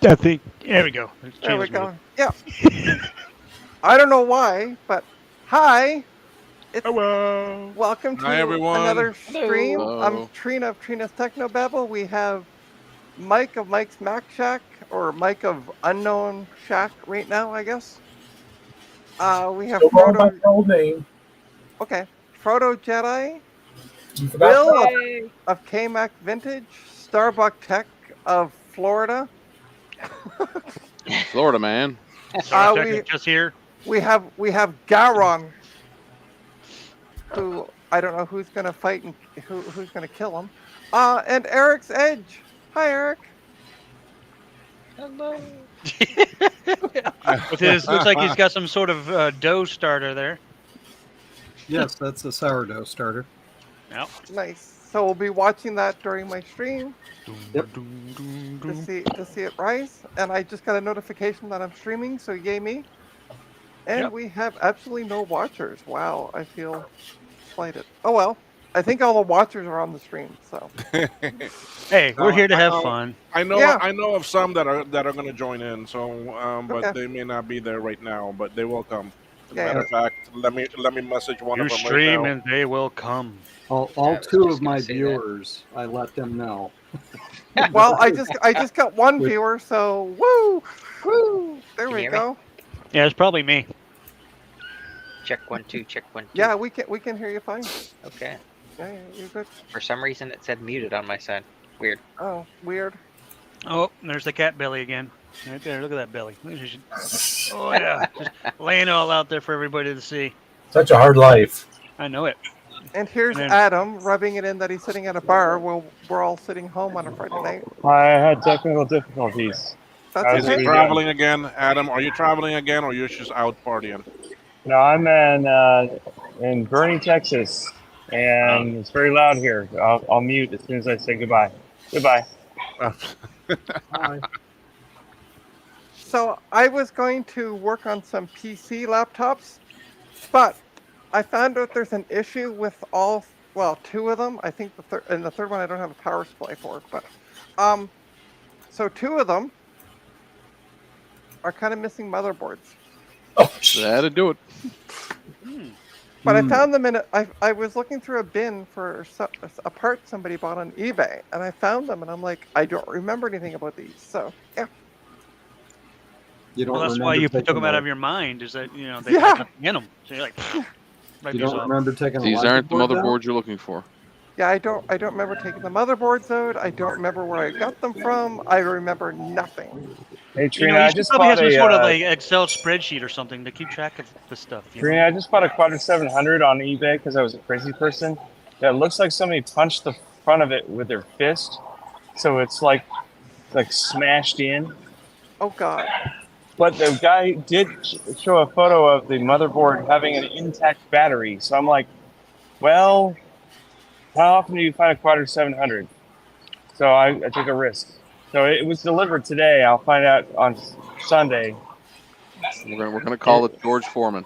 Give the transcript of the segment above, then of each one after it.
I think. There we go. Let's There we change mode. go. Yeah. I don't know why, but hi. It's Hello. welcome Hi, to everyone. another stream. Hello. I'm Hello. Trina of Trina's Technobabble. We have Mike of Mike's Mac Shack, or Mike of Unknown Shack right now, I guess. We have Still going by Frodo. my old name. Okay, Frodo Jedi, You forgot Will that. Yay. of KMac Vintage, Starbuck Tech of Florida. Florida man. Sorry, we just here. we have Garong, who I don't know who's gonna fight and who's gonna kill him. And Eric's Edge. Hi, Eric. Hello. With his, looks like he's got some sort of dough starter there. Yes, that's a sourdough starter. Yep. Nice. So we'll be watching that during my stream Yep. to see it rise. And I just got a notification that I'm streaming, so yay me. And Yep. we have absolutely no watchers. Wow, I feel slighted. Oh well. I think all the watchers are on the stream, so Hey, we're here to have I know- fun. Yeah. I know of some that are going to join in. So, but Okay. they may not be there right now, but they will come. As a Yeah. matter of fact, let me message one You of them stream right now. and they will come. All I was two just of my gonna say that. viewers, I let them know. Well, I just got one viewer, so woo. There Can we you hear me? go. Yeah, it's probably me. Check 1 2. Check 1 2. Yeah, we can hear you fine. Okay. Yeah, you're good. For some reason, it said muted on my side. Weird. Oh, weird. Oh, there's the cat belly again. Right there. Look at that belly. Oh yeah, just laying it all out there for everybody to see. Such a hard life. I know it. And here's And then- Adam rubbing it in that he's sitting at a bar while we're all sitting home on a Friday night. I had technical difficulties. That's Is Okay. he okay. traveling again, Adam? Are you traveling again, or you're just out partying? No, I'm in Bernie, Texas, and it's very loud here. I'll mute as soon as I say goodbye. Goodbye. Hi. So I was going to work on some PC laptops, but I found out there's an issue with two of them. I think the third one I don't have a power supply for, but so two of them are kind of missing motherboards. Oh, That'll do it. But I found them in I was looking through a bin for a part somebody bought on eBay, and I found them, and I'm like, I don't remember anything about these. So yeah, You don't Well, that's remember why you taking took them out a- of your mind. Is that they Yeah. have nothing in them? So you're like, You don't remember taking a These aren't the motherboard out? motherboards you're looking for. yeah, I don't remember taking the motherboards out. I don't remember where I got them from. I remember nothing. Hey You Trina, know, you I should just probably have bought some a sort of like Excel spreadsheet or something to keep track of the stuff. You know? Trina, I just bought a Quadra 700 on eBay because I was a crazy person. That looks like somebody punched the front of it with their fist, so it's like smashed in. Oh God. But the guy did show a photo of the motherboard having an intact battery. So I'm like, well, how often do you find a Quadra 700? So I took a risk. So it was delivered today. I'll find out on Sunday. We're gonna call it George Foreman.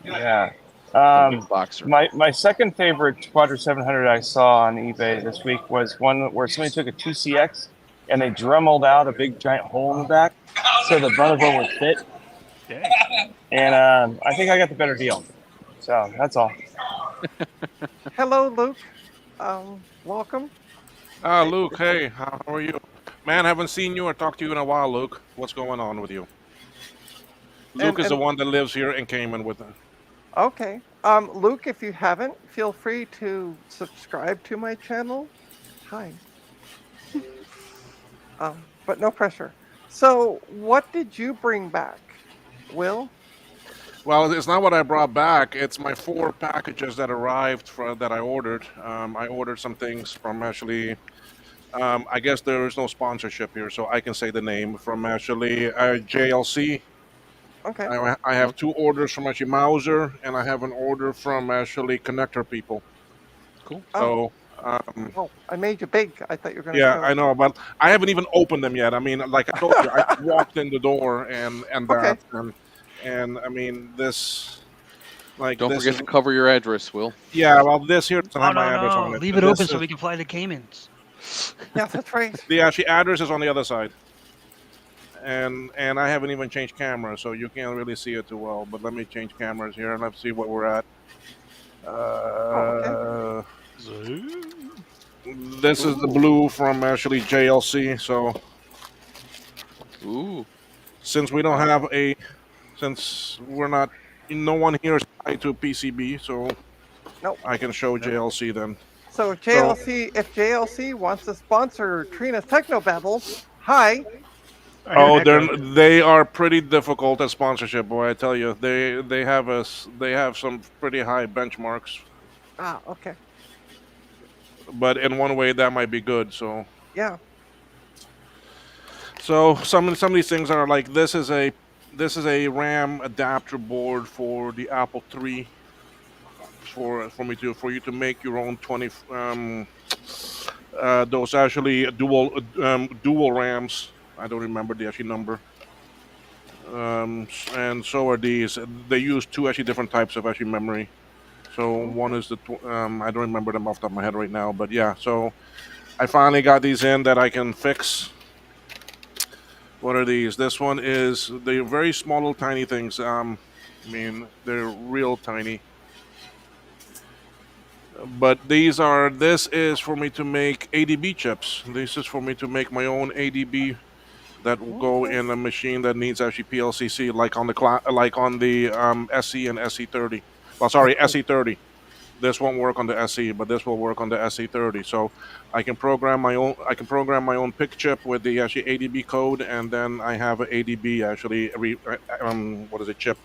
Yeah. Boxer. My second favorite Quadra 700 I saw on eBay this week was one where somebody took a 2CX and they dremeled out a big giant hole in the back so the motherboard would fit. Dang. And I think I got the better deal. So that's all. Hello, Luke. Welcome. Luke, hey, how are you? Man, haven't seen you or talked to you in a while, Luke. What's going on with you? Luke is the one that lives here in Cayman with him. Okay. Luke, if you haven't, feel free to subscribe to my channel. Hi. But no pressure. So, what did you bring back, Will? Well, it's not what I brought back. It's my 4 packages that arrived that I ordered. I ordered some things from actually. I guess there is no sponsorship here, so I can say the name from actually JLC. Okay. I have 2 orders from actually Mauser, and I have an order from actually Connector People. Cool. So, Oh, I made you big. I thought you were going to yeah, I know, but I haven't even opened them yet. I mean, like I told you, I walked in the door and that, and I mean this. Like, Don't this forget is- to cover your address, Will. Yeah, well, this here doesn't Oh have my no, address on no! it. Leave it This open so is- we can fly the Caymans. Yeah, that's right. The actually address is on the other side. and I haven't even changed cameras, so you can't really see it too well. But let me change cameras here and let's see what we're at. This is the blue from actually JLC. So Ooh. since we don't have since we're not, no one here is tied to PCB, so Nope. I can show JLC then. So if JLC wants to sponsor Trina's Technobabble, hi. Oh, they are pretty difficult at sponsorship, boy. I tell you, they have some pretty high benchmarks. Ah, okay. But in one way, that might be good. So Yeah. So some of these things are like this is a RAM adapter board for the Apple III for you to make your own 20 those actually dual RAMs. I don't remember the actual number. And so are these. They use two actually different types of actually memory. So one is the I don't remember them off the top of my head right now, but yeah. So I finally got these in that I can fix. What are these? This one is they're very small little tiny things. I mean they're real tiny. But this is for me to make ADB chips. This is for me to make my own ADB that will go in a machine that needs actually PLCC, like on the SE and SE30. Well, sorry, SE30. This won't work on the SE, but this will work on the SE30. So I can program my own. I can program my own PIC chip with the actually ADB code, and then I have an ADB actually chip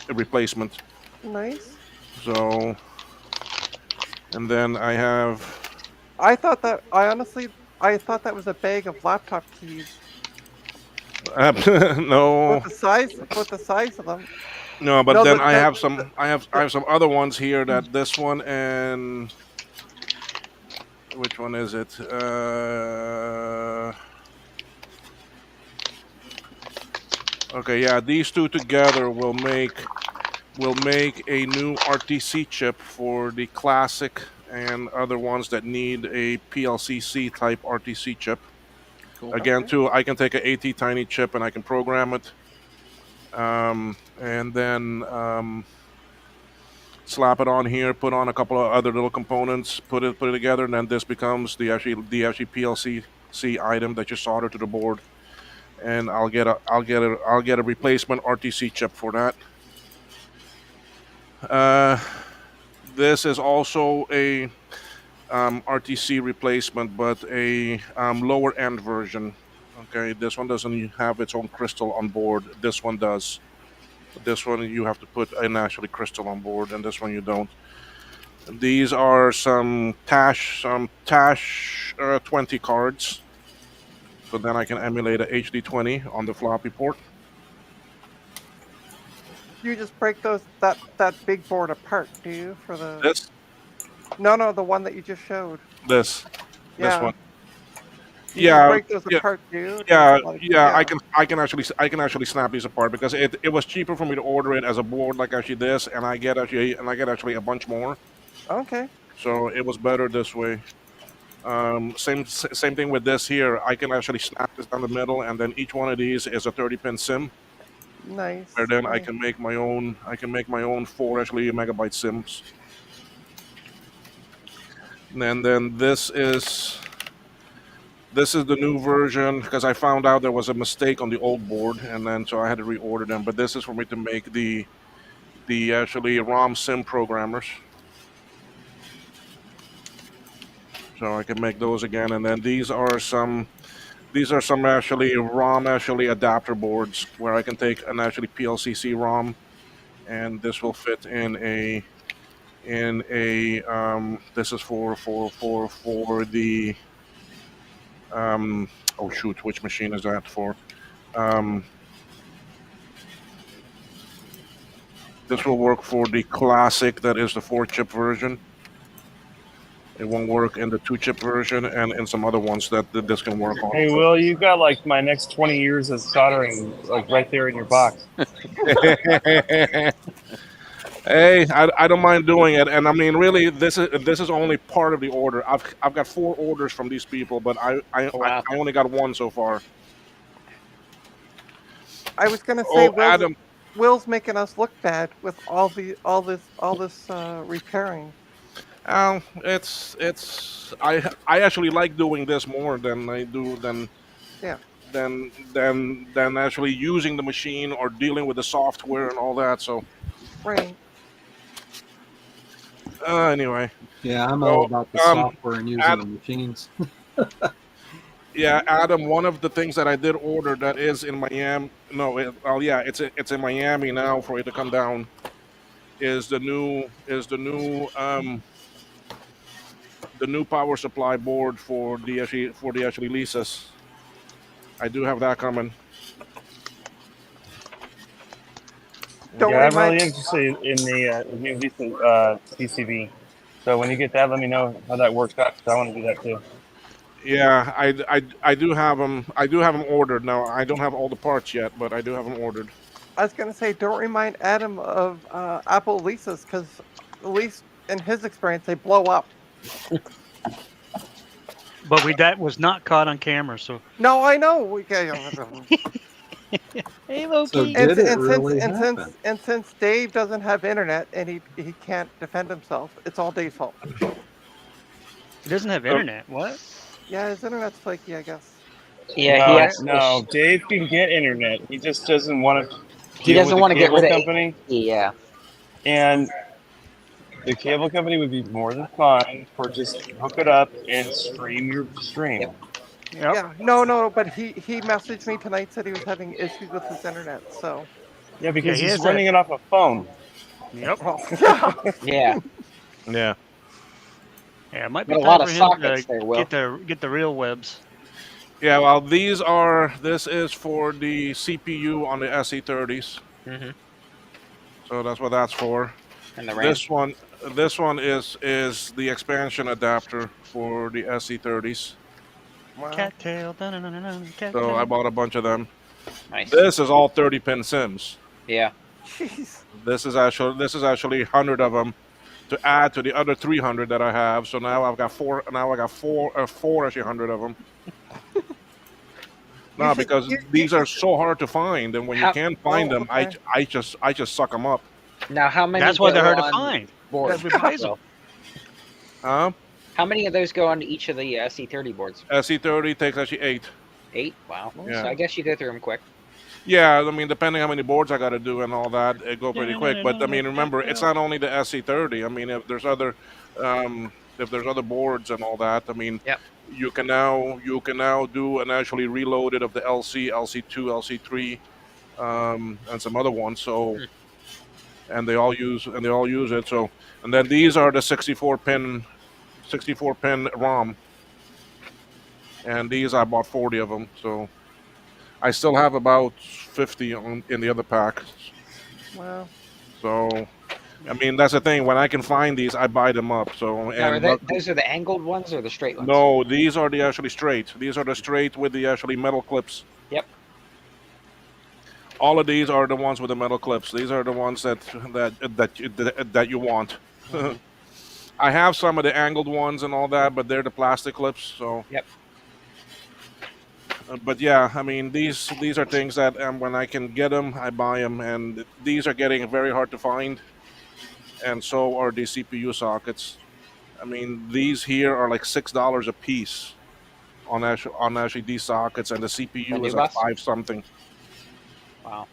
replacement. Nice. So, and then I have. I thought that was a bag of laptop keys. No. With the size of them. No, but No, then but I that- have some. I have some other ones here. That this one and which one is it? Okay, yeah, these two together will make a new RTC chip for the classic and other ones that need a PLCC type RTC chip. Cool. Again, too, I can take an AT Tiny chip and I can program it, and then slap it on here, put on a couple of other little components, put it together, and then this becomes the actually PLCC item that you solder to the board, and I'll get a replacement RTC chip for that. This is also a RTC replacement, but a lower end version. Okay, this one doesn't have its own crystal on board. This one does. This one you have to put an actually crystal on board, and this one you don't. These are some Tash 20 cards. So then I can emulate a HD20 on the floppy port. You just break that big board apart, do you? For the This, No, the one that you just showed. this Yeah. one. You Yeah, just break those yeah. apart, do you? Yeah, Like, yeah, I can actually snap these apart because it was cheaper for me to order it as a board like actually this, and I get actually a bunch more. Okay. So it was better this way. Same thing with this here. I can actually snap this down the middle, and then each one of these is a 30-pin SIM. Nice. And then I nice. can make my own. I can make my own 4 actually megabyte SIMs. And then this is the new version because I found out there was a mistake on the old board, and then so I had to reorder them. But this is for me to make the actually ROM sim programmers. So I can make those again, and then these are some actually ROM actually adapter boards where I can take an actually PLCC ROM, and this will fit in a this is for the oh shoot, which machine is that for? This will work for the classic, that is the 4-chip version. It won't work in the 2-chip version and in some other ones that this can work on. Hey, Will, you've got like my next 20 years of soldering like right there in your box. Hey, I don't mind doing it, and I mean, really, this is only part of the order. I've got 4 orders from these people, but I only got 1 so far. I was gonna say, Oh, Adam. Will's making us look bad with all this repairing. I actually like doing this more than I do Yeah. than actually using the machine or dealing with the software and all that. So Right. anyway, Yeah, I'm So, all about the um, software and using Ad- the machines. yeah, Adam. One of the things that I did order that is in Miami. No, it's in Miami now for it to come down. Is the new power supply board for the actually Lisas. I do have that coming. Don't Yeah, I'm remind- really interested in the new Visa PCB. So when you get that, let me know how that works out, 'cause I want to do that too. Yeah, I do have them. I do have them ordered now. I don't have all the parts yet, but I do have them ordered. I was gonna say, don't remind Adam of Apple Lisas, because at least in his experience, they blow up. But that was not caught on camera, so. No, I know. Hey, Loki. So did it really and happen? since Dave doesn't have internet and he can't defend himself, it's all Dave's fault. He doesn't have internet. What? Yeah, his internet's flaky, I guess. Yeah, no, he has no, Dave can get internet. He just doesn't want to. He doesn't want to get rid of company. Yeah. And the cable company would be more than fine for just hook it up and stream your stream. Yep. Yep. Yeah, no, but he messaged me tonight, said he was having issues with his internet, so. Yeah, because he he's has running it off a phone. Yep. Well, Yeah. Yeah. Yeah, it might be Got a time lot for of him sockets to there, Will. get the real webs. Yeah. Well, this is for the CPU on the SE30s. Mm-hmm. So that's what that's for. And the RAM. This one is the expansion adapter for the SE30s. wow. Cattail. Dun-dun-dun-dun-dun, So cattail. I bought a bunch of them. Nice. This is all 30-pin Sims. Yeah. Jeez. This is actually 100 of them to add to the other 300 that I have. So now I've got four. Now I got four actually 100 of them. No, should- because you- these are so hard to find, and when you How- can't find them, okay. I just suck them up. Now, how many? That's why they're go hard to on find. board? Everybody buys them. How many of those go on each of the SE30 boards? SE30 takes actually 8. 8. Wow. Yeah. So I guess you go through them quick. Yeah, I mean, depending how many boards I got to do and all that, it go pretty quick. But I mean, remember, it's not only the SC30. I mean, if there's other boards and all that, I mean, Yep. you can now do an actually reloaded of the LC, LC2, LC3, and some other ones. So, and they all use it. So, and then these are the 64 pin ROM, and these I bought 40 of them. So. I still have about 50 in the other pack. Wow. So, I mean, that's the thing. When I can find these, I buy them up. So, Now, and those are the angled ones or the straight ones? no, these are the actually straight. These are the straight with the actually metal clips. Yep. All of these are the ones with the metal clips. These are the ones that you want. I have some of the angled ones and all that, but they're the plastic clips. So. Yep. But yeah, I mean, these are things that when I can get them, I buy them, and these are getting very hard to find, and so are the CPU sockets. I mean, these here are like $6 a piece on actually these sockets, and the CPU is like $5 something. Wow.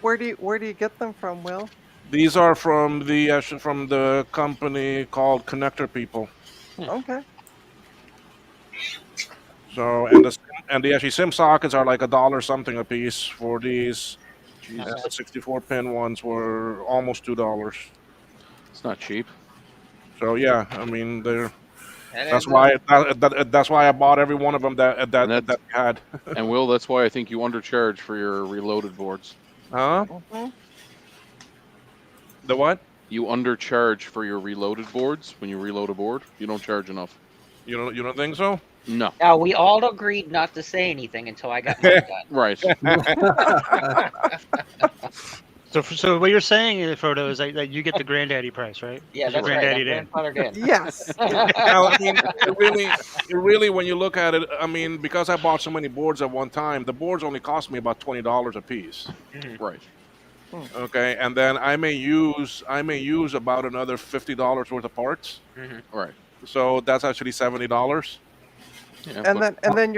Where do you get them from, Will? These are from the company called Connector People. Okay. So and the actually SIM sockets are like $1 something a piece for these. The 64 pin ones were almost $2. It's not cheap. So yeah, I mean they're. That That's adds why up. that's why I bought every one of them that we had. And Will, that's why I think you undercharge for your reloaded boards. Huh? Mhm. The what? You undercharge for your reloaded boards when you reload a board. You don't charge enough. You don't think so? No. Now, we all agreed not to say anything until I got mine done. Right. So what you're saying, Frodo, is that you get the granddaddy price, right? Yeah, Is your that's right. granddaddy I'm Dan. grandfathered in. Yes. Now, I mean, it really, when you look at it, I mean, because I bought so many boards at one time, the boards only cost me about $20 a piece. Right. Okay, and then I may use about another $50 worth of parts. Right. So that's actually $70. Yeah, And but then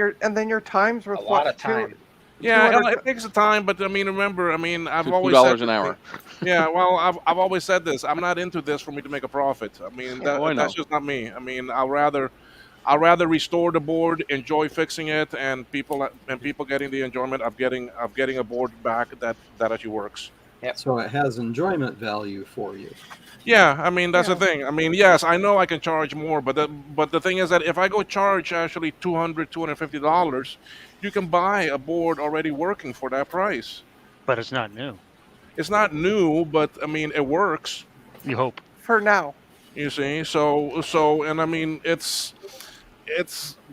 your time's worth A lot what? of time. Yeah, 200 it takes the time, but I mean, remember, I mean, I've always $2 said an hour. Yeah, well, I've always said this. I'm not into this for me to make a profit. I mean, Oh, I know. that's just not me. I mean, I'll rather restore the board, enjoy fixing it, and people getting the enjoyment of getting a board back that actually works. So it has enjoyment value for you. Yeah, I mean that's Yeah. the thing. I mean, yes, I know I can charge more, but the thing is that if I go charge actually $250, you can buy a board already working for that price. But it's not new. It's not new, but I mean it works. You hope. for now. You see, so, and I mean it's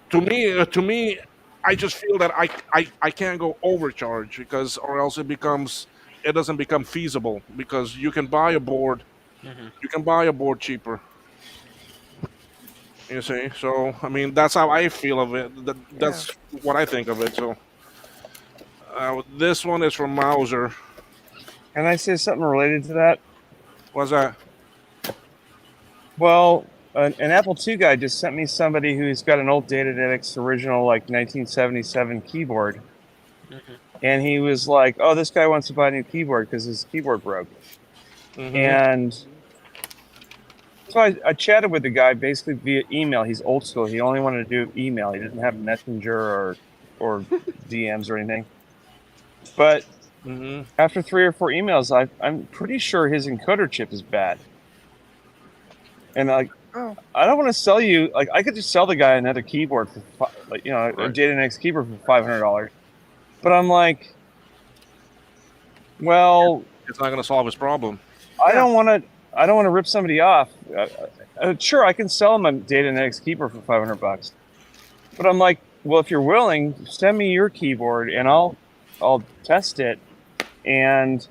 to me, I just feel that I can't go overcharge because or else it doesn't become feasible because you can buy a board. You can buy a board cheaper. You see, so I mean that's how I feel of it. That's what I think of it. So this one is from Mauser. Can I say something related to that? What's that? Well, an Apple II guy just sent me somebody who's got an old Datadynamics original, like 1977 keyboard. And he was like, oh, this guy wants to buy a new keyboard because his keyboard broke. And so I chatted with the guy basically via email. He's old school. He only wanted to do email. He didn't have Messenger or DMs or anything. But after 3 or 4 emails, I'm pretty sure his encoder chip is bad. And like, I don't want to sell you. Like, I could just sell the guy another keyboard for, a Datadynamics keyboard for $500. But I'm like, well, it's not going to solve his problem. I don't want to rip somebody off. Sure, I can sell him a Datadynamics keyboard for $500. But I'm like, well, if you're willing, send me your keyboard and I'll test it. And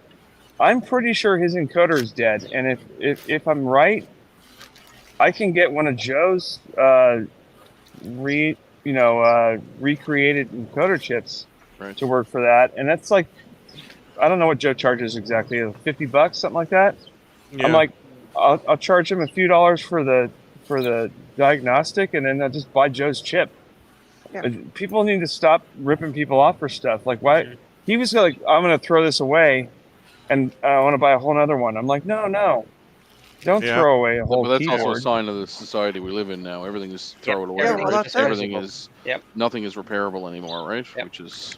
I'm pretty sure his encoder is dead. And if I'm right, I can get one of Joe's recreated encoder chips to work for that. And that's like, I don't know what Joe charges exactly, $50, something like that. Yeah. I'm like, I'll charge him a few dollars for the diagnostic, and then I'll just buy Joe's chip. Yeah. People need to stop ripping people off for stuff. Like, why? He was like, I'm going to throw this away, and I want to buy a whole other one. I'm like, no. Don't throw away a whole But that's keyboard. also a sign of the society we live in now. Everything is throw it away. Yeah, well, right? that's it. Everything is. Yep. Nothing is repairable anymore, right? Which is.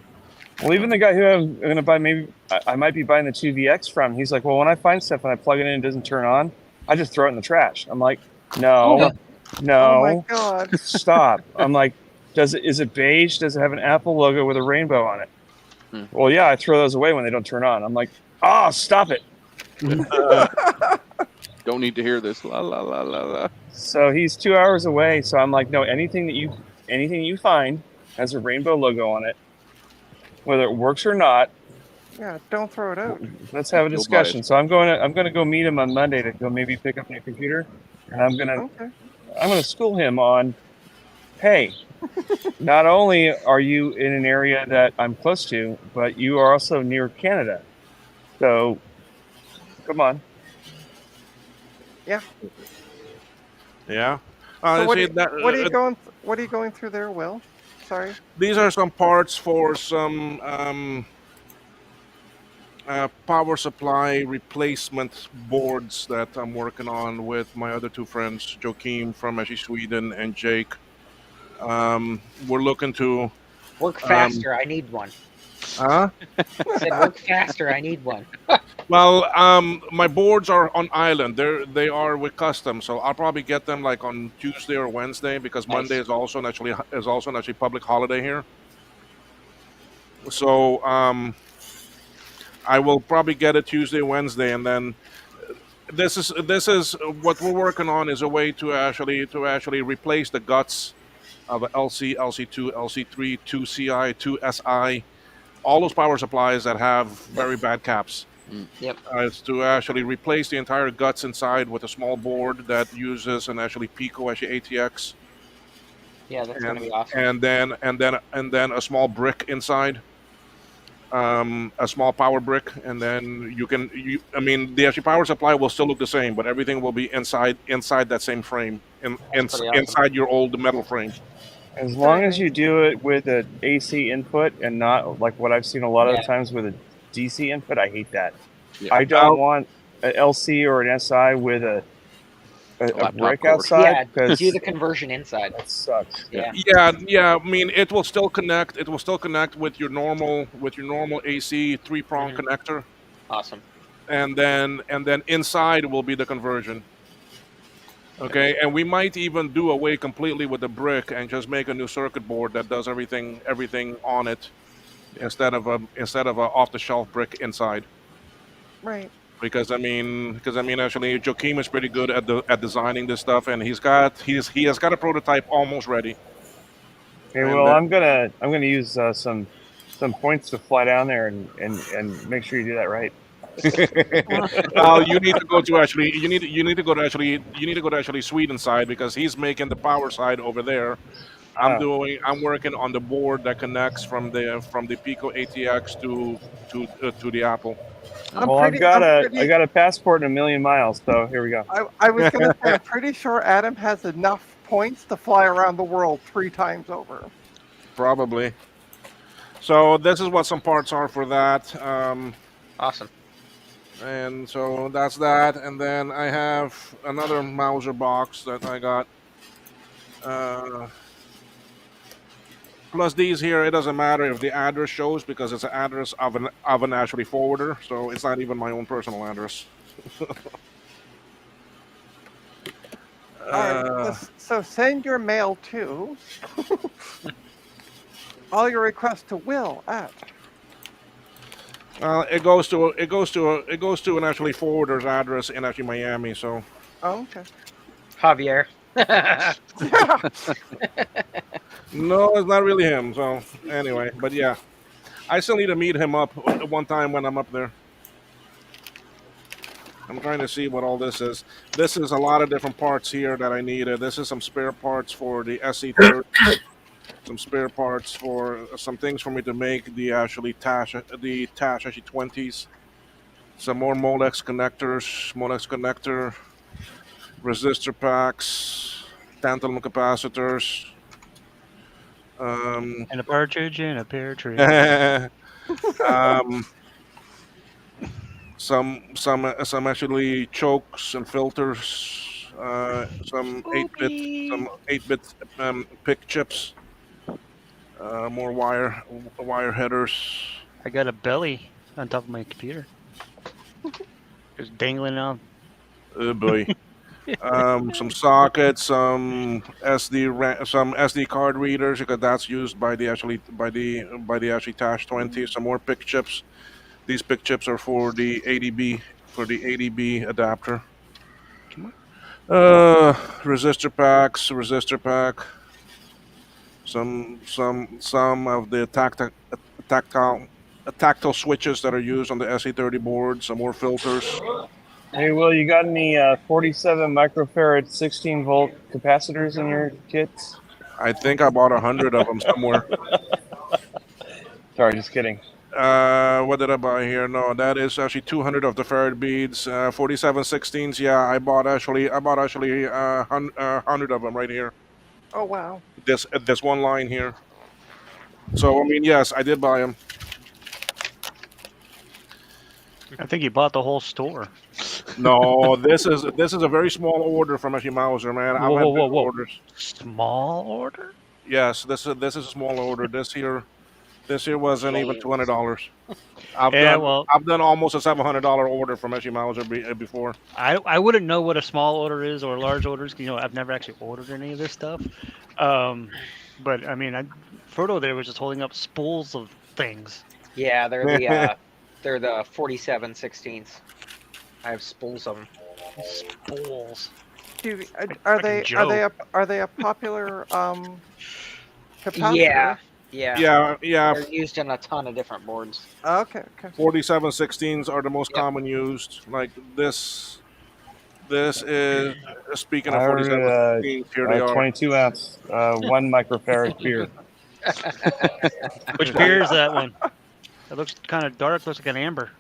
Well, even the guy who I'm going to buy, maybe I might be buying the 2VX from, he's like, well, when I find stuff and I plug it in and it doesn't turn on, I just throw it in the trash. I'm like, no, Oh my god. stop. I'm like, is it beige? Does it have an Apple logo with a rainbow on it? Well, yeah, I throw those away when they don't turn on. I'm like, stop it. Don't need to hear this. La la la la la. So he's 2 hours away. So I'm like, no, anything you find has a rainbow logo on it, whether it works or not. Yeah, don't throw it out. Let's have a You'll buy discussion. it. So I'm going to go meet him on Monday to go maybe pick up my computer, and I'm gonna school him on, hey, not only are you in an area that I'm close to, but you are also near Canada. So come on. Yeah. Yeah. So what see, are you going through there, Will? Sorry. These are some parts for some power supply replacement boards that I'm working on with my other two friends, Joakim from actually Sweden and Jake. We're looking to Work faster. I need one. Huh? Said work faster. I need one. Well, my boards are on island. They are with custom, so I'll probably get them like on Tuesday or Wednesday because Monday is also naturally public holiday here. So I will probably get it Tuesday, Wednesday, and then this is what we're working on is a way to actually replace the guts of a LC, LC2, LC3, 2CI, 2SI, all those power supplies that have very bad caps. It's to actually replace the entire guts inside with a small board that uses an actually Pico actually ATX, Yeah, that's gonna and be awesome. and then a small brick inside, a small power brick, and then I mean, the actually power supply will still look the same, but everything will be inside that same frame, That's pretty awesome. inside your old metal frame. As long as you do it with an AC input and not like what I've seen a lot of Yeah. the times with a DC input, I hate that. Yeah. I don't want an LC or an SI with a laptop brick cord. outside Yeah, because do the conversion inside. that sucks. Yeah. Yeah. I mean, it will still connect. It will still connect with your normal AC 3-prong Mhm. connector, Awesome. and then inside will be the conversion. Okay, and we might even do away completely with the brick and just make a new circuit board that does everything on it, instead of a off the shelf brick inside. Right. Because I mean, actually, Joakim is pretty good at designing this stuff, and he has got a prototype almost ready. Okay, And well, then- I'm gonna use some points to fly down there and make sure you do that right. You need to go to actually Sweden side, because he's making the power side over there. I'm working on the board that connects from the Pico ATX to the Apple. I got a passport and 1,000,000 miles, so here we go. I was going to say, I'm pretty sure Adam has enough points to fly around the world 3 times over. Probably. So this is what some parts are for that. Awesome. And so that's that. And then I have another Mauser box that I got. Plus these here, it doesn't matter if the address shows, because it's an address of an actually forwarder, so it's not even my own personal address. All right, so send your mail to all your requests to Will at. It goes to an actually forwarder's address in actually Miami. So Oh, okay. Javier. no, it's not really him. So anyway, but yeah, I still need to meet him up one time when I'm up there. I'm trying to see what all this is. This is a lot of different parts here that I needed. This is some spare parts for the SE30. Some spare parts for some things for me to make the actually Tash actually 20s. Some more Molex connector, resistor packs, tantalum capacitors. And a partridge in a pear tree. Some actually chokes and filters. Some 8-bit pick chips. More wire headers. I got a belly on top of my computer. Just dangling out. Oh boy. Some sockets, some SD card readers, because that's used by the actually Tash 20. Some more pick chips. These pick chips are for the ADB adapter. Resistor pack. Some of the tactile switches that are used on the SE30 board. Some more filters. Hey, Will, you got any 47 microfarad 16-volt capacitors in your kits? I think I bought 100 of them somewhere. Sorry, just kidding. What did I buy here? No, that is actually 200 of the farad beads. 47 16s. Yeah, I bought actually 100 of them right here. Oh, wow. This one line here. So I mean, yes, I did buy them. I think you bought the whole store. No, this is a very small order from actually Mauser, man. I've had big orders. Small order? Yes, this is a small order. This here wasn't even $200. I've done almost a $700 order from actually Mauser before. I wouldn't know what a small order is or large orders. You know, I've never actually ordered any of this stuff. But I mean, Frodo there was just holding up spools of things. Yeah, they're the 47 16s. I have spools of them. Spools. Are they a popular capacitor? Yeah. Yeah, Yeah. they're used in a ton of different boards. Okay. 4716s are the most Yep. common used. Like this. This is speaking of I ordered 4716s. Here they a are. 22 ounce, 1 microfarad beer. Which beer is that one? It looks kind of dark. Looks like an amber.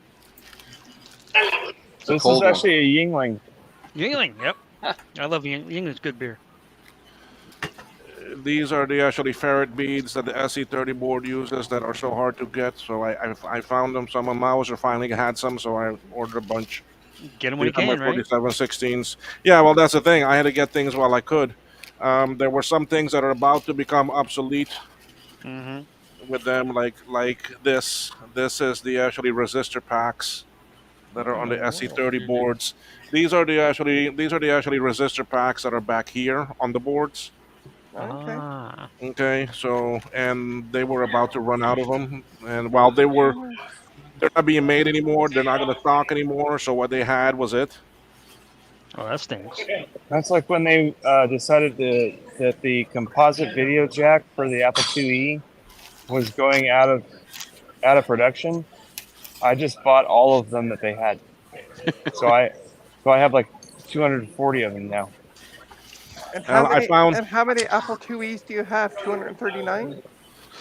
So this is cold one. actually a Yingling. Yingling. Yep. I love Yingling's good beer. These are the actually ferret beads that the SE30 board uses that are so hard to get. So I found them. Some of Mauser finally had some, so I ordered a bunch. Get them when you These are can, my right? 4716s. Yeah, well, that's the thing. I had to get things while I could. There were some things that are about to become obsolete Mm-hmm. with them, like this. This is the actually resistor packs that are on the SE30 boards. These are the actually resistor packs that are back here on the boards. Okay. Ah. Okay, so and they were about to run out of them, and while they're not being made anymore, they're not going to stock anymore. So what they had was it. Oh, that stinks. That's like when they decided that the composite video jack for the Apple IIe was going out of production. I just bought all of them that they had. So I have like 240 of them now. And how I many, found- and how many Apple IIes do you have? 239?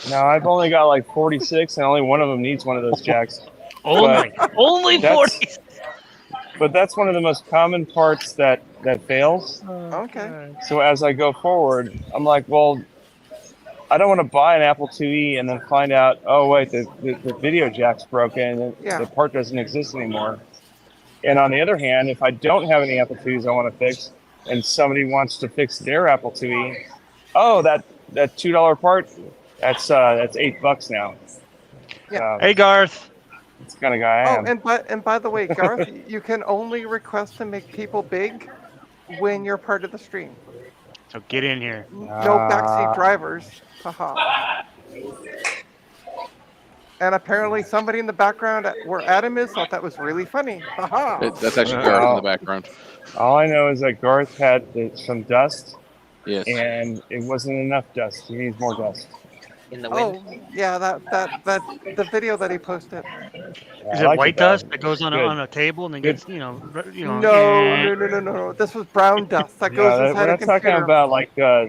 Now I've only got like 46, and only one of them needs one of those jacks. Only that's- 40. But that's one of the most common parts that fails. Okay. So as I go forward, I'm like, well, I don't want to buy an Apple IIe and then find out, oh wait, the video jack's broken, and Yeah. the part doesn't exist anymore. And on the other hand, if I don't have any Apple IIs I want to fix, and somebody wants to fix their Apple IIe, oh, that $2 part, that's $8 now. Yeah. Hey, Garth. That's the kind of guy I Oh, am. and by the way, Garth, you can only request to make people big when you're part of the stream. So get in here. No backseat drivers. Haha. And apparently somebody in the background where Adam is thought that was really funny. Haha. That's actually Garth in the background. All I know is that Garth had some dust, Yes. and it wasn't enough dust. He needs more dust. In the wind. Oh, yeah, that the video that he posted. Is I it like white though. dust that goes on Good. a table and then Good. gets No, eh. no. This was brown dust that goes Yeah, inside we're a not talking computer. about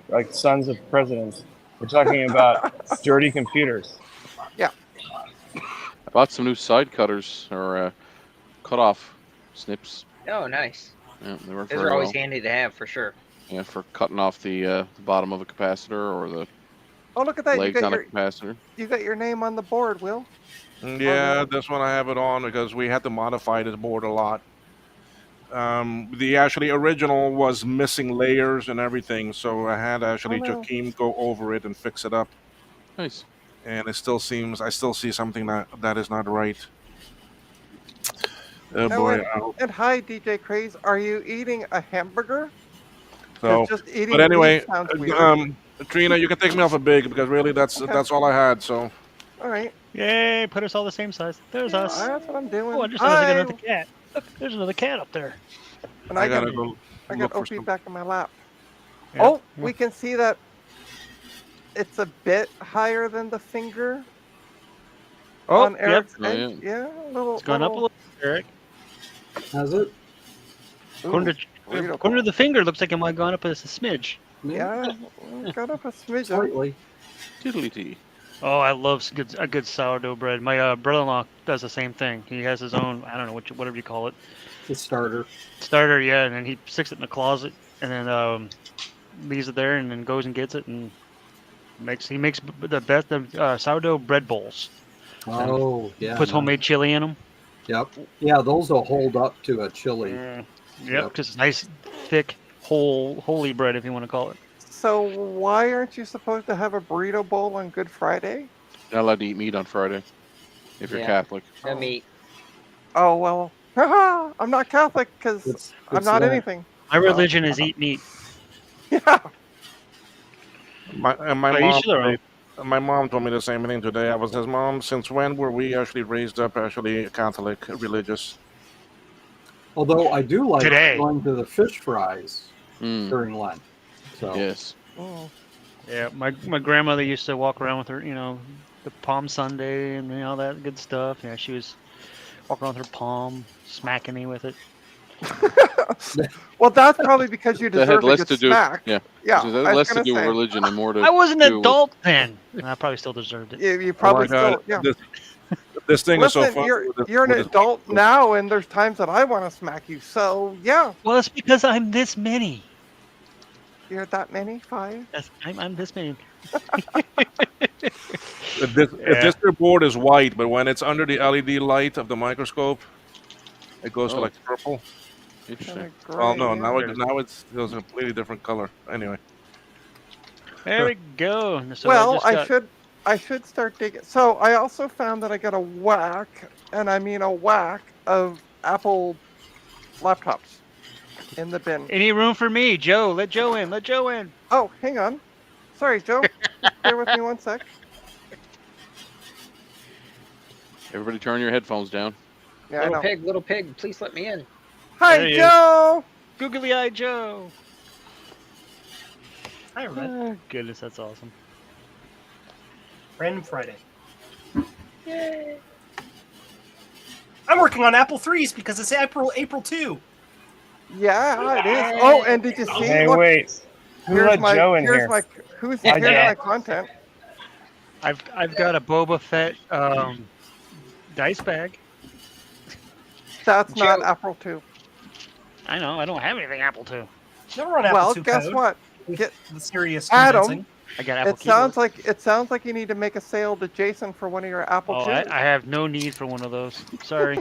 like sons of presidents. We're talking about dirty computers. I bought some new side cutters or cutoff snips. Oh, nice. Yeah, they work Those very are always well. handy to have for sure. Yeah, for cutting off the bottom of a capacitor or the Oh, look at that! legs on a capacitor. You got your name on the board, Will. Yeah, this one I have it on because we had to modify this board a lot. The actually original was missing layers and everything, so I had actually Oh, no. Joaquin go over it and fix it up. Nice. And I still see something that is not right. Oh Oh, boy! And hi, DJ Craze. Are you eating a hamburger? 'Cause So, just eating but anyway, meat sounds weird. Trina, you can take me off a big because really that's Okay. that's all I had. So All right. Yay, put us all the same size. There's us. That's what I'm doing. Oh, I just noticed I got another cat. Look, there's another cat up there. And I I got gotta go I look got for Opie some. back in my lap. Yeah. Oh, we can see that it's a bit higher than the finger Oh, on yep. Eric's Oh, edge. yeah. A little. It's gone up a little, Eric. Has it? According to the finger, looks like it might have gone up as a smidge. Yeah, got up a smidge. Slightly. Tiddly tee. Oh, I love a good sourdough bread. My brother-in-law does the same thing. He has his own, I don't know, whatever you call it, The starter. starter, yeah, and then he sticks it in the closet and then leaves it there and then goes and gets it and he makes the best sourdough bread bowls. Oh, yeah. Puts homemade chili in them. Yep. Yeah, those will hold up to a chili. Yep, Yep. because it's nice, thick, holy bread, if you want to call it. So why aren't you supposed to have a burrito bowl on Good Friday? Not allowed to eat meat on Friday if you're Yeah. Catholic. No meat. Oh well, haha, I'm not Catholic because It's I'm not that. anything. My religion is eat meat. Yeah. My But mom. each their own. My mom told me the same thing today. I was his mom. Since when were we actually raised up actually Catholic religious? Although I do like Today. going to the fish fries Mm, during Lent. So yes. Mm. Yeah, my grandmother used to walk around with her, the Palm Sunday and all that good stuff. Yeah, she was walking around with her palm, smacking me with it. Well, that's probably because you That had deserve a less good to do. smack. Yeah. Yeah, So that I had was less to gonna do with say. religion and more to. I was an do with- adult then. I probably still deserved it. You Oh probably my God, still, yeah. this thing is so Listen, fun. you're an adult now, and there's times that I want to smack you. So yeah, Well, it's because I'm this many. you're that many 5. I'm this many. If this board is white, but when it's under the LED light of the microscope, it goes to Oh. like purple. Interesting. Well, no, Gray. now it's a completely different color. Anyway, There we go. And so Well, I just got, I should start digging. So I also found that I got a whack, and I mean a whack of Apple laptops in the bin. any room for me, Joe? Let Joe in. Let Joe in. Oh, hang on. Sorry, Joe. Bear with me 1 sec. Everybody, turn your headphones down. Yeah, I know. Little pig, please let me in. Hi, There he is. Joe. Googly Eye Joe. Hi, Red. Oh, goodness, that's awesome. Random Friday. I'm working on Apple 3s because it's April 2. Yeah, it is. Oh, and did you see? Hey, Look, wait. Who here's let my, Joe in here's here? my, who's Hi, here's Joe. my content. I've got a Boba Fett dice bag. That's not Joe. Apple 2. I know. I don't have anything Apple II. Never run Apple Well, 2 guess code what? with Get the serious Adam. convincing. I got Apple It sounds keyboard. like you need to make a sale to Jason for one of your Apple Oh, 2s. I have no need for one of those. Sorry.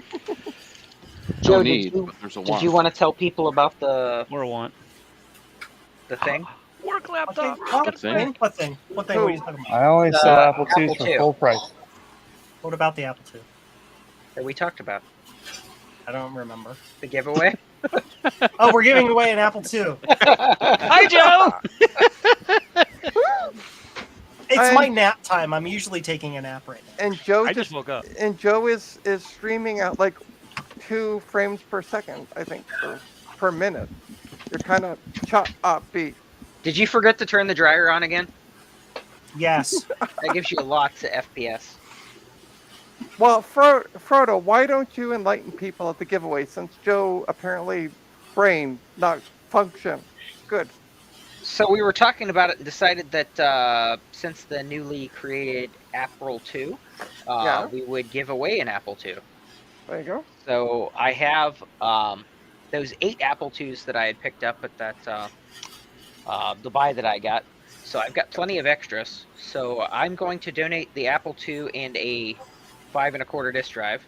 Joe, No did need, you- but there's a Did you want to tell people about the Or want. thing? Work What thing? laptop. What thing? thing? What thing? What thing? What are you talking about? I only sell Apple Apple IIs for II. full price. What about the Apple 2? That we talked about? I don't remember. The giveaway? Oh, we're giving away an Apple 2. Hi, Joe. It's my nap time. I'm usually taking a nap right now. And Joe I just just woke up. and Joe is streaming at like 2 frames per second, I think, per minute. You're kind of upbeat. Did you forget to turn the dryer on again? Yes. That gives you lots of FPS. Well, Frodo, why don't you enlighten people at the giveaway since Joe apparently brain not function? Good. So we were talking about it and decided that since the newly created Apple II, Yeah. we would give away an Apple II. There you go. So I have those 8 Apple IIs that I had picked up at that the buy that I got. So I've got plenty of extras. So I'm going to donate the Apple II and a 5 1/4 disk drive.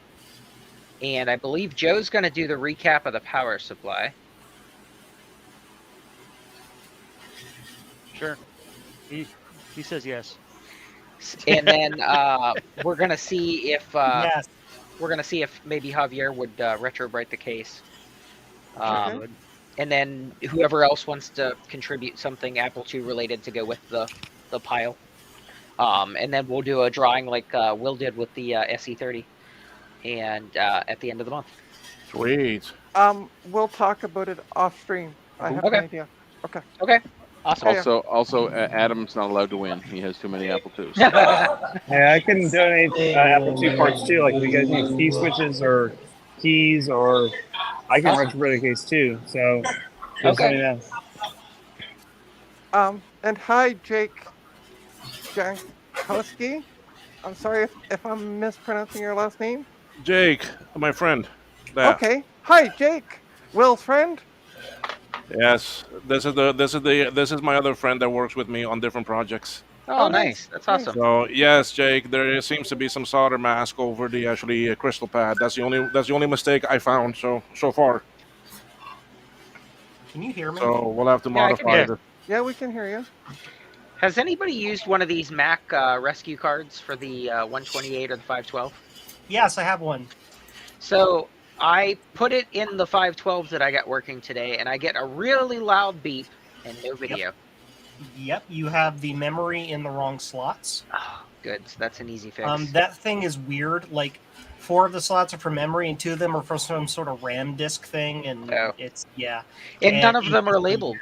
And I believe Joe's going to do the recap of the power supply. Sure. He says yes. And then we're going to see if Yes. we're going to see if maybe Javier would retrobrite the case. Okay. And then whoever else wants to contribute something Apple II related to go with the pile. And then we'll do a drawing like Will did with the SE30 and at the end of the month. sweet. We'll talk about it off stream. I have Okay. an idea. Okay. Okay. Awesome. Yeah. Also, Adam's not allowed to win. He has too many Apple IIs. Yeah, I can donate Apple II parts too. Like if you guys need key switches or keys, or I can run the case too. So just let me know. And hi, Jake Jankowski. I'm sorry if I'm mispronouncing your last name. Jake, my friend. That. Okay. Hi, Jake. Will's friend. Yes, this is my other friend that works with me on different projects. Oh, nice. That's awesome. So yes, Jake, there seems to be some solder mask over the actually crystal pad. That's the only mistake I found so far. Can you hear me? So we'll have to Yeah, I can modify hear. it. Yeah, we can hear you. Has anybody used one of these Mac rescue cards for the 128 or the 512? Yes, I have one. So I put it in the 512 that I got working today, and I get a really loud beep and no video. Yep, you have the memory in the wrong slots. Oh, good. So that's an easy fix. That thing is weird. Like, 4 of the slots are for memory, and 2 of them are for some sort of RAM disk thing, and Oh. yeah. and none and of them are labeled.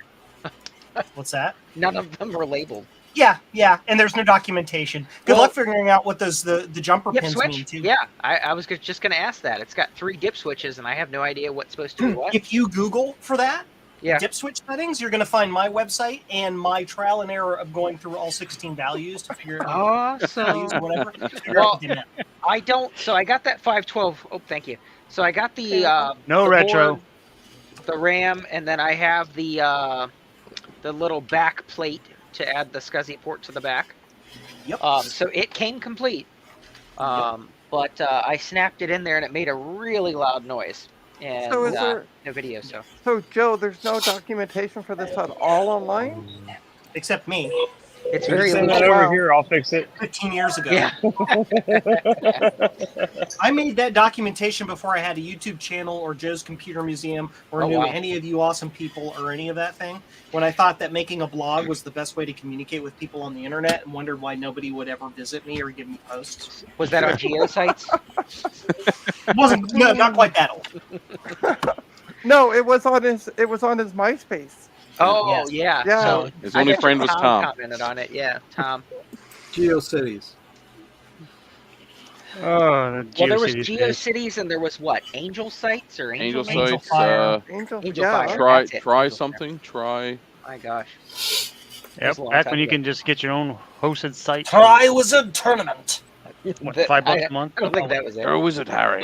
What's that? None of them are labeled. Yeah, and there's no documentation. Good Well- luck figuring out what those the jumper Dip pins switch? mean too. Yeah, I was just going to ask that. It's got 3 dip switches, and I have no idea what's supposed to be what. If you Google for that, Yeah. dip switch settings, you're going to find my website and my trial and error of going through all 16 values to figure out values or whatever. to figure out what they meant. I don't. So I got that 512. Oh, thank you. So I got the No the retro. board, the RAM, and then I have the little back plate to add the SCSI port to the back. Yep. So it came complete. But I snapped it in there and it made a really loud noise. And So is there? no video. So So Joe, there's no documentation for this at all online. Except me, it's Just very send that loud. over wow. here. I'll fix it. 15 years ago. Yeah. I made that documentation before I had a YouTube channel or Joe's Computer Museum or Oh, knew wow. any of you awesome people or any of that thing. When I thought that making a blog was the best way to communicate with people on the internet and wondered why nobody would ever visit me or give me posts. Was that on Geosites? It wasn't no, not quite that old. No, it was on his. It was on his MySpace. Oh Yes. yeah. Yeah. So His I only bet friend was Tom. commented on it. Yeah, Tom. GeoCities. Oh, the Well, there was GeoCities days. GeoCities and there was what? Angel Sites or Angel Angel Angel Sites. Fire. Angel. Angel yeah. Fire. Try That's it. try Angel Fire. something. Try. My gosh. Yep, That's a long back time when you ago. can just get your own hosted site. for, Triwizard Tournament. what, That- $5 I a month? I don't think that was it. You're a wizard, Harry.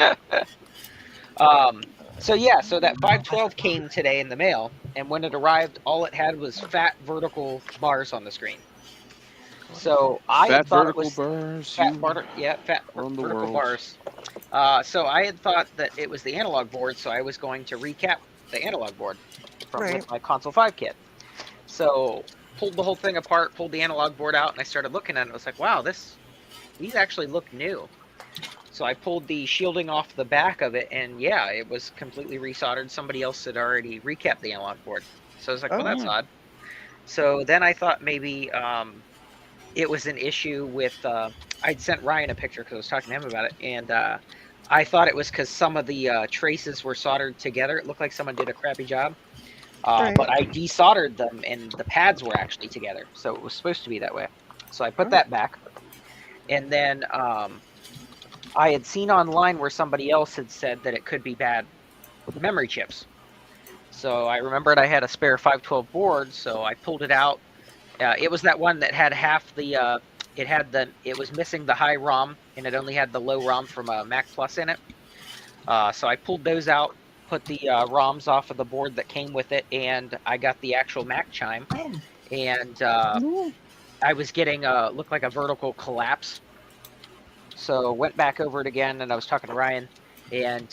So yeah, so that 512 came today in the mail, and when it arrived, all it had was fat vertical bars on the screen. So I Fat thought it vertical was bars. fat you bar, yeah, fat run the vertical world. bars. So I had thought that it was the analog board, so I was going to recap the analog board from Right. with my console 5 kit. So pulled the whole thing apart, pulled the analog board out, and I started looking at it. I was like, wow, these actually look new. So I pulled the shielding off the back of it, and yeah, it was completely resoldered. Somebody else had already recapped the analog board. So I was like, well, that's Oh. odd. So then I thought maybe it was an issue with. I'd sent Ryan a picture because I was talking to him about it, and I thought it was because some of the traces were soldered together. It looked like someone did a crappy job. Right. But I desoldered them, and the pads were actually together. So it was supposed to be that way. So I put Oh. that back. And then I had seen online where somebody else had said that it could be bad with memory chips. So I remembered I had a spare 512 board, so I pulled it out. It was that one that had half the, it was missing the high ROM, and it only had the low ROM from Mac Plus in it. So I pulled those out, put the ROMs off of the board that came with it, and I got the actual Mac chime. And I was getting looked like a vertical collapse. So went back over it again, and I was talking to Ryan, and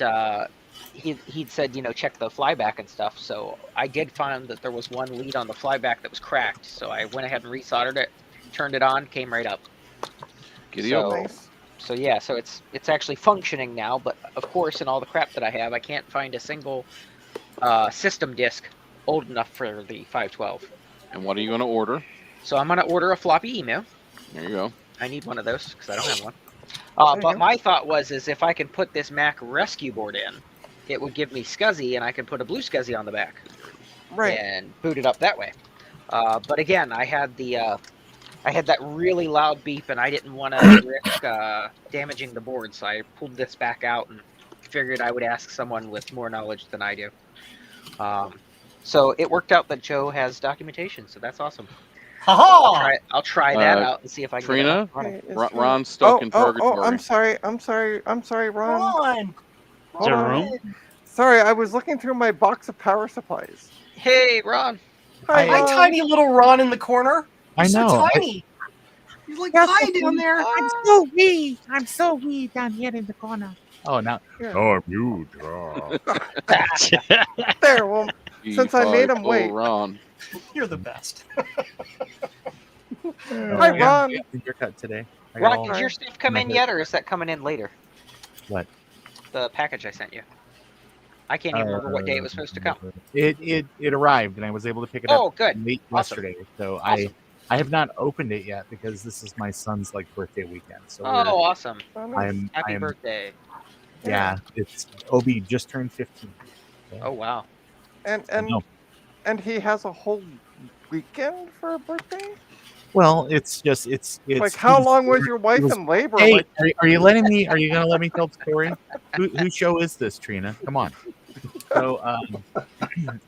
he'd said, check the flyback and stuff. So I did find that there was one lead on the flyback that was cracked. So I went ahead and resoldered it, turned it on, came right up. Giddy So- up. Nice. So yeah, so it's actually functioning now. But of course, in all the crap that I have, I can't find a single system disk old enough for the 512. And what are you going to order? So I'm gonna order a floppy email. There you go. I need one of those because I don't have one. There you But go. my thought is if I can put this Mac rescue board in, it would give me SCSI, and I can put a blue SCSI on the back Right. and boot it up that way. But again, I had that really loud beep, and I didn't want to risk damaging the board, so I pulled this back out and figured I would ask someone with more knowledge than I do. So it worked out that Joe has documentation, so that's awesome. Ha I'll try that Uh, out and see if I can get it Trina, up and running. Okay, it's Ron, fine. Ron's stuck in Oh, purgatory. I'm sorry, Ron. on! Is there Hold on. room? Sorry, I was looking through my box of power supplies. Hey, Ron. Hi, My Ron. tiny little Ron in the corner. I He's know. So tiny. He's like, hi down there. I'm so wee. I'm so wee down here in the corner. Oh, now. Yeah. Oh, I'm huge. Oh. There, well, since I made him E5O wait. Ron. You're the best. Hi, Ron. Yeah, your cut today. I got Ron, all- did your stuff come in yet, or is that coming in later? What? The package I sent you. I can't even remember what day it was supposed to come. It arrived, and I was able to pick it Oh, up good. late Awesome. yesterday. So Awesome. I have not opened it yet because this is my son's birthday weekend. So Oh, awesome. I'm Happy birthday. yeah. It's Obi just turned 15. Oh, wow. And I know. and he has a whole weekend for a birthday. Well, it's Like, how he long was your wife was- in labor? Hey, Like, are you letting me? Are you going to let me tell the story? Whose show is this, Trina? Come on. So,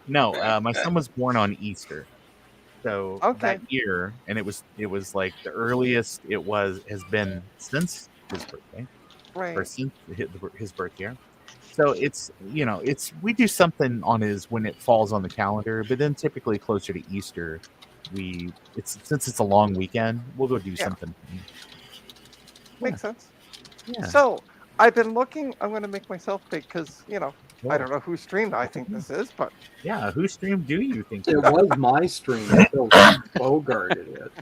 no, my son was born on Easter. So Okay. that year, and it was like the earliest it has been since his birthday, or right. since his birth year. So it's we do something on his when it falls on the calendar, but then typically closer to Easter, since it's a long weekend, we'll go do Yeah. something. Makes sense. Yeah. So I've been looking. I'm going to make myself big because I don't know who streamed. I think this is, but Yeah, whose stream do you think? It was my stream until Bogarted it.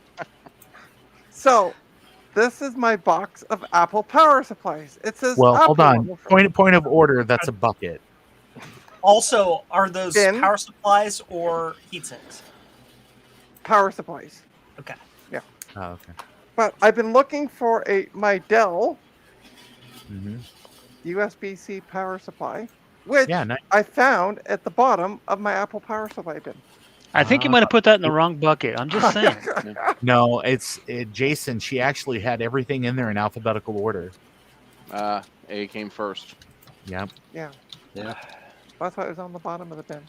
so this is my box of Apple power supplies. It says Well, hold Apple on. on the front. Point of order. That's a bucket. Also, are those Bin. power supplies or heat sinks? Power supplies. Okay. Oh, okay. But I've been looking for my Dell Hmm. USB-C power supply, which Yeah, nice. I found at the bottom of my Apple power supply bin. I think you might have put that in the wrong bucket. I'm just saying. No, it's Jason. She actually had everything in there in alphabetical order. A came first. Yep. Yeah, Yeah. that's why it was on the bottom of the bin.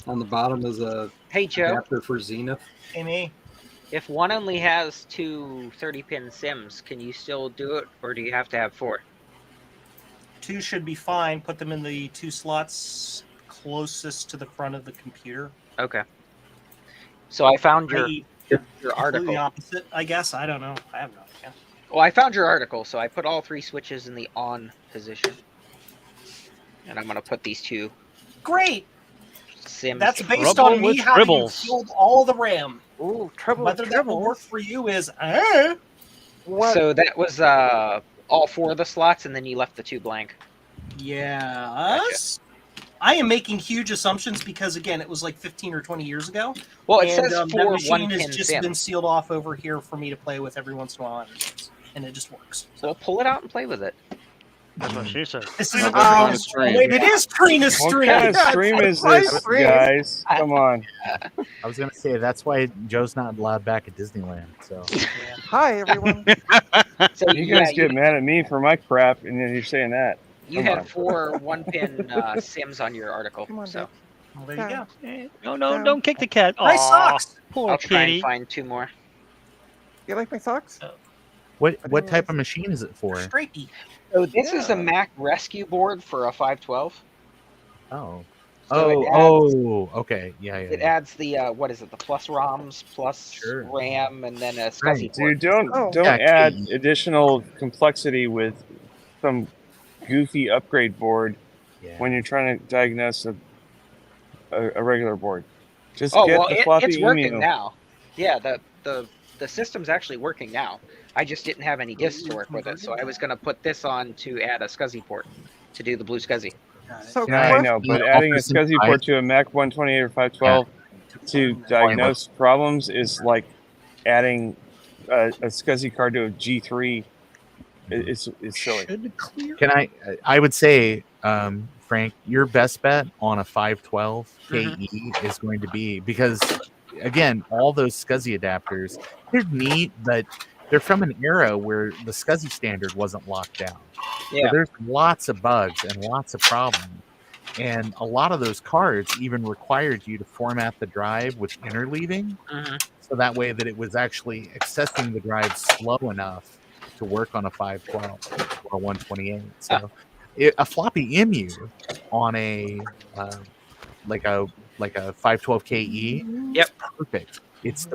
On the bottom is a Hey Joe, adapter for Zenith. Amy, if one only has two 30-pin SIMs, can you still do it, or do you have to have 4? 2 should be fine. Put them in the 2 slots closest to the front of the computer. Okay. So I found your I.e., your completely article. opposite, I guess. I don't know. I have no idea. Well, I found your article, so I put all 3 switches in the on position, and I'm gonna put these 2 Great. SIMs. That's based Trouble on me with having tribbles. filled all the RAM. Ooh, trouble Whether with that will work tribbles. for you is What? So that was all 4 of the slots, and then you left the 2 blank. yes. I am making huge assumptions because again, it was like 15 or 20 years ago. Well, it and says that 4 machine has 1-pin just SIMs. been sealed off over here for me to play with every once in a while, ever since. And it just works. So pull it out and play with it. That's what she said. This is Now that's on the stream. wait, it is Trina's What stream. kind of stream is my this, stream. guys? Come on. I was gonna say that's why Joe's not allowed back at Disneyland. So Hi, everyone. So You yeah, guys get mad at me for my crap, and then you're saying that. you come on. had 4 1-pin SIMs on your article. Come on, So Dave. Well, there you go. No, don't kick the cat. Nice Aw, socks. poor I'll try kitty. and find 2 more. You like my socks? what type of machine is it for? Straighty. So this is a Yeah. Mac rescue board for a 512. Oh. So it Okay. Yeah. It adds the what is it? The plus ROMs plus Sure. RAM and then a SCSI Right. port. Dude, don't Oh. Yeah, add additional complexity with some goofy upgrade board Yeah. when you're trying to diagnose a regular board. Just Oh get well, the floppy it's working emu. now. Yeah, the system's actually working now. I just didn't have any discs to work with it, so I was gonna put this on to add a SCSI port to do the blue SCSI. So, Yeah, I question- know, but Yeah, adding a offers SCSI some port to a Mac 128 or 512 to diagnose problems is like adding a SCSI card to a G3. It's silly. Can I would say, Frank, your best bet on a 512 KE is going to be because, again, all those SCSI adapters, they're neat, but they're from an era where the SCSI standard wasn't locked down. Yeah. So there's lots of bugs and lots of problems. And a lot of those cards even required you to format the drive with interleaving. So that way that it was actually accessing the drive slow enough to work on a 512 or a 128. So a floppy emu on a like a 512 KE, Yep. perfect. It's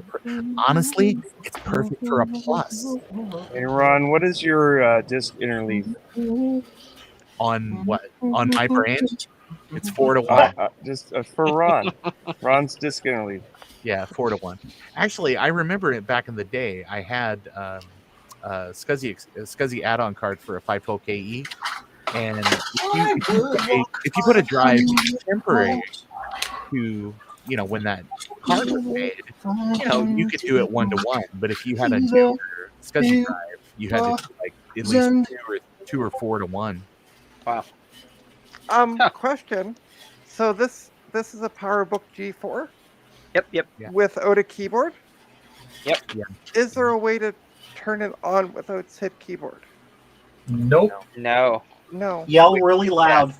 honestly, it's perfect for a plus. Hey Ron, what is your disk interleave? On what? On my brand, it's 4-1. Just for Ron. Ron's disk interleave. Yeah, 4-1. Actually, I remember it back in the day. I had a SCSI add-on card for a 512 KE, and if you put a drive temporary to when that card was made, you could do it 1-1. But if you had a newer SCSI drive, you had to do like at least 2 or 4-1. Wow. Question. So this is a PowerBook G4 Yep. Yeah. with OTA keyboard. Is there a way to turn it on without SID keyboard? Nope. No. No. Yell really loud.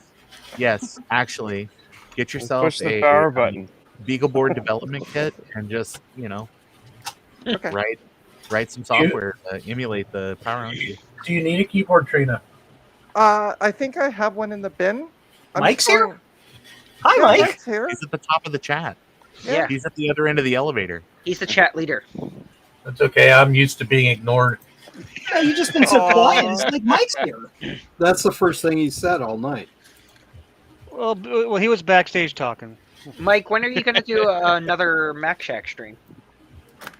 Yes, actually, get yourself Push the a power button. BeagleBoard development kit and just Okay. write some software to emulate the power on key. Do you need a keyboard, Trina? I think I have one in the bin. Mike's here? storing- Hi, Yeah, Mike. Mike's here. He's at the top of the chat. Yeah. He's at the other end of the elevator. He's the chat leader. That's okay. I'm used to being ignored. Yeah, you just been so Aw. quiet. It's like Mike's here. That's the first thing he said all night. Well, he was backstage talking. Mike, when are you going to do another Mac Shack stream?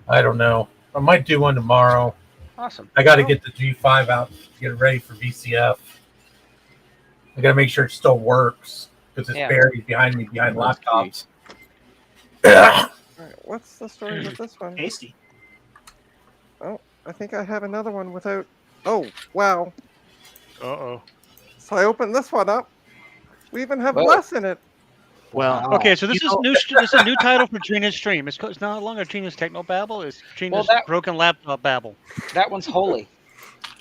I don't know. I might do one tomorrow. Awesome. I got to get the G5 out, get it ready for VCF. I got to make sure it still works because it's Yeah. buried behind me, behind laptops. All right, what's the story with this one? Tasty. I think I have another one without. Oh, wow. Uh-oh. So I opened this one up. We even have Whoa. less in it. Well, Okay, so this is this is a new title for Trina's stream. It's no longer Trina's Techno Babble. It's Trina's that- Broken Laptop Babble. That one's holy.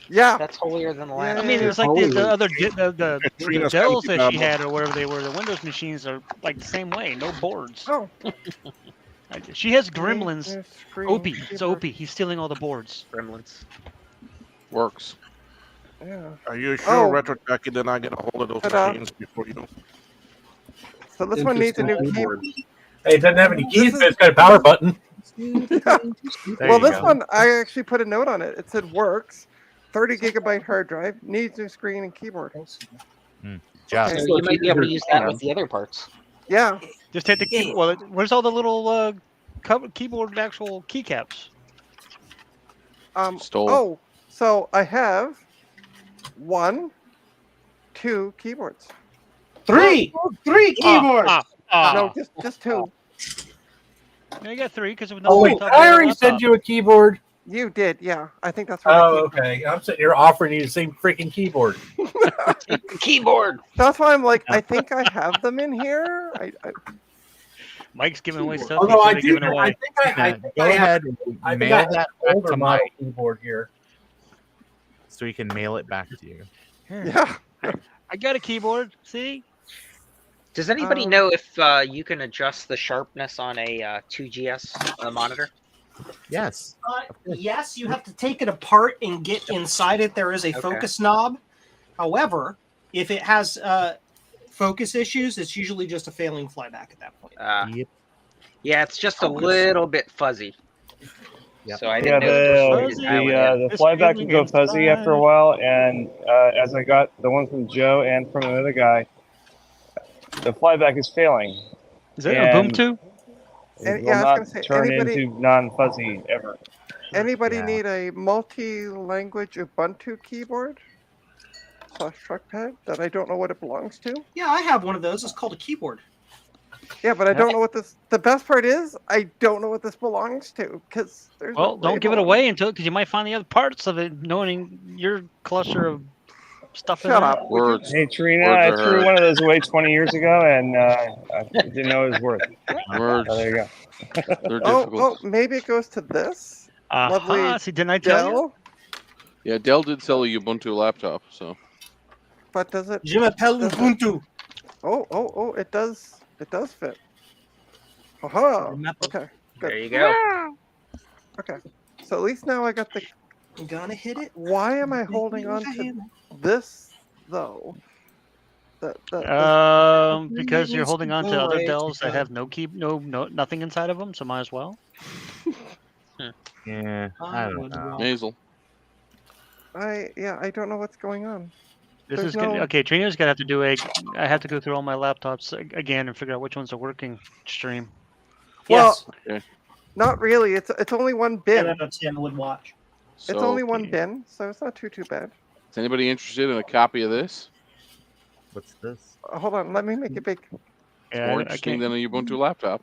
Yeah. That's holier than the last. I mean, Yeah. it's like the other the Trina's Dells Techno that she Babble. had or whatever they were. The Windows machines are like the same way, no boards. Oh. She has Gremlins. There's screen, Opie, it's keyboard. Opie. He's stealing all the boards. Gremlins. Works. Yeah. Are you sure, Oh. Retro Jackie, did not get a hold of those Ta-da. machines before you? So this one needs a new Interesting keyboard. keyboard. Hey, it doesn't have any keys, This but it's got a power button. there Well, you this go. one, I actually put a note on it. It said works, 30 gigabyte hard drive, needs new screen and keyboard. Just Okay. So you might be able to use that with the other parts. Yeah. Just hit the key. Well, where's all the little keyboard actual keycaps? Stole. Oh, so I have 1, 2 keyboards. Three keyboards. No, just 2. You got 3 because of no. Oh, wait, laptop I or already laptop. sent you a keyboard. You did, yeah. I think that's right. Oh, okay. I'm sitting here offering you the same freaking keyboard. Keyboard. That's why I'm like, I think I have them in here. I Mike's giving away stuff. Although I he's do, giving away. I think I Yeah, think go I have, ahead and I think mail I have that an back older to model Mike keyboard here. so he can mail it back to you. yeah. I got a keyboard. See? Does anybody Um, know if you can adjust the sharpness on a 2GS monitor? Yes. Yes, you have to take it apart and get inside it. There is a Okay. focus knob. However, if it has focus issues, it's usually just a failing flyback at that point. Yep. Yeah, it's just a little bit fuzzy. Yep. So I Yeah, didn't know if it was Fuzzy. rated that way. the flyback can go fuzzy after a while, and as I got the one from Joe and from another guy, the flyback is failing. Is that And- Ubuntu? It And- will yeah, I was not gonna say, turn anybody- into non-fuzzy ever. Anybody Yeah. need a multi-language Ubuntu keyboard / trackpad that I don't know what it belongs to? Yeah, I have one of those. It's called a keyboard. Yeah, but I don't know what this. The best part is I don't know what this belongs to because there's. Well, no don't give it label. away until because you might find the other parts of it, knowing your cluster of stuff. in Shut there. up. would you- Words. Hey Trina, Words I are threw heard. one of those away 20 years ago, and I didn't know it was worth it. Words. Oh, there you go. They're Oh, difficult. maybe it goes to this. Aha, Lovely see, didn't I tell you? Dell, Yeah, Dell did sell a Ubuntu laptop, so but does it? Je m'appelle Ubuntu. Oh! It does. It does fit. Aha. Okay. There you go. Okay. So at least now I got the. I'm gonna hit it. Why am I holding on to this though? Because you're holding on to other Dells that have no nothing inside of them, so might as well. Yeah. I don't know. Maisel. I don't know what's going on. This There's is gonna, no- okay. Trina's gonna have to do a. I have to go through all my laptops again and figure out which ones are working. Stream. Well, Yes. not really. It's only one bin. And a 10 would watch. So, It's only one okay. bin, so it's not too bad. Is anybody interested in a copy of this? What's this? Hold on, let me make it big. Yeah, More I interesting can't- than a Ubuntu laptop.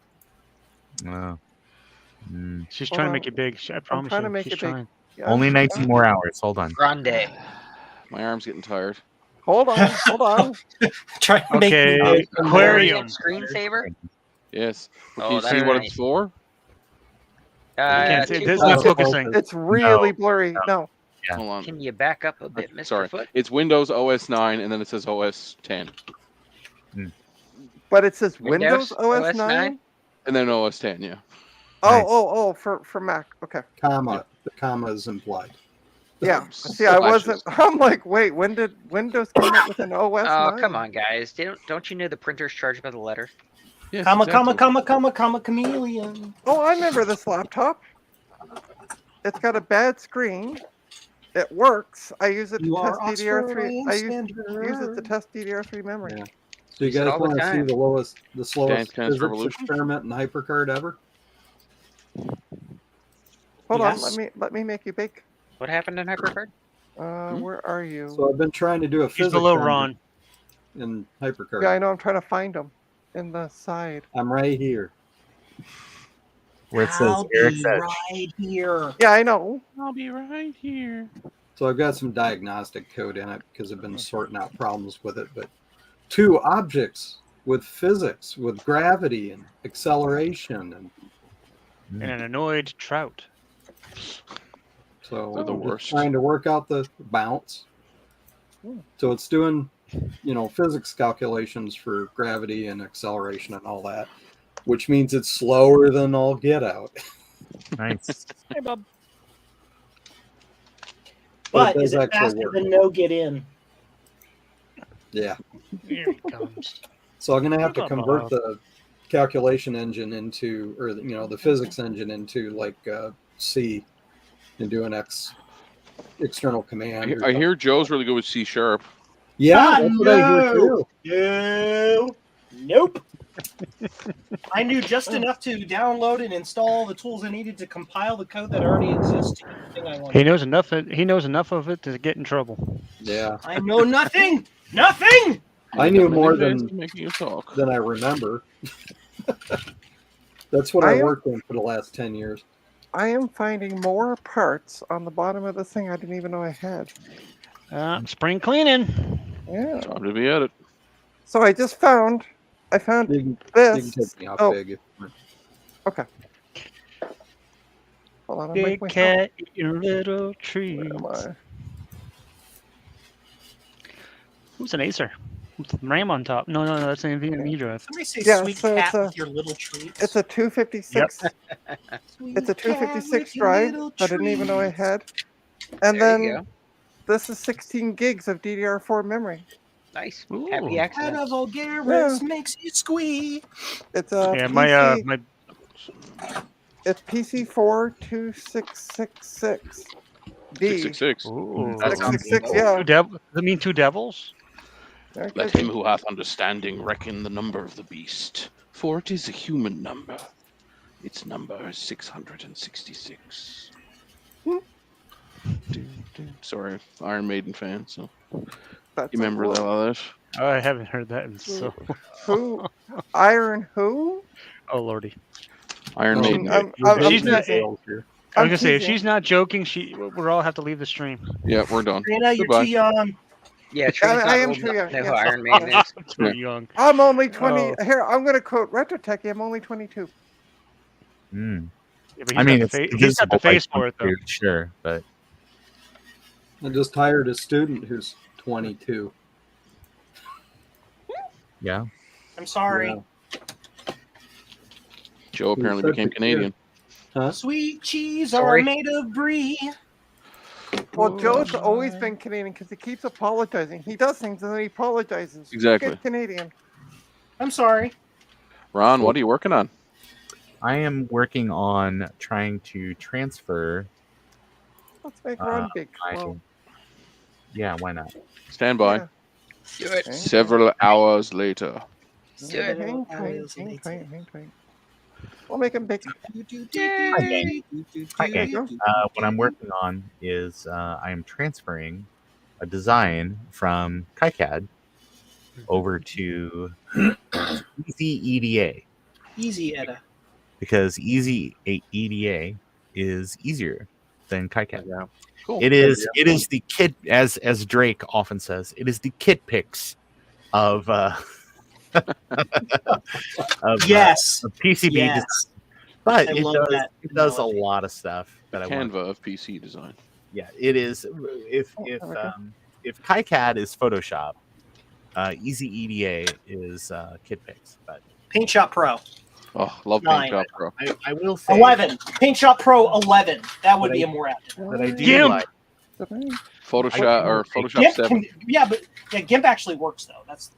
Oh. Mm. She's Hold trying to on. make it big. I promise trying you. to make She's it big. trying. Yeah, Only 19 more hours. Hold on. Grande. My arm's getting tired. Hold on, hold on. Try to make me Okay, big. aquarium. Screensaver. Yes. But Oh, can you that's see what nice. it's for? can't see it. two- This is not Oh, focusing. It's really blurry. No. Yeah. Hold on. Can you back up a bit, Mr. Sorry. Foot? It's Windows OS 9, and then it says OS 10, But it says Windows, Windows OS 9? and then OS 10. Yeah. Oh, for Mac. Okay. Comma. The comma is implied. Yeah. See, I wasn't. Slashes. I'm like, wait, when did Windows come up with an OS 9? Oh, come on, guys. Don't you know the printers charge by the letter? Yes, Comma, exactly. comma, chameleon. Oh, I remember this laptop. It's got a bad screen. It works. I use it to You test are DDR3. I Australian use it to test DDR3 memory. Yeah. So you Use it guys all the want to see time. the slowest Dance Dance physics Revolution? experiment in HyperCard ever? Hold Yes. on, let me make you bake. What happened in HyperCard? Where are you? So I've been trying to do a He's physics below engine Ron. in HyperCard. Yeah, I know. I'm trying to find them in the side. I'm right here. Where it says I'll Eric's be Edge. right here. Yeah, I know. I'll be right here. So I've got some diagnostic code in it because I've been sorting out problems with it. But two objects with physics, with gravity and acceleration, and And an annoyed trout. so They're the I'm just worst. trying to work out the bounce. So it's doing, physics calculations for gravity and acceleration and all that, which means it's slower than all get out. Nice. Hey, Bob. But it is does it actually faster work. than no get in? Yeah. Here he comes. So I'm going to have to Come convert on. the calculation engine into, or the physics engine into like C, and do an external command. or I hear Joe's really good with C#. Yeah, that's what I hear too. No. Nope. I knew just enough to download and install the tools I needed to compile the code that already exists to anything I He wanted. knows enough. He knows enough of it to get in trouble. Yeah, I know nothing. Nothing. I knew more Advanced than making you talk. I remember. That's what I I am- worked in for the last 10 years. I am finding more parts on the bottom of this thing I didn't even know I had. Spring cleaning. Yeah. Time to be at it. So I found You can this. take me off Oh, big. okay. Hold on, I'm Big making my cat eating little tree. Where am I? Who's an Acer? With RAM on top. No, that's an NVMe drive. Somebody say Yeah, sweet so cat it's a- with your little treats. It's a 256. Sweet It's a cat 256 with your drive little that I didn't even know I treats. had. And There you then go. this is 16 gigs of DDR4 memory. Nice. Ooh. Happy Had accident. a vulgaris makes you squee. It's a Yeah, PC, my it's PC4 2666 D. 666. ooh. That's 666, yeah. Does it mean two devils? There Let it is. him who hath understanding reckon the number of the beast, for it is a human number. Its number is 666. Sorry, Iron Maiden fan, so That's you remember that, all that? Oh, I haven't heard that in so. Who? Iron who? Oh lordy. Iron Oh, Maiden. She's not- sales here. I was I'm gonna say if teasing. she's not joking, we'll all have to leave the stream. Yeah, we're done. Rena, you're Goodbye. too young. Yeah, Trina's not I am old too enough young, to know who yes. Iron Maiden is. Too young. I'm only 20. Oh. Here, I'm going to quote RetroTechie. I'm only 22. Mm. Yeah, but I mean, it's he's got the visible by face some for it though. dude, sure, but I just hired a student who's 22. yeah. I'm sorry. Yeah. Joe apparently Such a became kid. Canadian. Sweet cheese Sorry. are made of brie. Well, Joe's always been Canadian because he keeps apologizing. He does things and then he apologizes. Exactly. Good Canadian. I'm sorry. Ron, what are you working on? I am working on trying to transfer Let's make Ron Uh, big. my. Well, Yeah, why not? Stand by. yeah. Do it. Okay. Several hours later. Do it. Hang tight, hang tight, hang tight. We'll make him big. Hi, gang. Go. What I'm working on is I am transferring a design from KiCad over to Easy EDA Easy, Edda. because Easy EDA is easier than KiCad. Yeah. Cool. It is. It is the kid, as Drake often says. It is the kid picks of of Yes. of PCB Yes. design, But I it love does that it does a analogy. lot of stuff that I want. Canva of PC design. Yeah, it is. If KiCad is Photoshop, Easy EDA is KitPix. But Paint Shop Pro. Oh, love 9. Paint Shop Pro. I will say 11. Paint Shop Pro 11. That would But be I- a more apt. that I do GIMP! like. Photoshop or Photoshop GIMP 7. GIMP actually works though. That's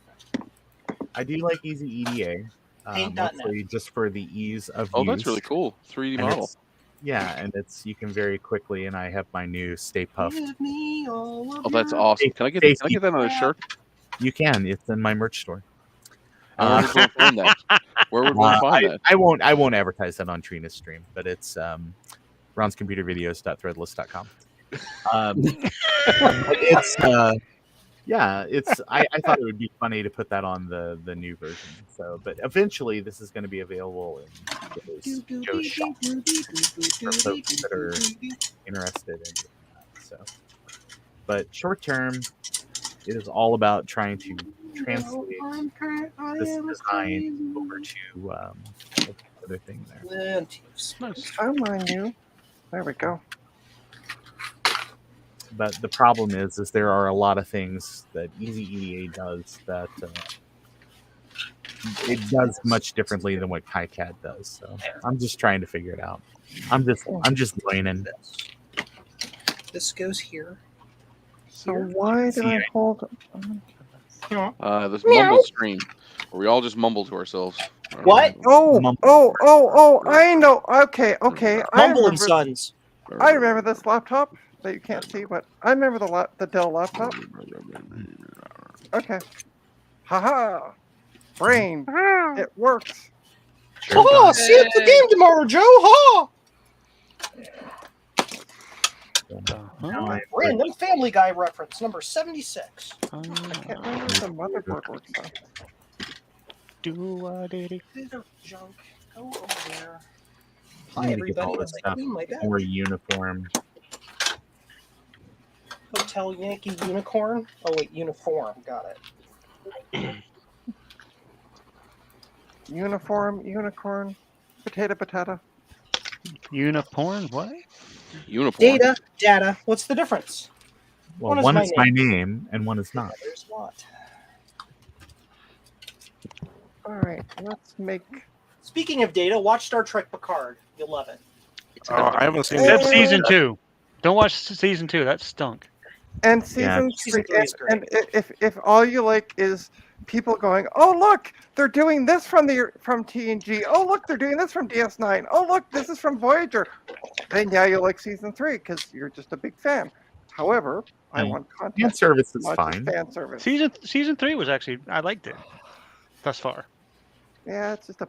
I do like Easy EDA. Paint.net. Mostly just for the ease of Oh, use. that's really cool. 3D And model. it's- Yeah, and you can very quickly, and I have my new Stay Puffed. Give me all of Oh, that's your- awesome. Can I get that on a shirt? You can. It's in my merch store. Where would one find that? Where would one find that? I won't advertise that on Trina's stream, but it's ronscomputervideos.threadless.com. It's I thought it would be funny to put that on the new version. So, but eventually this is going to be available in Joe's shop for folks that are interested in that. So, but short term, it is all about trying to translate this design over to the other thing there. Oh, my new. There we go. But the problem is there are a lot of things that Easy EDA does that it does much differently than what KiCad does. So I'm just trying to figure it out. I'm just learning. This goes here. So why did I hold? This mumble stream where we all just mumble to ourselves. What? Oh! I know. Okay. Mumble and Sons. I remember this laptop that you can't see, but I remember the Dell laptop. Okay. Haha. Brain. It works. Oh, see you at the game tomorrow, Joe. Ha! Random Family Guy reference number 76. I can't remember if the motherboard works though. Bit of junk. Go over there. I Hi need to get all everybody. this As I stuff clean my bag. more uniform. Hotel Yankee Unicorn. Oh wait, uniform. Got it. Uniform, unicorn, potato. Uniporn? What? Uniform. Data. What's the difference? Well, one is my name and one is not. There's what? All right, let's make. Speaking of data, watch Star Trek Picard. You'll love it. I haven't seen Except it. season 2. Don't watch season 2. That stunk. And season Season 3, three is great. and if all you like is people going, oh look, they're doing this from TNG. Oh look, they're doing this from DS9. Oh look, this is from Voyager. Then yeah, you like season 3 because you're just a big fan. However, I want Fan content. service is not fine. just fan service. Season 3 was actually, I liked it thus far. Yeah, it's just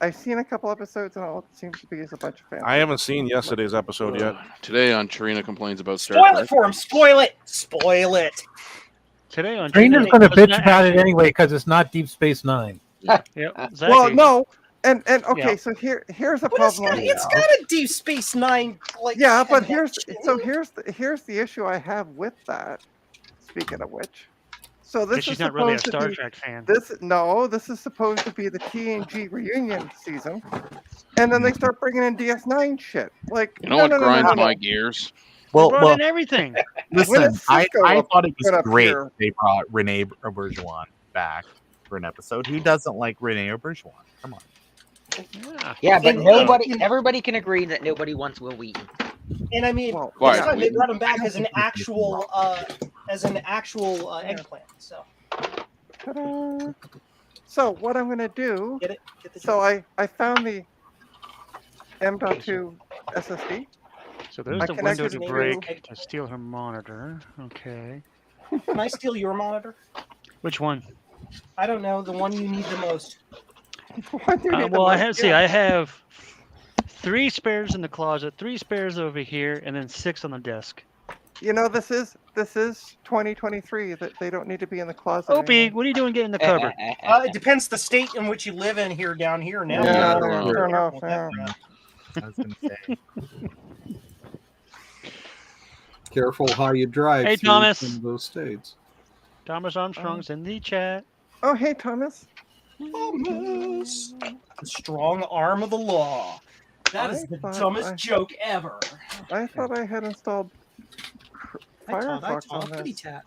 I've seen a couple episodes and all it seems to be is a bunch of fans. I haven't seen yesterday's episode yet. Today on Charina Complains About Star Spoil Trek. it for him. Spoil it. Spoil it. Today on Trina's going to Doesn't bitch that about it actually- anyway because it's not Deep Space Nine. Yep, Well, exactly. no, and okay, Yeah. so here's a But it's problem. got a Deep Space Nine. Like Yeah, but connection. here's the issue I have with that. Speaking of which, so this She's is not really a supposed to Star be Trek fan. this is supposed to be the TNG reunion season, and then they start bringing in DS9 shit. Like, You know what grinds my gears? Well, Well, brought in everything. listen, I Cisco thought it was up great here? they brought Rene Auberjonois back for an episode. Who doesn't like Rene Auberjonois? Come on. Yeah, but And- everybody can agree that nobody wants Will Wheaton. And I mean, Why? this time they brought him back as an actual eggplant. So Ta-da. So what I'm gonna do? get it. Get the So I found the M.2 SSD. So there's I the window connected to to- break to steal her monitor. Okay. Can I steal your monitor? Which one? I don't know. The one you need the most. Well, I have 3 spares in the closet, 3 spares over here, and then 6 on the desk. You know, this is 2023. That they don't need to be in the closet. Opie, anymore. what are you doing getting in the cupboard? It depends the state in which you live in here down here now. Yeah, Yeah. fair enough. Yeah. I was going to say. Careful how you drive Hey, through Thomas. some of those states. Thomas Armstrong's in the chat. Oh, hey, Thomas. Thomas, the strong arm of the law. That is I the thought dumbest joke ever. I thought I had installed Firefox on Kitty this. tat.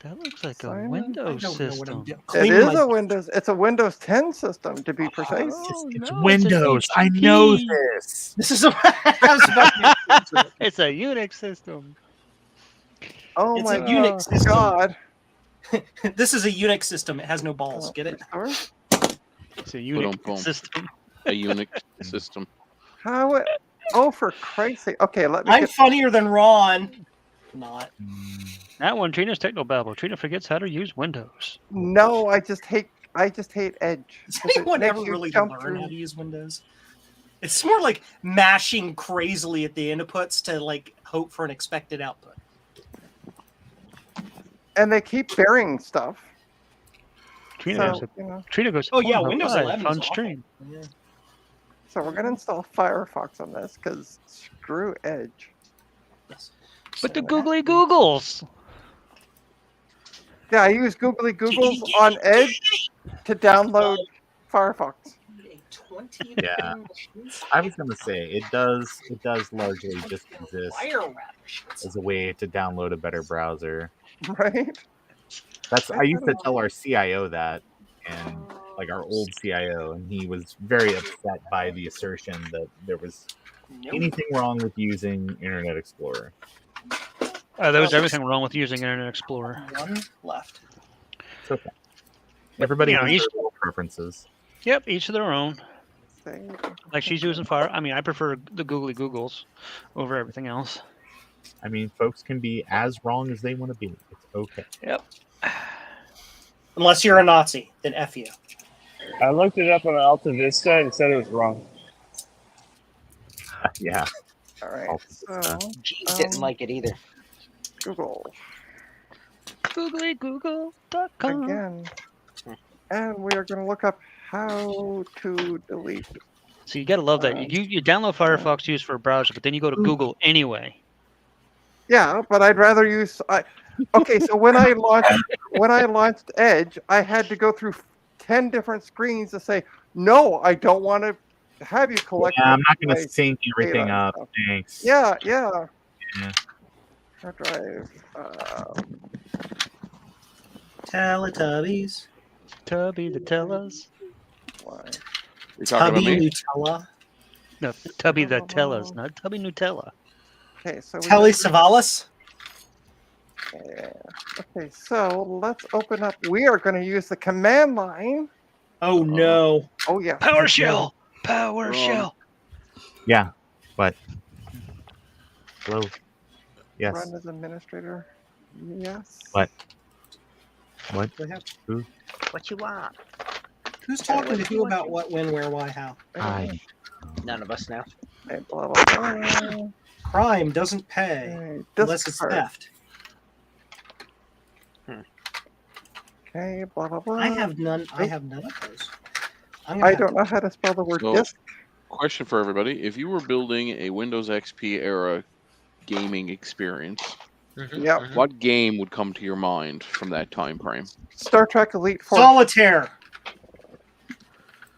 That looks like a Simon? Windows I don't know what I'm system. doing. It Cleaning is my- a Windows. It's a Windows 10 system, to be precise. Oh, It's no, Windows. It's an I know HP. this. This is a. I was about to get into it. It's a Unix system. Oh It's my a Unix system. God! This is a Unix system. It has no balls. Get it? Or It's a Unix Boom. system. A Unix system. how it? Oh, for Christ's sake! Okay, let me I'm get. funnier than Ron. Not. That one, Trina's Technobabble. Trina forgets how to use Windows. No, I just hate Edge. Does 'cause it anyone makes ever you really jump learn through- how to use Windows? It's more like mashing crazily at the inputs to like hope for an expected output. And they keep burying stuff. Trina, So, goes, you know, Trina goes, Oh, yeah, Pornhub Windows Live 11 is on awful. stream. Yeah. so we're gonna install Firefox on this because screw Edge. Yes. But the So- googly googles. Yeah, I use Googly Googles on Edge to download Firefox. Yeah. I was gonna say it does largely just exist as a way to download a better browser. Right? I used to tell our CIO that, and like our old CIO, and he was very upset by the assertion that there was anything wrong with using Internet Explorer. There was everything wrong with using Internet Explorer. One left. It's okay. Everybody You know, has each- their little preferences. Yep, each of their own. Save. Like she's using Fire. I mean, I prefer the googly googles over everything else. I mean, folks can be as wrong as they want to be. It's okay. Yep. Unless you're a Nazi, then F you. I looked it up on Alta Vista and said it was wrong. Yeah. All right. So Jeez didn't like it either. Google Googly-google.com. again, and we are going to look up how to delete. So you gotta love that. You download Firefox to use for a browser, but then you go to Google anyway. Yeah, but I'd rather use. Okay, so when I launched Edge, I had to go through 10 different screens to say no. I don't want to have you collect. Yeah, I'm not going my to sync everything data up. stuff. Thanks. Yeah. Yeah. Hard drive. Teletubbies. Tubby the Tellas. Why? You're talking about Tubby me? Nutella. No, Tubby the Tellas, not Tubby Nutella. Okay, so we Telly got- Savalas. Yeah. Okay, so let's open up. We are going to use the command line. Oh no. Oh yeah. PowerShell. PowerShell. Shell. Yeah. But. Hello. Yes. Run as administrator. Yes. What? What? Who? What you want? Who's talking to who about what, when, where, why, how? I. None of us now. Okay, blah, blah, blah. Crime doesn't pay Okay, unless it's discard. theft. Okay, blah blah blah. I have none. I have none of those. I'm gonna I have don't to- know how to spell the word So- disk. Question for everybody: if you were building a Windows XP era gaming experience, Yep. what game would come to your mind from that time frame? Star Trek Elite Force. Solitaire.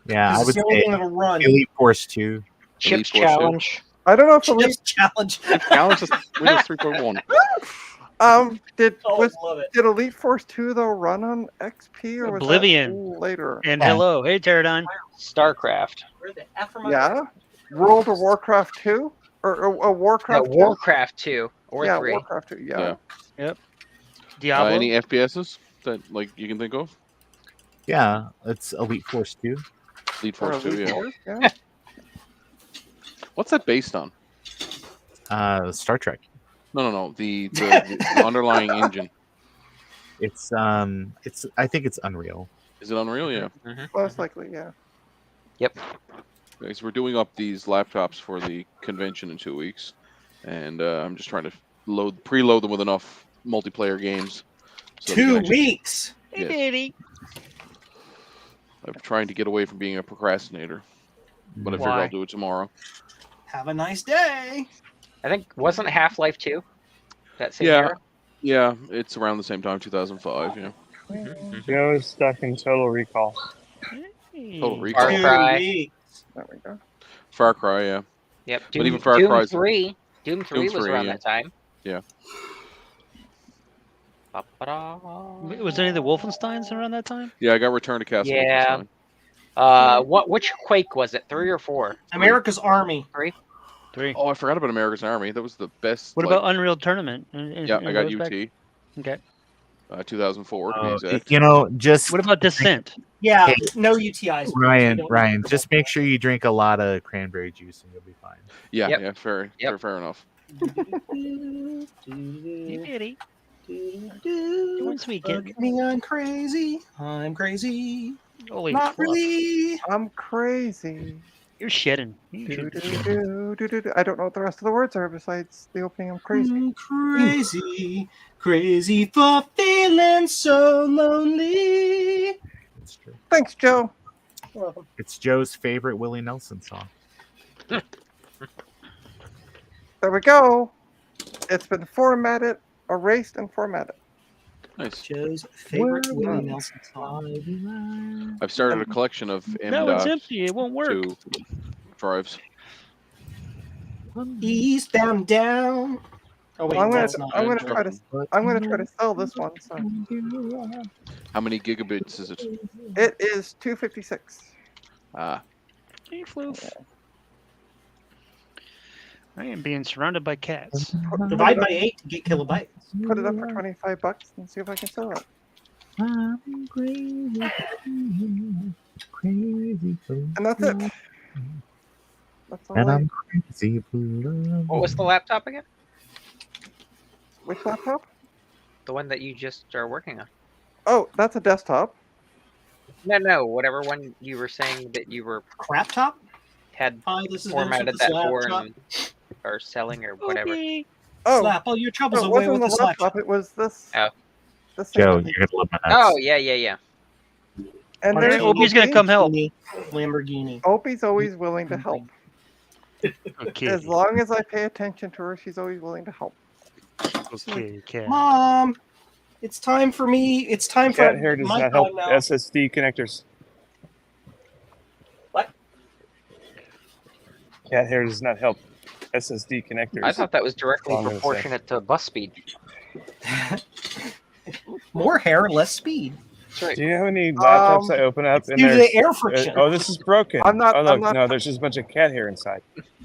Yeah, I This would is the only say thing that'll run. Elite Force 2. Chips Force two. challenge. I don't know if Elite. Chips challenge. Challenge is Windows 3.1. Did Oh, love it. did Elite Force 2 though run on XP or was Oblivion. that later? And Yeah. hello, hey Pterodon. StarCraft. Where the F am I? Yeah. World of Warcraft 2 or Warcraft 2? Warcraft 2 or yeah, 3. Warcraft 2. Yeah. Diablo. Any FPSs that like you can think of? Yeah, it's Elite Force 2. Elite Or Force 2, Elite yeah. Force, yeah. What's that based on? Star Trek. No. The underlying engine. It's I think it's Unreal. Is it Unreal? Yeah. Most likely, yeah. Yep. Guys, we're doing up these laptops for the convention in 2 weeks, and I'm just trying to preload them with enough multiplayer games. So that we can 2 actually- weeks. Yes. Baby. I'm trying to get away from being a procrastinator, but I figure Why? I'll do it tomorrow. Have a nice day. I think wasn't Half-Life 2 that same Yeah. era? Yeah, it's around the same time, 2005. Yeah. Joe is stuck in Total Recall. Total Recall. Far Cry. 2 weeks. There we go. Far Cry. Yeah. Yep. But even Far Cry's Doom 3 was 3, around yeah. that time. Yeah. Ba-ba-da. Was any of the Wolfensteins around that time? Yeah, I got Return to Castle Yeah. Wolfenstein. Which Quake was it? 3 or 4? America's Army. 3. 3. Oh, I forgot about America's Army. That was the best. What like- about Unreal Tournament? Yeah, I got UT. Okay. 2004 to be exact. You know, just What about Descent? Yeah, Hey, no UTIs. Ryan, just make sure you drink a lot of cranberry juice and you'll be fine. Yeah, Yep. yeah, fair enough. Hey, Kitty. Doing sweet, kid. I'm crazy. I'm crazy. Holy Not fluff. really. I'm crazy. You're shitting. You Do, should do, be shitting. do, do, do. I don't know what the rest of the words are besides the opening. I'm crazy. I'm crazy. Crazy for feeling so lonely. It's true. Thanks, Joe. You're welcome. It's Joe's favorite Willie Nelson song. There we go. It's been formatted, erased, and formatted. Nice. Joe's favorite Willie Nelson song. I've started a collection of No, it's M.2 empty. It won't work. drives. Eastbound down. Oh wait, I'm gonna, that's not. I'm gonna try to, I'm gonna try to sell this one. So How many gigabits is it? it is 256. Ah, Hey, Floof. I am being surrounded by cats. Divide by 8 to get kilobytes. Put it up for $25 and see if I can sell it. I'm crazy, crazy, And that's it. That's all. and I, I'm crazy. What was the laptop again? which laptop? The one that you just are working on. Oh, that's a desktop. No, whatever one you were saying that you were Crap top. had Hi, this is formatted Vince with that the for laptop. and or selling or whatever. Okay. Oh, Slap all your troubles no, it away wasn't with the this laptop. laptop. It was this. Oh. This thing Joe, with the- you're gonna love my nuts. Oh yeah. and Alright, there's Opie's gonna come help. Lamborghini. Opie's always willing to help. Okay. As long as I pay attention to her, she's always willing to help. Okay, cat. Mom, it's time for me. It's time for Cat hair does my not help time now. SSD connectors. What? Cat hair does not help SSD connectors. I thought that was directly That's all I'm gonna say. proportionate to bus speed. More hair, less speed. That's right. Do you know how many laptops I open up and Due to there's the air friction. oh, this is broken. I'm not- Oh, I'm look, not- no, there's just a bunch of cat hair inside.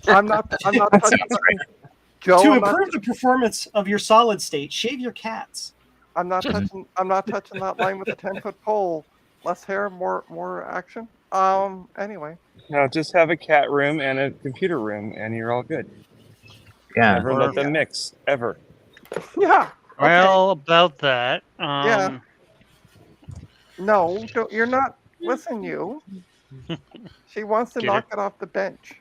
I'm not touching. Joe, To I'm not, improve the performance of your solid state, shave your cats. I'm not touching. I'm not touching that line with a 10-foot pole. Less hair, more action. Anyway, No, just have a cat room and a computer room, and you're all good. Yeah. Never let them mix ever. yeah. Well, about that. Yeah. No, don't, you're not. Listen, you. She wants to Get knock it off the bench.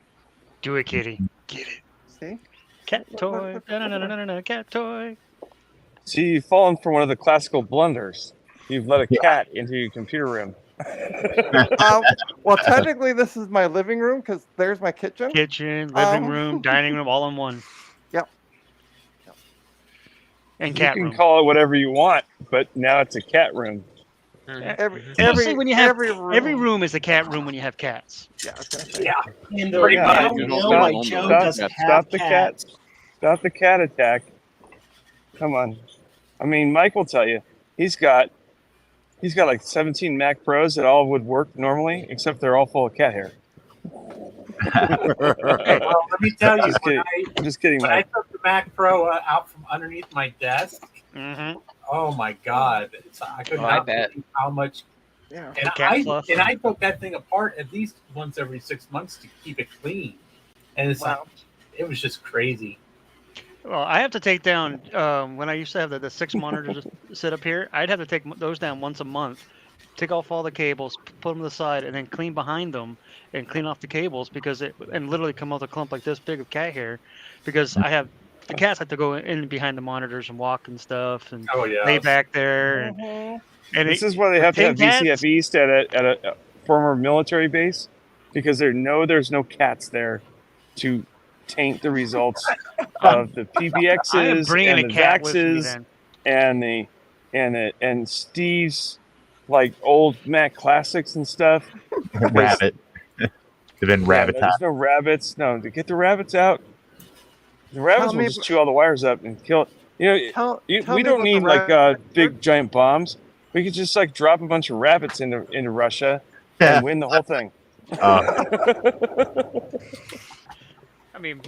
Do it, kitty. Get it. See? Cat toy. Da-na-na-na-na-na, cat toy. See, you've fallen for one of the classical blunders. You've let a cat into your computer room. Well, technically, this is my living room because there's my kitchen. Kitchen, living Um, room, dining room, all in one. Yep. And You cat can room. call it whatever you want, but now it's a cat room. Honestly, when you have every room is a cat room when you have cats. Yeah, I was gonna say. Yeah. And the Pretty I much. don't You know don't why stop- Joe stop- doesn't stop have the cats. Stop the cat attack. Come on. I mean, Mike will tell you he's got like 17 Mac Pros that all would work normally, except they're all full of cat hair. Well, let me tell you, Just kidding. I'm just kidding, when I Mike. took the Mac Pro out from underneath my desk, Mm-hmm. oh my God, I could Oh, I not bet. believe how much. Yeah. And Cat fluff. I took that thing apart at least once every 6 months to keep it clean, and it's Wow. it was just crazy. Well, I have to take down when I used to have the 6 monitors sit up here. I'd have to take those down once a month, take off all the cables, put them to the side, and then clean behind them and clean off the cables and literally come out a clump like this big of cat hair, because the cats have to go in behind the monitors and walk and stuff and Oh yeah, lay back there and, Mhm. and This is why they have to have Cats- VCF East at a former military base, because there's no cats there to taint the results of the I am PBXs bringing and a the cat with me Vaxes then. and Steve's like old Mac classics and stuff. Rabbit. To then Yeah, rabbit no, there's no rabbits. No, to get the rabbits out. The rabbits Tell will me just ab- chew all the wires up and kill. Tell We me don't about the need like rabbit. big giant bombs. We could just like drop a bunch of rabbits into Russia and win the whole thing. I mean,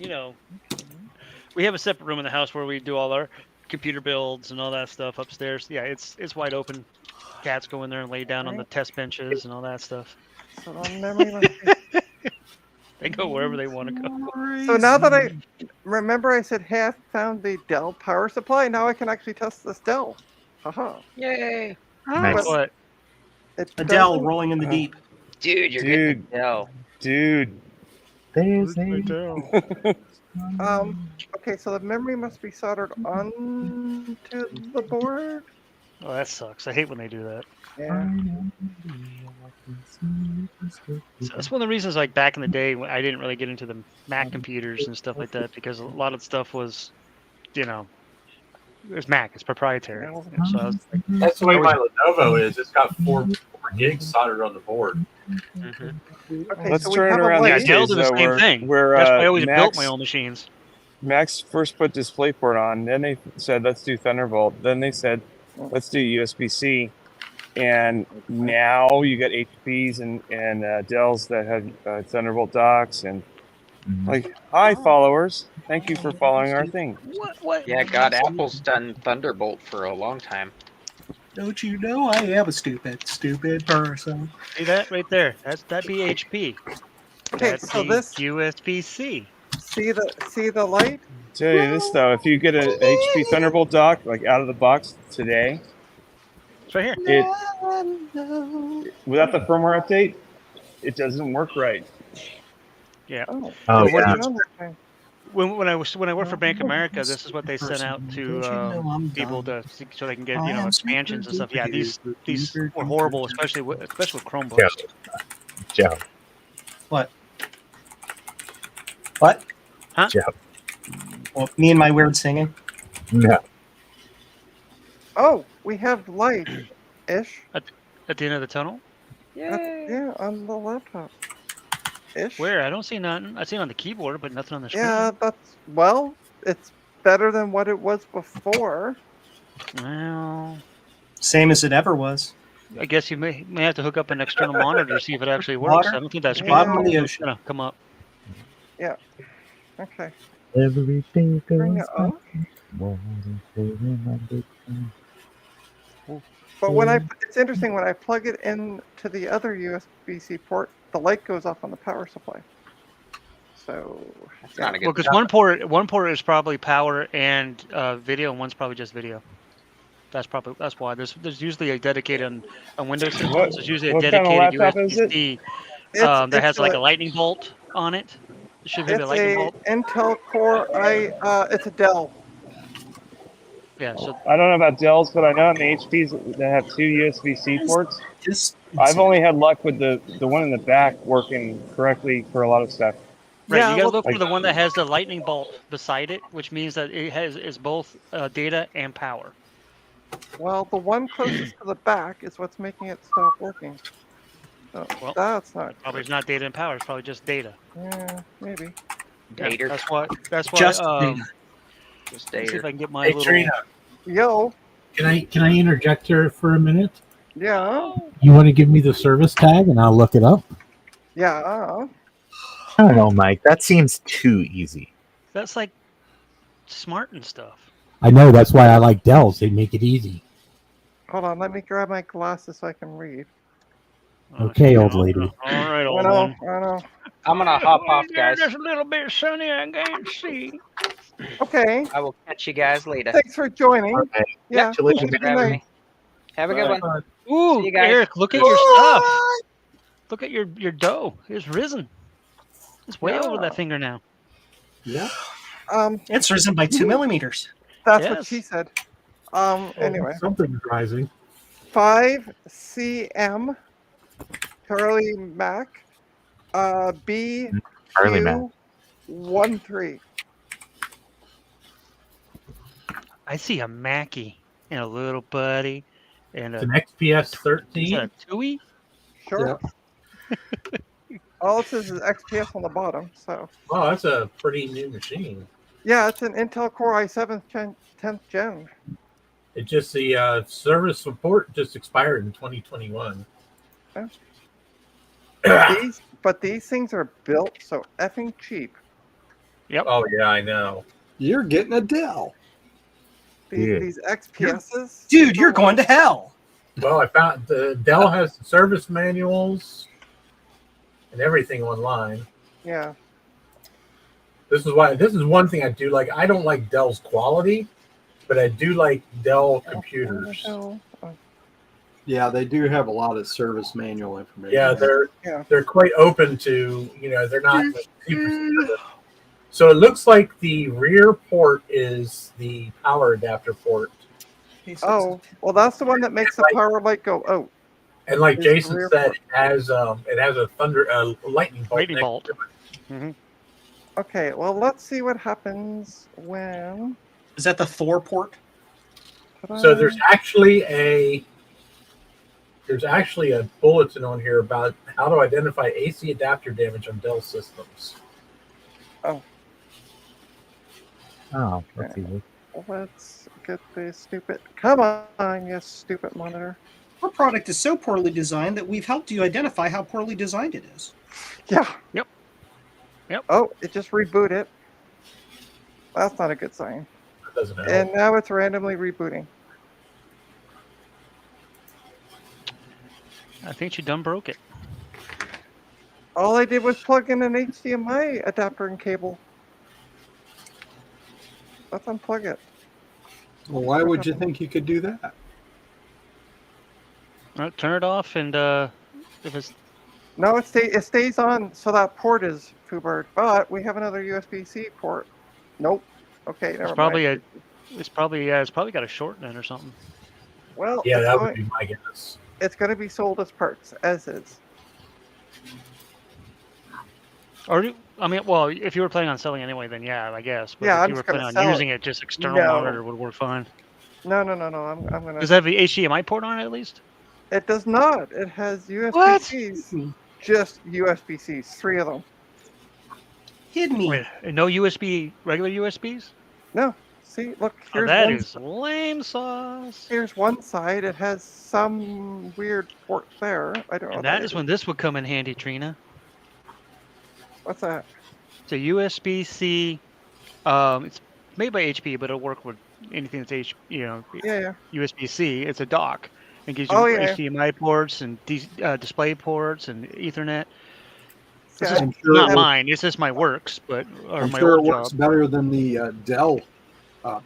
we have a separate room in the house where we do all our computer builds and all that stuff upstairs. Yeah, it's wide open. Cats go in there and lay down on the test benches and all that stuff. So the memory must be- They go wherever they want to go. So now that I remember, I said, "Hey, I found the Dell power supply." Now I can actually test this Dell. Haha. Yay! Nice. What? It Adele doesn't- rolling in the deep. Dude, you're getting the Dell. Dude. There's Okay, so the memory must be soldered onto the board. Oh, that sucks. I hate when they do that. Yeah. So that's one of the reasons, like back in the day, when I didn't really get into the Mac computers and stuff like that, because a lot of stuff was, it was Mac. It's proprietary. So I was like, That's the way my Lenovo is. It's got 4 gigs soldered on the board. Okay, Let's so we turn have it a around. yeah, these Dell days, did the though, same thing. Where, That's why I always Max, built my own machines. Max first put DisplayPort on. Then they said, let's do Thunderbolt. Then they said, let's do USB-C. And now you got HPs and Dells that have Thunderbolt docks. And like, hi, followers. Thank you for following our thing. What? Yeah, God, Apple's done Thunderbolt for a long time. Don't you know I am a stupid person? See that right there? That'd be HP. Okay, That'd so be this USB-C. see the light. Tell you this though, if you get an HP Thunderbolt dock like out of the box today, It's right here. it without the firmware update, it doesn't work right. Yeah. Oh, Oh, what yeah. are you doing this thing? When I worked for Bank of America, this is what they sent out to people so they can get expansions and stuff. Yeah, these were horrible, especially with Chromebooks. Joe. What? Huh? Joe. Well, me and my weird singing. No. Oh, we have light ish. At the end of the tunnel? Yeah, on the laptop. Ish. Where? I don't see nothing. I see it on the keyboard, but nothing on the screen. Yeah, it's better than what it was before. Well, Same as it ever was. I guess you may have to hook up an external monitor to see if it actually works. Water? I don't think that screen Bottom of the is ocean. gonna come up. Yeah. Okay. Everything Bring goes it up. back. But it's interesting when I plug it into the other USB-C port, the light goes off on the power supply. So That's not a good Well, because sign. one port is probably power and video, and one's probably just video. That's why there's usually a dedicated on Windows systems. What- There's usually a what kind of dedicated laptop is it? USB-C It's that has like a lightning bolt on it. It should be it's a lightning a bolt. Intel Core it's a Dell. Yeah. So I don't know about Dells, but I know on the HPs that have 2 USB-C ports. Just I've only had luck with the one in the back working correctly for a lot of stuff. right, Yeah, you gotta well, look for the one that has the lightning bolt beside it, which means that is both data and power. Well, the one closest to the back is what's making it stop working. So Well, that's not. Probably it's not data and power. It's probably just data. Yeah, maybe. Yeah, Dater. that's why. Just Just Let's see if Dater. I can get my Hey, little. Trina, Yo. can I interject here for a minute? Yeah. You want to give me the service tag and I'll look it up? Yeah. I don't know, Mike. That seems too easy. That's like smart and stuff. I know, that's why I like Dells. They make it easy. Hold on. Let me grab my glasses so I can read. Okay, old lady. All right, I old know. one. I know. I'm gonna hop off, guys. Just a little bit sunny. I can't see. Okay. I will catch you guys later. Thanks for joining. Okay. Yeah. Congratulations. Thanks for Good having night. me. Have a good one. Ooh, See you guys. Eric, look at your stuff. Look at your dough. It's risen. It's way over that finger now. Yeah. It's risen by 2 millimeters. That's what Yes. she said. Anyway. Something's rising. 5CM Charlie Mac Charlie Mac. BQ13. I see a Mackie and a little buddy and It's a an XPS is 13. that a Tui? Sure. All it says is XPS on the bottom. So Oh, that's a pretty new machine. yeah, it's an Intel Core i7 10th gen. It just the service support just expired in 2021. But these things are built so effing cheap. Oh yeah, I know. You're getting a Dell. These XPSs. Dude, you're going to hell. Well, I found the Dell has the service manuals and everything online. Yeah. This is one thing I do like. I don't like Dell's quality, but I do like Dell computers. Yeah, they do have a lot of service manual information. Yeah, they're quite open to, they're not like super. So it looks like the rear port is the power adapter port. Oh, well, that's the one that makes the power light go out. And like Is the Jason rear said, port. it has a lightning bolt. Lightning next bolt. to it. Mm-hmm. Okay, well, let's see what happens when. Is that the Thor port? So there's actually a bulletin on here about how to identify AC adapter damage on Dell systems. Oh, that's easy. Let's get this stupid. Come on, you stupid monitor. Our product is so poorly designed that we've helped you identify how poorly designed it is. Yeah. Yep. Oh, it just rebooted. That's not a good sign. That doesn't help. And now it's randomly rebooting. I think you done broke it. All I did was plug in an HDMI adapter and cable. Let's unplug it. Well, why would you think you could do that? All right, turn it off, and if it's No, it stays on, so that port is Fubert. But we have another USB-C port. Nope. Okay, never it's probably mind. it's probably got a short in it or something. Well, Yeah, it's that going- would be my guess. It's going to be sold as parts, as is. Or I mean, well, if you were planning on selling anyway, then yeah, I guess. But Yeah, if I'm you were just gonna planning sell on it. using it, just external No. monitor would work fine. No. I'm going Does to. it have the HDMI port on it at least? It does not. It has USB-Cs. Just USB-Cs. 3 of them. Hit me. Wait, no regular USBs? No. See, look. Oh, Here's that one. is lame sauce. Here's one side. It has some weird port there. I don't know. And what that is when this would come in handy, Trina. What's that? It's a USB-C. It's made by HP, but it'll work with anything that's Yeah. USB-C. It's a dock. It gives you Oh, yeah. HDMI ports and display ports and Ethernet. This Yeah, is I'm sure not it- mine. It's just my works, or I'm my sure it old works job. better than the Dell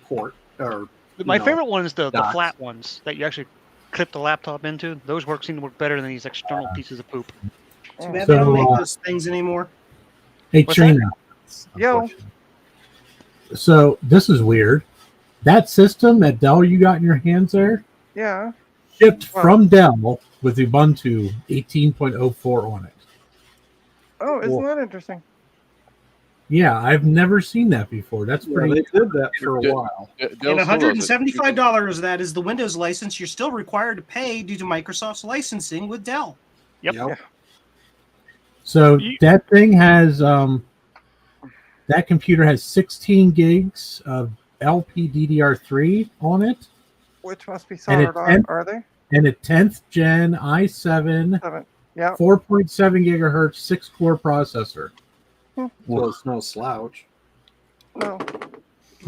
port. Or My you know, favorite one is the docks. flat ones that you actually clip the laptop into. Those seem to work better than these external pieces of poop. Too bad they don't So, make those things anymore. Hey, What's that? Trina. Yo. So this is weird. That system that Dell you got in your hands there Yeah. shipped Wow. from Dell with Ubuntu 18.04 on it. Oh, isn't Cool. that interesting? Yeah, I've never seen that before. That's Yeah, pretty. they did that for a Yeah. while. Dell And still does it. $175 of that is the Windows license you're still required to pay due to Microsoft's licensing with Dell. Yep. So You- that thing has that computer has 16 gigs of LPDDR3 on it, Which must be And soldered it's on, em- are they? and a 10th gen i7 7. Yeah. 4.7 gigahertz 6-core processor. So it's no slouch. No. That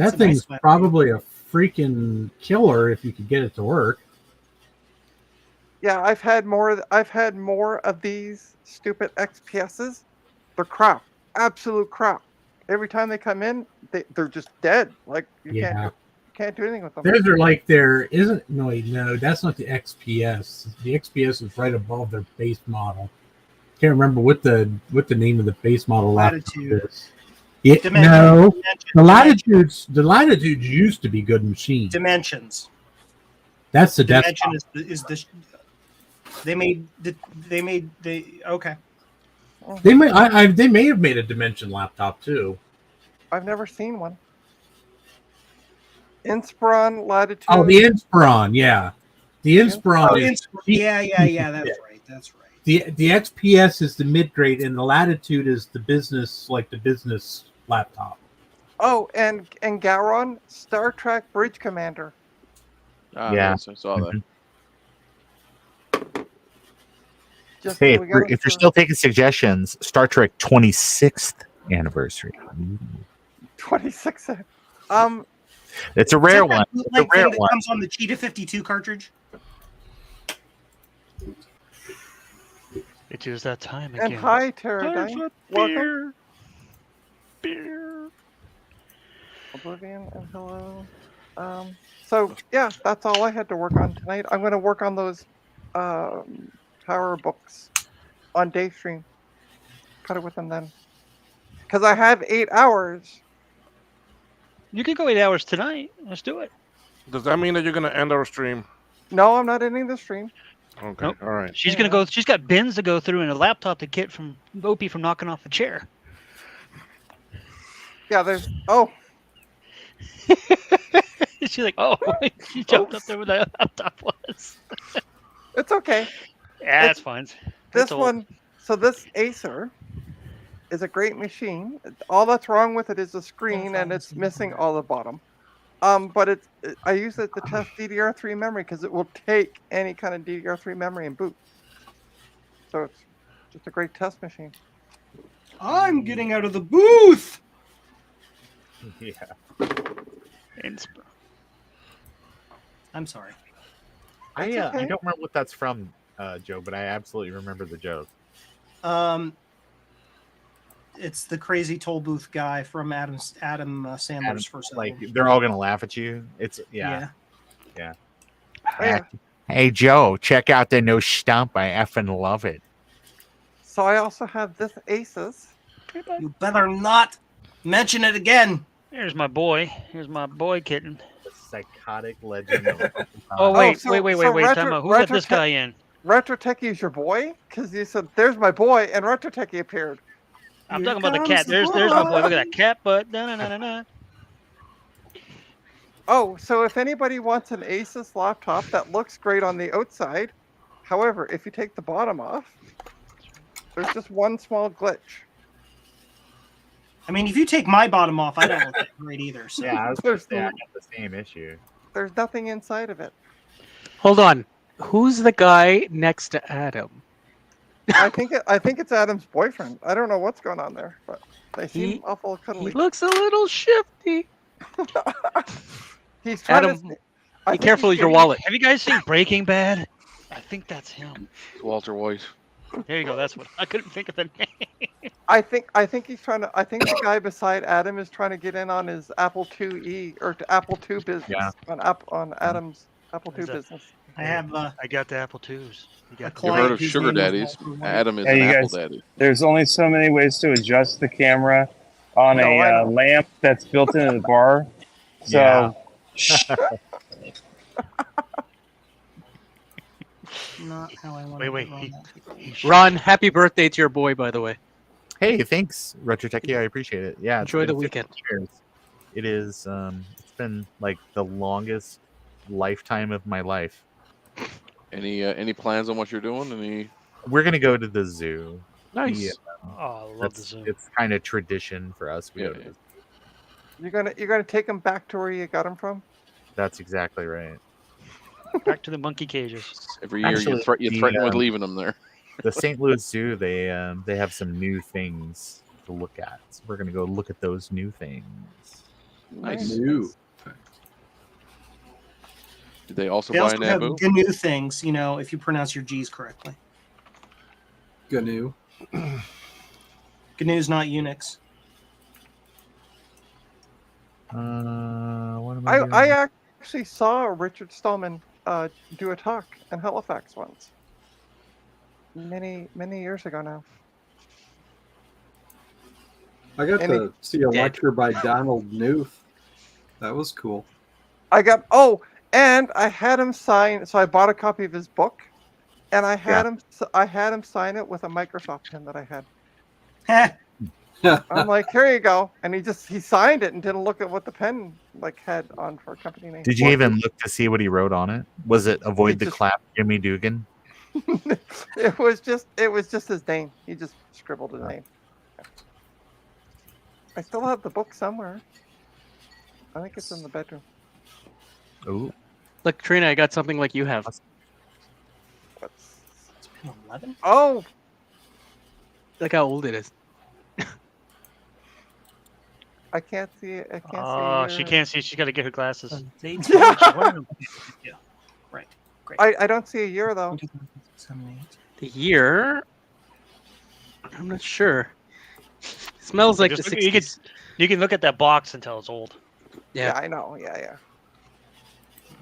It's a thing's nice probably a freaking killer if you could get it to work. Yeah, I've had more of these stupid XPSs. They're crap. Absolute crap. Every time they come in, they're just dead. Like you Yeah. can't do anything with them. Those are like their isn't no wait, no, that's not the XPS. The XPS is right above their base model. Can't remember what the name of the base model laptop Latitude. is. Yeah, Dimension- no, Dimension- the latitudes used to be good machines. Dimensions. That's the Dimension desktop. is the. They made okay. They may have made a Dimension laptop too. I've never seen one. Inspiron Latitude. Oh, the Inspiron, yeah, the Inspiron Oh, is yeah. That's right. That's right. The XPS is the mid grade, and the Latitude is the business, like the business laptop. Oh, and Gowron, Star Trek Bridge Commander. Ah, Yeah. yes, I saw that. Just Hey, we got if you're still taking suggestions, Star Trek 26th anniversary. 26. It's a Is rare that one. that It's a bootleg rare thing that one. comes on the Cheetah 52 cartridge? It is that time again. And hi, Time Pterodine. for Welcome. beer. Oblivion and hello. So yeah, that's all I had to work on tonight. I'm going to work on those power books on Daystream. Cut it with them then, because I have 8 hours. You can go 8 hours tonight. Let's do it. Does that mean that you're gonna end our stream? No, I'm not ending the stream. Okay, Nope. all right. She's gonna go. She's got bins to go through and a laptop to get from Opie from knocking off a chair. Yeah, there's. Oh, She's like, oh, she jumped up there where the laptop was. it's okay. Yeah, that's fine. This It's old. one, so this Acer is a great machine. All that's wrong with it is the screen, and it's missing all the bottom. But I use it to test DDR3 memory because it will take any kind of DDR3 memory and boot. So it's just a great test machine. I'm getting out of the booth. Yeah. I'm sorry. I That's okay. don't remember what that's from, Joe, but I absolutely remember the joke. It's the crazy toll booth guy from Adam Sandler's first Like album. they're all gonna laugh at you. It's yeah. Oh, yeah. Hey Joe, check out the new stump. I effing love it. So I also have this Asus. You better not mention it again. Here's my boy. Here's my boy kitten. The psychotic legend of Oh wait, so- wait. so Time out. Who let this guy in? RetroTechie is your boy? Because you said, there's my boy, and RetroTechie appeared. I'm Here talking about the comes cat. the There's my boy. boy. Look at that cat butt. Na. Oh, so if anybody wants an Asus laptop that looks great on the outside, however, if you take the bottom off, there's just one small glitch. I mean, if you take my bottom off, I don't look that great either. So. Yeah, I was gonna There's, say I got the same issue. there's nothing inside of it. Hold on. Who's the guy next to Adam? I think it's Adam's boyfriend. I don't know what's going on there, but they seem awful He cuddly. looks a little shifty. He's trying Adam, to. I be think careful he's with your getting- wallet. Have you guys seen Breaking Bad? I think that's him. It's Walter White. There you go. That's what I couldn't think of the name. I think he's trying to. I think the guy beside Adam is trying to get in on his Apple IIe or to Apple II business Yeah. on Adam's Apple II Is that- business. I have I got the Apple IIs. You got a You client heard of whose sugar name is daddies? Walter White. Adam is Hey, an you apple guys- daddy. There's only so many ways to adjust the camera on No, I a know. lamp that's built into the bar. So, Yeah. Not how I want Wait. to Ron, happy birthday to your boy, by the way. Hey, thanks, RetroTechie. I appreciate it. Yeah, it's Enjoy been the 50 weekend. years. It is. It's been like the longest lifetime of my life. Any plans on what you're doing? Any? We're gonna go to the zoo. Nice. Yeah, Oh, I love the that's, Zoom. it's kind of tradition for us. We Yeah, go to yeah. the zoo. You're gonna take him back to where you got him from. That's exactly right. Back to the monkey cages. Every year Actually, you the, threaten with leaving them there. The St. Louis Zoo, they have some new things to look at. So we're gonna go look at those new things. Nice. New. Did they also They buy also a have Naboo? GNU things, if you pronounce your G's correctly. GNU. GNU's not Unix. What am I doing? I actually saw Richard Stallman do a talk in Halifax once. Many years ago now. I got Any- to see a lecture by Donald Knuth. That was cool. And I had him sign. So I bought a copy of his book, and I had him sign it with a Microsoft pen that I had. I'm like, here you go, and he signed it and didn't look at what the pen had on for a company name. Did you even look to see what he wrote on it? Was it He "Avoid the just- clap, Jimmy Dugan"? It was just his name. He just scribbled his name. I still have the book somewhere. I think it's in the bedroom. Ooh. Look, Trina, I got something like you have. What's... It's been 11. Oh, Look how old it is. I can't see it. I can't see. Oh, she can't see. She's got to get her glasses. Yeah. Right. Great. I don't see a year though. The year? I'm not sure. Smells like the Just look- you could 60s. you can look at that box and tell it's old. Yeah, Yeah, I know. Yeah.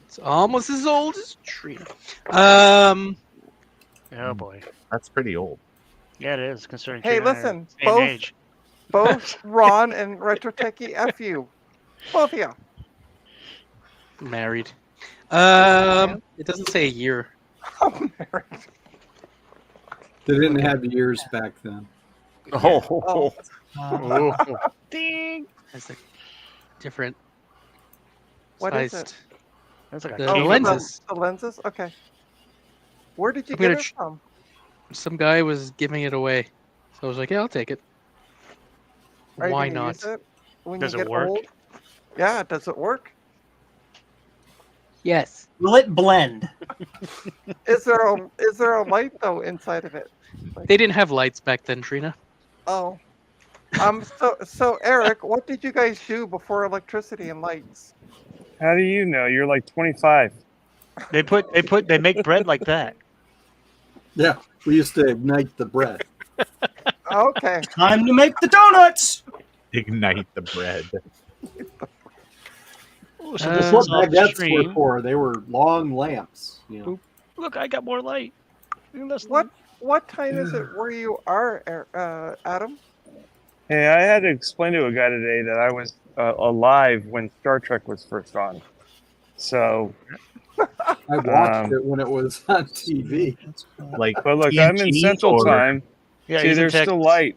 it's almost as old as Trina. Oh boy. That's pretty old. Yeah, it is. Considering. Hey, Trina and I are listen, the same age. Both Ron and Retro Techie, F you. Both of you. Married. It doesn't say a year. I'm married. They didn't have years back then. Oh, Ding. It's a different What is sized. it? That's like a The cable. lenses. The lenses? Okay. Where did you I'm get gonna it from? Some guy was giving it away, so I was like, "Yeah, I'll take it." Are you Why gonna not? use it when Does you it get work? old? Yeah, does it work? Yes. Will it blend? Is there a light though inside of it? They didn't have lights back then, Trina. Oh. So Eric, what did you guys do before electricity and lights? How do you know? You're like 25. They make bread like that. Yeah, we used to ignite the bread. Okay. Time to make the donuts. Ignite the bread. Oh, so That's this what is off baguettes stream. were for. They were long lamps. You know. Look, I got more light. What time is it where you are, Adam? Hey, I had to explain to a guy today that I was alive when Star Trek was first on. So, I watched it when it was on TV. Like, but look, I'm in TNT Central or- Time. Yeah, See, he's in there's still Texas. light.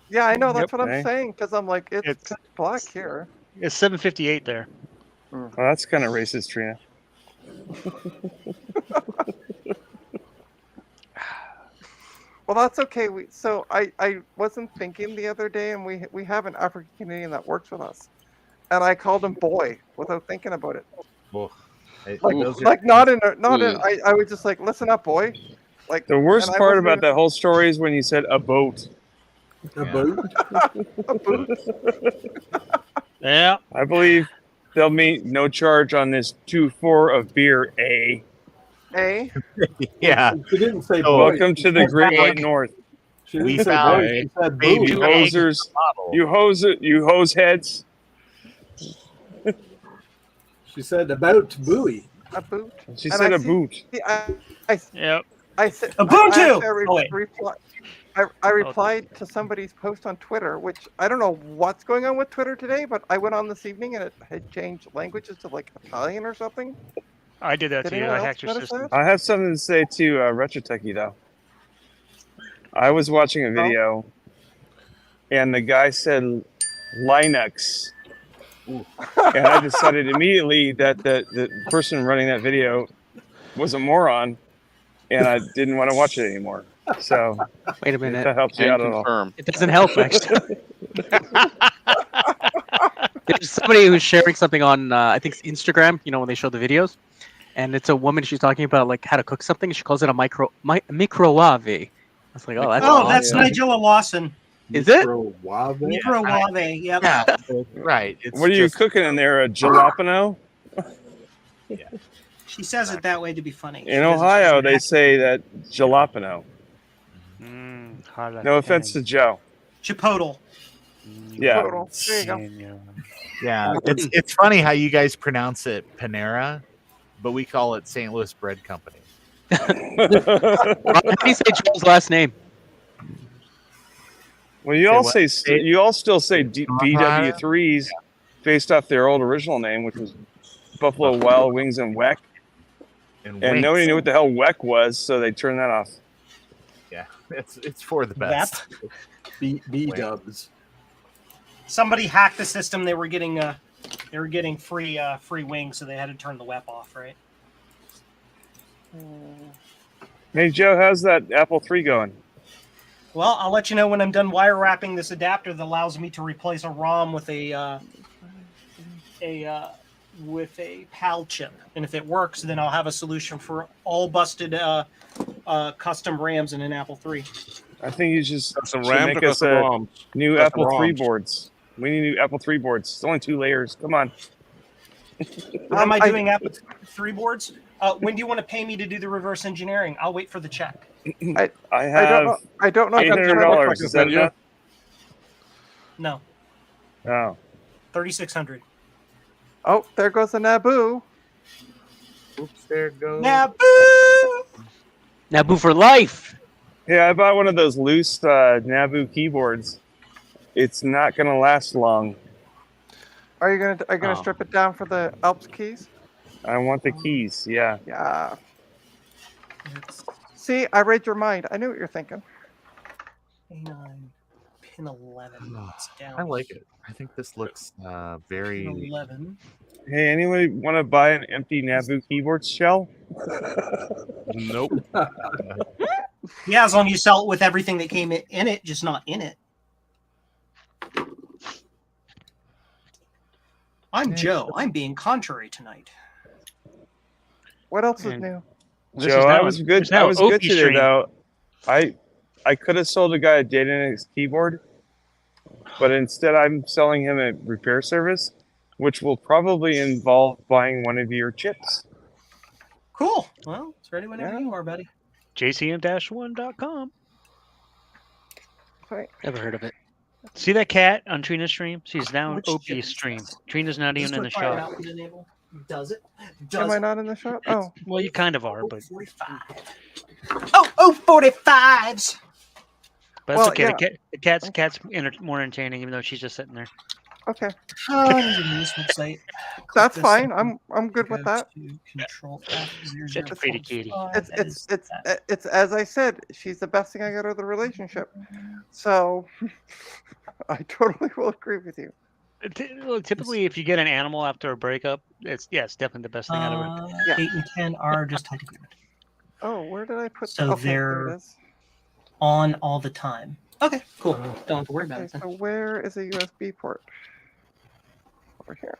Yeah, I know. That's Yep. what I'm Okay. saying. Because I'm like, it's It's- pitch black here. It's 7:58 there. Well, that's kind of racist, Trina. Well, that's okay. So I wasn't thinking the other day, and we have an African Canadian that works with us, and I called him boy without thinking about it. Well, Like not in I was just like, listen up, boy. Like The worst and I part wasn't about even- that whole story is when you said a boat. A boat? a boot. Yeah. I believe they'll meet no charge on this 2-4 of beer, A. Eh? Yeah. She didn't say boy. Welcome to the Great White North. She didn't We say found boy. She said baby boot. You eggs in hosers, the bottle. you hose heads. She said about buoy. A boot. She And said I a see- boot. See, Yep. I said Ubuntu! I replied to somebody's post on Twitter, which I don't know what's going on with Twitter today, but I went on this evening and it had changed languages to like Italian or something. I did that Did to you. anyone I else hacked your notice system. that? I have something to say to Retro Techie, though. I was watching a video, and the guy said Linux. And I decided immediately that the person running that video was a moron, and I didn't want to watch it anymore. So, Wait a if minute. that helps you Can out at all. confirm. It doesn't help, actually. There's somebody who's sharing something on, I think, it's Instagram, you know, when they show the videos. And it's a woman, she's talking about, like, how to cook something. She calls it a microwave. I was like, oh, that's Oh, odd. that's Nigella Lawson. Is it? Microwave? Microwave. Yep. Yeah, right. It's What are you just- cooking in there? A jalapeno? She says it that way to be funny. She In doesn't- Ohio, they say that jalapeno. Jalapeno. No offense to Joe. Chipotle. Yeah. Total. There you go. Yeah, it's funny how you guys pronounce it Panera, but we call it St. Louis Bread Company. How do you say Joel's last name? Well, you Say all what? say you all still say Uh-huh. BW3s based off their old original name, which was Buffalo Wild Wings and Weck, and Wings. nobody knew what the hell Weck was, so they turned that off. Yeah, it's for the best. B dubs. Somebody hacked the system. They were getting free wings, so they had to turn the web off, right? Hey Joe, how's that Apple III going? Well, I'll let you know when I'm done wire wrapping this adapter that allows me to replace a ROM with a PAL chip, and if it works, then I'll have a solution for all busted custom RAMs in an Apple III. I think you just Custom should RAM make to us custom ROMs. new Custom Apple III ROMs. boards. We need new Apple III boards. It's only 2 layers. Come on. How am I doing Apple III boards? When do you want to pay me to do the reverse engineering? I'll wait for the check. I have I don't know. if I'm $800. trying Is that enough? No, Oh. 3,600. Oh, there goes the Naboo. Oops, there it goes. Naboo! Naboo for life. Yeah, I bought one of those loose Naboo keyboards. It's not going to last long. Are you gonna strip it down for the Alps keys? I want the keys. Yeah. Yeah. See, I read your mind. I knew what you're thinking. A9, pin 11. It's down. I like it. I think this looks very. Pin 11. Hey, anybody want to buy an empty Naboo keyboard shell? Nope. Yeah, as long as you sell it with everything that came in it, just not in it. I'm Joe. I'm being contrary tonight. What else is And- new? Joe, I was good. there's now I was good Opie today stream. though. I could have sold a guy a Datanix keyboard, but instead I'm selling him a repair service, which will probably involve buying one of your chips. Cool. Well, it's ready whenever you are, buddy. JCM-1.com. Right. Never heard of it. See that cat on Trina's stream? She's now on Which chip Opie's is stream. this? Trina's not even in the Fire shop. output enable. Does it? Am I not in the shot? Oh, Well, you kind of are, but 45. Oh, 45s. it's Well, okay. yeah. The cat's more entertaining, even though she's just sitting there. okay. Oh, I need a news website. That's This fine. thing. I'm good with Go that. to Control F005. Such a pretty kitty. It's as I said. She's the best thing I got out of the relationship. So I totally will agree with you. Look, typically, if you get an animal after a breakup, it's definitely the best thing out of it. Yeah. 8 and 10 are just type agreement. Oh, where did I put? So okay, there they're it is. on all the time. Okay, cool. Don't have to worry about Okay, it then. so where is a USB port? Over here.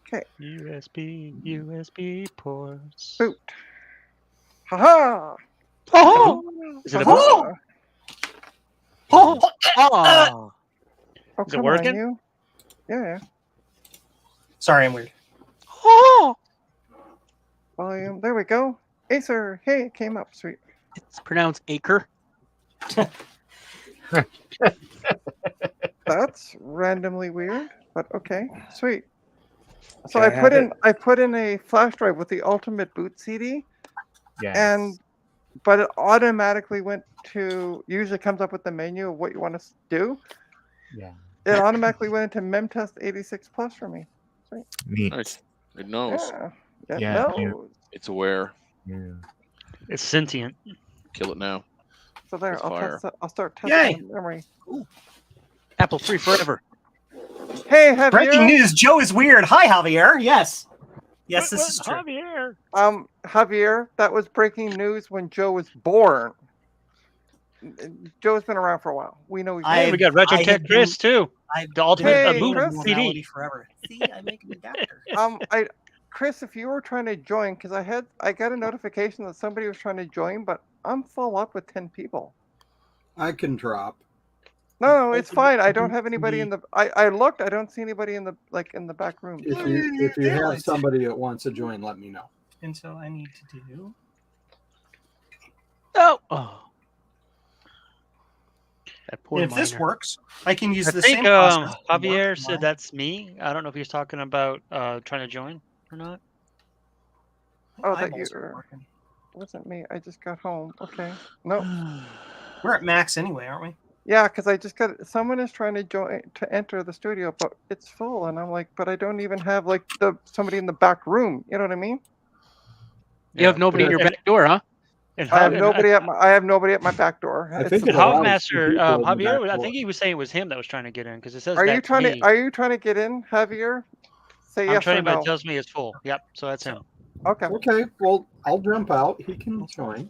Okay. USB ports. Boot. Haha. Oh! Is it a Haha. Oh, oh. Oh, Is it come working? on, you. Yeah. Sorry, I'm weird. oh. Volume. There we go. Acer. Hey, it came up. Sweet. It's pronounced acre. That's randomly weird, but okay. Sweet. So Can I have I put in a flash drive with the Ultimate Boot CD, Yes. but it automatically went to. Usually comes up with the menu of what you want to do. Yeah. It automatically went into MemTest 86 Plus for me. Neat. Nice. It knows. Yeah. Yeah, No. yeah. It's aware. Yeah. It's sentient. Kill it now. So there, It's I'll fire. test. I'll start Yay! testing the memory. Apple III forever. Hey, Javier. Breaking news: Joe is weird. Hi, Javier. Yes, yes, this is true. Javier. Javier, that was breaking news when Joe was born. Joe's been around for a while. We know he's I- Hey, we got Retro I Tech have Chris too. I've The ultimate Hey, boot Chris. CD. forever. See, I make an adapter. Chris, if you were trying to join, because I got a notification that somebody was trying to join, but I'm full up with 10 people. I can drop. No, it's fine. I don't have anybody in the. I looked. I don't see anybody in the back room. If you have somebody that wants to join, let me know. And so I need to do. Oh. That poor And if this miner. works, I can use I the think same process. to Javier work said my- that's me. I don't know if he's talking about trying to join or not. Oh, that eyeballs you are working. wasn't me. I just got home. Okay. No. We're at max anyway, aren't we? Yeah, because I just got someone is trying to join to enter the studio, but it's full, and I'm like, but I don't even have like somebody in the back room. You know what I mean? You have nobody in your back door, huh? And I have Jav- nobody at my. I have nobody at my back door. I It's think the it allows Hogmaster, people in the Javier, back I door. think he was saying it was him that was trying to get in because it says Are you that's trying me. to? Are you trying to get in, Javier? Say I'm yes trying, or but no. it tells me it's full. Yep, so that's him. Okay. Okay, well, I'll jump out. He can join.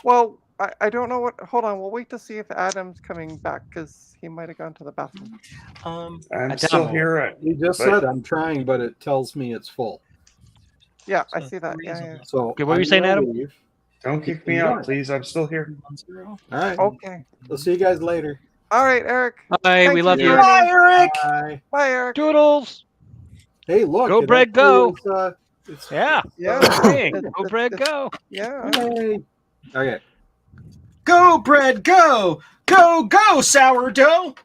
Well, I don't know what. Hold on. We'll wait to see if Adam's coming back because he might have gone to the bathroom. I'm still here. He just but- said I'm trying, but it tells me it's full. Yeah, I see that. Yeah, yeah. So Okay, what were you I'm saying, gonna Adam? leave. Don't kick me out, please. I'm still here. All right. Okay. We'll see you guys later. All right, Eric. Bye. Thank We love for you. joining. Bye, Eric. Bye. Bye, Eric. Doodles. Hey, look. Go, it Brad, actually go. is, it's, Yeah. Yeah. Hey, It- go, Brad, go. Yeah. Hey. Okay. Go, bread, go. Go, go, sourdough.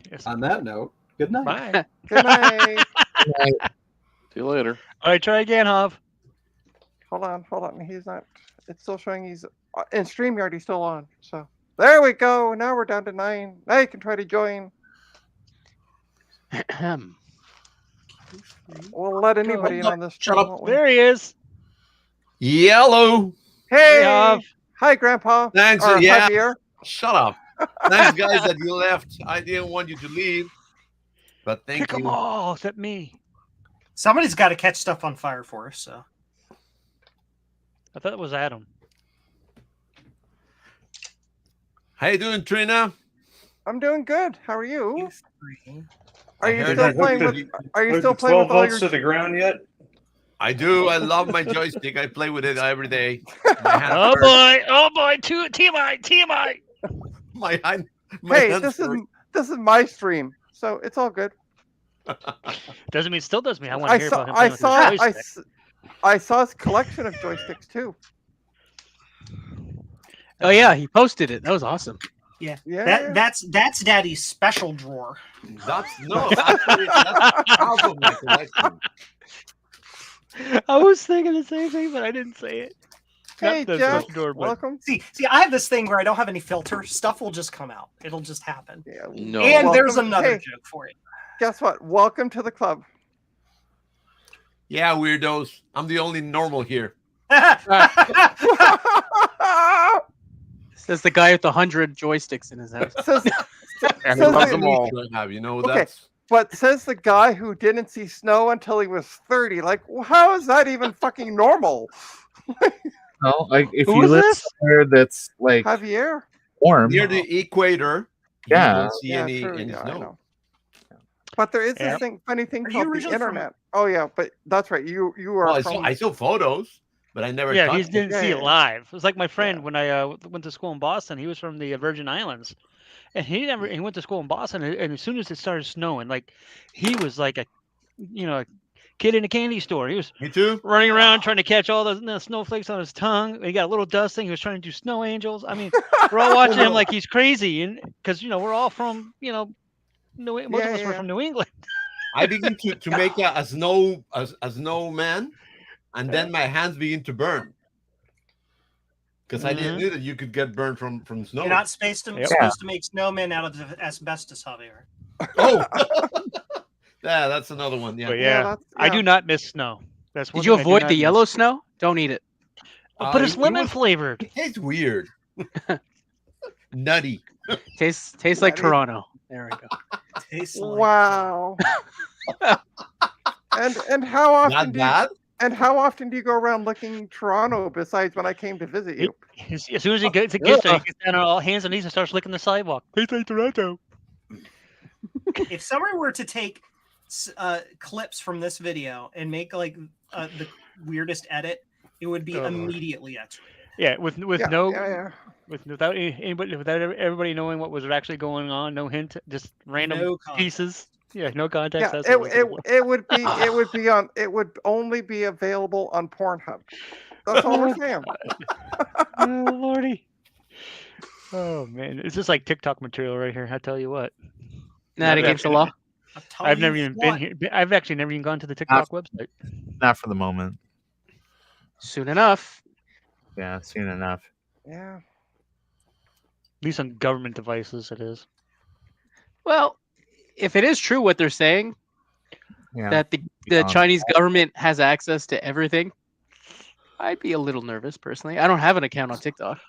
Yes. On that note, good night. Bye. Good night. See you later. All right, try again, Hav. Hold on. He's not. It's still showing he's in StreamYard. He's still on. So there we go. Now we're down to 9. Now you can try to join. We'll let anybody in on this. Shut stream, up. won't we? There he is. Yellow. Hey. Hav. Hi, Grandpa. Thanks. Or Yeah. Javier. Shut up. Thanks, guys, that you left. I didn't want you to leave, but thank Kick them you. all except me. Somebody's got to catch stuff on fire for us. So I thought it was Adam. How you doing, Trina? I'm doing good. How are you? Are I you heard still that- playing with? Are you still playing with all your? to the ground yet? I do. I love my joystick. I play with it every day. My hand Oh hurts. boy! Oh boy! TMI! My hand. My Hey, hands this hurt. is my stream, so it's all good. Doesn't mean still doesn't mean I want to hear about him. I playing with his saw joystick. I saw his collection of joysticks too. Oh yeah, he posted it. That was awesome. yeah, Yeah. that's Daddy's special drawer. That's actually, that's half of my collection. I was thinking the same thing, but I didn't say it. Hey, Not the Jeff. special door, but- Welcome. See, I have this thing where I don't have any filter. Stuff will just come out. It'll just happen. Yeah. No. And there's Welcome- another hey. joke for it. Guess what? Welcome to the club. Yeah, weirdos. I'm the only normal here. Says the guy with 100 joysticks in his house. says, And says loves the- them all. Have you know Okay. that's but says the guy who didn't see snow until he was 30. Like, how is that even fucking normal? No, like if Who you is live this? somewhere that's like Javier? warm, near the equator. Yeah. You don't see Yeah, any, true. any Yeah, I snow. know. But there is Yeah. this funny thing Are you called the originally from- internet. Oh yeah, but that's right. You are Well, from. I saw photos, but I never. Yeah, he touched it. didn't see Yeah, it yeah. live. It was like my friend when I went to school in Boston. He was from the Virgin Islands, and he went to school in Boston. And as soon as it started snowing, like he was like a kid in a candy store. He was Me too. running around trying to catch all the snowflakes on his tongue. He got a little dust thing. He was trying to do snow angels. I mean, we're all watching him like he's crazy, and because we're all from most of us were yeah. from New England. I begin to make a snowman, and then my hands begin to burn because I didn't Mhm. know that you could get burned from snow. You're not supposed to, Yep. supposed to make snowmen out of asbestos, Javier. Oh, yeah, that's another one. Yeah, But yeah, that's- I do yeah. not miss snow. That's one Did you thing I do avoid not the miss. yellow snow? Don't eat it. But it's it lemon was- flavored. It tastes weird, nutty. Tastes like Nutty. Toronto. There we go. Tastes like- Wow. and how often Not do you, bad. and how often do you go around looking Toronto besides when I came to visit you? As soon as he gets there, he gets down on all hands and knees and starts licking the sidewalk. Tastes like Toronto. If somebody were to take clips from this video and make like the weirdest edit, it would be Oh, Lord. immediately X-rated. Yeah, with Yeah, no yeah. without anybody without everybody knowing what was actually going on, no hint, just random No context. pieces. Yeah, no context. Yeah, that's the way to go. it would only be available on Pornhub. That's all we're saying. Oh lordy. Oh man, it's just like TikTok material right here. I tell you what. Not I've against the actually- law. I'll tell I've you never even what, been here. I've actually never even gone to the TikTok website. not for the moment. Soon enough. Yeah, soon enough. Yeah. At least on government devices, it is. Well, if it is true what they're saying, Yeah. that the Yeah. Chinese government has access to everything, I'd be a little nervous personally. I don't have an account on TikTok,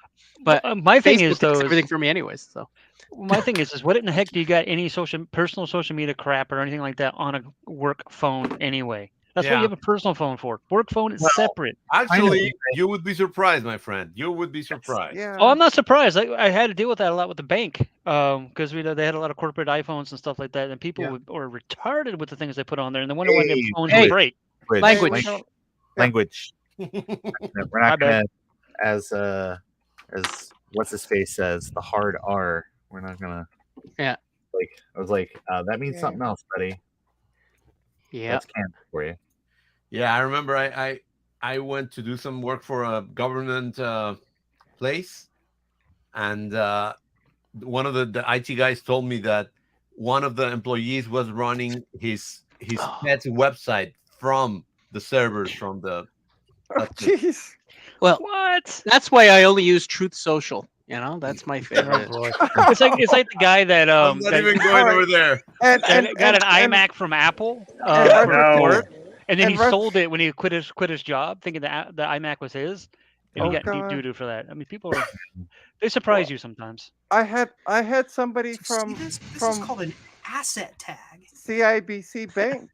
but my thing Facebook is though, takes is- everything for me anyways. So my thing is what in the heck do you got any personal social media crap or anything like that on a work phone anyway? That's what you have a personal phone for. Work phone is separate. Actually, you would be surprised, my friend. You would be surprised. Yeah. Oh, I'm not surprised. I had to deal with that a lot with the bank because they had a lot of corporate iPhones and stuff like that, and people were retarded with the things they put on there, and they wonder when their phones would break. Language. Language. We're not gonna, as what's his face says, the hard R. We're not gonna. Yeah. Like I was like, that means something else, buddy. Yeah. That's canon for you. Yeah, I remember I went to do some work for a government place, and one of the IT guys told me that one of the employees was running his pet's website from the servers from the. Jeez. Well, what? That's why I only use Truth Social. You know, that's my favorite. It's like the guy that I'm not even going over there. And got an iMac from Apple for work, and then he sold it when he quit his job, thinking that the iMac was his, and he got deep doo-doo for that. I mean, people they surprise you sometimes. I had somebody from This is called an asset tag. CIBC Bank.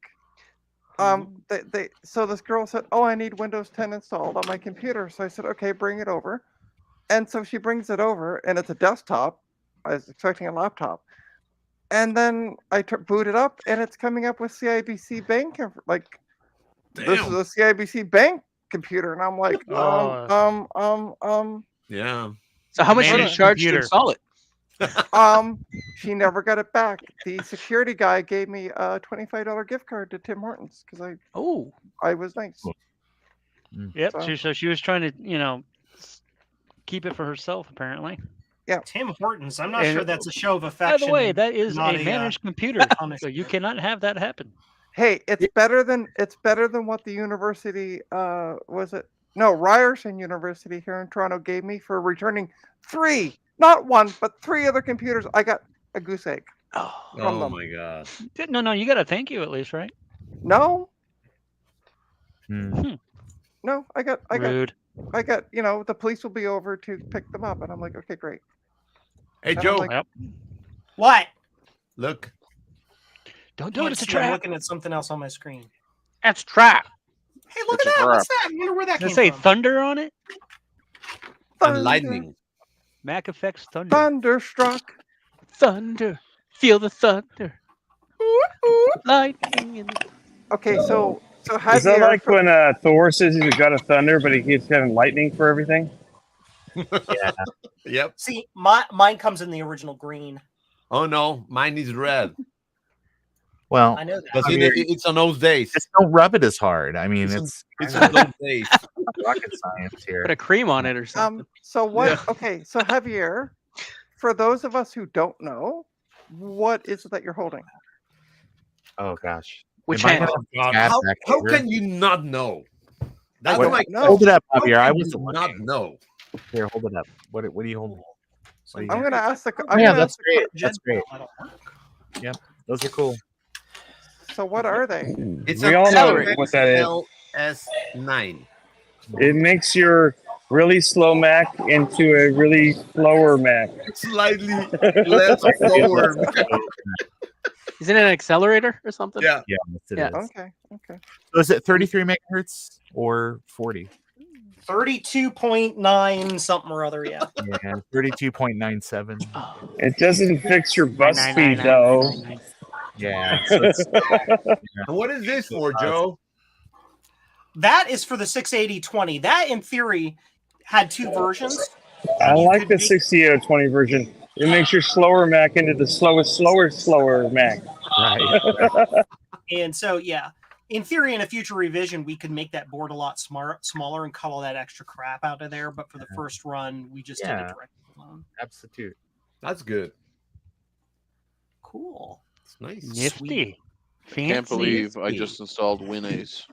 So this girl said, "Oh, I need Windows 10 installed on my computer." So I said, "Okay, bring it over." And so she brings it over, and it's a desktop. I was expecting a laptop. And then I boot it up, and it's coming up with CIBC Bank. Like, this is a CIBC Bank computer. And I'm like, Yeah. So how much did you charge to install it? She never got it back. The security guy gave me a $25 gift card to Tim Hortons because I was nice. Yep. So she was trying to, keep it for herself, apparently. Yeah. Tim Hortons. I'm not sure that's a show of affection. By the way, that is a not managed computer, so you cannot have that happen. Hey, it's better than what the university Ryerson University here in Toronto gave me for returning 3, not 1, but 3 other computers. I got a goose egg. From them. My god. No, you got to thank you at least, right? No. Hmm. No, I got Rude. the police will be over to pick them up, and I'm like, okay, great. Hey, And I'm Joe. like, What? Look. Don't do it. It's a trap. I'm looking at something else on my screen. That's trap. Hey, look It's at a that. What's trap. that? I wonder where that Does came it say from. thunder on it? And lightning. Mac Effects thunder. Thunderstruck. Thunder. Feel the thunder. Lightning in the... Okay, so Is that like when Thor says he's a god of thunder, but he keeps having lightning for everything? Yeah. Yep. See, mine comes in the original green. Oh no, mine is red. Well, I know that. Because it's on those days. Just don't rub it as hard. I mean, It's on those days. rocket science here. Put a cream on it or something. So what? Okay, so Javier, for those of us who don't know, what is it that you're holding? Oh gosh. Which Am I hand? gonna God, stab back how here? can you not know? That's What- my hold it up, How Javier. I can wasn't you not looking. know. Here, hold it up. What are you holding? What are you I'm got? gonna ask the. Yeah, gonna that's ask the great. question. That's great. Yep, those are cool. So what are they? It's We an all know what that is. LS9. It makes your really slow Mac into a really slower Mac. Slightly less slower. Isn't it an accelerator or something? Yeah. Yeah, yes, it Yeah. is. Okay. So is it 33 megahertz or 40? 32.9 something or other, yeah. Yeah, 32.97. It doesn't fix your bus speed though. Yeah. So it's, And what is this for, Joe? That is for the 68020. That, in theory, had 2 versions. I You like could the make- 6020 version. It makes your slower Mac into the slower Mac. right. And so, yeah, in theory, in a future revision, we could make that board a lot smaller and cut all that extra crap out of there. But for the first run, we just did Yeah. it directly alone. Substitute. That's good. Cool. It's nice. Nifty. Fancy. Can't believe I just installed WinAce.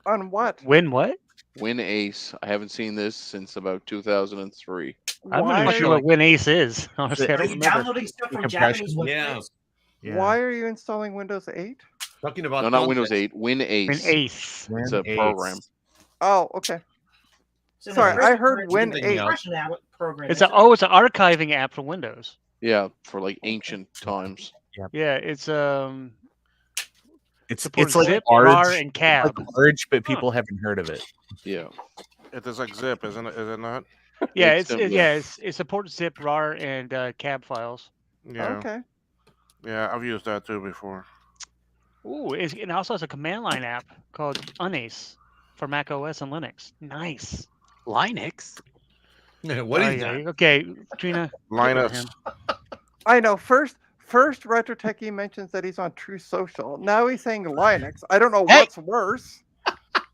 On what? Win what? WinAce. I haven't seen this since about 2003. I'm not Why even are sure what Win Ace is. Honestly, I Are don't you remember. downloading stuff from Decompression. Japanese Yeah. websites? Yeah. Why are you installing Windows 8? Talking about No, not content. Windows 8. WinAce. Win Ace. It's a Win program. Ace. Oh, okay. So Sorry, the I heard Win Win 8. program. It's an archiving app for Windows. Yeah, for like ancient times. Yeah, it's It's Supports like Zip, Arch, RAR, and it's Cab. like Arch, but people haven't heard of it. Yeah. It is like zip, isn't it? Is it not? Yeah, It's it's similar. it supports Zip, RAR, and Cab files. Yeah. Okay. Yeah, I've used that too before. Ooh, it also has a command line app called Unace for Mac OS and Linux. Nice. Linux. What is that? Okay, Trina. Linus. I know. First, Retro Techie mentions that he's on True Social. Now he's saying Linux. I don't know Hey! what's worse.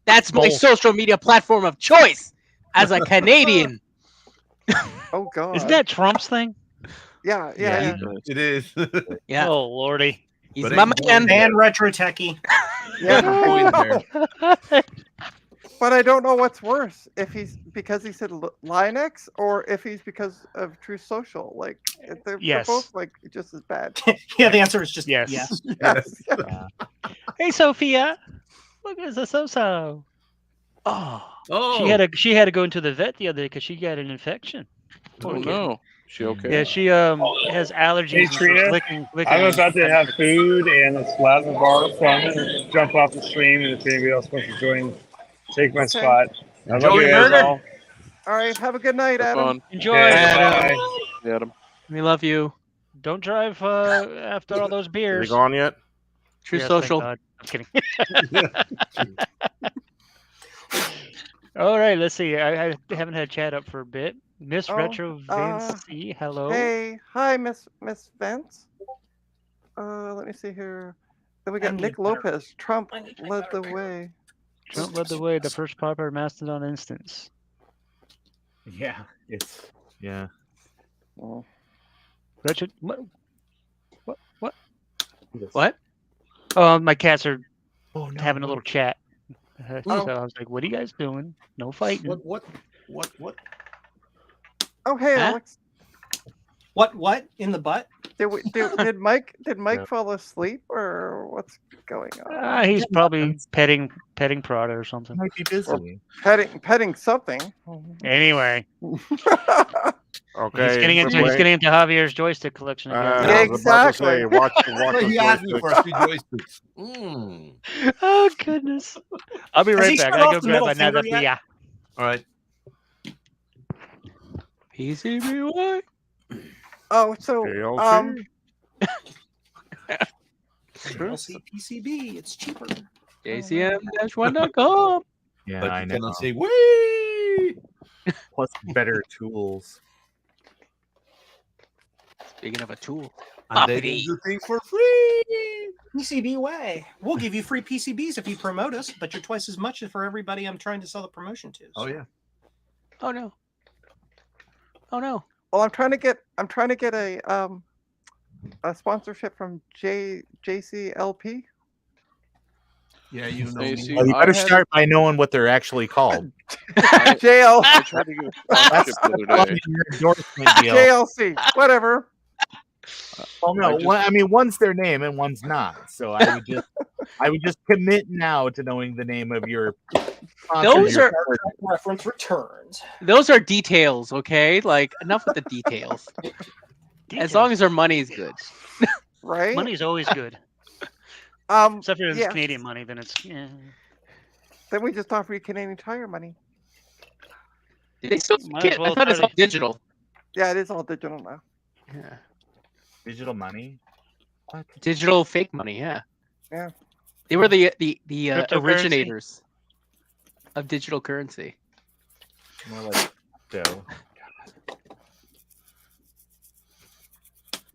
That's my Both. social media platform of choice as a Canadian. Oh God. Isn't that Trump's thing? Yeah. It is. Yeah, Oh lordy. he's But my ain't man. going And Retro Techie. Yeah. Going there. But I don't know what's worse, if he's because he said Linux or if he's because of True Social. Like they're Yes. both like just as bad. Yeah, the answer is just Yes. yes. Yes. Hey Sophia, look at the so. Oh, Oh, she had to go into the vet the other day because she got an infection. Oh Poor kid. no. She okay? Yeah, she has allergies. Hey, and she's Trina, licking I'm and about to have food and it's plasma bar, so I'm gonna jump off the stream, and if anybody else wants to join, take my Okay. spot. I love Joey you guys Burger. all. All right. Have a good night, Have Adam. fun. Enjoy. Okay, Adam. bye. Adam. We love you. Don't drive after all those Is beers. he gone yet? True Yes, thank social. God. I'm kidding. All right, let's see. I haven't had chat up for a bit. Miss Oh, Retro Vinci, hello. Hey, hi, Miss Vance. Let me see here. Then we got need Nick better- Lopez. Trump I need led the better way. Trump led the way, the first popular Mastodon instance. Yeah, it's Yeah. Oh. Retro, what? What? Oh, my cats are Oh no, having a little chat. So Oh. I was like, what are you guys doing? No fighting. What? Oh, hey, Huh? Alex. What in the butt? Did Mike Yeah. fall asleep or what's going on? He's probably petting Prada or something. Might be busy. Petting something. Anyway, Okay. he's getting into Javier's joystick collection again. I was about to say, watch Well, the he asked me for joystick. a few joysticks. Mm. Oh goodness! I'll be Has right he back. shut I off go the grab middle another finger yet? beer. All right. PCBY. Oh, so JLC? LC PCB. It's cheaper. JCM-1.com. Yeah, But I you know. cannot say wee. Plus better tools. Speaking of a tool. And they Uppity. do things for free. PCB way. We'll give you free PCBs if you promote us, but you're twice as much for everybody I'm trying to sell the promotion to. Oh yeah. Oh no. Oh no. well, I'm trying to get a sponsorship from JCLP. Yeah, you know Hey, see, me. Well, you I better had- start by knowing what they're actually called. JL I tried to get a sponsorship the other day. Your endorsement deal. JLC. Whatever. Well, no, I just- I mean, one's their name and one's not. So I would just commit now to knowing the name of your. sponsor, Those your are- partner. Reference returns. Those are details, okay? Like enough with the details. As long as our money is good. Right. Money's always good, except for if it's yeah. Canadian money. Then it's Then we just offer you Canadian Tire money. They still Might as can't. well I thought it's try all digital. Yeah, it is all digital now. Yeah. Digital money. What? Digital fake money, yeah. Yeah. They were the Cryptocurrency? originators of digital currency. More like dough.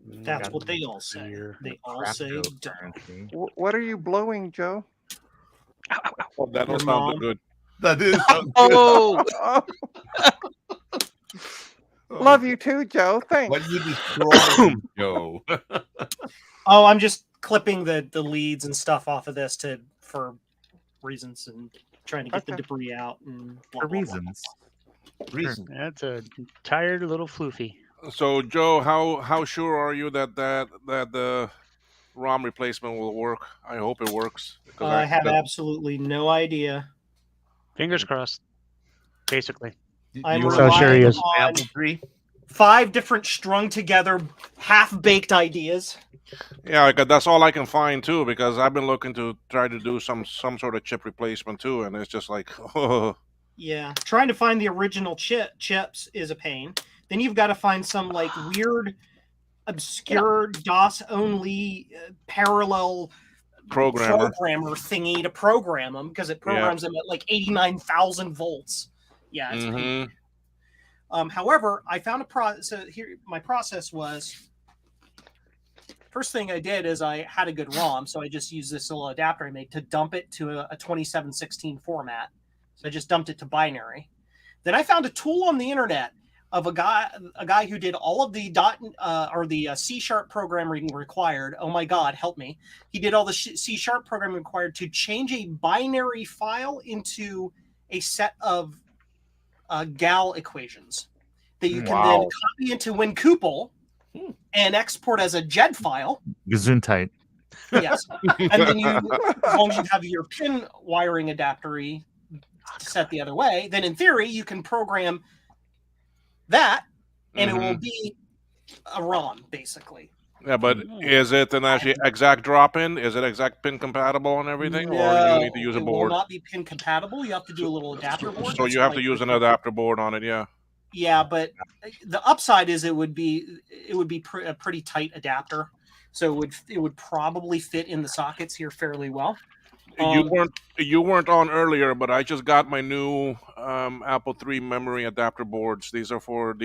That's Got what they all say. beer. They all say duh. Cryptocurrency. What are you blowing, Joe? Oh, that Your don't sound mom. good. That is. Oh, Oh, love you too, Joe. Thanks. What you destroyed, Joe. Oh, I'm just clipping the leads and stuff off of this for reasons and trying to get the Okay. debris out and blah, For blah, blah. reasons. Reason. That's a tired little floofy. So, Joe, how sure are you that the ROM replacement will work? I hope it works. Because I have absolutely no idea. Fingers crossed. Basically. I'm You So sure he relying is. on Apple tree. 5 different strung together, half-baked ideas. Yeah, because that's all I can find too. Because I've been looking to try to do some sort of chip replacement too, and it's just like, oh. Yeah, trying to find the original chips is a pain. Then you've got to find some like weird, obscure DOS-only parallel Programmer thingy to program them because it programs them at like 89,000 volts. Yeah. It's pain. However, I found a process. So here, my process was. First thing I did is I had a good ROM, so I just used this little adapter I made to dump it to a 2716 format. So I just dumped it to binary. Then I found a tool on the internet of a guy who did all of the C# programming required. Oh my God, help me! He did all the C# programming required to change a binary file into a set of GAL equations that you can then copy into WinCouple and export as a JED file. Gesundheit. Yes, and then as long as you have your pin wiring adapter set the other way, then in theory you can program that, and it will be a ROM basically. Yeah, but is it an actually exact drop-in? Is it exact pin compatible and everything, or do you need to use a board? It will not be pin compatible. You have to do a little adapter board. So you have to use an adapter board on it, yeah. Yeah, but the upside is it would be a pretty tight adapter, so it would probably fit in the sockets here fairly well. You weren't on earlier, but I just got my new Apple III memory adapter boards. These are for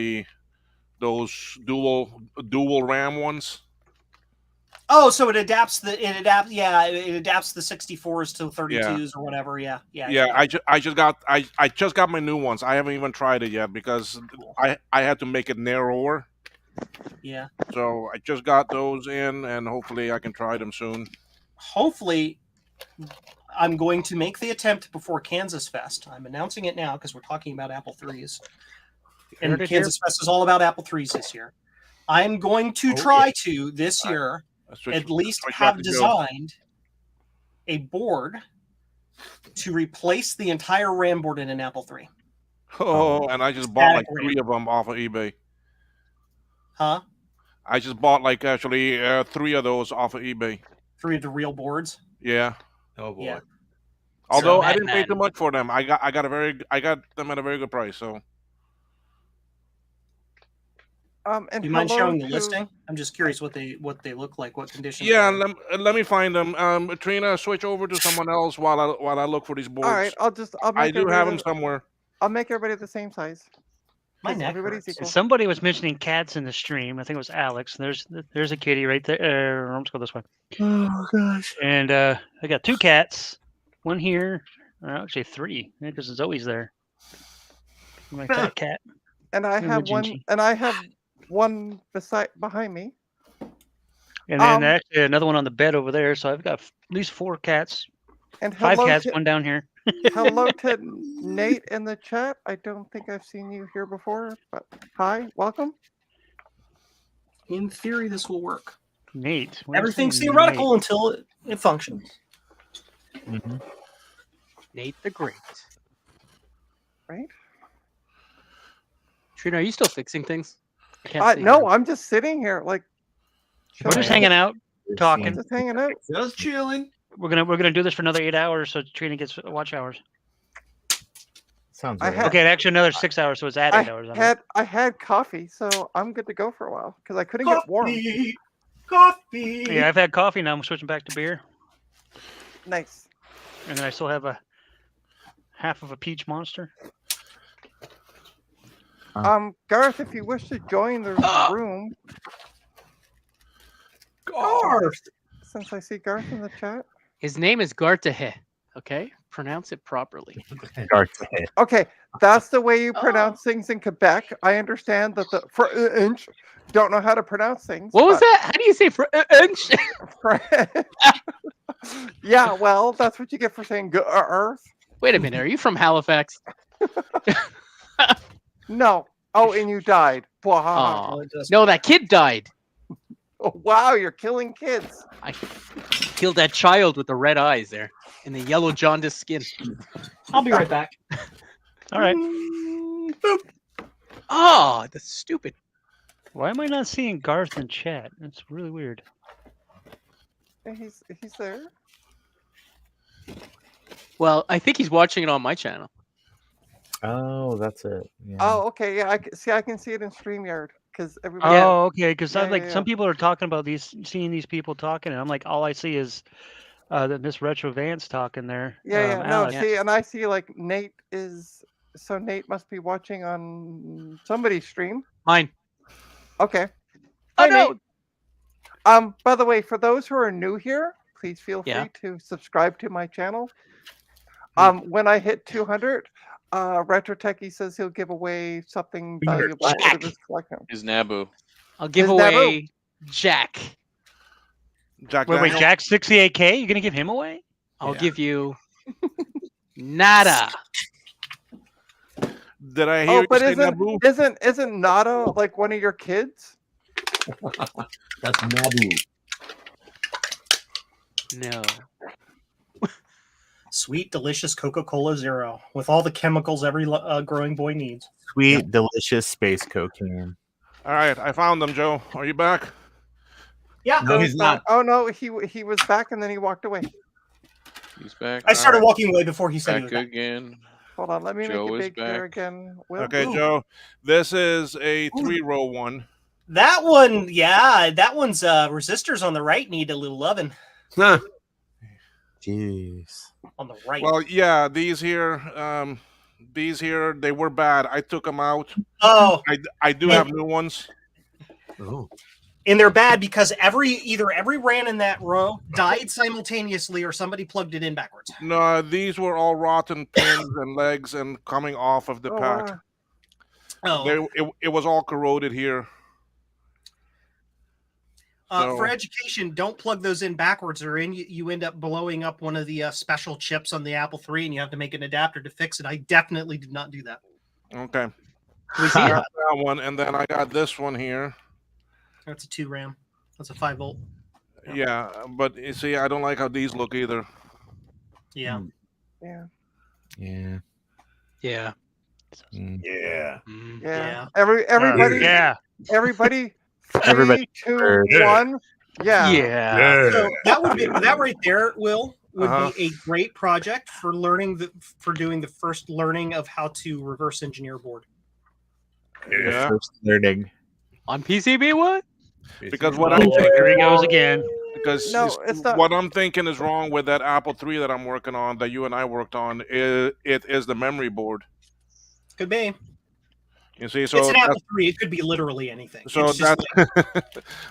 those dual RAM ones. Oh, so it adapts the 64s to 32s or whatever. Yeah. I just got my new ones. I haven't even tried it yet because I had to make it narrower. Yeah. So I just got those in, and hopefully I can try them soon. Hopefully, I'm going to make the attempt before Kansas Fest. I'm announcing it now because we're talking about Apple IIIs. And Kansas Fest is all about Apple IIIs this year. I'm going to try to this year at least have designed a board to replace the entire RAM board in an Apple III. Oh, and I just bought like 3 of them off of eBay. Huh? I just bought like actually 3 of those off of eBay. 3 of the real boards? Yeah. Oh boy. Yeah. Although I didn't pay too much for them. I got them at a very good price, so. And do you mind showing the listing? I'm just curious what they look like, what condition. Yeah, let me find them. Trina, switch over to someone else while I look for these boards. All right, I do have them somewhere. I'll make everybody the same size. My neck everybody's equal. Somebody was mentioning cats in the stream. I think it was Alex. There's a kitty right there. Let's go this way. Oh gosh. And I got 2 cats. One here. Actually 3, because Zoe's there. My cat. And I have one. And I have one behind me. And then actually another one on the bed over there. So I've got at least 4 cats. And 5 cats, one down here. Hello to Nate in the chat. I don't think I've seen you here before, but hi, welcome. In theory, this will work. Nate. Everything's theoretical until it functions. Mm-hmm. Nate the Great. Right? Trina, are you still fixing things? No, I'm just sitting here, like. We're just hanging out, talking. Just hanging out. Just chilling. We're gonna do this for another 8 hours, so Trina gets watch hours. Sounds right. Okay, actually another 6 hours, so it's at 8 hours. I had coffee, so I'm good to go for a while because I couldn't get warm. Coffee. Yeah, I've had coffee. Now I'm switching back to beer. Nice. And then I still have a half of a peach monster. Garth, if you wish to join the room. Garth. Since I see Garth in the chat. His name is Gartehe. Okay, pronounce it properly. Gartehe. Okay, that's the way you pronounce things in Quebec. I understand that the French don't know how to pronounce things. What was that? How do you say French? Yeah, well, that's what you get for saying Earth. Wait a minute, are you from Halifax? No. Oh, and you died. Oh, no, that kid died. Oh, wow, you're killing kids. I killed that child with the red eyes there and the yellow jaundiced skin. I'll be right back. All right. Oh, that's stupid. Why am I not seeing Garth in chat? That's really weird. Yeah, he's there. Well, I think he's watching it on my channel. Oh, that's it. Yeah. Oh, okay. Yeah, I can see it in StreamYard because everybody. Oh, okay. Because Yeah, like yeah, some yeah. people are talking about seeing these people talking, and I'm like, all I see is that Miss Retro Vance talking there. Yeah, no, Alex. see, and I see like Nate is. So Nate must be watching on somebody's stream. Mine. Okay. Oh, Hi, no. Nate. By the way, for those who are new here, please feel free Yeah. to subscribe to my channel. When I hit 200, Retro Techie says he'll give away something valuable out of his collection. Is Naboo. I'll give His away Jack. Jack Wait, Daniels. Jack 68K? You're gonna give him away? I'll give you nada. Did I hear Oh, you but say Naboo? isn't Nada like one of your kids? That's Naboo. No. Sweet, delicious Coca-Cola Zero with all the chemicals every growing boy needs. Sweet, delicious space cocaine. All right, I found them, Joe. Are you back? Yeah. No, he's not. Oh no, he was back and then he walked away. He's back. I started All right. walking away before he said he Back was back. again. Hold on, let me Joe make it is big here back. again. Will? Okay, Ooh. Joe. This is a 3-row one. That one, yeah, that one's resistors on the right need a little loving. Huh. Jeez. On the right. Well, yeah, these here, they were bad. I took them out. Oh, I do have new ones. Oh. and they're bad because either every ran in that row died simultaneously or somebody plugged it in backwards. No, these were all rotten pins and legs and coming off of the pack. Oh. It was all corroded here. So- For education, don't plug those in backwards, or you end up blowing up one of the special chips on the Apple III, and you have to make an adapter to fix it. I definitely did not do that. Okay. We see I it. got that one, and then I got this one here. That's a 2 RAM. That's a 5 volt. Yeah, but you see, I don't like how these look either. Yeah. Yeah. Yeah. Yeah. Yeah. Yeah. Everybody. Yeah. Everybody. Everybody. 3, 2, 1. Yeah. So that would be that right there, Will, would Uh-huh. be a great project for doing the first learning of how to reverse engineer a board. Yeah. First learning. On PCB, what? Because what Oh, I'm thinking, here he goes again. because No, you it's see, not- what I'm thinking is wrong with that Apple III that I'm working on, that you and I worked on. It is the memory board. Could be. You see, so It's an that's, Apple III. It could be literally anything. so It's just that's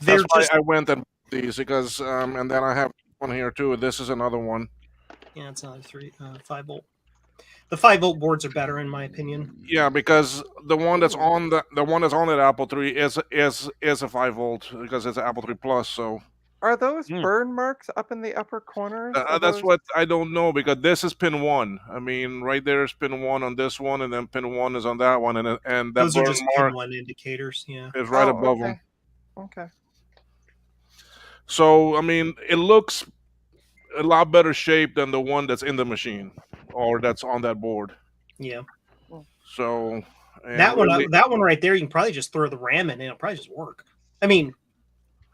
they're that's why just- I went and bought these because and then I have one here too. This is another one. yeah, it's not a 5 volt. The 5 volt boards are better in my opinion. Yeah, because the one that's on the one that's on that Apple III is a 5 volt because it's an Apple III Plus. So Are those burn marks up in the upper corners? Are that's those- what I don't know because this is pin 1. I mean, right there is pin 1 on this one, and then pin 1 is on that one, and that Those are burn just mark pin 1 indicators. Yeah. is right Oh, above okay. them. Okay. So I mean, it looks a lot better shape than the one that's in the machine or that's on that board. Yeah. So and That one, really- that one right there, you can probably just throw the RAM in and it'll probably just work. I mean,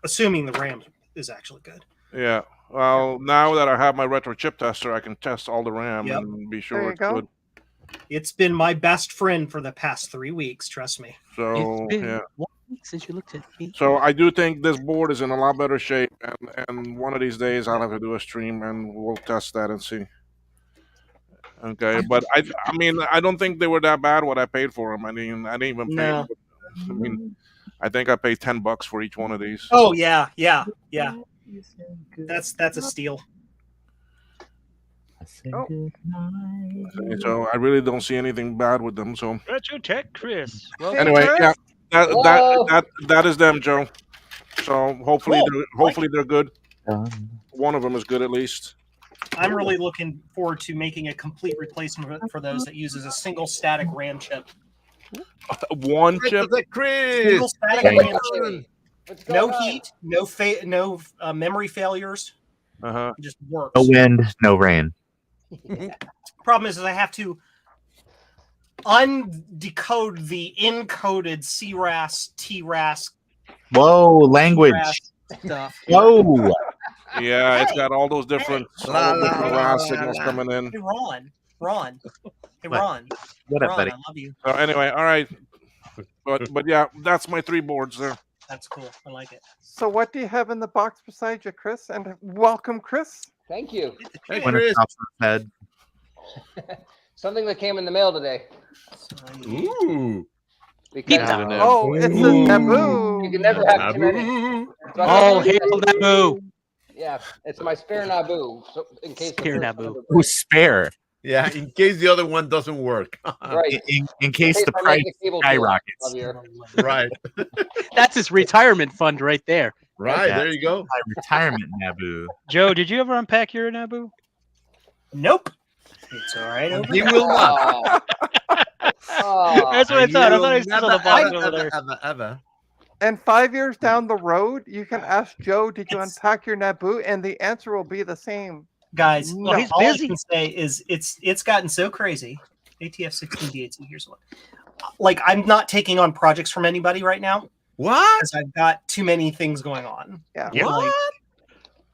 assuming the RAM is actually good. yeah. Well, now that I have my retro chip tester, I can test all the RAM Yep. and be There sure you it's go. good. It's been my best friend for the past 3 weeks. Trust me. So It's been yeah. 1 week since you looked at me. So I do think this board is in a lot better shape, and one of these days I'll have to do a stream and we'll test that and see. Okay, but I mean, I don't think they were that bad what I paid for them. I mean, I didn't even pay. No. I mean, I think I paid $10 for each one of these. Oh yeah. That's a steal. Oh. Okay, so I really don't see anything bad with them. So Retro Tech Chris. Well, anyway, Chris? yeah, Whoa. that is them, Joe. So hopefully, Cool. they're good. One of them is good at least. I'm really looking forward to making a complete replacement for those that uses a single static RAM chip. One chip. Single static RAM chip. No heat, no memory failures. Uh-huh. It just works. No wind, no rain. Problem is I have to undecode the encoded CRAS, TRAS Whoa, language. Stuff. Whoa. Yeah, it's got all those different, all those different la, RAS signals la. coming in. Hey, Ron. Hey, What? Ron. What up, Ron, buddy? I love you. So anyway, all right. But yeah, that's my 3 boards there. That's cool. I like it. So what do you have in the box beside you, Chris? And welcome, Chris. Thank you. Hey, When Chris. it's off his head. Something that came in the mail today. Ooh. Because Oh, it's a Naboo. you can never have too many. Naboo. So I All got- hail Naboo. Yeah, it's my spare Naboo. So in case the Spare first Naboo. one ever Who's spare? Yeah, in case the other one doesn't work. Right. In case the I price make the cable too, skyrockets. Javier. Right. That's his retirement fund right there. Right. Yeah. There you go. My retirement Naboo. Joe, did you ever unpack your Naboo? Nope. It's all right. Over He there. will not. Oh, That's what I And thought. I you thought I will saw the never, box ever, over there. ever. And 5 years down the road, you can ask Joe, did you unpack your Naboo? And the answer will be the same. Guys, No. he's all busy. I can say is it's gotten so crazy. ATF 16D8. Here's what. Like, I'm not taking on projects from anybody right now What? because I've got too many things going on. Yeah. What? Like,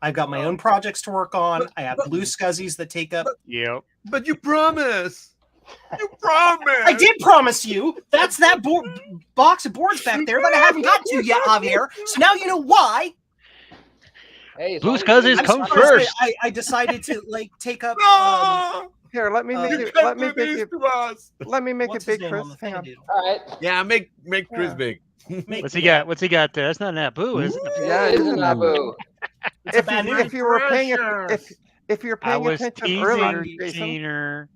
I've got my own projects to work on. I have blue scuzzies that take up. Yep. But you promise. You promise. I did promise you. That's that box of boards back there that I haven't got to yet, Javier. So now you know why. Hey, as Blue long as Scuzzies you- come surprised first. that I decided to like take up. No! Here, let me make You it. Come Let me to make this it. to us. Let me make what's it his big, name Chris. on the Hang on. thing, dude? All right. Yeah, make Chris Yeah. big. What's he got? What's he got there? That's not Naboo, is it? Yeah, It it is is a a Naboo. It's a If bad you, news. if you were paying it, Precious. if you're I paying was attention earlier, teasing Jason.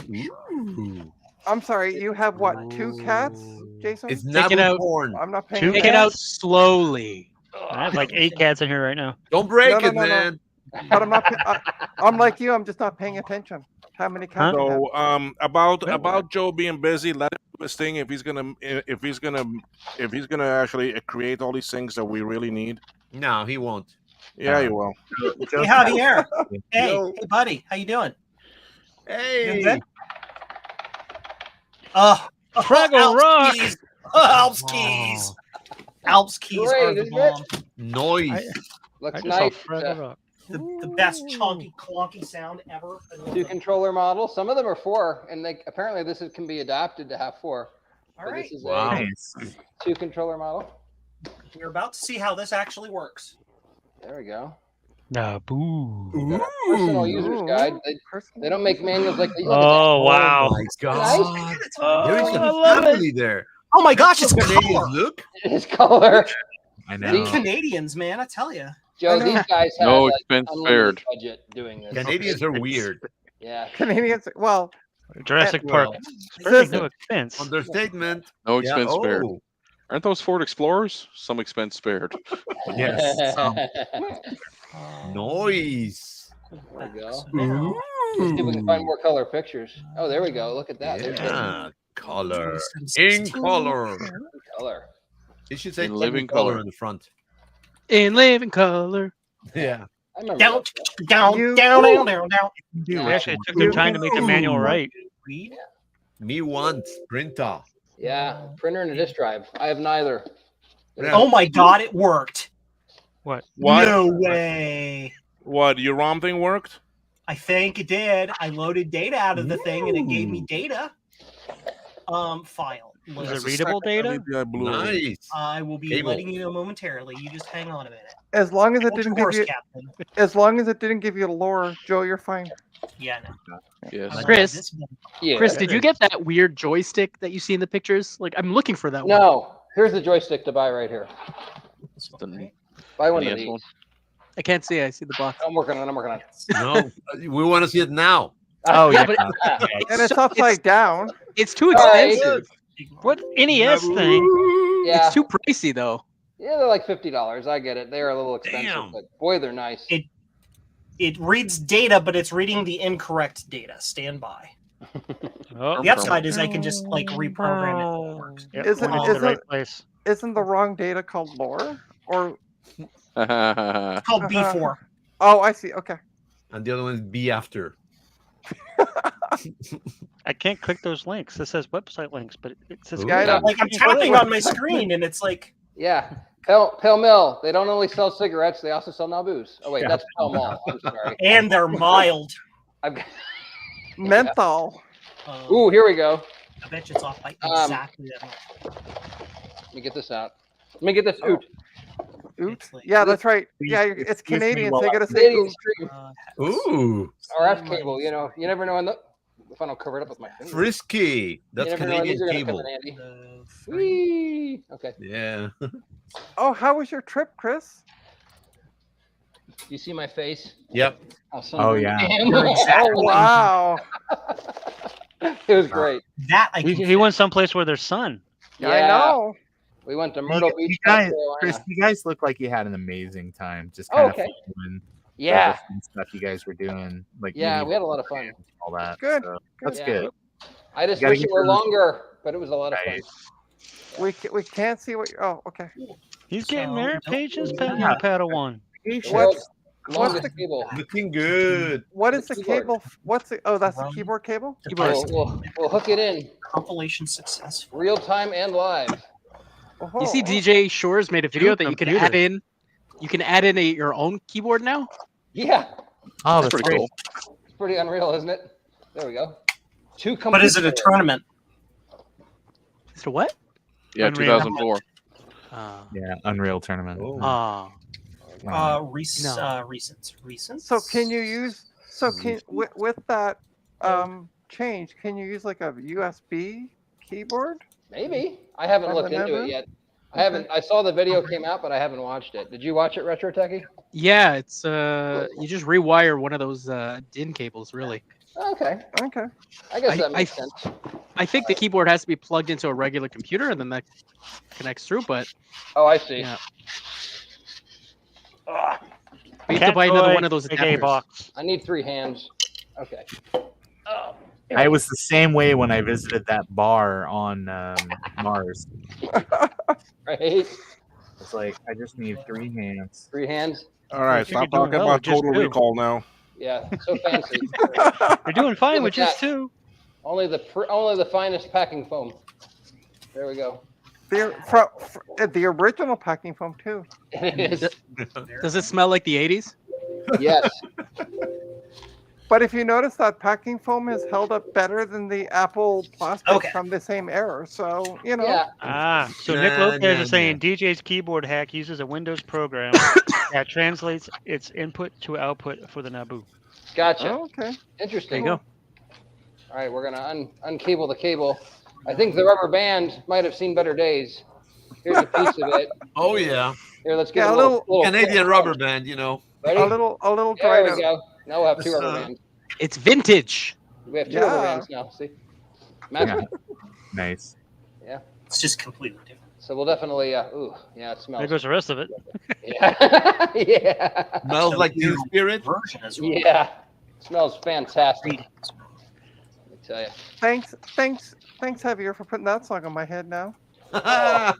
Gina. Ooh. I'm sorry, you have what? 2 cats, Jason? It's Take it Naboo out. porn. I'm not paying. Two Take attention. it out slowly. I have like 8 cats in here right now. Don't break No, it, no, no. man. But I'm not. I'm like you. I'm just not paying attention. How many cats? you have? So about Joe being busy, let him do his thing. If he's gonna actually create all these things that we really need. No, he won't. Yeah, he will. Hey, Javier. Hey, Yo. hey, buddy. How you doing? Hey. good? Fraggle Alps Rock. Keys. Alps Keys. Alps Keys Great, are the isn't it? bomb. Noise. I Looks just saw nice. Fraggle Rock. The best chonky clonky sound ever. I love 2 them. controller model. Some of them are 4, and they apparently can be adapted to have 4. All So right. this is Wow. a Nice. 2 controller model. We're about to see how this actually works. There we go. Naboo. Got a personal user's Ooh. guide. They don't make manuals like these. Look at Oh wow. my God. There is Oh, a I love family there. Oh my gosh, it's Canadians color. look. that. It is color. I The know. Canadians, man, I tell you. Joe, I know. these guys have No like expense unlimited spared. budget doing this. Canadians are weird. Yeah. Canadians. Well, Jurassic Well, Park. Sparing listen. no expense. Understatement. No Yeah, expense spared. oh. Aren't those Ford Explorers? Some expense spared. Yes. Noise. There we go. Now, Let's see if we can find more color pictures. Oh, there we go. Look at that. There's the Yeah. Color. some In 16. color. color. It should say In living living color color. in the front. In living color. Yeah. I remember Down, that. down, You- down, down, down, down. They actually took their time to make the manual right. Read. Me want printer. Yeah, printer and a disk drive. I have neither. Yeah. Oh my god, it worked. What? What? No way. What? Your ROM thing worked? I think it did. I loaded data out of the thing and it gave me data. File. Was Let's it readable data? Nice. I will be Cable. letting you know momentarily. You just hang on a minute. as long as it Hold your didn't give horse, you, Captain. as long as it didn't give you lore, Joe, you're fine. Yeah, no. Yes. I Chris. love this one. Yeah. Chris, did you get that weird joystick that you see in the pictures? Like, I'm looking for that one. No. Here's the joystick to buy right here. The Buy one of NES these. one? I can't see. I see the box. I'm working on it. I'm working on it. No, we want to see it now. Oh Yeah, yeah. but And it's so- upside down. It's too All right. expensive. What NES thing? Yeah. It's too pricey though. Yeah, they're like $50. I get it. They are a little expensive, Damn. but boy, they're nice. It reads data, but it's reading the incorrect data. Stand by. Oh, The upside is I can just like reprogram it. So it works. Yep, Isn't- we're in the isn't- right place. Isn't the wrong data called lore? Or It's called B4. oh, I see. Okay. And the other one is B after. I can't click those links. It says website links, but it says Ooh. Yeah, I know. Like I'm tapping on my screen and it's like Yeah. Pale Mill. They don't only sell cigarettes; they also sell Nabus. Oh wait, Yeah. that's Pall Mall. I'm sorry. And they're mild. I've got, Menthol. ooh, here we go. I bet you it's off by Um, exactly that much. Let me get this out. Let me get this oot. Oot. Yeah, that's right. Yeah, it's excuse me Canadian, while so you I- gotta say Canadian oot. stream. Ooh, RF cable. You know, you never know if I don't cover it up with my finger. frisky. That's you never know when these Canadian are gonna come cable. in handy. Whee! Okay. Yeah. Oh, how was your trip, Chris? Do you see my face? Yep. Oh, yeah. Oh, wow. It was great. That I He went someplace where there's sun. Yeah, I know. We went to Myrtle Beach, You South guys, Carolina. Chris, you guys look like you had an amazing time. Just Oh, kind okay. of doing Yeah. the stuff you guys were doing. Like Yeah, meeting we had a lot of fun. all that. Good, so good. That's Yeah. good. I just You gotta wish it get were your- longer, but it was a lot of fun. Right. We can't see what. Oh, okay. He's getting there. Patience, Yeah. Padawan. The What's world's what's longest the cable. Looking good. what is the Keyboard. cable? What's the? Oh, that's the keyboard cable. We'll hook it in compilation successful. real time and live. You see, Oh, DJ Shores made a video that you can computer. add in. You can add in your own keyboard now. Yeah, Oh, That's pretty great. cool. it's pretty unreal, isn't it? There we go. Two But is it a computers. tournament? Is it what? Yeah, Unreal. 2004. Yeah, Unreal Tournament. Oh. Recent. So can you use? So can with that change? Can you use like a USB keyboard? Maybe. I haven't On looked the into Nova? it yet. I haven't. I saw the video came out, but I haven't watched it. Did you watch it, Retro Techie? Yeah, it's you just rewire one of those DIN cables, really. Okay. Okay. I guess that makes sense. I think the keyboard has to be plugged into a regular computer and then that connects through, but Oh, I see. yeah. We have to buy another one of those AKA adapters. box. I need 3 hands. Okay. Oh. I was the same way when I visited that bar on Mars. Right. It's like I just need 3 hands. 3 hands. All right, I think stop you're doing talking well about with just Total 2. Recall now. Yeah. So fancy. You're doing fine Look with at just that. 2. only the finest packing foam. There we go. The original packing foam too. It is. Does it smell like the 80s? Yes. But if you notice that packing foam has held up better than the Apple plastic Okay. from the same era, so you know. Yeah. Ah, so Nick Nah, Lopez nah, is saying DJ's keyboard hack uses a Windows program that translates its input to output for the Naboo. Gotcha. Oh, okay. Interesting. There you go. All right, we're gonna uncable the cable. I think the rubber band might have seen better days. Here's a piece of it. Oh yeah. Here, let's get Yeah, a little Canadian rubber band, you know. Ready? A little There dried we out. go. Now we'll have 2 This, rubber bands. It's vintage. We have 2 Yeah. rubber bands now. See, magic. Nice. Yeah. It's just completely different. So we'll definitely. Ooh, yeah, it There smells. goes the rest of it. Yeah. Yeah. Smells like Teen Spirit. Version as well. Yeah. Smells fantastic. Reading. Let me tell you. Thanks, Javier, for putting that song on my head now. All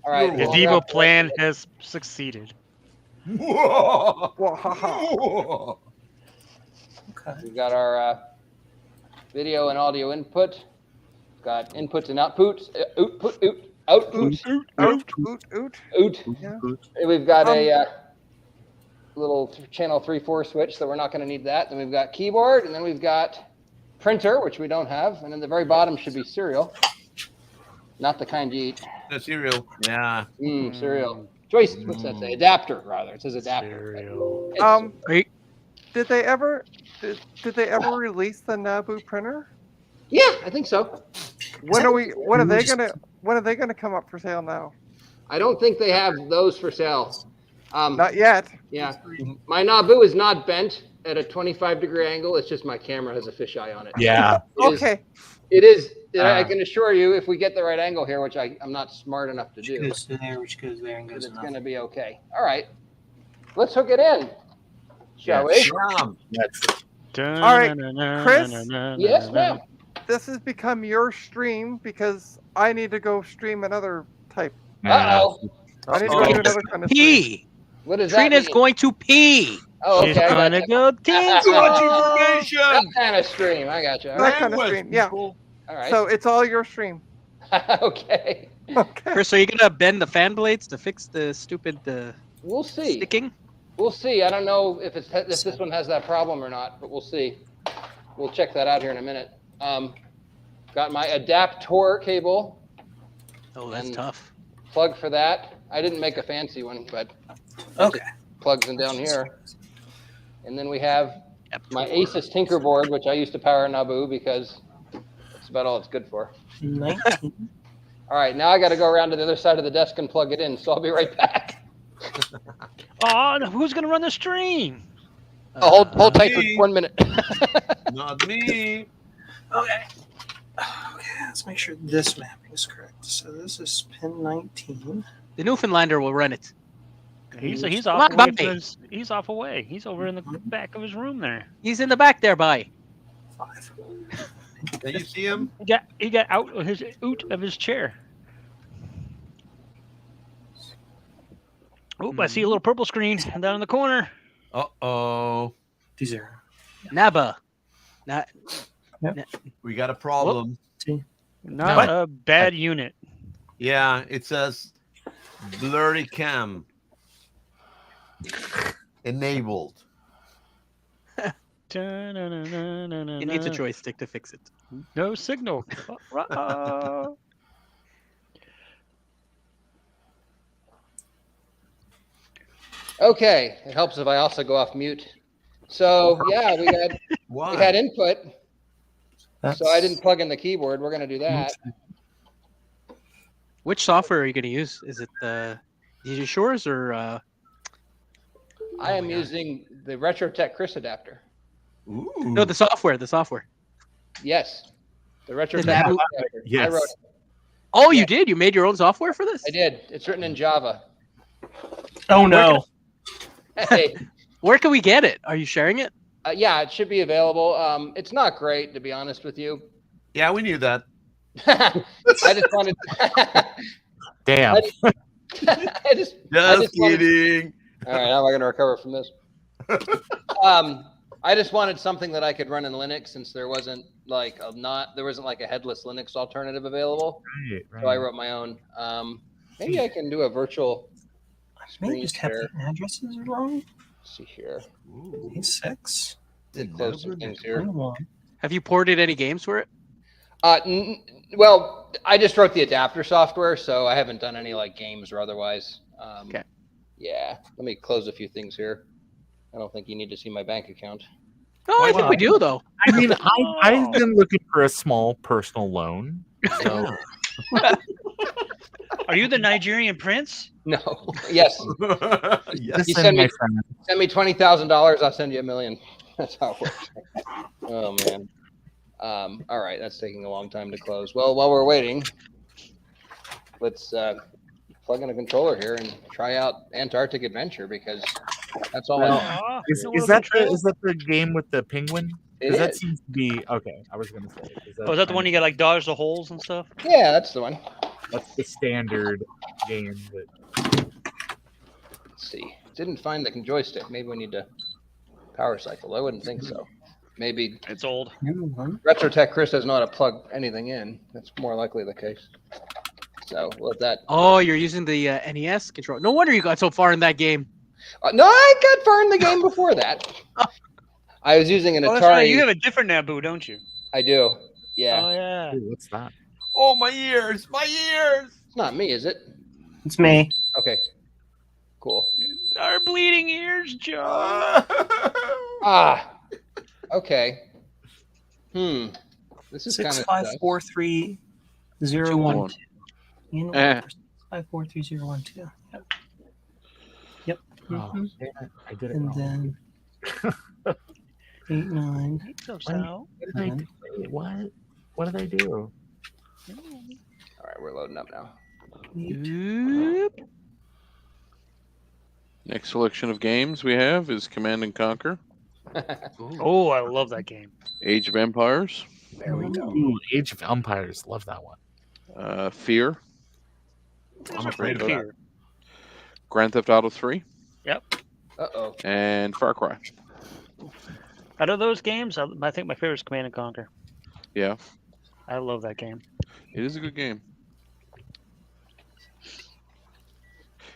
right. The well, Devo wrap- plan has succeeded. Whoa. Well, haha. Whoa. We've got our video and audio input. We've got inputs and outputs. Outputs. Oot. Yeah. Yeah. And we've got a little channel 3/4 switch, so we're not going to need that. Then we've got keyboard, and then we've got printer, which we don't have. And then the very bottom should be cereal. Not the kind you eat. The cereal. Yeah. Cereal. Joyce, what's that say? Adapter, rather. It says adapter. It's- Did they ever release the Naboo printer? Yeah, I think so. When are they gonna come up for sale now? I don't think they have those for sale. Not yet. Yeah. My Naboo is not bent at a 25-degree angle. It's just my camera has a fisheye on it. Yeah. Okay. It is. I can assure you, if we get the right angle here, which I'm not smart enough to do, Goes to there, which goes there, and goes it's to going to be okay. All right. Let's hook it in, shall we? All right, Chris? Yes, ma'am. This has become your stream because I need to go stream another type. Uh-oh. I need to go do another kind of stream. Pee. What does that Trina's mean? going to pee. Oh, She's okay. I gonna gotcha. go dance. Too much That information. kind of stream. I got you. All That right. kind of stream. Yeah. All right. So it's all your stream. Okay. Chris, are you gonna bend the fan blades to fix the stupid We'll see. sticking? We'll see. I don't know if this one has that problem or not, but we'll see. We'll check that out here in a minute. Got my adapter cable. Oh, that's tough. Plug for that. I didn't make a fancy one, but Okay. plugs in down here. And then we have my Asus Tinkerboard, which I used to power Naboo because it's about all it's good for. 19. All right, now I got to go around to the other side of the desk and plug it in, so I'll be right back. Oh, who's gonna run the stream? Hold tight for 1 minute. Not me. Okay. Okay, let's make sure this mapping is correct. So this is pin 19. The Newfoundlander will run it. He's Come off on, away. Bobby. He's off away. He's over in the back of his room there. He's in the back there, by. 5. Can you see him? He got out of his chair. Oh, I see a little purple screen down in the corner. Uh-oh. D0. Naba. Not. We got a problem. Not a bad unit. Yeah, it says blurry cam enabled. He needs a joystick to fix it. No signal. Okay, it helps if I also go off mute. So yeah, we had input. So I didn't plug in the keyboard. We're gonna do that. Which software are you going to use? Is it the DJ Shores or? I am using the RetroTech Chris adapter. Ooh. No, the software. The software. Yes, the RetroTech that- Chris adapter. Yes. I wrote it. Oh, you did? You made your own software for this? I did. It's written in Java. Oh no. Hey, Where can we get it? Are you sharing it? yeah, it should be available. It's not great, to be honest with you. Yeah, we knew that. I just wanted. Damn. I just wanted- kidding. All right, how am I going to recover from this? I just wanted something that I could run in Linux, since there wasn't like a headless Linux alternative available. Right, So I wrote my own. Maybe I can do a virtual Maybe screen just have share. the addresses wrong. Let's see here. A6. Close some things here. 21. Have you ported any games for it? Well, I just wrote the adapter software, so I haven't done any like games or otherwise. Okay. Yeah, let me close a few things here. I don't think you need to see my bank account. No, I think we do though. I mean, I've been looking for a small personal loan. So Are you the Nigerian prince? No. Yes. Yes. You listen, send my me friend. $20,000, I'll send you $1 million. That's how it works. Oh man. All right, that's taking a long time to close. Well, while we're waiting, let's plug in a controller here and try out Antarctic Adventure, because that's all I know. Is that the game with the penguin? It Because that is. seems to be okay. I was gonna say. Oh, is that the one you got like dodge the holes and stuff? Yeah, that's the one. That's the standard game. That Let's see. Didn't find the joystick. Maybe we need to power cycle. I wouldn't think so. Maybe It's old. RetroTech Chris doesn't know how to plug anything in. That's more likely the case. So let that. Oh, you're using the NES controller. No wonder you got so far in that game. No, I got far in the game before that. I was using an Oh, that's right. Atari. You have a different Naboo, don't you? I do. Yeah. Oh yeah. Ooh, what's that? Oh, my ears! My ears! It's not me, is it? It's me. Okay. Cool. Our bleeding ears, Joe. Ah. Okay. This is kind of 6543012. You know, Eh. 6543012. Yep. Yep. Oh, Mhm. I did it And wrong. then 89. What did I do? All right, we're loading up now. Next selection of games we have is Command and Conquer, Oh, I love that game. Age of Empires, There we go. Ooh, Age of Empires. Love that one. Fear, I'm afraid of fear. Grand Theft Auto 3, Yep. Uh-oh. and Far Cry. Out of those games, I think my favorite is Command and Conquer. Yeah, I love that game. it is a good game.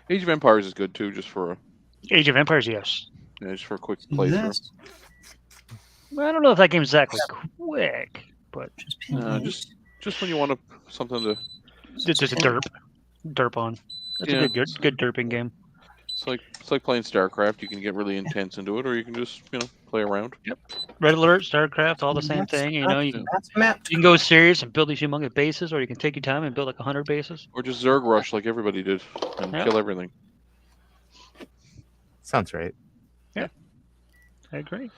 Age of Empires is good too, just for a Age of Empires, yes. just for a quick playthrough. Well, I don't know if that game's exactly quick, but Just when you want something to it's just a derp on. It's Yeah. a good derping game. It's like playing StarCraft. You can get really intense into it, or you can just play around. Yep. Red Alert, StarCraft, all the same thing. You know, you map. can go serious and build these humongous bases, or you can take your time and build like 100 bases. Or just Zerg Rush like everybody did and Yeah. kill everything. Sounds right. Yeah, I agree.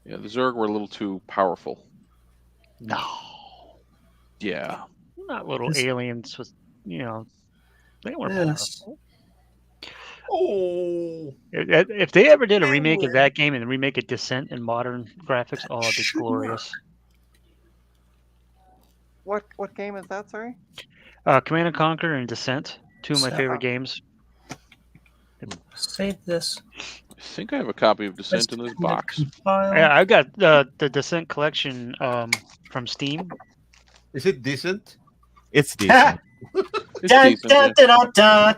Yeah, the Zerg were a little too powerful. No. Yeah. Not little This- aliens with, they weren't Yes. powerful. Oh, If they ever did a remake of that game and remake it Descent in modern graphics, oh, it'd be glorious. What game is that? Sorry. Command and Conquer and Descent, two of my favorite games. Save this. I think I have a copy of Descent in this box. Yeah, I've got the Descent collection from Steam. is it decent? It's decent. It's decent, yeah.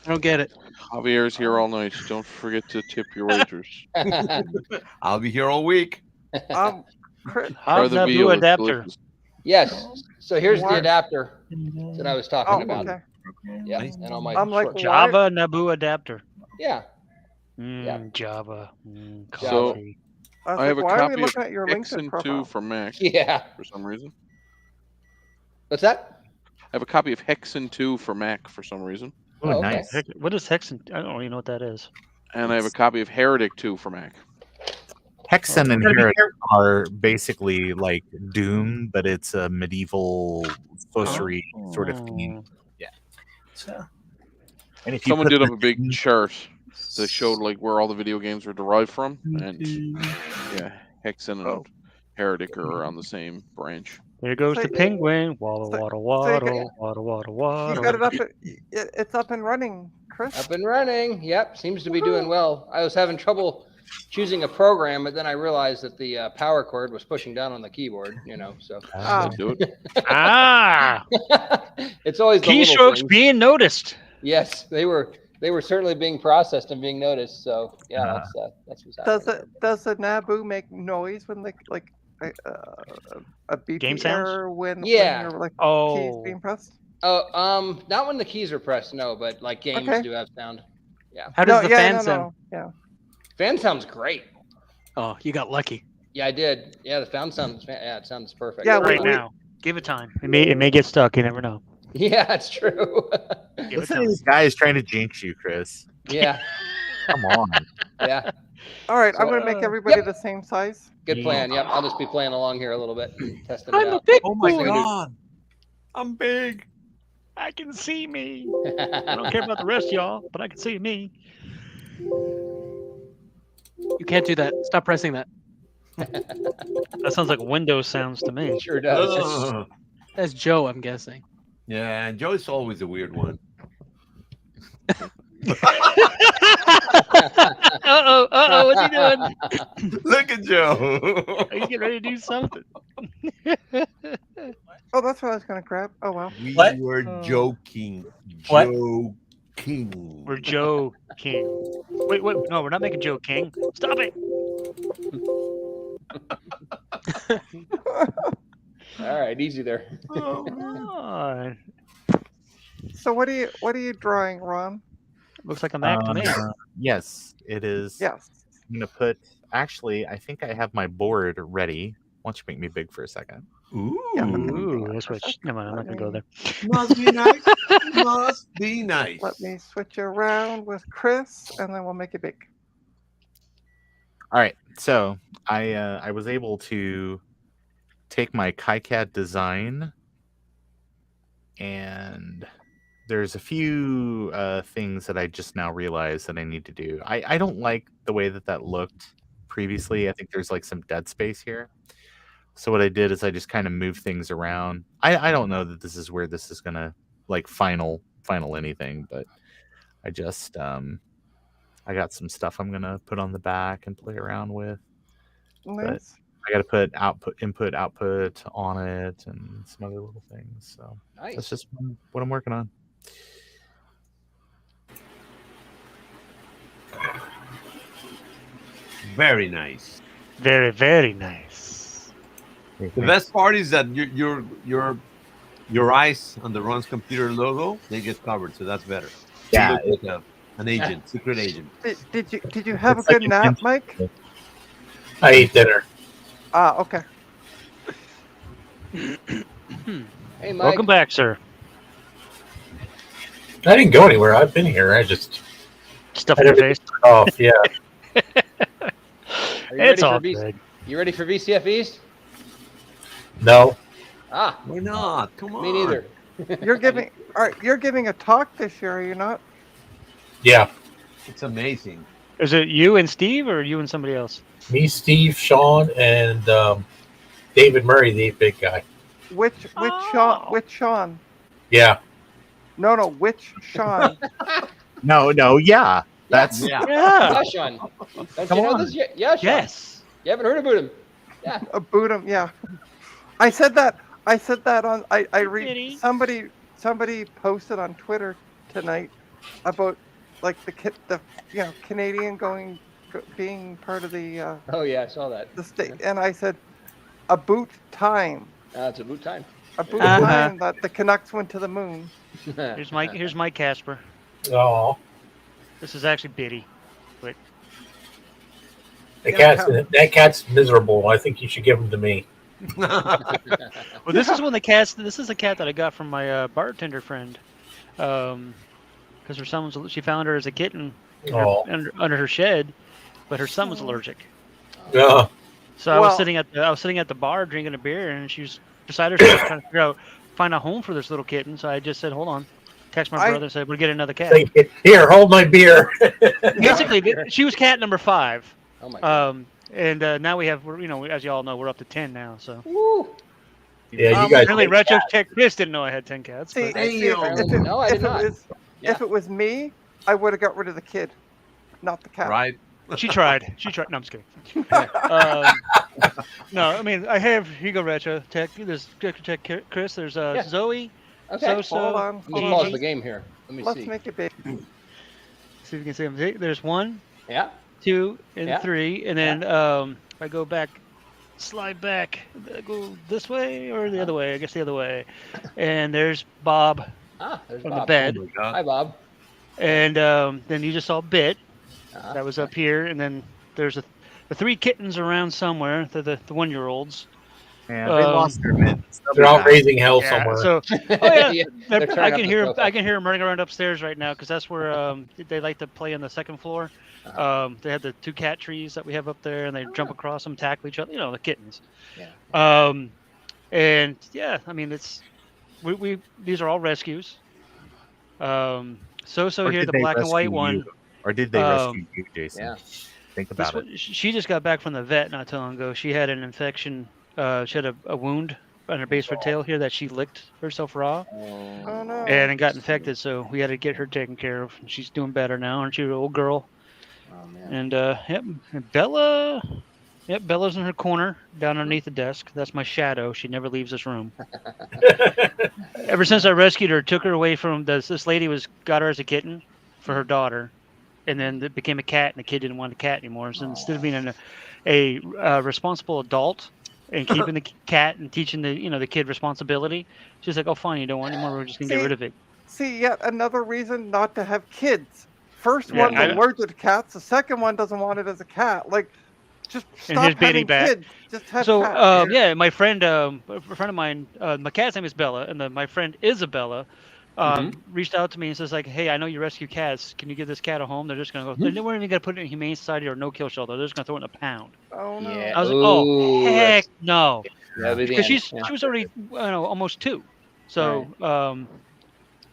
I don't get it. Javier's here all night. Don't forget to tip your wagers. I'll be here all week. Chris, Try the Naboo veal, it's adapter. delicious. Yes. So here's the Why- adapter that I was talking Oh, about. okay. Yeah, and all my I'm like, short- Java Naboo adapter. Yeah. Java. So coffee. I have a why are we copy of looking at your LinkedIn Hexen 2 profile? for Mac. Yeah. For some reason. What's that? I have a copy of Hexen 2 for Mac for some reason. Oh, Oh, okay. nice. What is Hexen? I don't even know what that is. And I have a copy of Heretic 2 for Mac. Hexen and Gotta be Heretic are basically like Doom, but it's a medieval sorcery sort of theme. Yeah. So, And if you Someone put did up the a big chart that showed like where all the video games are derived from, and yeah, Hexen and Heretic are on the same branch. There goes the So- penguin. Waddle, waddle, waddle, waddle, waddle, You got it waddle. up. It's up and running, Chris. Up and running. Yep. Seems to be doing well. I was having trouble choosing a program, but then I realized that the power cord was pushing down on the keyboard, so. Ah. Do it. Ah, It's always the little keystrokes things. being noticed. Yes, they were certainly being processed and being noticed. So yeah, that's what's happening. Does the Naboo make noise when they like a beep Game sounds? when Yeah. you're like keys Oh, being pressed? Oh, not when the keys are pressed, no, but like games Okay. do have sound. Yeah. How does No, the yeah, fan no, sound? no, yeah. Fan sounds great. Oh, you got lucky. Yeah, I did. Yeah, the fan sounds. Yeah, it sounds perfect. Yeah, right now. Give it time. It may get stuck. You never know. Yeah, it's true. Give it Listen to time. these guys trying to jinx you, Chris. Yeah, Come on. yeah. All right, I'm So, gonna make everybody yep. the same size. Good Yeah. plan. Yep, I'll just be playing along here a little bit, testing it out. Oh my god, I'm big. I can see me. I don't care about the rest of y'all, but I can see me. You can't do that. Stop pressing that. That sounds like Windows sounds to me. Sure does. Ugh. That's Joe, I'm guessing. Yeah, and Joe's always a weird one. Uh-oh, what's he doing? Look at Joe. He's getting ready to do something. Oh, that's what I was gonna grab. Oh well. We What? were Oh. joking. What? Joking. We're Joe King. Wait, no, we're not making Joe King. Stop it. All right, easy there. Oh, God. So what are you drawing, Ron? Looks like a Mac to me. Yes, it is. Yes. I'm gonna put. Actually, I think I have my board ready. Why don't you make me big for a second? Ooh. Ooh, let's switch. Never mind, I'm not going to go there. Must be nice. Must be nice. Let me switch around with Chris, and then we'll make it big. All right. So I was able to take my KiCad design, and there's a few things that I just now realized that I need to do. I don't like the way that looked previously. I think there's like some dead space here. So what I did is I just kind of moved things around. I don't know that this is where this is gonna like final anything, but I just I got some stuff I'm gonna put on the back and play around with. But Nice. I gotta put input output on it and some other little things. So Nice. that's just what I'm working on. Very nice. Very, very nice. The best part is that your eyes on the Ron's computer logo, they get covered, so that's better. Yeah, You look like an agent, secret agent. Did you have It's a like good an nap, instant- Mike? I ate dinner. Ah, okay. Hey, Mike. Welcome back, sir. I didn't go anywhere. I've been here. I just Stuff had in your everything face. turned off. Yeah. Are you It's ready all for good. You ready for VCF East? No. Ah, Why not? Come on. me neither. You're giving a talk this year, are you not? Yeah. It's amazing. Is it you and Steve, or you and somebody else? Me, Steve, Sean, and David Murray, the big guy. Which Sean? Which Sean? Yeah. No, which Sean? No, yeah. That's Yeah. Yeah, Sean. Don't Come you know on. this? Yeah, Sean. Yes. You haven't heard about him? Yeah. Boot him, yeah. I said that on. I read Kitty. somebody posted on Twitter tonight about like the Canadian being part of the Oh yeah, I saw that. the state, and I said a boot time, It's about time. a boot Uh-huh. time that the Canucks went to the moon. Here's Mike Casper. Oh, This is actually Biddy. Wait. that cat's miserable. I think you should give him to me. Well, this is one of the cats. This is a cat that I got from my bartender friend. Because she found her as a kitten Oh. under her shed, but her son was allergic. Yeah. So I was Well- sitting at the bar drinking a beer, and she was beside herself trying to figure out find a home for this little kitten. So I just said, "Hold on." Text my brother and said, "We'll get another cat." Say, here, hold my beer. Basically, she was cat number 5. Oh my god. And now we have, as you all know, we're up to 10 now. So Woo. Yeah, you guys. apparently, Retro Tech Chris didn't know I had 10 cats. See, But No, I did not. If it was me, I would have got rid of the kid, not the cat. Right? she tried. No, I'm just kidding. No, I mean, I have here you go, Retro Tech. There's Retro Tech Chris. There's Yeah. Zoe. Okay. So Hold on. Let me Gigi. pause the game here. Let me Let's see. make it big. See if you can see them. See, there's 1, Yeah. 2, and Yeah. 3, and then if I go back, slide back, go this way or the other way. I guess the other way. And there's Bob There's from Bob. the bed, Oh my God. Hi, Bob. and then you just saw Bit. Uh-huh. That was up here, and then there's the 3 kittens around somewhere. The 1-year-olds. Yeah, they lost their mittens. They'll be They're out back. raising hell Yeah, somewhere. so oh yeah, They're I tearing up can the hear profile. I can hear them running around upstairs right now because that's where they like to play on the second floor. They have the 2 cat trees that we have up there, and they jump across them, tackle each other. The kittens. Yeah. And yeah, I mean we these are all rescues. So Or here did the they black and white rescue one. you? Or did they rescue you, Jason? Yeah. Think This about it. one, she just got back from the vet not too long ago. She had an infection. She had a wound on her base of her tail here that she licked herself raw. Oh no. And it got infected, so we had to get her taken care of. She's doing better now, aren't you, old girl? Oh man. And yep, Bella. Yep, Bella's in her corner down underneath the desk. That's my shadow. She never leaves this room. Ever since I rescued her, took her away from this lady got her as a kitten for her daughter, and then it became a cat, and the kid didn't want a cat anymore. So instead of being a responsible adult and keeping the cat and teaching the kid responsibility, she's like, "Oh, fine, you don't want anymore. We're just gonna get rid of it." See, yet another reason not to have kids. First Yeah, one's I- allergic to cats. The second one doesn't want it as a cat. Like, just And stop here's Biddy having back. kids. Just have So cats. yeah, my friend, a friend of mine, my cat's name is Bella, and my friend Isabella reached out to me and says like, "Hey, I know you rescue cats. Can you give this cat a home? They're just gonna go. They weren't even gonna put it in a humane society or no-kill shelter. They're just gonna throw it in a pound." Oh no. Yeah. I was like, Ooh, "Oh heck no," That'd be the because end. she was already almost 2, so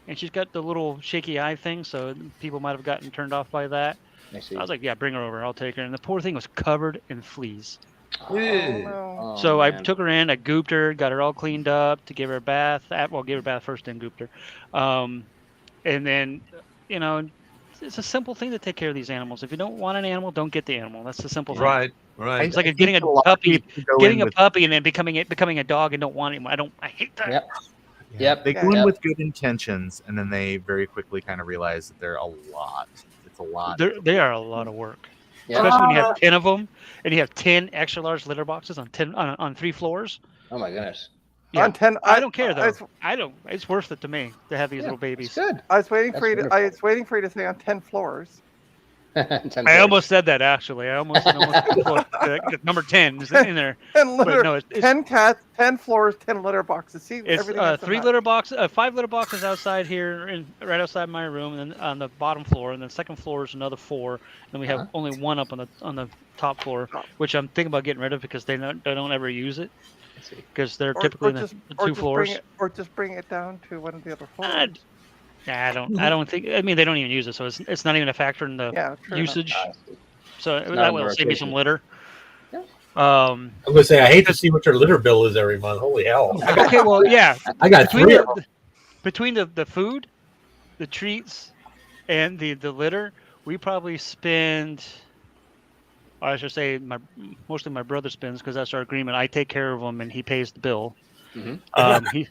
and she's got the little shaky eye thing, so people might have gotten turned off by that. I see. I was like, "Yeah, bring her over. I'll take her." And the poor thing was covered in fleas. Oh, no. Oh, So I man. took her in, I gooped her, got her all cleaned up to give her a bath. Well, gave her a bath first, then gooped her. And then, it's a simple thing to take care of these animals. If you don't want an animal, don't get the animal. That's the simple thing. Right. Right. It's like I getting think a lot of puppy, people go getting in a with- puppy and then becoming a dog and don't want it anymore. I hate that. Yep. Yep. They go in Yep. with good intentions, and then they very quickly kind of realize that they're a lot. It's a lot. They are a lot of work, Yeah. especially when you have 10 of them, and you have 10 extra large litter boxes on 10 on 3 floors. Oh my goodness. Yeah, On 10, I don't care though. was- I don't. It's worth it to me to have these Yeah, little babies. It's good. I was waiting That's for you. wonderful. I was waiting for you to say on 10 floors. 10 I floors. almost said that actually. I almost number 10 is in there. 10 litter, But no, it's 10 cats, 10 floors, 10 litter boxes. See, It's everything has 3 a litter box, 5 litter boxes outside here, right outside my room, and then on the bottom floor, and then second floor is another 4. And then we have only 1 up on the top floor, which I'm thinking about getting rid of because they don't ever use it because they're typically in the 2 floors. Or just bring it down to one of the other floors. I don't think. I mean, they don't even use it, so it's not even a factor in the Yeah, true enough. usage. So not that in the will save me some rotation. litter. I'm gonna say I hate to see what your litter bill is every month. Holy hell! Okay, well, yeah. I got between 3 the, of them. between the food, the treats, and the litter, we probably spend. I should say mostly my brother spends because that's our agreement. I take care of them and he pays the bill. Mm-hmm.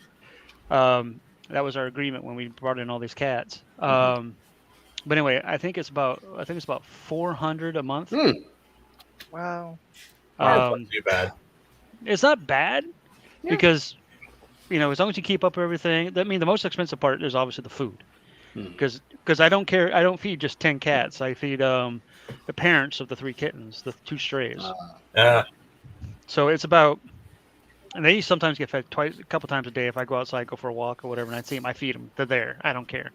That was our agreement when we brought in all these cats. But anyway, I think it's about 400 a month. Wow. That's not too bad. It's not bad because as long as you keep up everything. I mean, the most expensive part is obviously the food because I don't care. I don't feed just 10 cats. I feed the parents of the 3 kittens, the 2 strays. So it's about. And they sometimes get fed a couple times a day. If I go outside, go for a walk or whatever, and I see them, I feed them. They're there. I don't care.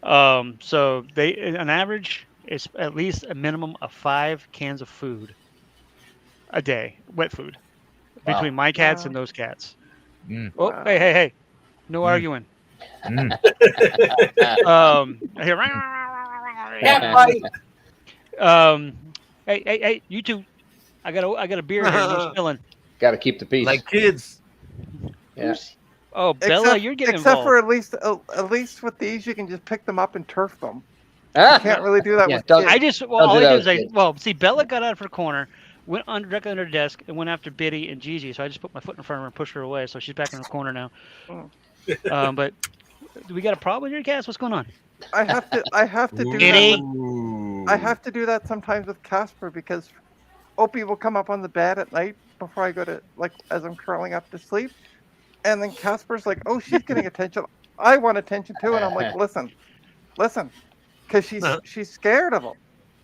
So on average, it's at least a minimum of 5 cans of food a day, wet food, between my cats and those cats. Oh, hey, no arguing. I hear. Hey, you two. I got a beer here. No spilling. Got to keep the peace. Like kids. Yeah. Oh, Bella, you're getting except involved. for at least with these, you can just pick them up and turf them. Ah! You can't really do that with kids. I just all I do is see Bella got out of her corner, went directly under the desk, and went after Biddy and Gigi. So I just put my foot in front of her and pushed her away. So she's back in her corner now. But do we got a problem with your cats? What's going on? I have to do Biddy? that. I have to do that sometimes with Casper because Opie will come up on the bed at night before I go to as I'm curling up to sleep, and then Casper's like, "Oh, she's getting attention. I want attention too," and I'm like, "Listen, because she's scared of him,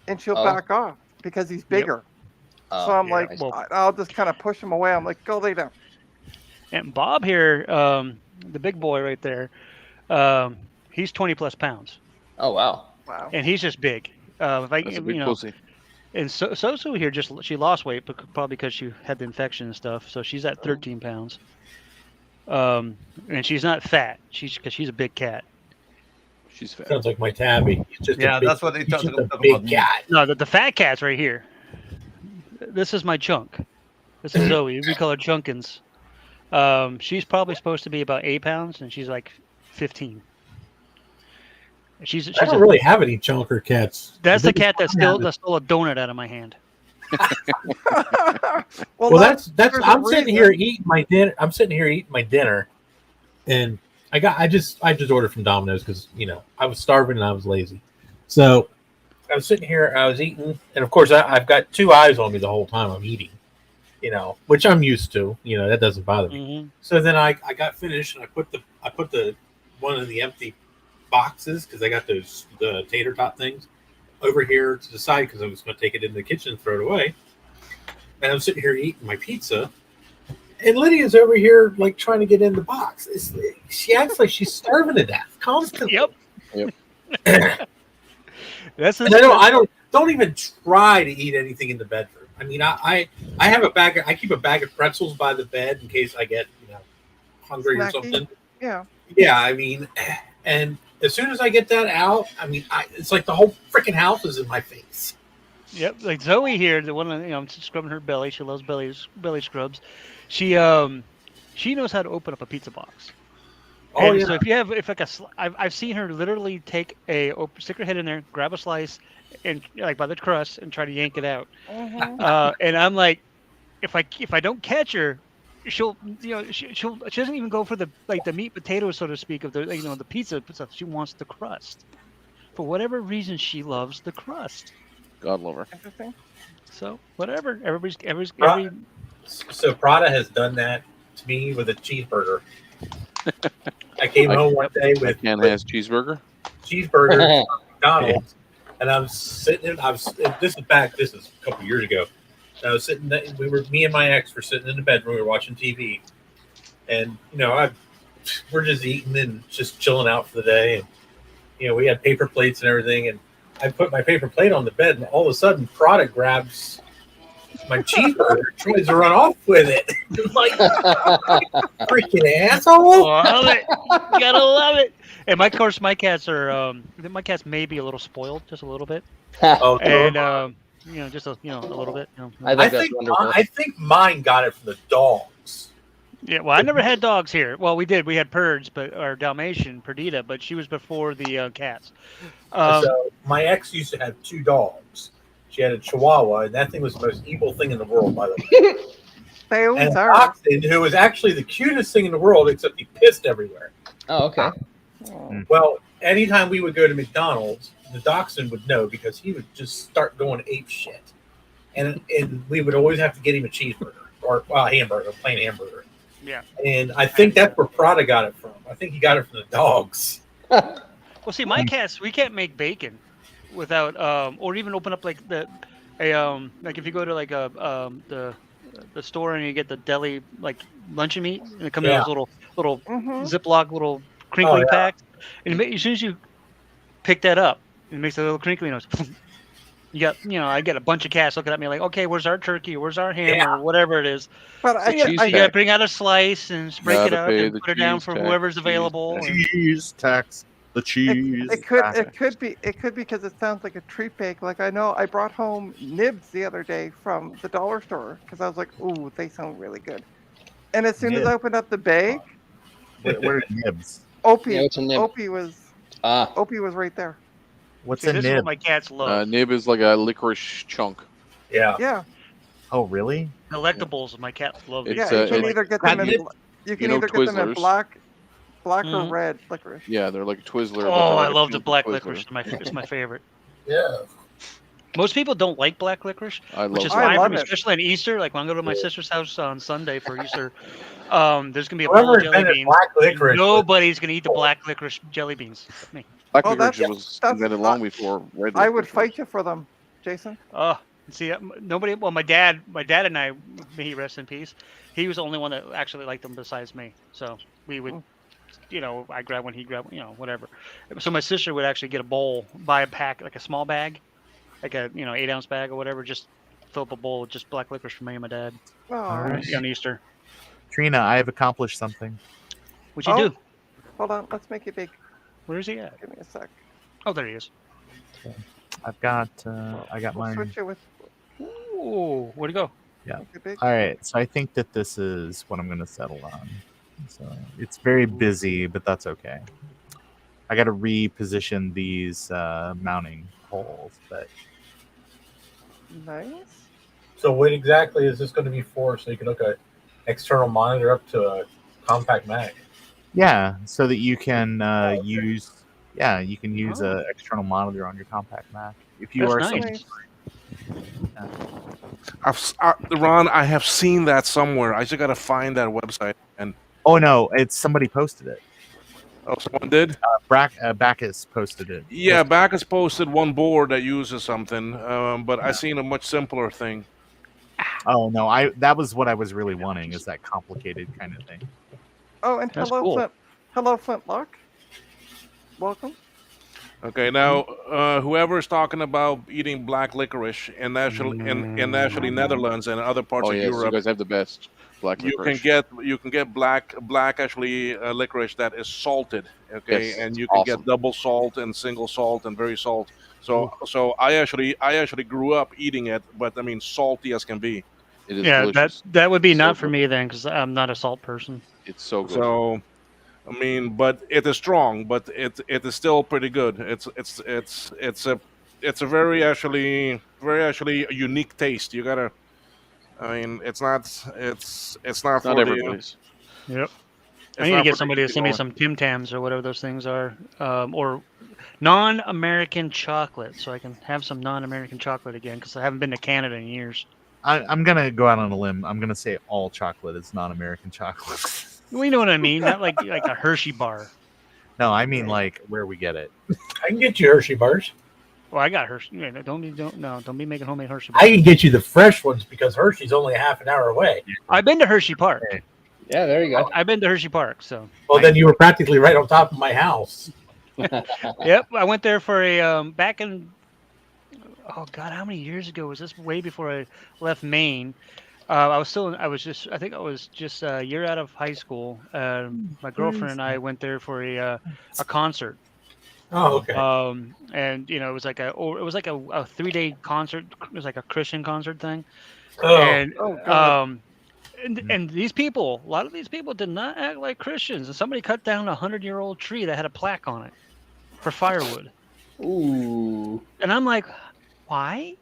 and she'll back off because he's bigger." So I'm like, I'll just kind of push him away. I'm like, "Go lay down." And Bob here, the big boy right there, he's 20 plus pounds. Oh wow! Wow. And he's just big. If I, That's a big pussy. And Sosu here she lost weight, but probably because she had the infection and stuff. So she's at 13 pounds. And she's not fat. Because she's a big cat. She's fat. Sounds like my tabby. He's just Yeah, a big, that's what they he's talk just a about. big cat. No, the fat cat's right here. This is my chunk. This is Zoe. We call her Chunkins. She's probably supposed to be about 8 pounds, and she's like 15. She's I don't really have any chunker cats. That's the cat that stole a donut out of my hand. Well, that's there's a I'm sitting here reason. eating my dinner. I'm sitting here eating my dinner, and I just ordered from Domino's because I was starving and I was lazy. So I was sitting here, I was eating, and of course I've got 2 eyes on me the whole time I'm eating, which I'm used to. That doesn't bother me. Mm-hmm. So then I got finished and I put the one of the empty boxes because I got the tater tot things over here to the side because I was going to take it in the kitchen and throw it away. And I'm sitting here eating my pizza, and Lydia's over here trying to get in the box. She acts like she's starving to death constantly. Yep. And I don't even try to eat anything in the bedroom. I mean, I have I keep a bag of pretzels by the bed in case I get hungry or Snacky. something. Yeah. Yeah, I mean, and as soon as I get that out, I mean, it's like the whole freaking house is in my face. Yep, like Zoe here, the one I'm scrubbing her belly. She loves belly scrubs. She knows how to open up a pizza box. Oh, And yeah. So I've seen her literally stick her head in there, grab a slice, and by the crust, and try to yank it out. Mhm. And I'm like, if I don't catch her, she'll she doesn't even go for the meat potatoes, so to speak, of the the pizza stuff. She wants the crust. For whatever reason, she loves the crust. God love her. Interesting. So whatever, every So Prada has done that to me with a cheeseburger. I came home one day with has cheeseburger. Cheeseburger from McDonald's, and I'm sitting. This is a couple years ago. I was sitting. Me and my ex were sitting in the bedroom. We were watching TV, and we're just eating and just chilling out for the day. And we had paper plates and everything. And I put my paper plate on the bed, and all of a sudden, Prada grabs my cheeseburger, tries to run off with it. Like, freaking asshole! Love it. You gotta love it. And of course, my cats are. My cats may be a little spoiled, just a little bit. And just a little bit. I think mine got it from the dogs. Yeah, well, I never had dogs here. Well, we did. We had Purds, but our Dalmatian, Perdita, but she was before the cats. So my ex used to have 2 dogs. She had a Chihuahua, and that thing was the most evil thing in the world, by the way. They always and are. Dachshund, who was actually the cutest thing in the world, except he pissed everywhere. Oh, okay. Well, anytime we would go to McDonald's, the Dachshund would know because he would just start going ape shit. And we would always have to get him a cheeseburger or a hamburger, a plain hamburger. Yeah. And I think that's where Prada got it from. I think he got it from the dogs. Well, see, my cats, we can't make bacon without, or even open up like if you go to like the store and you get the deli like luncheon meat, and it comes in those little Ziploc little crinkly packs, and as soon as you pick that up, it makes a little crinkly noise. You got, I get a bunch of cats looking at me like, okay, where's our turkey? Where's our ham? Or whatever it is. But you gotta bring out a slice and break it up and put it down for whoever's available. Cheese tax. The cheese. It could be because it sounds like a treat bag. Like I know I brought home nibs the other day from the dollar store because I was like, ooh, they sound really good. And as soon as I opened up the bag, what are nibs? Opie, Yeah, what's a nib? Opie was right there. What's See, a this is nib? what my cats love. Nib is like a licorice chunk. Yeah. Yeah. Oh, really? Collectibles, my cats love these. Yeah, you can either get them in black or red licorice. Yeah, they're like a Twizzler. Oh, I love the black licorice. It's my favorite. Yeah. Most people don't like black licorice, which is I fine for love me, it. especially on Easter. Like when I go to my sister's house on Sunday for Easter, there's gonna be a bowl Whoever of jelly invented beans. black licorice Nobody's gonna eat the black licorice jelly beans. Me. Black Oh, licorice that's- was that's invented not- long before red I would licorice fight you for them, Jason. See, nobody. Well, my dad and I, may he rest in peace. He was the only one that actually liked them besides me. So we would, I grab one, he grabbed, whatever. So my sister would actually get a bowl, buy a pack, like a small bag, like a 8-ounce bag or whatever, just fill up a bowl with just black licorice for me and my dad Oh, on Easter. Trina, I have accomplished something. What'd you do? Hold on, let's make it big. Where is he at? Give me a sec. Oh, there he is. I've got I got We'll mine. switch it with. Ooh, where'd he go? Yeah. Make it big. All right. So I think that this is what I'm going to settle on. So it's very busy, but that's okay. I got to reposition these mounting holes, but Nice. So what exactly is this going to be for? So you can hook an external monitor up to a compact Mac. yeah, so that you can use a external monitor on your compact Mac if you That's are nice. Ron, I have seen that somewhere. I just gotta find that website. And Oh no, it's somebody posted it. someone did. Bacchus posted it. Yeah, Bacchus posted one board that uses something, but I seen a much simpler thing. Oh no, that was what I was really wanting, is that complicated kind of thing. Oh, and That's hello, cool. Hello, Flintlock. Welcome. Okay, now whoever's talking about eating black licorice in actually Netherlands and other parts Oh of yeah, so you Europe, guys have the best black you licorice. can get black actually licorice that is salted. Okay, Yes, and you it's can awesome. get double salt and single salt and very salt. So I actually grew up eating it, but I mean salty as can be. It is Yeah, delicious. that would be So not for good. me then, because I'm not a salt person. It's so good. So, I mean, but it is strong, but it is still pretty good. It's a very actually unique taste. You gotta I mean, it's not Not for the. everybody's. Yep. I It's need to not get for the somebody to easy send me going. some Tim Tams or whatever those things are, or non-American chocolate, so I can have some non-American chocolate again because I haven't been to Canada in years. I'm gonna go out on a limb. I'm gonna say all chocolate is non-American chocolate. We know what I mean, not like a Hershey bar. No, I mean like where we get it. I can get you Hershey bars. Well, I got Hershey. Don't be making homemade Hershey bars. I can get you the fresh ones because Hershey's only a half an hour away. I've been to Hershey Park. Yeah, there you go. I've been to Hershey Park, so. Well, then you were practically right on top of my house. Yep, I went there for a back in. Oh God, how many years ago was this? Way before I left Maine. I think I was just a year out of high school. My girlfriend and I went there for a concert. Oh, okay. And it was like a 3-day concert. It was like a Christian concert thing. Oh. And God. and these people, a lot of these people did not act like Christians. And somebody cut down a 100-year-old tree that had a plaque on it for firewood. Ooh. And I'm like, why?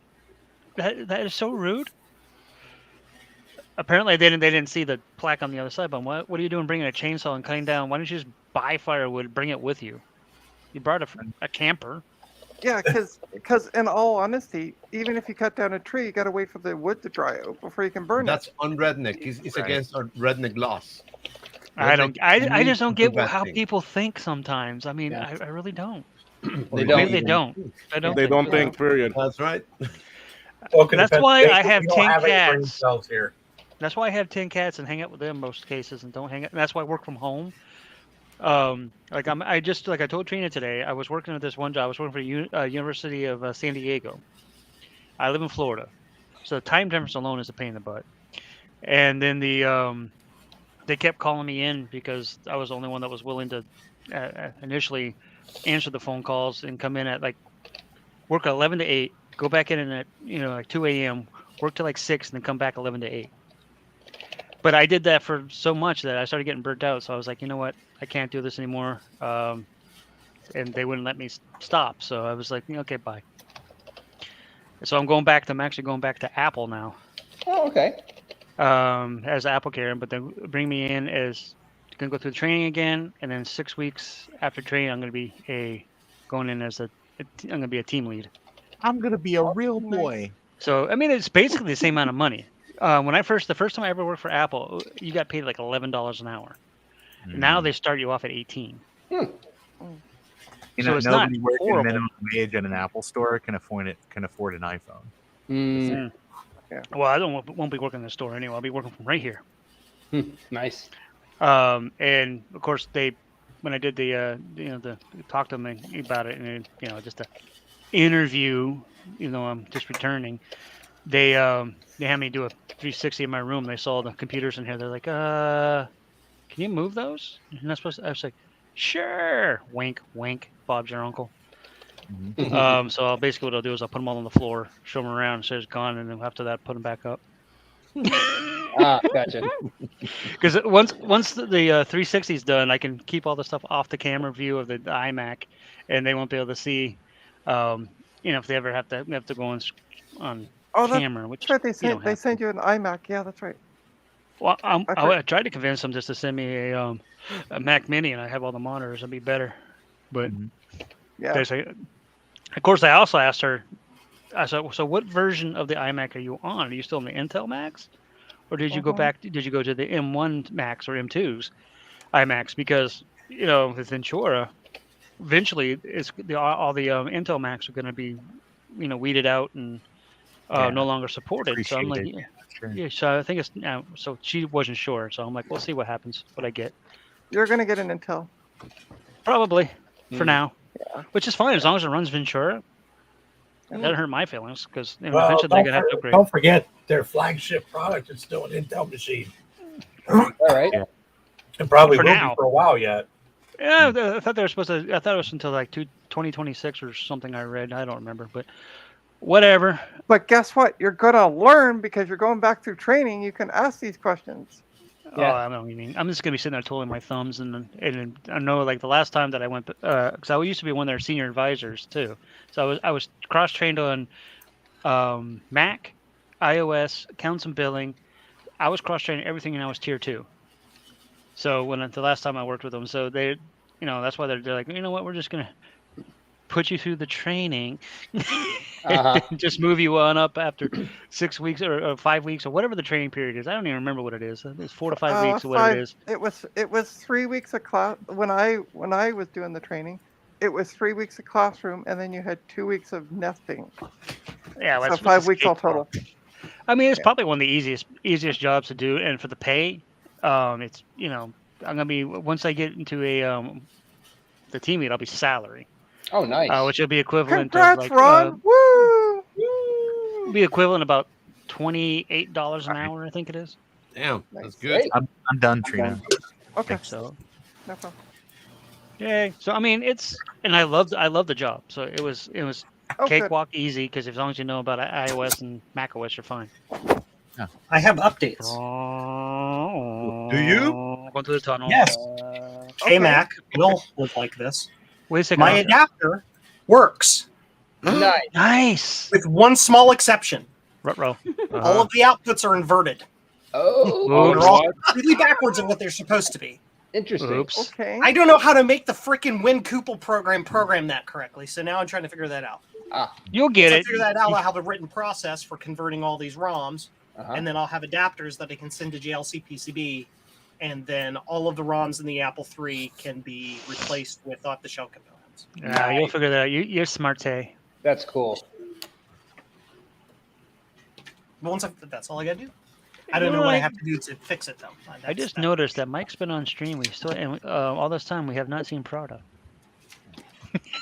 That is so rude. Apparently they didn't see the plaque on the other side. But what are you doing bringing a chainsaw and cutting down? Why don't you just buy firewood, bring it with you? You brought a camper. Yeah, because in all honesty, even if you cut down a tree, you got to wait for the wood to dry out before you can burn That's it. unredneck. It's against our redneck laws. I just don't get how people. people think sometimes. I mean, Yeah. I really don't. They Maybe don't. they don't. I don't. They don't so. think. Period. That's right. That's why I have 10 cats. Cells here. That's why I have 10 cats and hang out with them most cases and don't hang out. And that's why I work from home. Like I told Trina today, I was working at this one job. I was working for the University of San Diego. I live in Florida, so the time difference alone is a pain in the butt. And then they kept calling me in because I was the only one that was willing to initially answer the phone calls and come in at like work 11 to 8, go back in at like 2 a.m., work till like 6, and then come back 11 to 8. But I did that for so much that I started getting burnt out. So I was like, you know what? I can't do this anymore. And they wouldn't let me stop. So I was like, okay, bye. So I'm actually going back to Apple now. Oh, okay. As Apple Care, but they bring me in as going to go through the training again. And then 6 weeks after training, I'm going to be going in as I'm going to be a team lead. I'm gonna be a real boy. So I mean, it's basically the same amount of money. The first time I ever worked for Apple, you got paid like $11 an hour. Now they start you off at 18. You So know, it's not nobody working horrible. minimum wage at an Apple store can afford an iPhone. Mm. Yeah. Well, I won't be working in the store anyway. I'll be working from right here. Nice. And of course when I did the talk to them about it, and just a interview, I'm just returning. They had me do a 360 in my room. They saw the computers in here. They're like, can you move those? You're not supposed to. I was like, sure. Wink, wink. Bob's your uncle. So basically what I'll do is I'll put them all on the floor, show them around, say it's gone, and then after that, put them back up. Gotcha. Because once the 360 is done, I can keep all the stuff off the camera view of the iMac, and they won't be able to see, if they ever have to go on camera. Which That's right. They send you an iMac. Yeah, that's right. Well, I tried to convince them just to send me a Mac Mini, and I have all the monitors. It'd be better. But Yeah. of course, I also asked her. I said, "So, what version of the iMac are you on? Are you still on the Intel Macs, or did you go back? Did you go to the M1 Macs or M2s iMacs? Because with Ventura, eventually, all the Intel Macs are going to be, weeded out and no longer supported. So I'm like, yeah. So I think it's so she wasn't sure. So I'm like, we'll see what happens. What I get. You're gonna get an Intel. Probably for now, Yeah. which is fine as long as it runs Ventura. It doesn't hurt my feelings because Well, eventually they're gonna have to upgrade. don't forget their flagship product is still an Intel machine. All right. And probably For will now. be for a while yet. Yeah, I thought they were supposed to. I thought it was until like 2026 or something. I read. I don't remember, but whatever. But guess what? You're gonna learn because you're going back through training. You can ask these questions. Oh, I don't know what you mean. I'm just gonna be sitting there twiddling my thumbs, and I know like the last time that I went, because I used to be one of their senior advisors too. So I was cross trained on Mac, iOS, accounts and billing. I was cross-training everything, and I was tier 2. So the last time I worked with them, so they, that's why they're like, you know what, we're just gonna put you through the training, Uh-huh. and just move you on up after 6 weeks or 5 weeks or whatever the training period is. I don't even remember what it is. It's 4 to 5 weeks or whatever it is. It was 3 weeks of class when I was doing the training. It was 3 weeks of classroom, and then you had 2 weeks of nesting. Yeah, So that's 5 weeks all total. I mean, it's probably one of the easiest jobs to do, and for the pay, it's I'm gonna be once I get into the team meet, I'll be salary. Oh, nice. Which will be equivalent Congrats, of like Ron! Woo! Be equivalent about $28 an hour, I think it is. Damn, that's good. I'm done, Trina. Okay. So No problem. yay. So I mean, I love the job. So it was Oh, good. cakewalk easy because as long as you know about iOS and macOS, you're fine. I have updates. Do you? Going to the tunnel. Yes. Okay. KMac will look like this. Wait a second. My adapter works Nice. Nice. with one small exception. Ruh-roh. All of the outputs are inverted. Oh, They're all completely backwards of what they're supposed to be. interesting. Oops. Okay. I don't know how to make the freaking WinCouple program that correctly, so now I'm trying to figure that out. You'll get Once I it. figure that out, I'll have a written process for converting all these ROMs, Uh-huh. and then I'll have adapters that I can send to JLC PCB, and then all of the ROMs in the Apple III can be replaced with off-the-shelf components. Yeah, you'll figure that out. You're smart, Tay. That's cool. Once that's all I gotta do. I don't know what I have to do to fix it though. I just noticed that Mike's been on stream. We still, and all this time we have not seen Prada.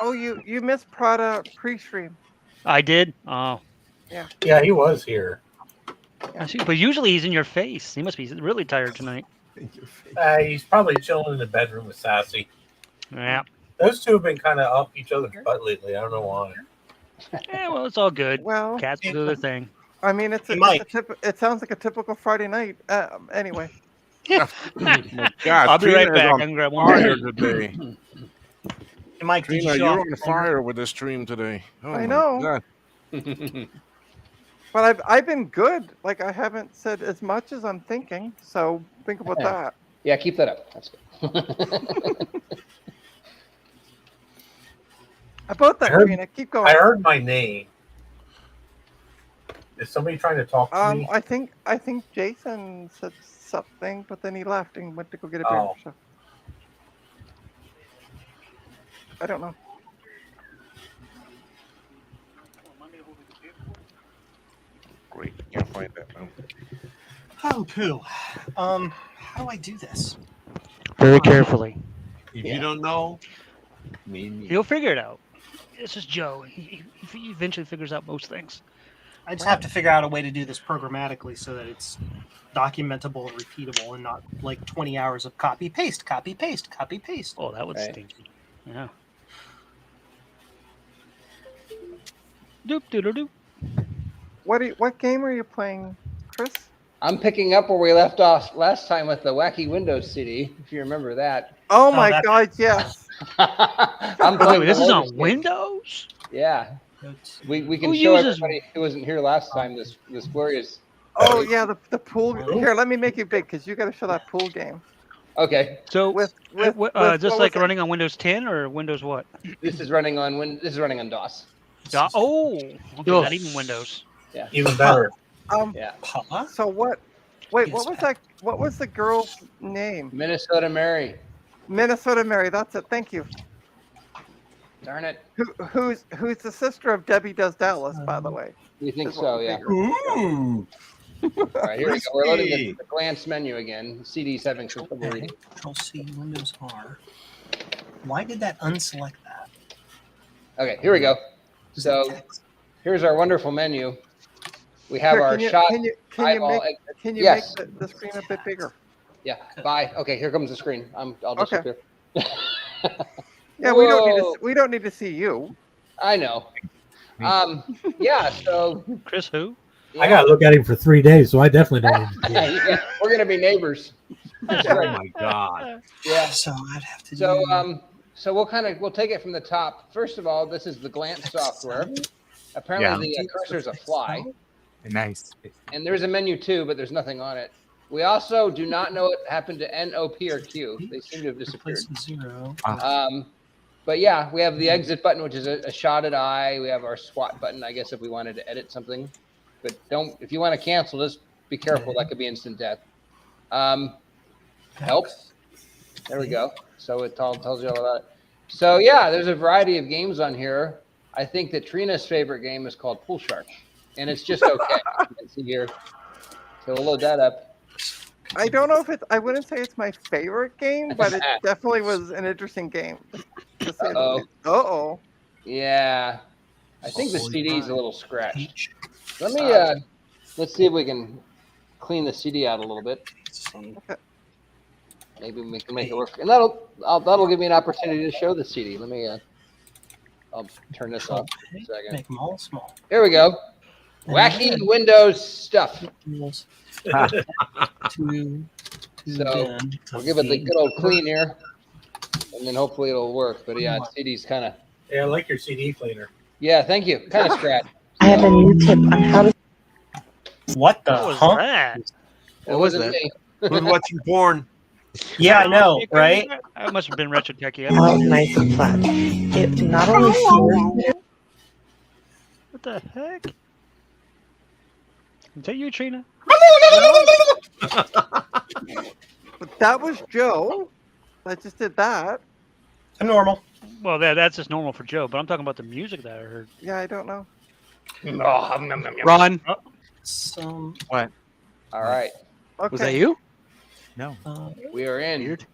Oh, you missed Prada pre-stream. I did. Oh, Yeah, he was here. I see. But usually he's in your face. He must be really tired tonight. He's probably chilling in the bedroom with Sassy. Yeah. Those two have been kind of up each other's butt lately. I don't know why. Yeah. Well, it's all good. Well, Cats will do their thing. I mean, it sounds like a typical Friday night. Anyway. God, I'll be right Trina is back. on I can grab one fire more. today. Hey, Mike, did Trina, you show you're off on fire with this stream today. Oh, I my know. God. But I've been good. Like I haven't said as much as I'm thinking. So think about Yeah. that. Yeah, keep that up. That's good. About that, I heard- Trina. Keep going. I heard my name. Is somebody trying to talk to me? I think Jason said something, but then he left and went to go get a beer. Oh. So. I don't know. Great. Can't find that now. Oh, poo. How do I do this? Very carefully. If you don't know, me. He'll figure it out. This is Joe. He eventually figures out most things. I just have to figure out a way to do this programmatically so that it's documentable and repeatable and not like 20 hours of copy paste, copy paste, copy paste. Oh, that would Right. stink. Yeah. Doop doodle doop. What game are you playing, Chris? I'm picking up where we left off last time with the Wacky Windows CD, if you remember that. Oh my that- God, yes. I'm Wait, playing this the is on latest game. Windows? Yeah. We can Who show uses- everybody who wasn't here last time this glorious. Oh yeah, the pool. Here, let me make you big because you got to show that pool game. Okay. So, With just what like was it? running on Windows 10 or Windows what? This is running on DOS. Oh, okay, Yo. not even Windows. Yeah. Even better. Yeah. So what? Wait, what was that? What was the girl's name? Minnesota Mary. Minnesota Mary. That's it. Thank you. Darn it. Who's the sister of Debbie Does Dallas, by the way? You think Is what so? we Yeah. figured. Ooh. All right, here we go. We're loading the glance menu again. CD's having some trouble reading. Control C, Windows R. Why did that unselect that? Okay, here we go. So here's our wonderful menu. We have Here, our shot. Can you eyeball make exit. can you Yes. make the screen a bit bigger? Yeah. Bye. Okay, here comes the screen. I'll just Okay. appear. Yeah, Whoa. we don't need to see you. I know. Yeah. So Chris, who? I gotta look at him for 3 days, so I definitely don't. Need to see it. yeah, we're gonna be neighbors. That's Oh right. my God. Yeah. So I'd have to So do. so we'll take it from the top. First of all, this is the glance software. Apparently the cursor's a fly. Nice. And there's a menu too, but there's nothing on it. We also do not know what happened to N, O, P, or Q. They seem to have disappeared. Zero. But yeah, we have the exit button, which is a shot at eye. We have our SWAT button, I guess, if we wanted to edit something. But if you want to cancel, just be careful. That could be instant death. Help. There we go. So it tells you all about it. So yeah, there's a variety of games on here. I think that Trina's favorite game is called Pool Shark, and it's just okay. You can see here. So we'll load that up. I don't know if I wouldn't say it's my favorite game, but it definitely was an interesting game. Uh-oh. Yeah. I think the CD is a little scratched. Let me, let's see if we can clean the CD out a little bit. Okay. Maybe we can make it work. And that'll give me an opportunity to show the CD. Let me, I'll turn this off for a second. Make them all small. Here we go. Wacky Windows stuff. So we'll give it the good old clean here, and then hopefully it'll work. But yeah, CD's kind of. Yeah, I like your CD cleaner. Yeah, thank you. Kind of scratched. I have a new tip on how to. What the What was huh? that? It wasn't me. Who's watching porn? Yeah, I know, right? I must have been Retro Techie. Oh, nice and flat. It not only stores. What the heck? Is that you, Trina? That was Joe. I just did that. Normal. Well, that's just normal for Joe, but I'm talking about the music that I heard. Yeah, I don't know. Ron, What? All right. Okay. was that you? No. We are in. Weird.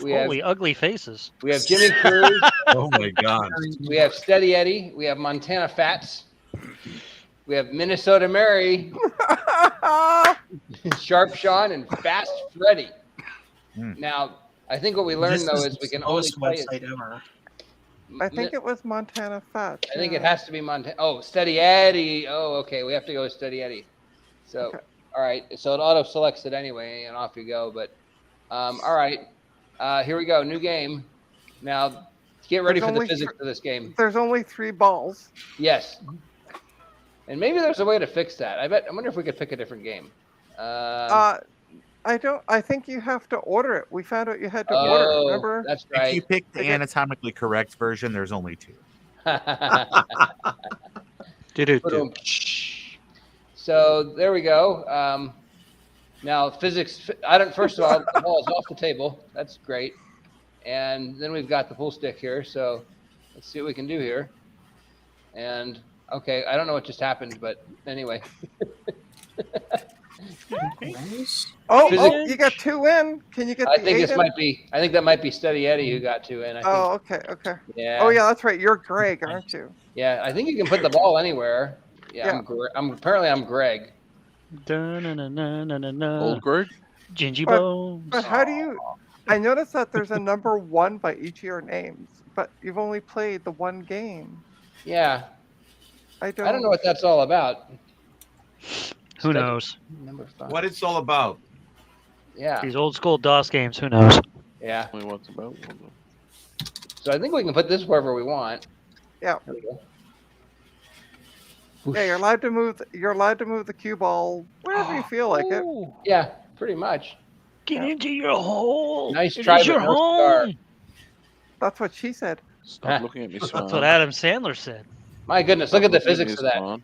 We have Holy ugly faces. we have Jimmy Cruz. Oh my God. We have Steady Eddie. We have Montana Fats. We have Minnesota Mary, Sharp Sean, and Fast Freddy. Now, I think what we learned though is we can only play it. website ever. I think it was Montana Fat. I think it has to be Montana. Oh, Steady Eddie. Oh, okay. We have to go with Steady Eddie. So, Okay. all right. So it auto selects it anyway, and off you go. But, all right. Here we go. New game. Now, get ready There's for the only physics of this game. There's only 3 balls. Yes. And maybe there's a way to fix that. I wonder if we could pick a different game. I think you have to order it. We found out you had to order it, remember? That's If you right. pick the anatomically correct version, there's only 2. Do. So there we go. Now physics. First of all, the ball is off the table. That's great. And then we've got the pool stick here. So let's see what we can do here. And okay, I don't know what just happened, but anyway. Oh, you got 2 in. Can you get I the think 8 this in? might be. I think that might be Steady Eddie who got 2 in. I think. Oh, okay. Yeah. Oh, yeah, that's right. You're Greg, aren't you? Yeah, I think you can put the ball anywhere. Yeah, Yeah. I'm Greg. Old Greg? Gingy But- Bones. But how do you? I noticed that there's a number 1 by each of your names, but you've only played the 1 game. Yeah. I I don't know what that's all about. Who knows? Number 5. What it's all about? Yeah. These old school DOS games. Who knows? Yeah. Only what's about. So I think we can put this wherever we want. Yeah. There we go. Yeah, you're allowed to move. You're allowed to move the cue ball wherever you feel like it. Yeah, pretty much. Get into your hole. Nice It try, is but your no star. home. That's what she said. Stop looking at me, That's Swan. what Adam Sandler said. My goodness, look at the physics of that. Oh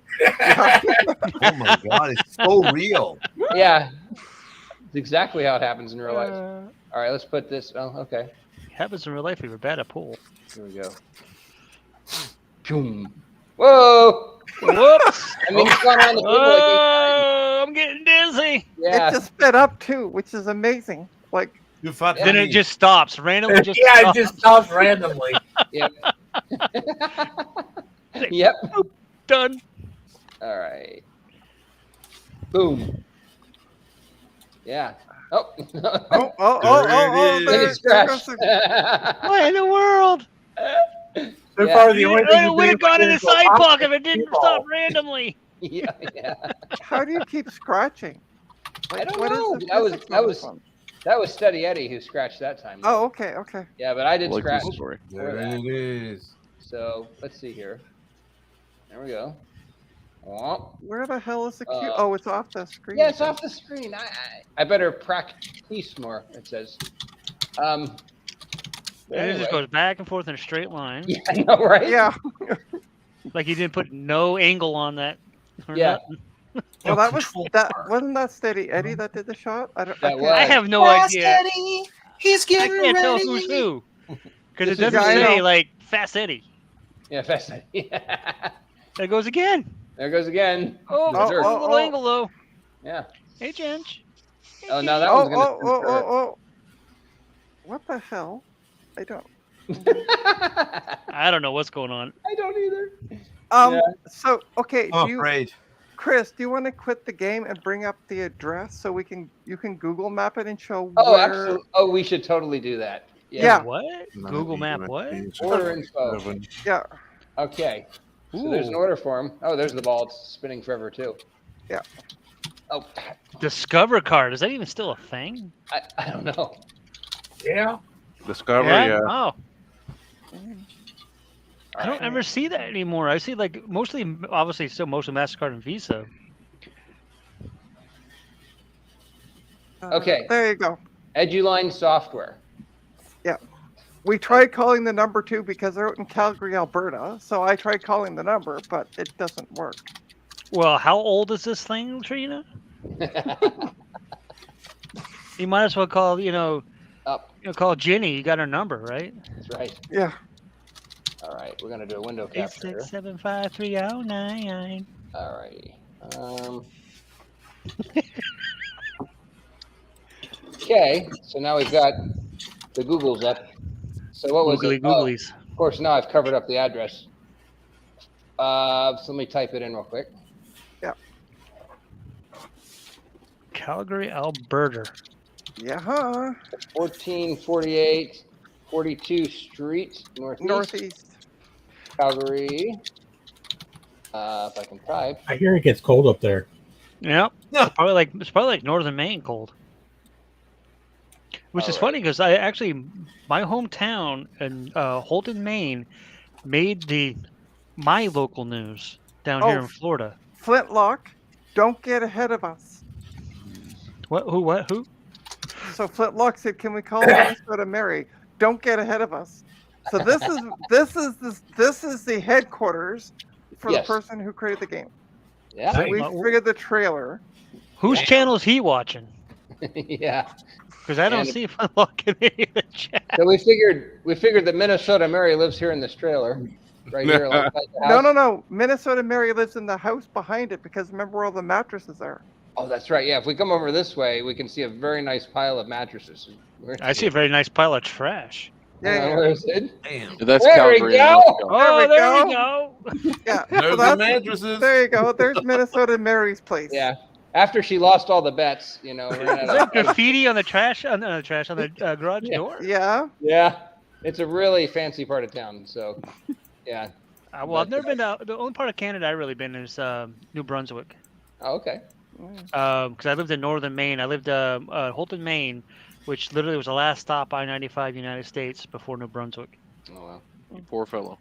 my God, it's so real. Yeah. It's exactly how it happens in real life. All right, let's put this. Oh, okay. Happens in real life. We were bad at pool. Here we go. Boom. Whoa. Whoops. I mean, it's gone around the table like 8 times. I'm getting dizzy. Yeah. It just sped up too, which is amazing. Like Then it just stops randomly. Just Yeah, it stops. just stops randomly. Yep. Yep. Done. All right. Boom. Yeah. Oh. oh, Look at scratch. What in the world? So far, the only thing It would have gone in the side pocket if it didn't stop randomly. Yeah. How do you keep scratching? I Like, don't what is know. the That was physics that of was this one? that was Steady Eddie who scratched that time. Oh, okay. Yeah, but I did Like scratch. this story. before There that. it is. So let's see here. There we go. Oh, Where the hell is the queue? Uh, Oh, it's off the screen. yeah, it's off the screen. I better practice more. It says. And it Anyway. just goes back and forth in a straight line. Yeah, I know, right? Yeah. Like you didn't put no angle on that. or Yeah. nothing. Well, that was that. Wasn't that Steady Eddie that did the shot? I don't. That can't- was. I have no Fast idea. Eddie, he's I getting can't tell ready. who's who because it This is- doesn't Yeah, I say know. like Fast Eddie. Yeah, fast. There goes again. There goes again. Oh, Oh, there's a oh, little oh. angle though. Yeah. Hey, Jench. Oh, now that Oh, one's gonna. oh, oh, oh, oh. What the hell? I don't. I don't know what's going on. I don't either. Um. Yeah. So okay. Oh, Do you, great. Chris, do you want to quit the game and bring up the address so you can Google map it and show Oh, where? absolutely. Oh, we should totally do that. Yeah. What? Google Map? What? Order info. Yeah. Okay. So there's an order form. Oh, there's the ball. It's spinning forever too. Yeah. Oh, Discover card. Is that even still a thing? I don't know. Yeah. Discover, Yeah? yeah. Oh. I don't Alright. ever see that anymore. I see like mostly, obviously, still mostly MasterCard and Visa. Okay. There you go. Eduline software. Yeah. We tried calling the number 2 because they're out in Calgary, Alberta. So I tried calling the number, but it doesn't work. Well, how old is this thing, Trina? You might as well call, Up. Call Ginny. You got her number, right? That's right. Yeah. All right. We're gonna do a window capture. 8675309. All righty. Okay. So now we've got the Googles up. So what was Googly it? Oh, googlies. of course, now I've covered up the address. So let me type it in real quick. Calgary, Alberta. Yeah. 1448 42 Street, Northeast. Calgary. If I can type. I hear it gets cold up there. Yep. It's probably like northern Maine cold. Which is funny because my hometown in Holton, Maine, made my local news down here in Florida. Flintlock, don't get ahead of us. What? Who? What? Who? So Flintlock said, "Can we call Minnesota Mary? Don't get ahead of us." So this is the headquarters for Yes. the person who created the game. Yeah. So we figured the trailer. Whose channel is he watching? Yeah. Because I don't And- see Flintlock in any of the chat. So we figured that Minnesota Mary lives here in this trailer, right here alongside the house. No. Minnesota Mary lives in the house behind it because remember where all the mattresses are. Oh, that's right. Yeah, if we come over this way, we can see a very nice pile of mattresses. I see a very nice pile of trash. Where is it? Damn. That's There we Calgary. go. Oh, there we go. Yeah. There's so the that's- mattresses. There you go. There's Minnesota Mary's place. Yeah. After she lost all the bets, ran Is out there of- graffiti on the trash on the garage door? Yeah. Yeah. It's a really fancy part of town. So, yeah. Well, I've never been to the only part of Canada I've really been is New Brunswick. Oh, okay. Because I lived in northern Maine. I lived Holton, Maine, which literally was the last stop I-95 United States before New Brunswick. Oh wow. Poor fellow.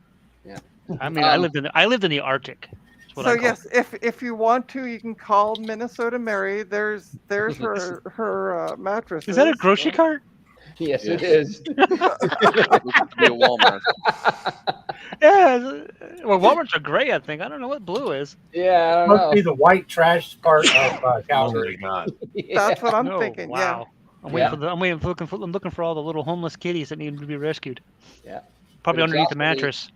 Yeah. I mean, I lived in the Arctic. That's what So I call yes, if you want to, you can call Minnesota Mary. There's her mattress. Is that a grocery cart? Yes, it is. Be a Walmart. Yeah. Well, Walmarts are gray, I think. I don't know what blue is. Yeah, I don't Must know. be the white trash part of Oh Calgary. my god. That's what I'm No, thinking. Wow. Yeah. I'm looking for all the little homeless kitties that need to be rescued. Yeah. Probably But it's underneath the also mattress.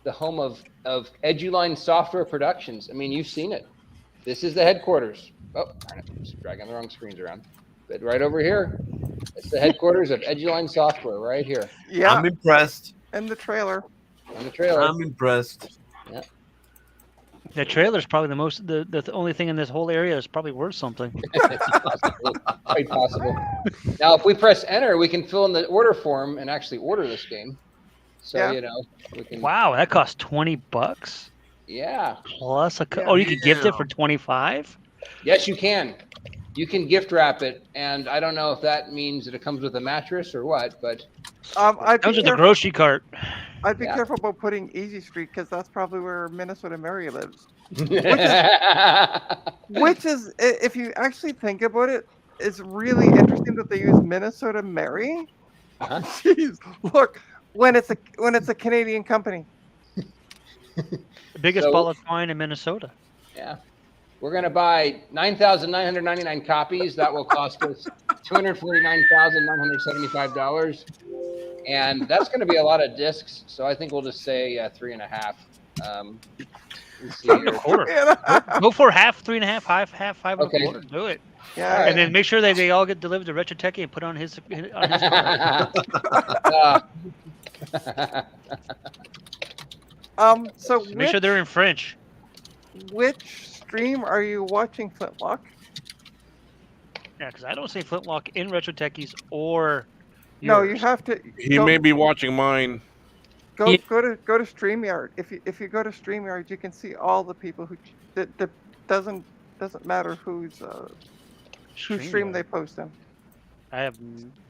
The home of Eduline Software Productions. I mean, you've seen it. This is the headquarters. Oh, I'm just dragging the wrong screens around. But right over here, it's the headquarters of Eduline Software right here. Yeah. I'm impressed. And the trailer. On the trailer. I'm impressed. Yeah. The trailer's probably the only thing in this whole area that's probably worth something. It's possible. Quite possible. Now, if we press enter, we can fill in the order form and actually order this game. So, Yeah. we can. Wow, that cost $20 Yeah. plus a. Oh, you could gift it for 25. Yes, you can. You can gift wrap it, and I don't know if that means that it comes with a mattress or what, but I'd Comes be with the careful. grocery cart. I'd be Yeah. careful about putting Easy Street because that's probably where Minnesota Mary lives. Which is, if you actually think about it, is really interesting that they use Minnesota Mary. Jeez, look, when it's a Canadian company. The biggest So- bottle of wine in Minnesota. Yeah. We're going to buy 9,999 copies. That will cost us $249,975. And that's going to be a lot of discs. So I think we'll just say 3.5. Let's see here. Go for half, 3.5, half, 5 and Okay. a quarter. Do it. Yeah. And then make sure that they all get delivered to Retro Techie and put on his card. So Make sure they're in French. which stream are you watching, Flintlock? Yeah, because I don't see Flintlock in Retro Techies or. No, you yours. have to. He go- may be watching mine. Go to StreamYard. If you go to StreamYard, you can see all the people who that doesn't matter whose stream StreamYard. they post in. I have.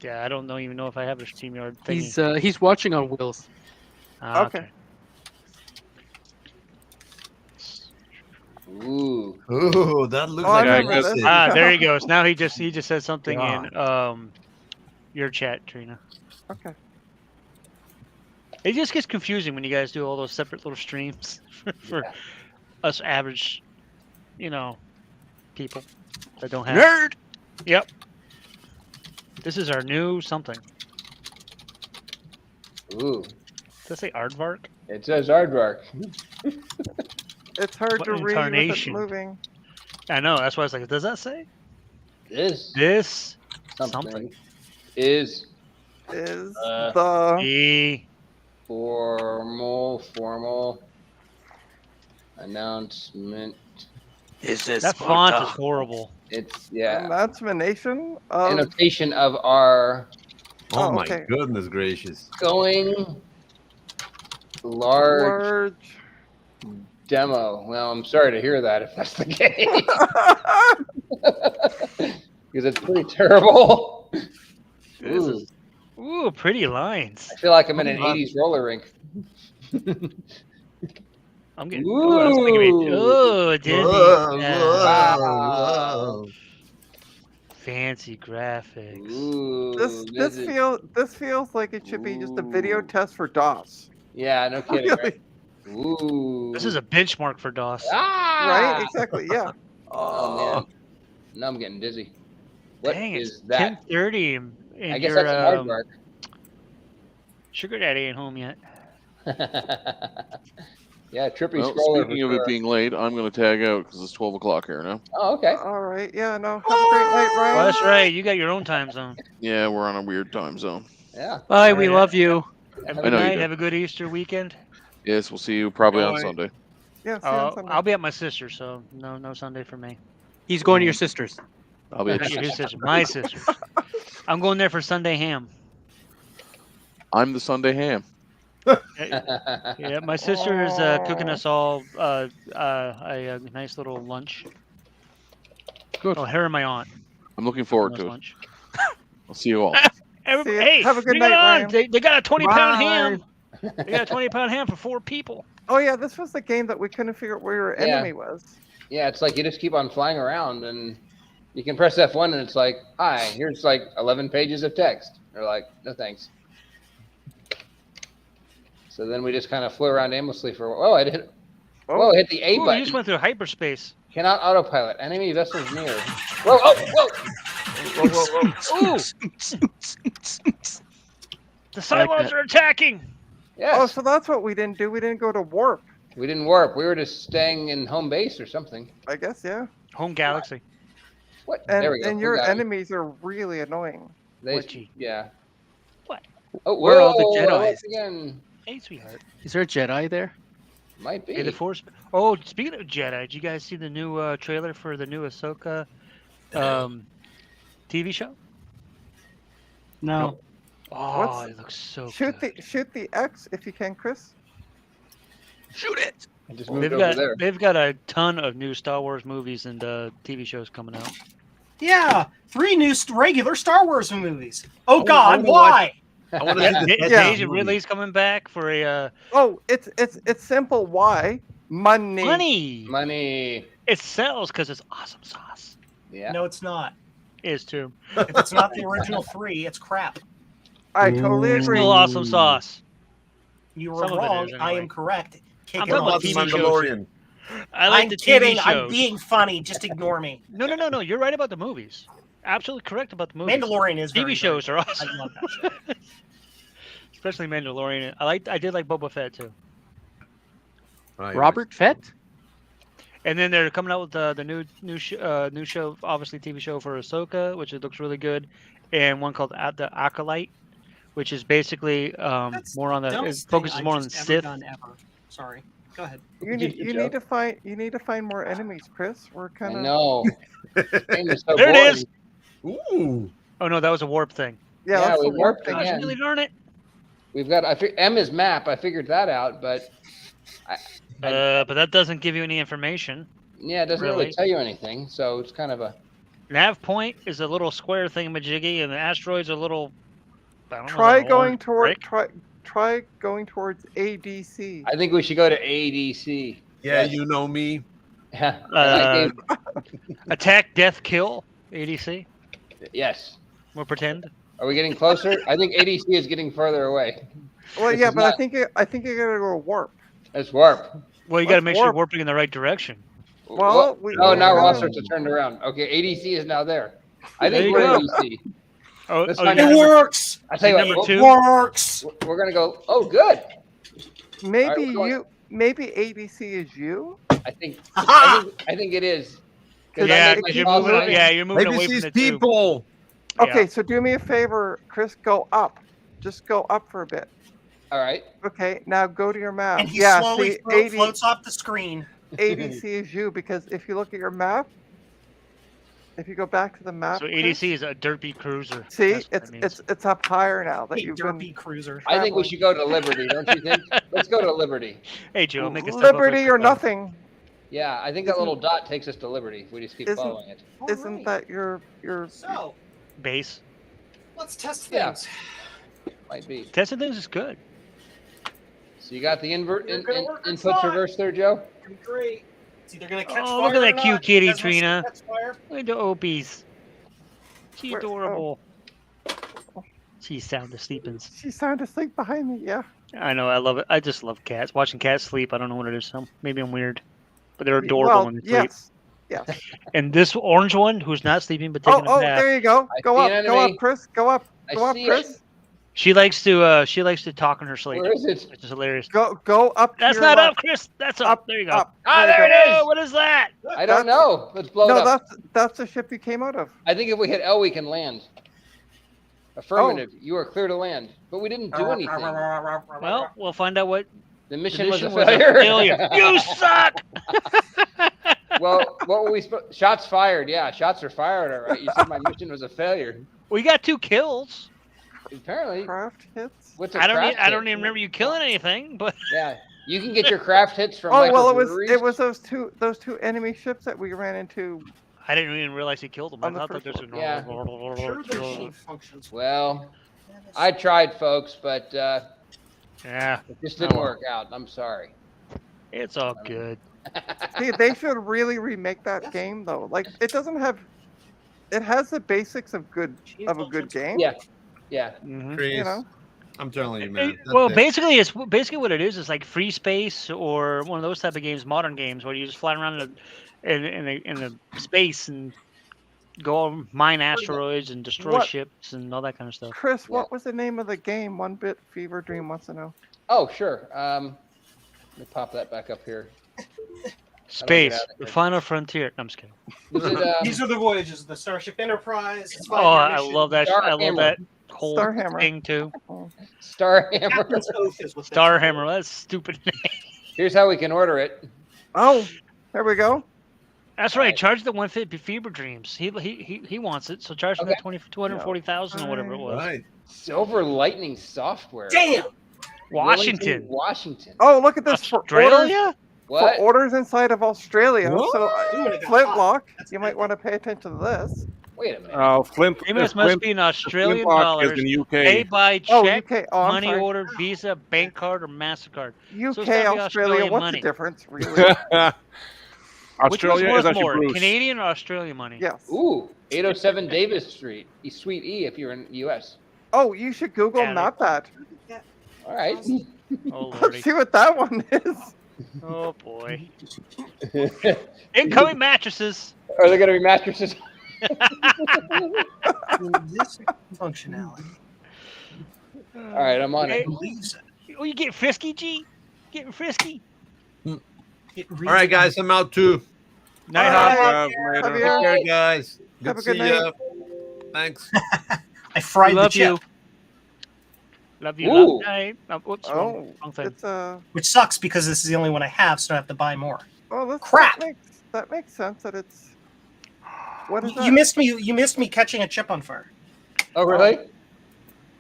Yeah, I don't even know if I have a StreamYard thingy. He's watching on Will's. Ah, Okay. Ooh. Ooh, that looks Oh, I like remember a this. Ah, there he goes. Now he just said something Yeah. in your chat, Trina. Okay. It just gets confusing when you guys do all those separate little streams for us average, people that don't have. Nerd! Yep. This is our new something. Ooh. Does that say Aardvark? It says Aardvark. It's hard What to read with it incarnation? moving. I know. That's why I was like, does that say This something? is Is Uh, the E. formal announcement. That font is horrible. It's yeah. announcement of Annotation of our Oh, Oh, my okay. goodness gracious. going large large. demo. Well, I'm sorry to hear that if that's the case. Because it's pretty terrible. This Ooh, is, ooh, pretty lines. I feel like I'm in an Hold on. 80s roller rink. I'm getting. Ooh, that's making me. Oh, Disney. Whoa, Yeah. whoa, Fancy graphics. Ooh, This is- feels like it should be just a video test for DOS. Yeah, no kidding. Right? Ooh. This is a benchmark for DOS. Ah! Right? Exactly. Yeah. Oh man. Now I'm getting dizzy. What Dang, is it's that? 10:30, and I guess your that's an aardvark. sugar daddy ain't home yet. Yeah, trippy Well, scroller. speaking for of it sure. being late, I'm going to tag out because it's 12 o'clock here now. Oh, okay. All right. Yeah. No. Have a great night, Ryan. Well, that's right. You got your own time zone. Yeah, we're on a weird time zone. Yeah. Bye, we love you. Have a I good know you night. do. Have a good Easter weekend. Yes, we'll see you probably on Bye. Sunday. Yeah. See you on Sunday. I'll be at my sister's, so no Sunday for me. He's going to your sister's. I'll be at Not your sister, my sister's. I'm going there for Sunday ham. I'm the Sunday ham. Yeah, my sister is cooking us all a nice little lunch. Good. Oh, her and my aunt. I'm looking forward Nice to it. lunch. I'll see you all. Everybody, See ya. hey, Have a good bring it night, on. Ryan. They got a 20-pound Bye. ham. They got a 20-pound ham for 4 people. Oh yeah, this was the game that we couldn't figure out where your Yeah. enemy was. Yeah, it's like you just keep on flying around and you can press F1 and it's like, hi, here's like 11 pages of text. They're like, no thanks. So then we just kind of flew around aimlessly for, oh, I did. Whoa, I hit the A Ooh, you button. just went through hyperspace. Cannot autopilot. Enemy vessels near. Whoa, oh, whoa. Ooh. The Cylons are attacking. Yes. Oh, so that's what we didn't do. We didn't go to warp. We didn't warp. We were just staying in home base or something. I guess. Yeah. Home galaxy. What? And There we go. and We your got it. enemies are really annoying. They, Witchy. yeah. What? Oh, Where are all the whoa, Jedis? once again. Hey, sweetheart. Is there a Jedi there? Might be. Hey, the Force. Oh, speaking of Jedi, did you guys see the new trailer for the new Ahsoka TV show? No. Oh, What's- it looks so Shoot good. the X if you can, Chris. Shoot it. I just moved They've over got there. they've got a ton of new Star Wars movies and TV shows coming out. Yeah, 3 new regular Star Wars movies. Oh I God, wanna why? I want to Yeah, see the Daisy movie. Ridley's coming back for a. Oh, it's simple. Why? Money. Money. It sells because it's awesome sauce. Yeah. No, it's not. It is too. If it's not the original 3, it's crap. I totally agree. Still awesome sauce. You were Some of it wrong. is, I anyway. am correct. Kick I'm it talking about off. TV shows. Mandalorian. I like I'm the TV kidding. I'm shows. being funny. Just ignore me. No. You're right about the movies. Absolutely correct about the movies. Mandalorian is very TV shows good. are awesome. I love that show. Especially Mandalorian. I did like Boba Fett too. Robert Fett? And then they're coming out with the new show, obviously TV show for Ahsoka, which it looks really good, and one called The Acolyte, which is basically more on the it Dumbest focuses thing more I've on the just Sith. ever done ever. Sorry. Go ahead. You need to find more enemies, Chris. We're kind of No. Game is so There it boring. is. Ooh. Oh no, that was a warp thing. Yeah, Yeah, that's we the warped thing. Gosh, again. really darn it. We've got Emma's map. I figured that out, but But that doesn't give you any information. yeah, it doesn't really Really? tell you anything. So it's kind of a Nav point is a little square thingamajiggy, and the asteroids are a little. I don't know, Try they're going orange toward brick. try going towards ADC. I think we should go to ADC. Yeah, you know me. Attack, death, kill. ADC. Yes. We'll pretend. Are we getting closer? I think ADC is getting further away. Well, This yeah, is but not- I think you gotta go warp. It's warp. Well, you got to Let's make sure you're warp. warping in the right direction. Well, oh, now we're all sorts of turned around. Okay, ADC is now there. I There think you we're go. ADC. Oh, Let's oh, find you out. got number- works. I tell you what, number we'll- two? Works. we're gonna go. Oh, good. Maybe All right, we're going- maybe ADC is you. I think it is. 'Cause I Yeah, made because my you're call moving. sign. Yeah, you're moving Maybe away from these the tube. people. Okay, Yeah. so do me a favor, Chris. Go up. Just go up for a bit. All right. Okay, now go to your map. And he yeah, slowly see, floats off the screen. ADC is you because if you look at your map, if you go back to the map, So Chris, ADC is a derpy cruiser. see, That's what that means. it's up higher now that Hey, you've derpy been cruiser. I think we should go to Liberty, don't you think? Let's go to Liberty. Hey Joe, make a step up Liberty there. or nothing. Yeah, I think that little dot takes us to Liberty. We just keep Isn't- following it. Isn't that your So Base. let's test Yeah. things. Might be. Testing things is good. So you got the You're gonna work or input not. reverse there, Joe? Great. It's either gonna catch Oh, fire look at or that not. cute kitty, That's what's Trina. gonna catch fire. Look at the Opies. She's Where- adorable. She's sound asleep. She's sound asleep behind me. Yeah. I know. I love it. I just love cats. Watching cats sleep. I don't know what it is. Maybe I'm weird, but they're adorable Well, when they sleep. yes. Yes. And this orange one, who's not sleeping but taking Oh, a nap, there you go. I Go see up. an Go up, enemy. Chris. Go up. I Go up, see Chris. it. she likes to talk in her sleep. Where is it? Which is hilarious. Go up. To That's your not left. up, Chris. That's up. Up, There you go. up. Ah, There there you it Oh, is. what is that? I don't know. Let's blow it No, up. that's the ship you came out of. I think if we hit L, we can land. Affirmative. You are clear to land. But we didn't do anything. Well, we'll find out what The the mission was a mission failure. You suck. Well, what were we supposed? Shots fired. Yeah, shots are fired. All right. You said my mission was a failure. We got 2 kills. Apparently. Craft hits. What's a I don't. craft I don't hit? even remember you killing anything. But Yeah, you can get your craft hits from. Oh well, microbreweries. it was those two enemy ships that we ran into. I didn't even realize he killed them. I On the thought that first there's a one. Yeah. Sure, their shape functions. Well, I tried, folks, but Yeah, it just didn't Oh. work out. I'm sorry. it's all good. See, they should really remake that game though. Like it doesn't have. It has the basics of a good game. Yeah, yeah. Mhm. Chris, You know. I'm telling you, man. Well, that's it. basically, it's what it is like free space or one of those type of games, modern games where you just fly around in the space and go mine asteroids and destroy What? ships and all that kind of stuff. Chris, what was the name of the game? 1-Bit Fever Dream wants to know. Oh, sure. Let me pop that back up here. Space, out of the here. final frontier. I'm just kidding. Was it, These are the voyages of the Starship Enterprise. It's Oh, five-year I mission. love that. I love Starhammer. that whole Starhammer. thing too. Starhammer? Captain's Oath is what that's Starhammer. That's a stupid name. Here's how we can order it. Oh, there we go. That's right. Charge the 150 Fever Dreams. He wants it, so charge him Okay. the 240,000 or whatever it was. Right. Silver Lightning Software. Damn! Washington. Washington. Oh, look at this for orders. Australia? What? For orders inside of Australia. What? So Ooh, and it got Flintlock, hot. That's you might good. want to pay attention to this. Wait a minute. Flint. Payments must be in Australian Flintlock dollars. is in UK. Paid by Oh, check, UK. Oh, I'm money sorry. order, Visa, bank card, or Mastercard. UK, So it's gotta be Australia. Australian What's money. the difference, really? Which one's Australia is worth actually more, Bruce. Canadian or Australian money? Yes. Ooh, 807 Davis Street, Suite E, if you're in the U.S. Oh, you should Google map that. All right. Oh lordy. Let's see what that one is. Oh boy. Incoming mattresses. Are there going to be mattresses? This functionality. All right, I'm on it. Oh, you getting frisky, G? Getting frisky? All right, guys, I'm out too. Night, Hawk. Later. Have Take you- care, guys. Good Have a to good see night. ya. Thanks. I fried Love the chip, you. Love you. Ooh. Love night. Whoops, Oh, wrong thing. it's which sucks because this is the only one I have, so I have to buy more. Oh, Crap. That makes sense. That it's. What is that? You missed me. You missed me catching a chip on fire. Oh, really?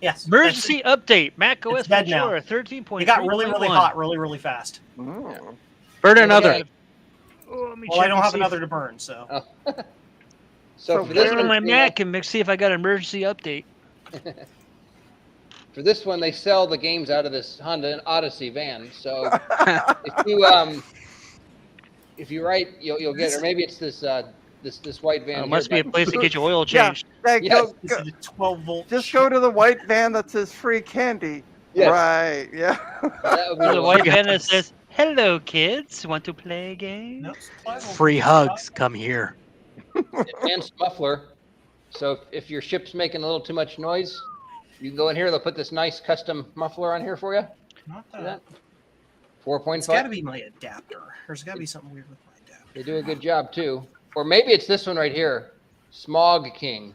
Yes. Emergency update. Mac OS It's dead now. Ventura 13.3. It got really, really hot, really, really fast. Oh. Burn another. Oh, let me Well, I check don't and have see another if- to burn, so. So for this Turn one, on my Mac and see if I got an emergency update. for this one, they sell the games out of this Honda Odyssey van. So if you write, you'll get, or maybe it's this this white van. Oh, here, must be a but- place to get your oil Yeah. changed. Hey, Yes. This is a 12-volt. just go to the white van that says free candy. Yes. Right. Yeah. That would be There's the a one. white van that says, "Hello, kids. Want to play a game?" No, Free hugs. Come here. Advanced muffler. So if your ship's making a little too much noise, you can go in here. They'll put this nice custom muffler on here for you. Not See that. that? 4.5. It's got to be my adapter. There's got to be something weird with my adapter. They do a good job too. Or maybe it's this one right here, Smog King.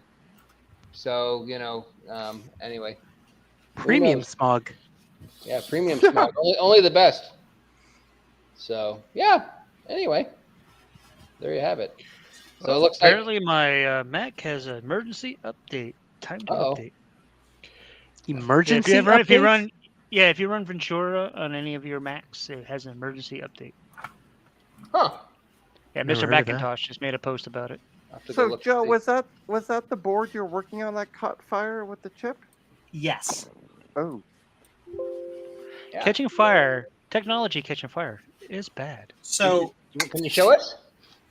So anyway. Who Premium knows? smog. Yeah, premium smog. only the best. So yeah. Anyway, there you have it. So it looks like Apparently, my Mac has an emergency update. Time to Uh-oh. update. Emergency if you update? run, if you run Ventura on any of your Macs, it has an emergency update. Huh. Yeah, Never Mr. heard of that. McIntosh just made a post about it. I'll have to go So look Joe, and see. was that the board you're working on that caught fire with the chip? Yes. Oh. Yeah. Catching fire, technology catching fire is bad. So, Can you show us?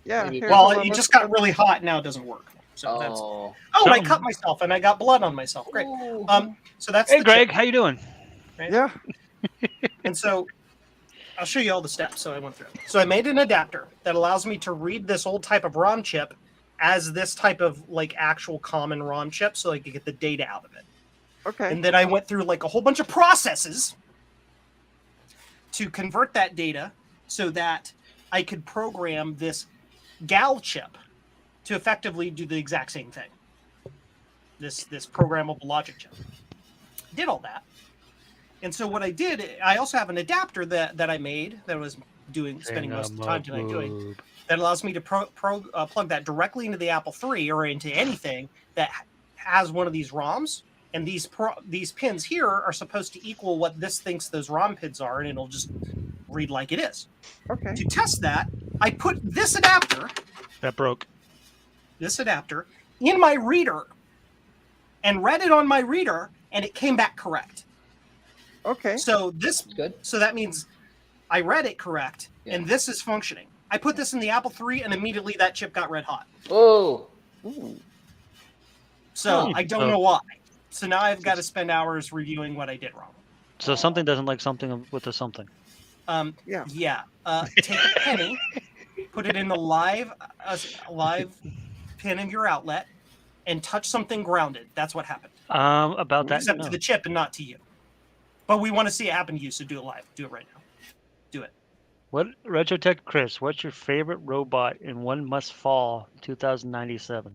Yeah. Maybe- here's well, the it one just with- got really hot. Now it doesn't work. So that's. Oh. Oh, and I cut myself and I got blood on myself. Great. So that's Hey, the Greg, chip, how you doing? right? Yeah. And so I'll show you all the steps. So I went through. So I made an adapter that allows me to read this old type of ROM chip as this type of like actual common ROM chip, so I could get the data out of it. Okay. And then I went through like a whole bunch of processes to convert that data so that I could program this GAL chip to effectively do the exact same thing. This programmable logic chip. Did all that. And so what I did, I also have an adapter that I made that I was spending most of the time tonight doing, that allows me to plug that directly into the Apple III or into anything that has one of these ROMs. And these pins here are supposed to equal what this thinks those ROM pins are, and it'll just read like it is. Okay. To test that, I put this adapter in my reader and read it on my reader, and it came back correct. Okay. So this good. So that means I read it correct, and this is functioning. I put this in the Apple III, and immediately that chip got red hot. Oh. So I don't know why. So now I've got to spend hours reviewing what I did wrong. So something doesn't like something with a something. Yeah. Take a penny, put it in the live pin of your outlet, and touch something grounded. That's what happened. About that. Except no. to the chip and not to you. But we want to see it happen to you, so do it live. Do it right now. Do it. What Retrotech Chris? What's your favorite robot in One Must Fall 2097?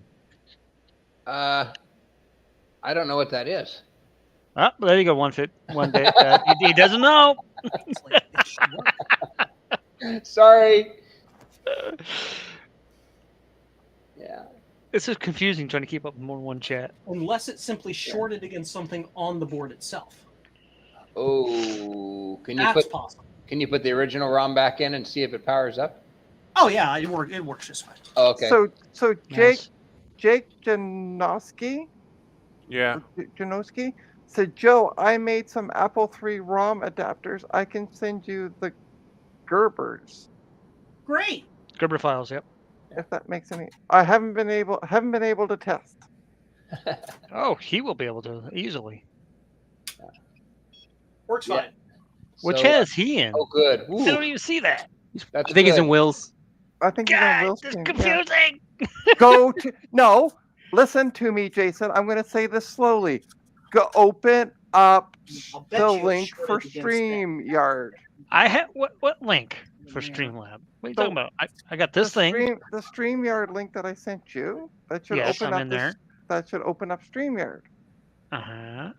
I don't know what that is. Ah, there you go. One day. He doesn't know. Sorry. Yeah. It's just confusing trying to keep up with more than one chat. Unless it's simply shorted against something on the board itself. Oh, That's possible. Can you put the original ROM back in and see if it powers up? Oh yeah, it works just fine. Oh, okay. So Jake, Jake Janoski. Yeah. Janoski said, Joe, I made some Apple III ROM adapters. I can send you the Gerbers. Great. Gerber files, yep. If that makes any, I haven't been able to test. Oh, he will be able to easily. Works fine. Which So, has he in? Oh, good. I don't even see that. That's I think he's good. in Will's. I think he's on Will's It's team. confusing. Go to no. Listen to me, Jason. I'm going to say this slowly. Go open up I'll bet the you link shorted for against that. StreamYard. I have what link for Streamlab? What are you talking about? I got this thing. The StreamYard link that I sent you. That should Yes, open I'm up in there. That should open up StreamYard. Uh-huh.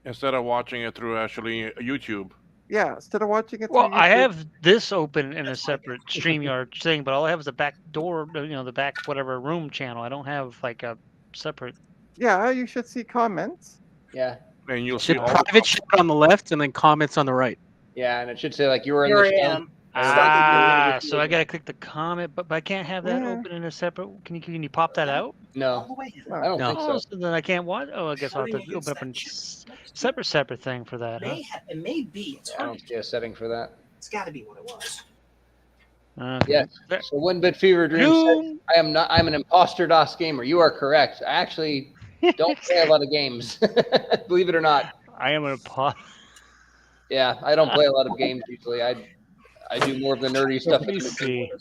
Instead of watching it through actually YouTube. Yeah, instead of watching it. Well, through I YouTube. have this open in a separate StreamYard thing, but all I have is a back door, the back whatever room channel. I don't have like a separate. Yeah, you should see comments. Yeah. And you'll Should see all the private chat on the left and then comments on the right. Yeah, and it should say like you were in Here the I show. am. Ah, so I gotta click the comment, but I can't have that Yeah. open in a separate. Can you pop that out? No, I don't think Oh, so. so then I can't watch. Oh, I guess I'll have to Shorting open up a against separate thing for that. Huh? It may be. It's I hard. don't see a setting for that. It's got to be what it was. Okay. Yes. So One Bit Fever Dream said, I'm an imposter DOS gamer. You are correct. I actually don't play a lot of games. Believe it or not. I am an imposter. Yeah, I don't play a lot of games usually. I do more of the nerdy stuff. Let me see.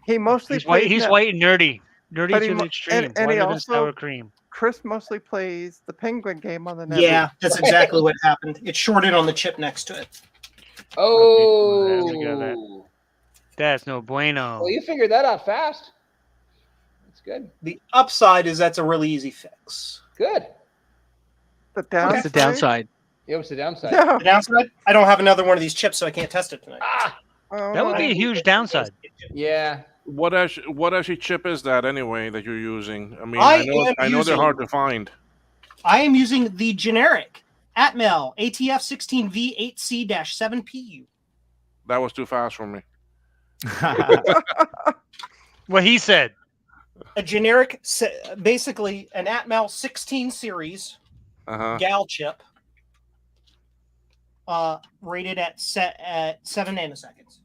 He mostly He's white. plays He's that- white and nerdy. Nerdy but to he the mo- extreme. and he Whiter than also- sour cream. Chris mostly plays the Penguin game on the net. Yeah, that's exactly what happened. It's shorted on the chip next to it. Oh. That's no bueno. Well, you figured that out fast. That's good. The upside is that's a really easy fix. Good. The What's downside. the downside? Yeah, what's the downside? Yeah. The downside? I don't have another one of these chips, so I can't test it tonight. That would be a huge downside. Yeah. What actually chip is that anyway that you're using? I mean, I I know they're am hard to find. I am using the generic Atmel ATF16V8C-7PU. That was too fast for me. What he said. A generic, basically an Atmel 16 series Uh-huh. gal chip, rated at 7 nanoseconds.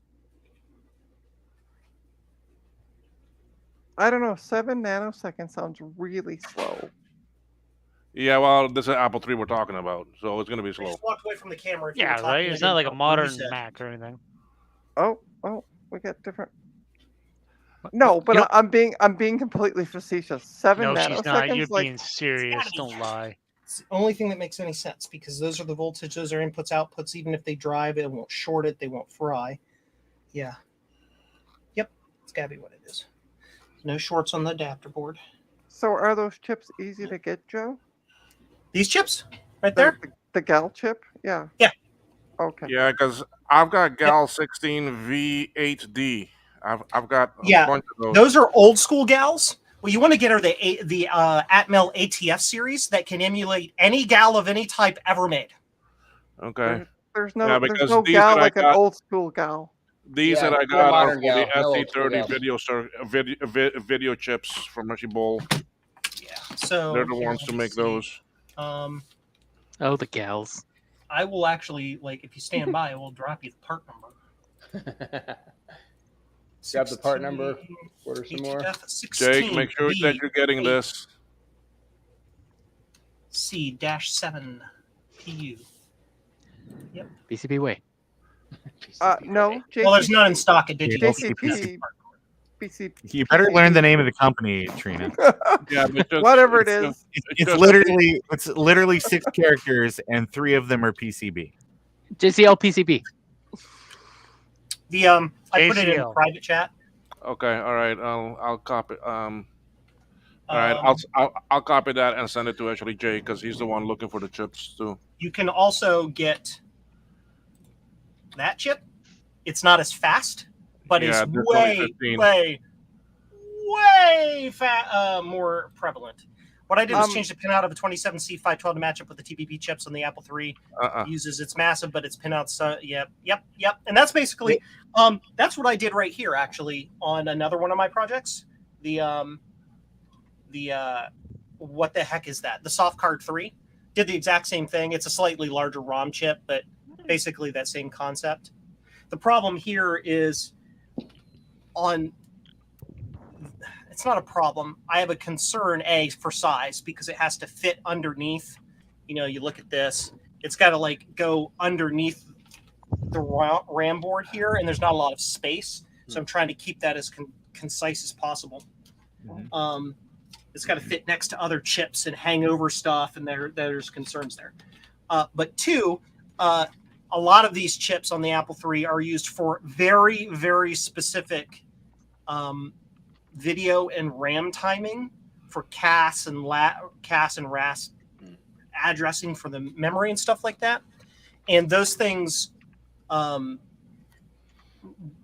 I don't know. 7 nanoseconds sounds really slow. Yeah, well, this is Apple III we're talking about, so it's gonna be I slow. just walked away from the camera. If you Yeah, were talking, right. I It's not didn't like a know what you modern said. Mac or anything. Oh, we got different. No, but You know- I'm being completely facetious. 7 No, nanoseconds. she's not. You're like, being serious. Don't lie. It's the only thing that makes any sense because those are the voltage, those are inputs, outputs. Even if they drive, it won't short it, they won't fry. Yeah. Yep, it's gotta be what it is. No shorts on the adapter board. So are those chips easy to get, Joe? These chips right there? The gal chip? Yeah. Yeah. Okay. Yeah, because I've got Gal 16 V8D. I've got a Yeah, bunch of those. those are old school gals. Well, you want to get her the Atmel ATF series that can emulate any gal of any type ever made. Okay. There's no Yeah, there's because no these gal that I like an got- old school gal. These Yeah, that I no got are modern for gal, the no old school SC30 gals. video chips from Hershey Bowl. So They're the here, ones let to me make see. those. Oh, the gals. I will actually, like, if you stand by, I will drop you the part number. Grab the part number. Order some more. Jake, make sure that you're getting this. C-7 PU. Yep. PCB way. No. Well, there's none in stock at Digital. JCP. BCP. You better learn the name of the company, Trina. Yeah, but just, Whatever it it's is. just- It's literally 6 characters, and 3 of them are PCB. JCL PCB. The I put it in ACL. private chat. Okay, all right. I'll copy. All right, I'll copy that and send it to actually Jake because he's the one looking for the chips too. You can also get that chip. It's not as fast, but Yeah, it's there's only way, 15. way more prevalent. What I did was Um, change the pinout of a 27C512 to match up with the TPP chips on the Apple III. Uh-uh. It uses it's massive, but it's pinouts. Yep. And that's basically that's what I did right here, actually, on another one of my projects. The what the heck is that? The Soft Card 3 did the exact same thing. It's a slightly larger ROM chip, but basically that same concept. The problem here is it's not a problem. I have a concern, for size, because it has to fit underneath. You look at this, it's got to like go underneath the RAM board here, and there's not a lot of space. So I'm trying to keep that as concise as possible. It's got to fit next to other chips and hang over stuff, and there's concerns there. But two, a lot of these chips on the Apple III are used for very, very specific video and RAM timing for CAS and RAS addressing for the memory and stuff like that. And those things,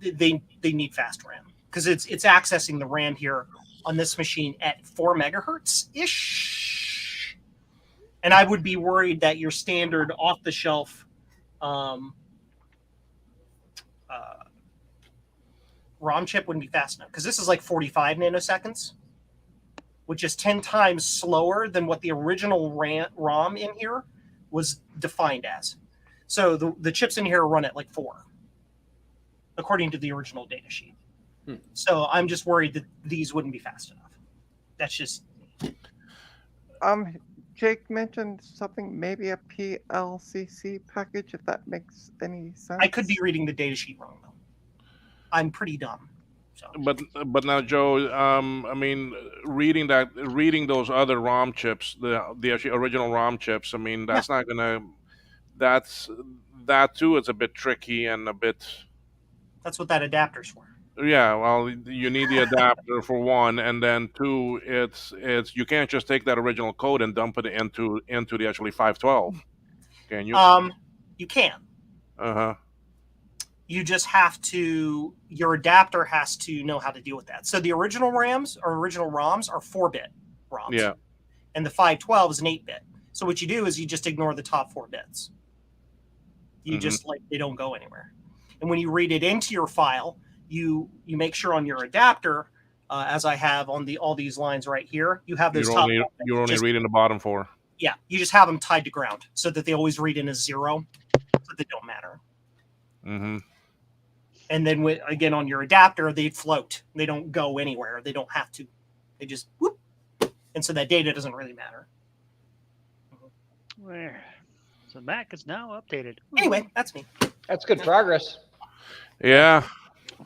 they need fast RAM because it's accessing the RAM here on this machine at 4 megahertz ish. And I would be worried that your standard off the shelf ROM chip wouldn't be fast enough because this is like 45 nanoseconds, which is 10 times slower than what the original ROM in here was defined as. So the chips in here run at like 4, according to the original data sheet. So I'm just worried that these wouldn't be fast enough. That's just Jake mentioned something, maybe a PLCC package, if that makes any sense. I could be reading the data sheet wrong though. I'm pretty dumb. So. But now, Joe, I mean, reading those other ROM chips, the actually original ROM chips, I mean, that's not gonna. That too is a bit tricky and a bit. That's what that adapter's for. Yeah, well, you need the adapter for one, and then two, it's you can't just take that original code and dump it into the actually 512. Can you? You can. Uh-huh. You just have to. Your adapter has to know how to deal with that. So the original ROMs are 4-bit ROMs. Yeah. And the 512 is an 8-bit. So what you do is you just ignore the top 4 bits. You just they don't go anywhere. And when you read it into your file, you make sure on your adapter, as I have on all these lines right here, you have those you're only reading the bottom 4. Yeah, you just have them tied to ground so that they always read in as 0, so they don't matter. Mm-hmm. And then again on your adapter, they float. They don't go anywhere. They don't have to. They just whoop, and so that data doesn't really matter. Where? So Mac is now updated. Anyway, that's me. That's good progress. Yeah.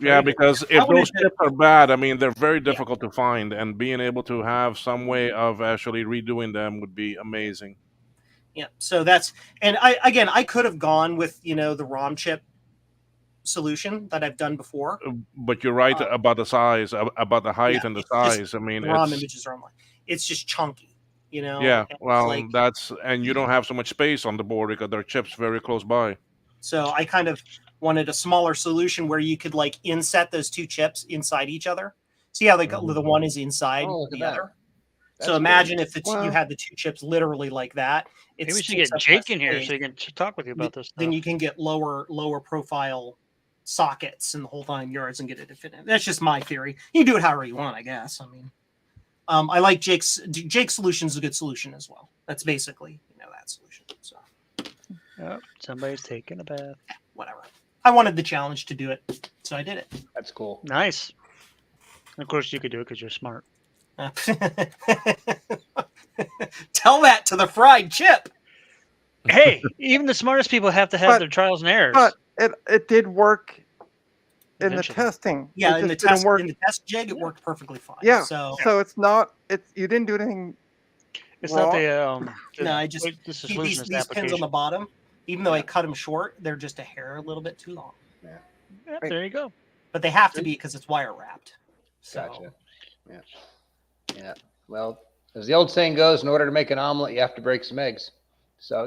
Yeah, because if those chips are bad, I mean, they're very difficult to find, and being able to have some way of actually redoing them would be amazing. Yeah, so that's, and I could have gone with, the ROM chip solution that I've done before. But you're right about the size, about the height and the size. I mean, ROM images are online. It's just chunky, Yeah, well, and you don't have so much space on the board because there are chips very close by. So I kind of wanted a smaller solution where you could inset those 2 chips inside each other. See how the one is inside the other? So imagine if you had the 2 chips literally like that. Maybe we should get Jake in here so he can talk with you about this stuff. Then you can get lower profile sockets and the whole 9 yards and get it to fit in. That's just my theory. You can do it however you want, I guess. I mean, I like Jake's solution is a good solution as well. That's basically that solution. So. Yep, somebody's taking a bath. Whatever. I wanted the challenge to do it, so I did it. That's cool. Nice. Of course, you could do it because you're smart. Tell that to the fried chip. Hey, even the smartest people have to have their trials and errors. But it did work in the testing. Yeah, it in the just didn't test jig, it worked perfectly fine. Yeah. So it's not. You didn't do anything. It's wrong. not the. No, I just these pins on the bottom. Even though I cut them short, they're just a hair a little bit too long. Yeah, there you go. But they have to be because it's wire wrapped. So. Gotcha. Yeah. Yeah. Well, as the old saying goes, in order to make an omelet, you have to break some eggs. So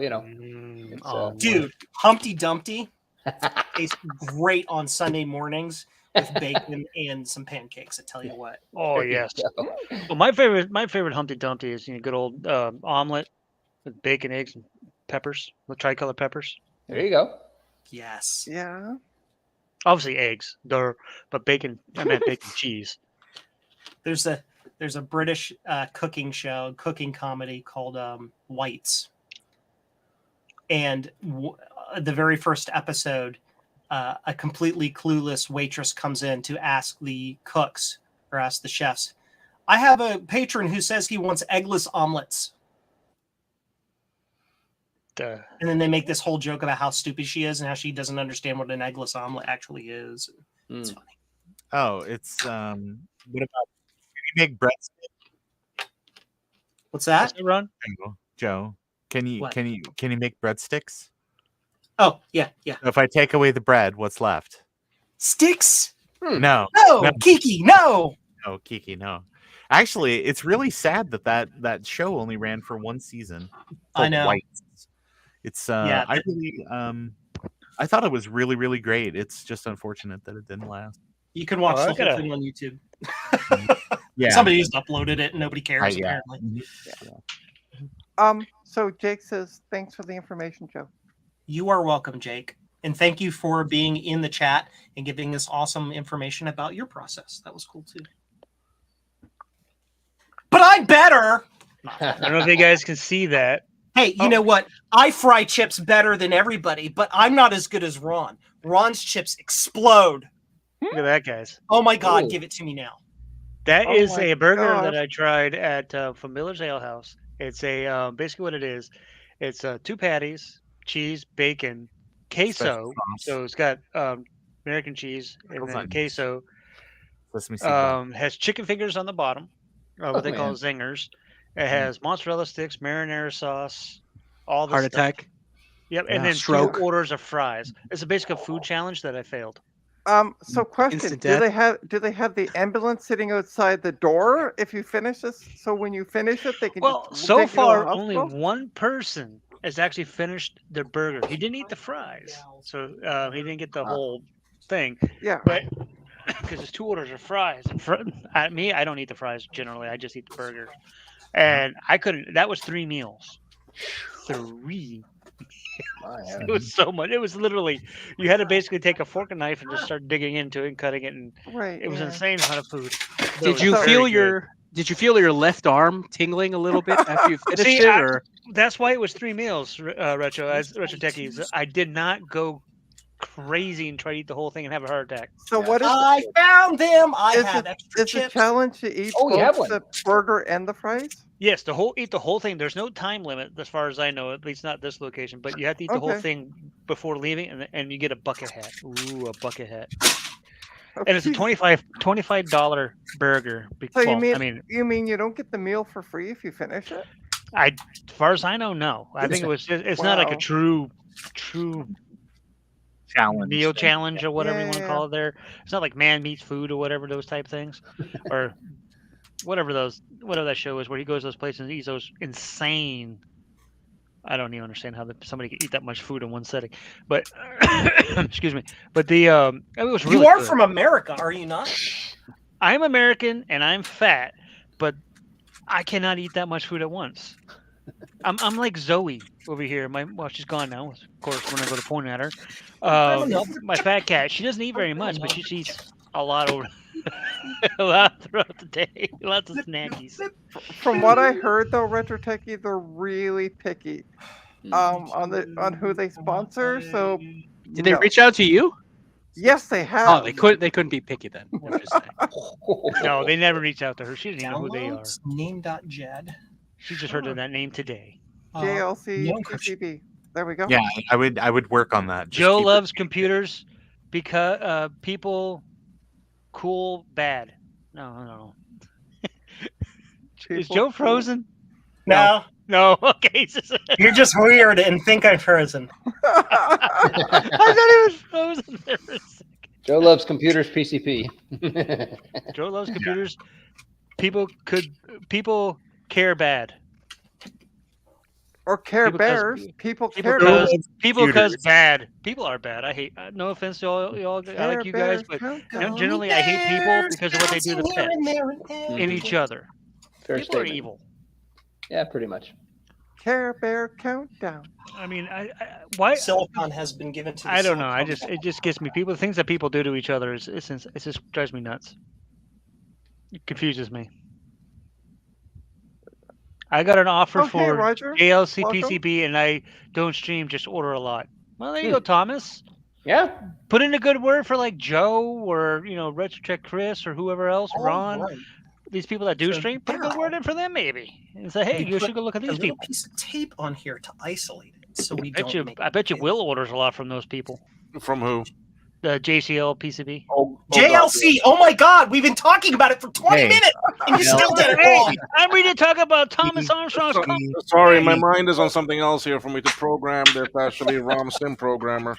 dude, Humpty Dumpty tastes great on Sunday mornings with bacon and some pancakes. I tell you what. Oh yes. Well, my favorite Humpty Dumpty is good old omelet with bacon, eggs, and peppers, with tricolor peppers. There you go. Yes. Yeah. Oh, Obviously eggs, but bacon. I meant bacon cheese. There's a there's a British cooking comedy called Whites, and the very first episode, a completely clueless waitress comes in to ask the cooks or ask the chefs, "I have a patron who says he wants eggless omelets." Duh. And then they make this whole joke about how stupid she is and how she doesn't understand what an eggless omelet actually is. It's funny. Oh, it's what about, can you make breadsticks? What's that? Run, Joe. Can you What? can you make breadsticks? Oh, yeah. If I take away the bread, what's left? Sticks? No. No, Kiki, no. No, Kiki, no. Actually, it's really sad that show only ran for one season. I called know. Whites. It's I really I thought it was really, really great. It's just unfortunate that it didn't last. You can watch Oh, the I whole gotta- thing on YouTube. Yeah. Somebody just uploaded it and nobody cares, Yeah. apparently. So Jake says, thanks for the information, Joe. You are welcome, Jake. And thank you for being in the chat and giving us awesome information about your process. That was cool too. But I'm better. I don't know if you guys can see that. Hey, you know what? I fry chips better than everybody, but I'm not as good as Ron. Ron's chips explode. Look at that, guys. Oh my God, Ooh. give it to me now. That Oh is my a burger gosh. that I tried at from Miller's Ale House. It's a basically what it is. It's 2 patties, cheese, bacon, queso. Special sauce. So it's got American cheese and Pickles, then onions. queso. Sesame seed bun. Has chicken fingers on the bottom, what they call man. zingers. It has mozzarella sticks, marinara sauce, all the Heart stuff. attack. Yep, Yeah. and then Stroke. 2 orders of fries. It's a basic food challenge that I failed. So question, Instant do death. they have the ambulance sitting outside the door if you finish this? So when you finish it, they can Well, just so take you to the far, only hospital? one person has actually finished their burger. He didn't eat the fries, so he didn't get the whole thing. Yeah. But because there's 2 orders of fries. Me, I don't eat the fries generally. I just eat the burger, and I couldn't. That was 3 meals. 3. It was so much. It was literally you had to basically take a fork and knife and just start digging into it and cutting it, and Right. it was yeah. insane amount of food. But it Did was you very feel good. your left arm tingling a little bit after you finished See, it, or that's why it was 3 meals, Retro Techies. I did not go crazy and try to eat the whole thing and have a heart attack. So what is I found them. I is have it, extra is the chips. challenge to eat Oh, you have both one. the burger and the fries? Yes, eat the whole thing. There's no time limit as far as I know, at least not this location. But you have to eat the whole Okay. thing before leaving, and you get a bucket hat. Ooh, a bucket hat. Oh, And it's a geez. $25 burger. So you Well, mean I mean, you don't get the meal for free if you finish it? as far as I know, no. I think it was. It's not like a Wow. true Challenge. meal challenge or whatever you Yeah, want to yeah, call it. There, it's not like man meets food or whatever those type things, or whatever that show is where he goes to those places and eats those insane. I don't even understand how somebody can eat that much food in one setting, but excuse me. But it was really You are good. from America, are you not? I'm American and I'm fat, but I cannot eat that much food at once. I'm like Zoe over here. Well, she's gone now. Of course, when I go to point at her, my fat cat. She doesn't eat very much, but she eats a lot a lot throughout the day. Lots of snackies. From what I heard, though, Retro Techie, they're really picky on who they sponsor. So did they reach out to you? Yes, they have. Oh, they couldn't be picky then. I'm just saying. No, they never reach out to her. She doesn't even know who they are. Downloads, Name.jed. She just heard of that name today. JLC no PCB. There we go. Yeah, I would work on that. Just Joe keep it- loves computers because people cool bad. No. Is People Joe cool. frozen? No, No. Okay. you're just weird and think I'm frozen. I thought he was frozen there for a second. Joe loves computers, PCP. Joe loves computers. People care bad. Or Care People 'cause- Bears. People care People bears. because bad. People are bad. I hate. No offense to y'all. I Care like you guys, Bears, but count generally I hate people because of what they do to pets and each other. Fair People are statement. evil. Yeah, pretty much. Care Bear Countdown. I mean, why? Silicon has been given to. The I don't know. Silicon It just gets me. The things that people do to each other it just drives me nuts. It confuses me. I got an offer Okay, for Roger. JLC Welcome. PCB, and I don't stream, just order a lot. Well, there you go, Thomas. Yeah. Put in a good word for like Joe or RetroTech Chris or whoever else, All Ron. right. These people that do So stream, put a good now- word in for them maybe, and say, hey, We you put should go look at a these little people. piece of tape on here to isolate it, so we don't. make I bet you Will orders a lot from those people. From who? The JCL PCB. JLC. Oh my God, we've been talking about it for 20 Hey. minutes, and you still did it Hey, wrong. I'm ready to talk about Thomas Armstrong's. Sorry, my mind is on something else here for me to program this actually ROM sim programmer.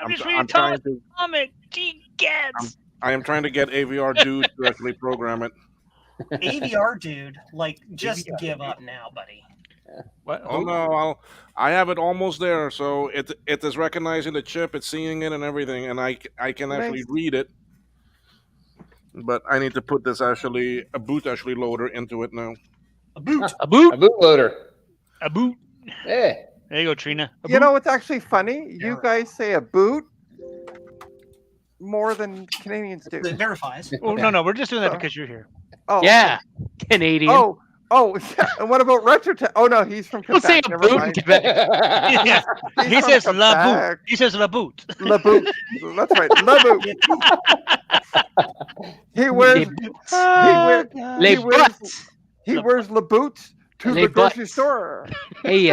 I'm just I'm reading trying Thomas to comic. Gee, gads. I am trying to get AVR dude to actually program it. AVR dude, like, just give up now, buddy. What? Oh no, I have it almost there. So it is recognizing the chip, it's seeing it and everything, and I can actually Nice. read it. But I need to put this a boot loader into it now. A boot. A boot. A boot loader. A boot. Hey. There you go, Trina. A You boot. know what's actually funny? You guys say a boot more than Canadians do. It verifies. Oh no, we're just doing that because you're here. Oh, Yeah, Canadian. Oh, yeah. And what about RetroTech? Oh no, he's from Don't say Quebec. a Never boot in mind. Quebec. Yeah. He's He from says la boot. Quebec. He says la boot. La boot. That's right. La boot. He wears. Les bottes. He wears la boots to Les the grocery bottes. store. Hey,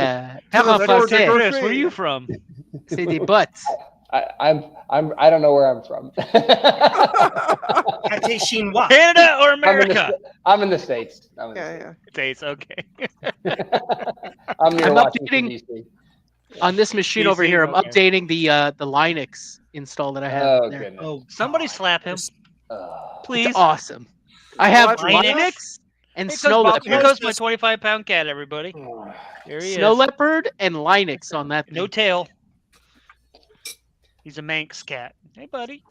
parle the français. Chris, where are you from? C'est des bottes. I don't know where I'm from. Pâté chinois. Canada or I'm in the, America? I'm in the States. Yeah. States, okay. I'm near I'm Washington, updating D.C. on this machine over DC, here. I'm okay. updating the Linux install that I have. Oh, there. goodness. Oh, Somebody slap him, please. It's awesome. I have What? Linux and Here Snow goes, here Leopard. goes my 25-pound cat, everybody. Here he Snow is. Leopard and Linux on that. No tail. He's a Manx cat. Hey, buddy.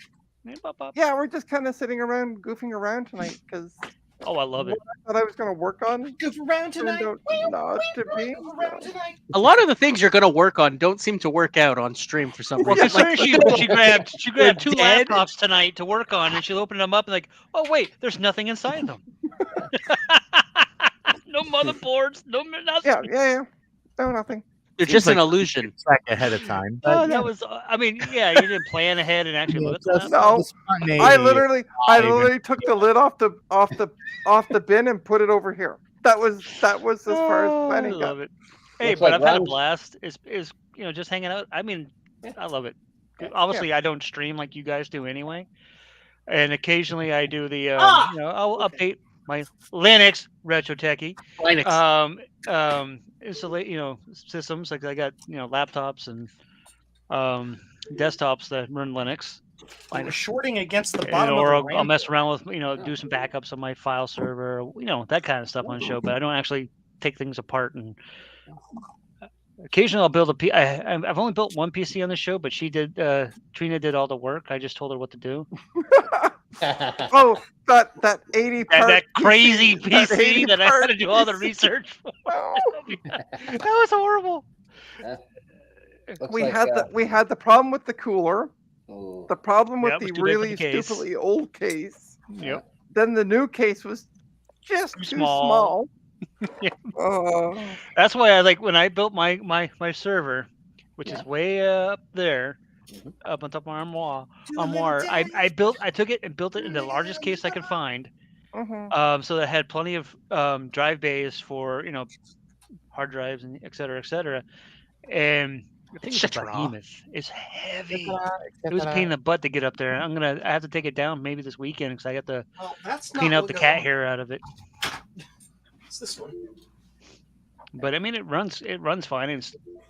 Hey, Pop. Yeah, we're just kind of sitting around, goofing around tonight because Oh, I love it. what I thought I was going to work on Goof around tonight. turned out not to be. Goof around tonight. A lot of the things you're going to work on don't seem to work out on stream for some Well, reason. considering she grabbed they're two dead. laptops tonight to work on, and she'll open them up and like, oh wait, there's nothing inside them. No motherboards, no nothing. Yeah. No, nothing. They're Seems just an like illusion. Track ahead of time. Oh, But that was. I mean, yeah, you didn't plan ahead and actually look at just- that. No, the spontaneity I is literally took the lid off the bin and put it over here. That was as far as I planning love got. it. Hey, Looks but like I've had a Ron's- blast. Is just hanging out. I mean, I love it. Obviously, I don't stream like you guys do anyway, and occasionally I do the. I'll update my Linux RetroTechie. Linux. Installate systems like I got laptops and desktops that run Linux. I was shorting against the And- bottom or of the I'll mess around with do some backups on my file server, that kind of stuff on the show. But I don't actually take things apart. And occasionally I'll build a I've only built one PC on the show, but she did. Trina did all the work. I just told her what to do. Oh, that 80 part That crazy that PC 80 that I had to part do all the PC. research for. That was horrible. We had the problem with the cooler, the problem with Yeah, it was the too big for really the case. stupidly old case. Yep. Then the new case was just too small. That's why I like when I built my server, which is way up there, up on top of my armoire. I took it and built it in the largest case I could find, so that had plenty of drive bays for hard drives and et cetera, and the thing is a behemoth. It's heavy. It was a pain in the butt to get up there. I have to take it down maybe this weekend because I have to that's clean not out the what cat goes- hair out of it. It's this one. But I mean, it runs fine.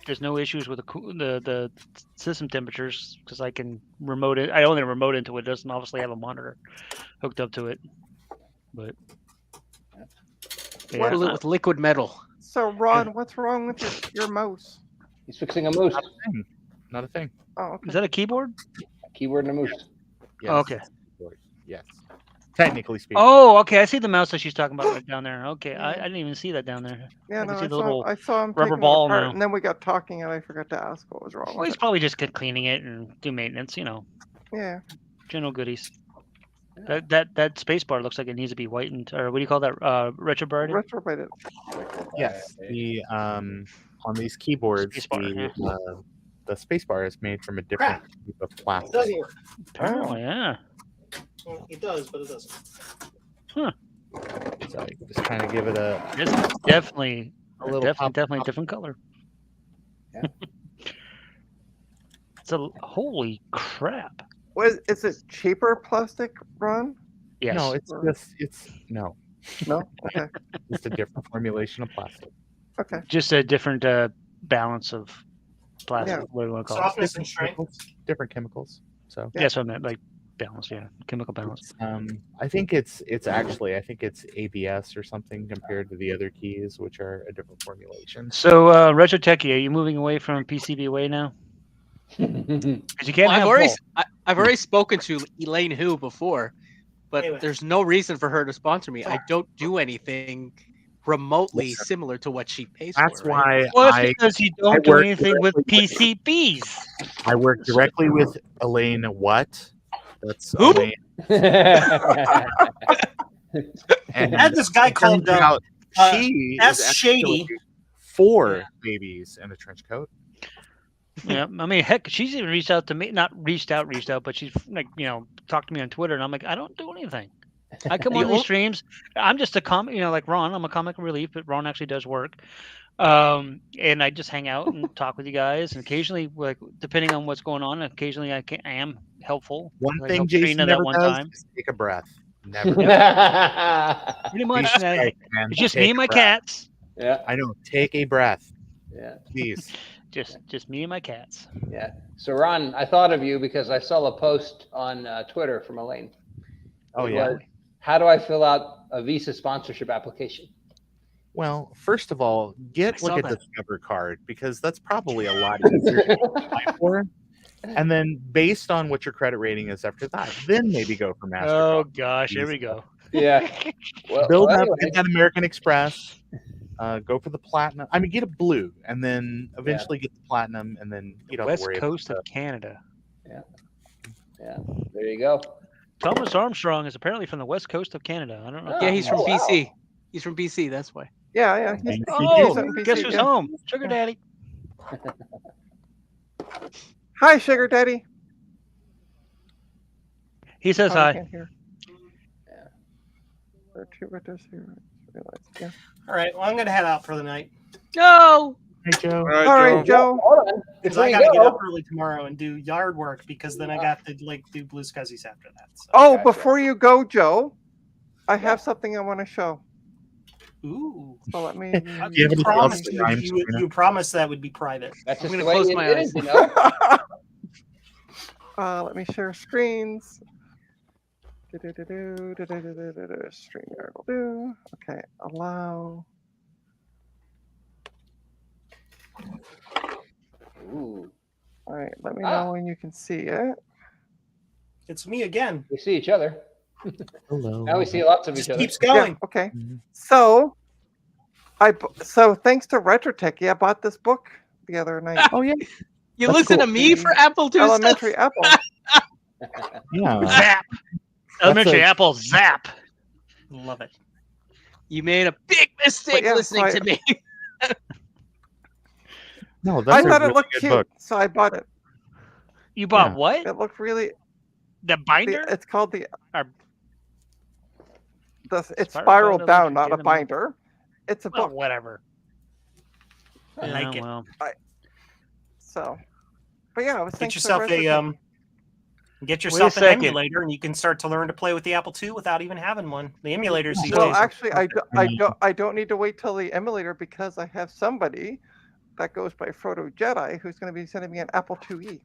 There's no issues with the system temperatures because I can remote it. I only remote into it. It doesn't obviously have a monitor hooked up to it. But Fill it with liquid metal. So Ron, what's wrong with your mouse? He's fixing a moose. Not a thing. Oh, okay. Is that a keyboard? A keyboard and a moose. Yes. Okay. Yes. Technically speaking. Oh, okay. I see the mouse that she's talking about right down there. Okay, I didn't even see that down there. Yeah, I no, can see I the little saw him rubber taking it ball apart, now. and then we got talking, and I forgot to ask what was wrong Well, with he's it. probably just cleaning it and do maintenance. Yeah. General goodies. That space bar looks like it needs to be whitened, or what do you call that? Retrobrated. Retrobrated. Yes, the on these keyboards, the space bar is made from a different type of It plastic. doesn't work. Apparently, yeah. Well, it does, but it doesn't. Huh. So just kind of give it a It's definitely a little definitely a different color. Yeah. It's a holy crap. Is it cheaper plastic, Ron? Yes. No, it's no. No? Okay. Just a different formulation of plastic. Okay. Just a different balance of plastic. Yeah. What do you want to call Softness it? and strength. Different chemicals. So Yeah, so I meant like balance, yeah, chemical balance. I think it's actually ABS or something compared to the other keys, which are a different formulation. So, Retro Techie, are you moving away from PCBWay now? Because you can't have both. I've already spoken to Elaine Hu before, but there's no reason for her to sponsor me. I don't do anything remotely similar to what she pays That's for. Right? why Well, it's because you don't do anything with PCBs. I work directly with Elaine. What? That's Who? Elaine. And I had this guy called turns out she S. is Shady. actually 4 babies in a trench coat. Yeah, I mean, heck, she's even reached out to me. Not reached out, but she's like, talked to me on Twitter, and I'm like, I don't do anything. I come on these streams. I'm just a comic, like Ron. I'm a comic relief, but Ron actually does work. And I just hang out and talk with you guys, and occasionally, like depending on what's going on, occasionally I am helpful. One I thing helped Jason Trina never that one does time. is take a breath. Never. Pretty much. Jesus Christ, man. It's just Take me a and my breath. cats. Yeah. I know. Take a breath. Yeah. Please. Just me and my cats. Yeah. So Ron, I thought of you because I saw a post on Twitter from Elaine. Oh, It yeah. was, how do I fill out a Visa sponsorship application? Well, first of all, get saw like a that. Discover card because that's probably a lot easier to apply for. And then based on what your credit rating is after that, then maybe go for MasterCard. Oh gosh, here we go. Yeah. Build well, up, anyway. get that American Express. Go for the platinum. I mean, get a blue, and then eventually get the platinum, and then you don't have to West worry Coast about of Canada. Yeah. Yeah. There you go. Thomas Armstrong is apparently from the West Coast of Canada. I don't know. Yeah, he's from Oh, wow. BC. He's from BC. That's why. Yeah. He's Oh, in BC, guess who's yeah. home? Sugar Daddy. Hi, Sugar Daddy. He says Oh, I hi. can't hear. There are 2 Retos here. I realized. Yeah. All right. Well, I'm going to head out for the night. No. Hey, Joe. All right, All right, Joe. Hold on. Because Before I you got to get go. up early tomorrow and do yard work because then I got to do Blue Scuzzies after that. So. Oh, before you go, Joe, I have something I want to show. Ooh. So let me. Do you have anything else to rhyme, Sabrina? You promised that would be private. That's I'm just gonna the way close it my is, eyes. you know? Let me share screens. StreamYard will do. Okay, allow. Ooh. All right, let me know when you can see it. It's me again. We see each other. Hello. Now we see lots of Just each other. keeps going. Yeah, okay. Mm-hmm. So, so thanks to Retro Techie, I bought this book the other night. Oh yeah. You That's listen cool. to me for Apple II Elementary stuff? Apple. Yeah. Zap. Elementary a- Apple Zap. Love it. You made a big mistake yeah, listening so to me. No, I that's a thought it really looked good cute, book. so I bought it. You bought Yeah. what? It looked really. The binder? It's called the. Or- It's Spiral spiral Bound down, not a Elementary binder. It's a Well, book. whatever. I like it. Well, So, but yeah, I was Get thanks to yourself Retro a Techie. get yourself an second. emulator, and you can start to learn to play with the Apple II without even having one. The emulators these Well, days. are actually, I don't need to wait till the emulator because I have somebody that goes by Frodo Jedi who's going to be sending me an Apple IIe.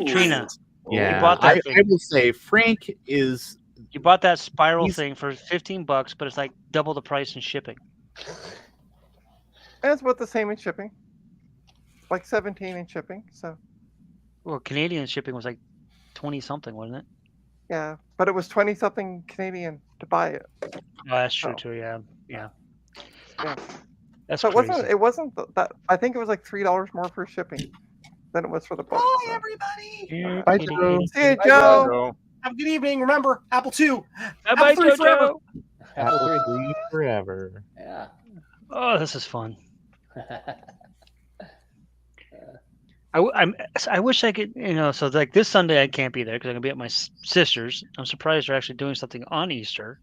Trina, Yeah. You bought that I thing. will say Frank is. you bought that spiral He's- thing for $15, but it's like double the price in shipping. And it's about the same in shipping, like 17 in shipping. So Well, Canadian shipping was like 20 something, wasn't it? yeah, but it was 20 something Canadian to buy it. Oh, that's true Oh. too. Yeah, yeah. Yeah. That's So it crazy. wasn't that. I think it was like $3 more for shipping than it was for the book. Bye, so. everybody. Yeah, Bye, kitty, Joe. kitty. See you, Bye, Joe. Joe. Have a good evening. Remember, Apple II. Bye-bye, Apple III forever. Jojo. Apple III forever. Yeah. Oh, this is fun. I wish I could, so like this Sunday I can't be there because I'm gonna be at my sister's. I'm surprised they're actually doing something on Easter.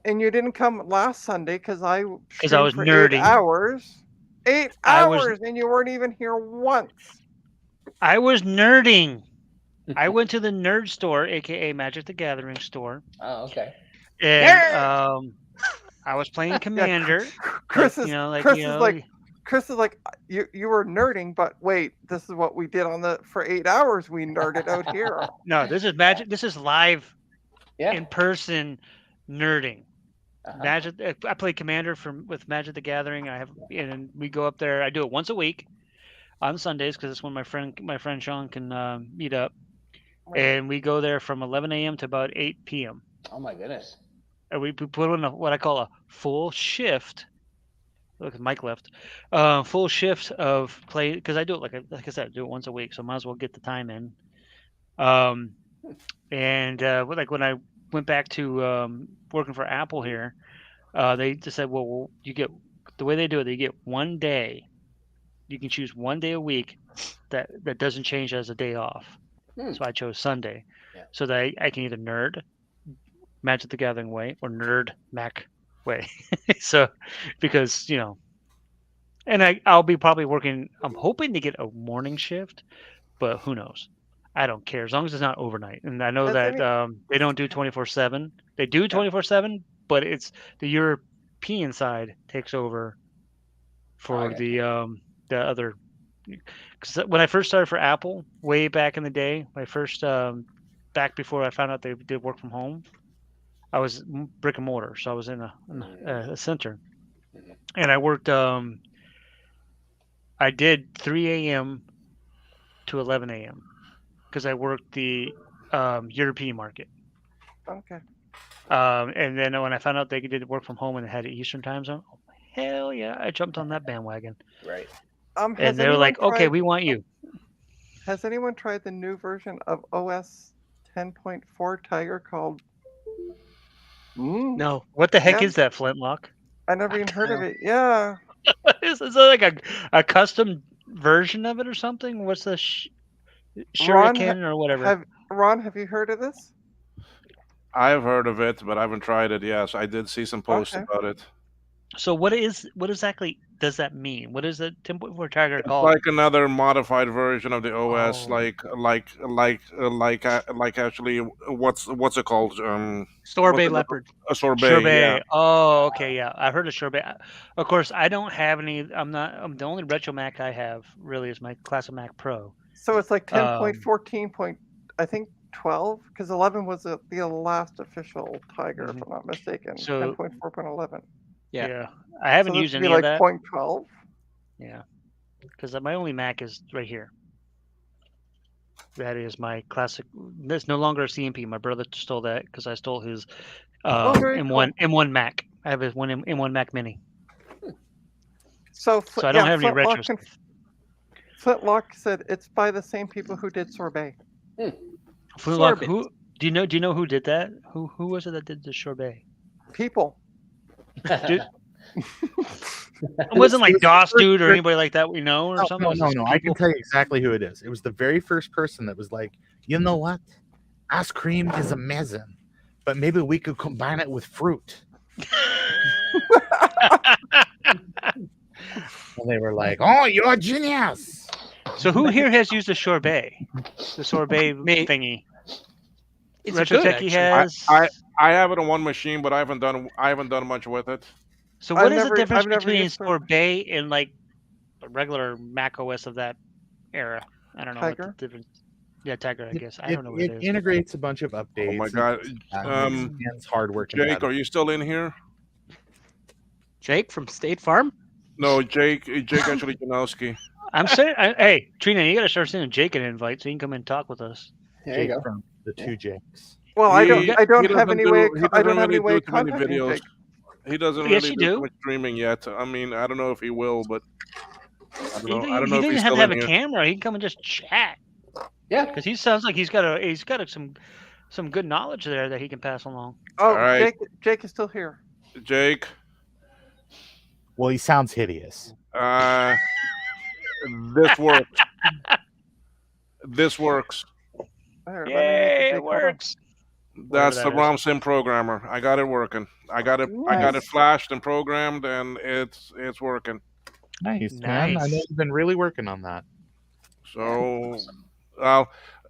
And you didn't come last Sunday because I was streamed for nerding. 8 hours. 8 I was- hours, and you weren't even here once. I was nerding. I went to the nerd store, aka Magic the Gathering store, Oh, okay. and I was playing Commander. Chris like, is like, Chris you is know, like Chris is like you were nerding, but wait, this is what we did for 8 hours. We nerded out here. no, this is Magic. This is live, Yeah. in person nerding. Uh-huh. Magic. I play Commander with Magic the Gathering. And we go up there. I do it once a week on Sundays because it's when my friend Sean can meet up, and we go there from 11 a.m. to about 8 p.m. Oh my goodness. And we put in what I call a full shift. Look, Mike left. Full shift of play because I do it like I said, I do it once a week, so I might as well get the time in. Like when I went back to working for Apple here, they just said, well, you get the way they do it. They get one day. You can choose one day a week that doesn't change as a day off. So I chose Sunday, so that I can either nerd Magic the Gathering way or nerd Mac way. So because and I'll be probably working. I'm hoping to get a morning shift, but who knows? I don't care as long as it's not overnight. And I know that they don't do 24/7. They do 24/7, but it's the European side takes over for the other. Because when I first started for Apple, way back in the day, my first back before I found out they did work from home, I was brick and mortar, so I was in a center, and I worked. I did 3 a.m. to 11 a.m. because I worked the European market. Okay. And then when I found out they did work from home and had an Eastern time zone, hell yeah, I jumped on that bandwagon. Right. And Has they were like, anyone okay, tried- we want you. Has anyone tried the new version of OS 10.4 Tiger called? No. What the heck Yeah. is that, Flintlock? I never even heard of it. Yeah. Is it like a custom version of it or something? What's the shuriken or whatever? Ron, have you heard of this? I've heard of it, but I haven't tried it. Yes, I did see some posts Okay. about it. So what exactly does that mean? What is the 10.4 Tiger It's called? like another modified version of the OS, Oh. like actually, what's it called? Sorbet Leopard. A sorbet. Sorbet. Yeah. Oh, okay, yeah. I've heard of sorbet. Of course, I don't have any. I'm the only retro Mac I have really is my Classic Mac Pro. So it's like 10.14. I think 12, because 11 was the last official Tiger, if I'm not mistaken. So- 10.4.11. Yeah. I haven't so this used would be any like of that. 0.12. Yeah, because my only Mac is right here. That is my classic. It's no longer a CMP. My brother stole that because I stole his very M1 Mac. I have his M1 Mac Mini. So I don't have any retro Flintlock, Flintlock said it's by the same people who did Sorbet. Flintlock, Sorbet. who do you know who did that? Who was it that did the sorbet? People. Dude, it wasn't like DOS dude or anybody like that we know or something. No, I can tell you exactly who it is. It was the very first person that was like, you know what? Ice cream is amazing, but maybe we could combine it with fruit. And they were like, oh, you're a genius. So who here has used the sorbet? The sorbet thingy. It's Retro good, Techie actually. has. I have it on one machine, but I haven't done much with it. So what I've is never- the difference I've never between used sorbet and like a regular Mac OS of that era? I don't know what the Tiger? difference. Yeah, Tiger. I guess I don't know what It it is. integrates a bunch of updates. Oh my and god. it's hardware. Jake, are you still in here? Jake from State Farm? No, Jake actually Janowski. I'm saying, hey Trina, you gotta start sending Jake an invite so he can come and talk with us. There you Jake go. from the two Jakes. Well, I don't He have doesn't any do- way. he I don't doesn't have any really way do of too many contacting videos. Jake. He doesn't Yes, really you do do. too much streaming yet. I mean, I don't know if he will, but I don't He, know. he, I don't he know if doesn't he's have still to have in a here. camera. He can come and just chat. Yeah. Because he sounds like he's got some good knowledge there that he can pass along. Oh, All right. Jake is still here. Jake. Well, he sounds hideous. This works. This works. There, Yay, it works. That's that the is. ROM sim programmer. I got it working. I got it Nice. flashed and programmed, and it's working. Nice, man. I know you've been really working on that. So,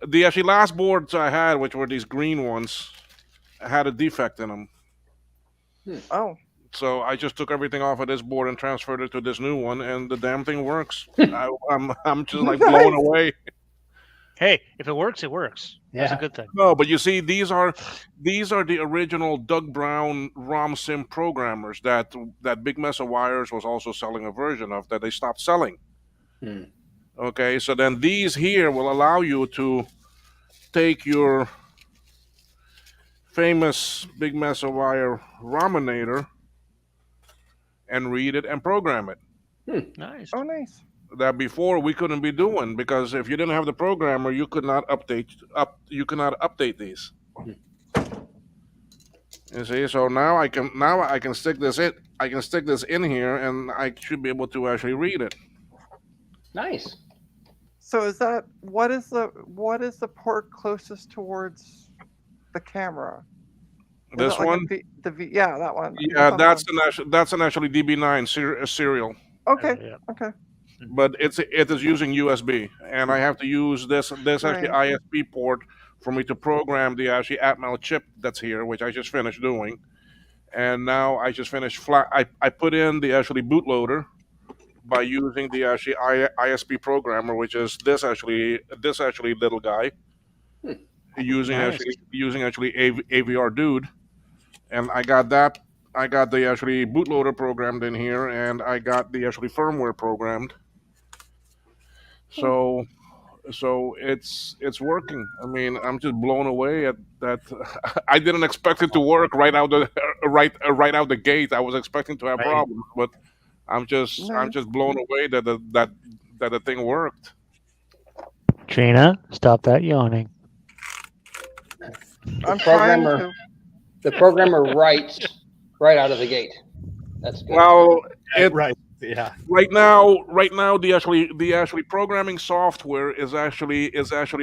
the actually last boards I had, which were these green ones, had a defect in them. Oh. So I just took everything off of this board and transferred it to this new one, and the damn thing works. I'm just like blown away. Hey, if it works, it works. That's a good thing. No, but you see, these are the original Doug Brown ROM sim programmers that Big Mess of Wires was also selling a version of that they stopped selling. Okay, so then these here will allow you to take your famous Big Mess of Wire Rominator and read it and program it. Nice. Oh, nice. That before we couldn't be doing, because if you didn't have the programmer, you could not update these. You see, so now I can stick this in here, and I should be able to actually read it. Nice. So is that what is the port closest towards the camera? Is This it like one? Yeah, that one. Yeah, Something that's an actually DB9 serial. Okay. Okay. But it is using USB, and I have to use this actually ISP port for me to program the actually Atmel chip that's here, which I just finished doing. And now I just finished I put in the actually bootloader by using the actually ISP programmer, which is this actually little guy, using actually AVR Dude, and I got the actually bootloader programmed in here, and I got the actually firmware programmed. So it's working. I mean, I'm just blown away at that. I didn't expect it to work right out the gate. I was expecting to have problems, but I'm just blown away that the thing worked. Trina, stop that yawning. I'm trying to. The programmer writes right out of the gate. That's good. Well, yeah. Right now, the actually programming software is actually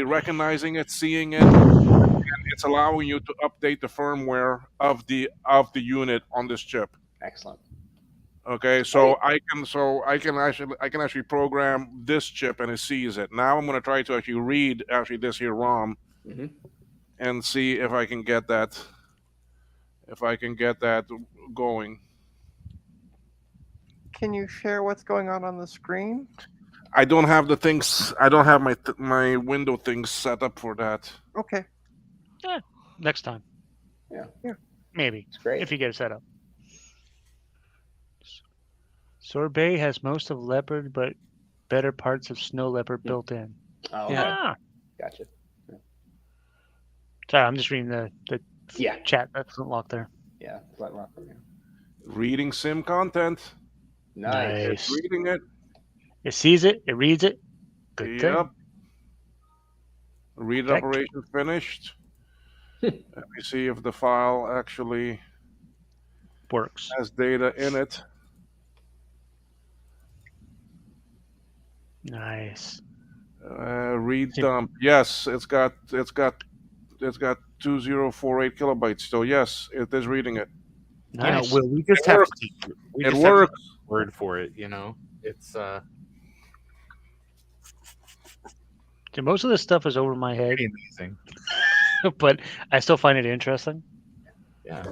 recognizing it, seeing it, and it's allowing you to update the firmware of the unit on this chip. Excellent. Okay, so I can actually program this chip and it sees it. Now I'm going to try to actually read this here ROM and see if I can get that going. Can you share what's going on the screen? I don't have the things. I don't have my window things set up for that. Okay. Next time. Yeah. Maybe. It's great. If you get it set up. Sorbet has most of leopard, but better parts of snow leopard built in. Oh, Yeah. okay. Gotcha. Sorry, I'm just reading the Yeah. chat that's locked there. Yeah. Flat rock. Reading sim content. Nice. It's reading it. It sees it. It reads it. Good thing. Yep. Read Check. operation finished. Let me see if the file actually works. Has data in it. Nice. Read dump. Yes, it's got 2048 kilobytes. So yes, it is reading it. Nice. Will, we just It have works. to take It works. word for it. It's Dude, most of this stuff is over my head. amazing. But I still find it interesting. Yeah.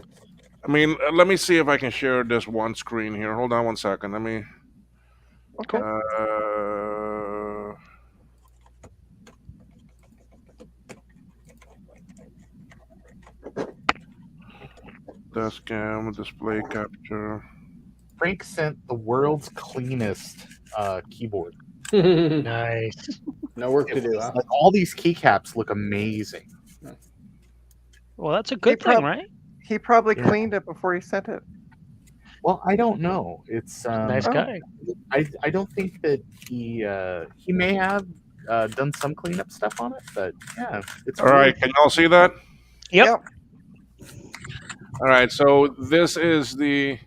I mean, let me see if I can share this one screen here. Hold on one second. Let me. Okay. Desk cam, display capture. Frank sent the world's cleanest keyboard. Nice. No work to do, huh? Like all these keycaps look amazing. Well, that's a good thing, right? He probably Yeah. cleaned it before he sent it. Well, I don't know. It's Nice guy. I don't think that he may have done some cleanup stuff on it, but yeah, it's All right, can y'all see that? Yep. All right, so this is the